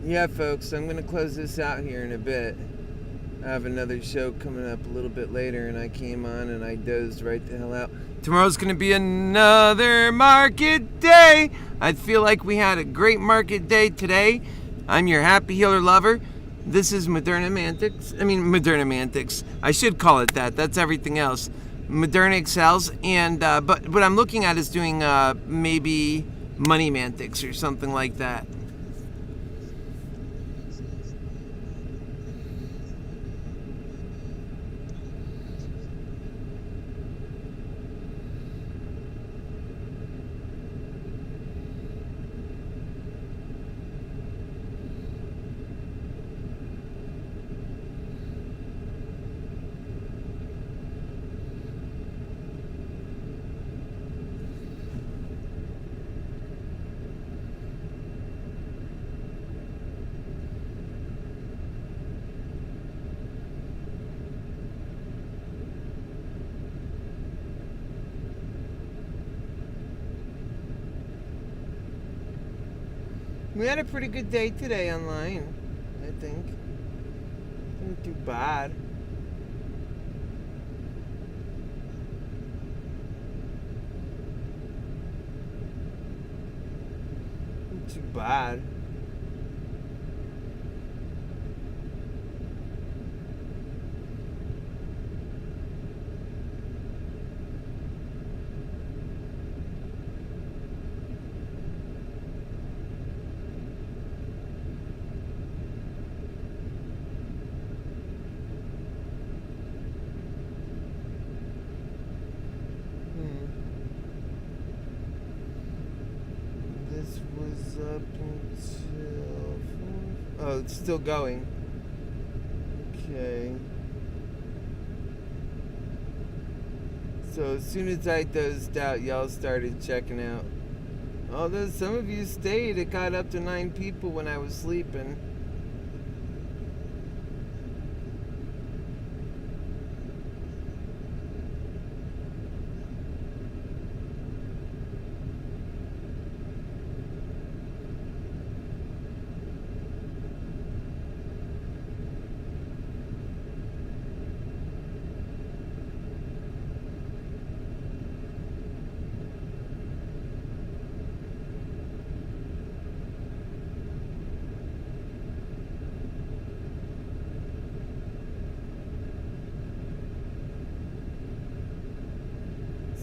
Yeah, folks, I'm going to close this out here in a bit. I have another show coming up a little bit later, and I came on and I dozed right the hell out. Tomorrow's going to be another market day. I feel like we had a great market day today. I'm your Happy Healer lover. This is ModernaExcels. I should call it that. That's everything else. ModernaExcels. And but what I'm looking at is doing maybe Money Mantics or something like that. We had a pretty good day today online, I think. Not too bad. Not too bad. This was up until... Oh, it's still going. Okay. So as soon as I dozed out, y'all started checking out. Although some of you stayed, it got up to 9 people when I was sleeping.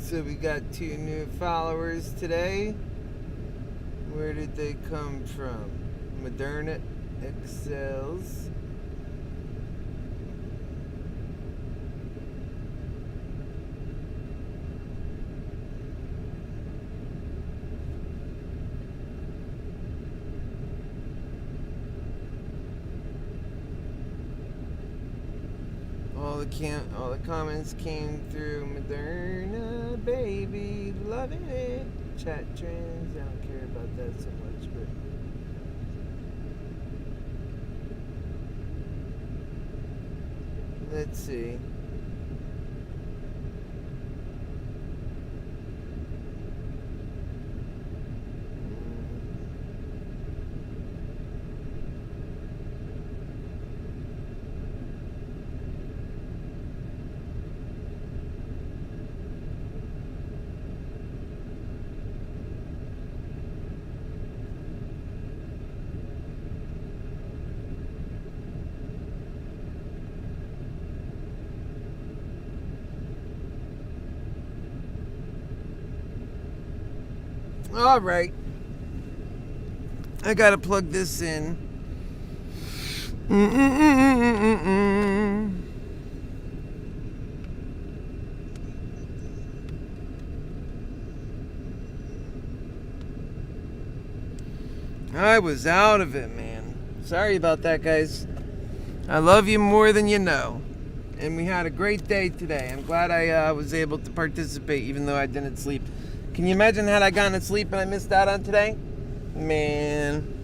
So we got 2 new followers today. Where did they come from? Moderna ModernaExcels. All the comments came through. Moderna, baby, loving it. Chat trends, I don't care about that so much, but let's see. All right, I gotta plug this in. I was out of it, man. Sorry about that, guys. I love you more than you know. And we had a great day today. I'm glad I was able to participate even though I didn't sleep. Can you imagine had I gotten to sleep and I missed out on today? Man.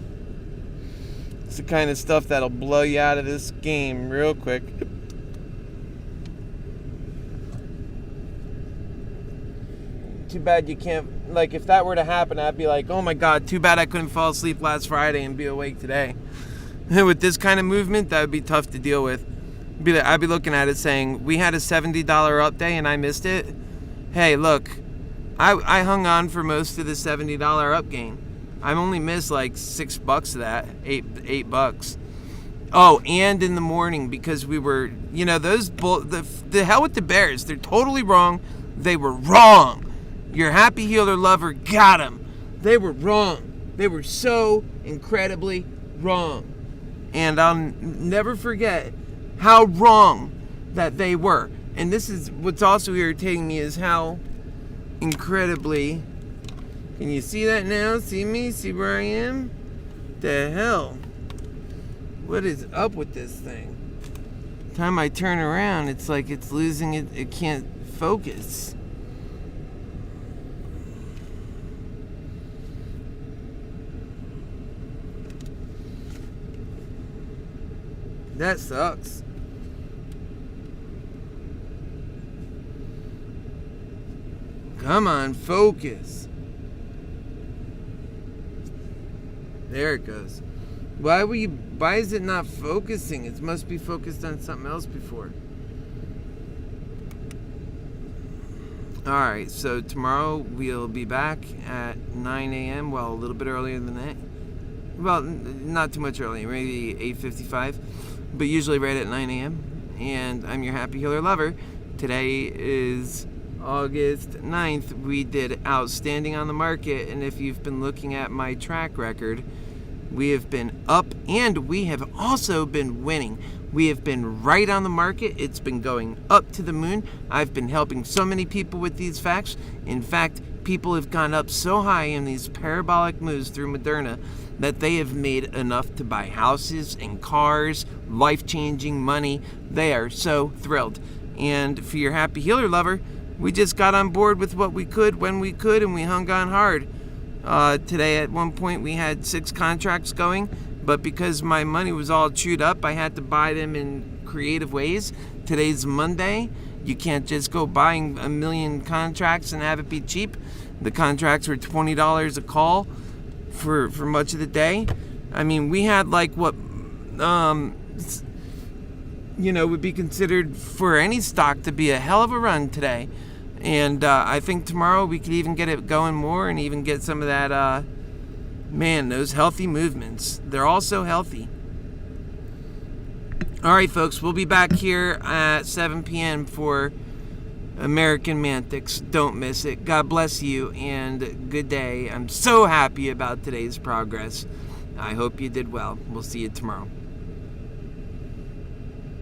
It's the kind of stuff that'll blow you out of this game real quick. Too bad you can't, like, if that were to happen, I'd be like, oh my God, too bad I couldn't fall asleep last Friday and be awake today. With this kind of movement, that would be tough to deal with. I'd be looking at it saying, we had a $70 up day and I missed it. Hey, look, I hung on for most of the $70 up gain. I only missed like $6 of that, $8. Oh, and in the morning because we were, you know, the hell with the Bears. They're totally wrong. They were wrong. Your HappyHealer lover got them. They were wrong. They were so incredibly wrong. And I'll never forget how wrong that they were. And this is what's also irritating me is how incredibly... Can you see that now? See me? See where I am? The hell? What is up with this thing? Time I turn around, it's like it's losing it. It can't focus. That sucks. Come on, focus. There it goes. Why is it not focusing? It must be focused on something else before. Alright, so tomorrow we'll be back at 9 a.m. Well, a little bit earlier than that. Well, not too much earlier, maybe 8:55. But usually right at 9 a.m. And I'm your HappyHealer lover. Today is August 9th. We did outstanding on the market, and if you've been looking at my track record, we have been up and we have also been winning. We have been right on the market. It's been going up to the moon. I've been helping so many people with these facts. In fact, people have gone up so high in these parabolic moves through Moderna that they have made enough to buy houses and cars, life-changing money. They are so thrilled. And for your HappyHealer lover, we just got on board with what we could when we could, and we hung on hard. Today at one point we had 6 contracts going, but because my money was all chewed up, I had to buy them in creative ways. Today's Monday. You can't just go buying a million contracts and have it be cheap. The contracts were $20 a call for much of the day. I mean, we had like what would be considered for any stock to be a hell of a run today. And I think tomorrow we could even get it going more and even get some of that, those healthy movements. They're all so healthy. All right, folks, we'll be back here at 7 p.m. for American Mantics. Don't miss it. God bless you and good day. I'm so happy about today's progress. I hope you did well. We'll see you tomorrow.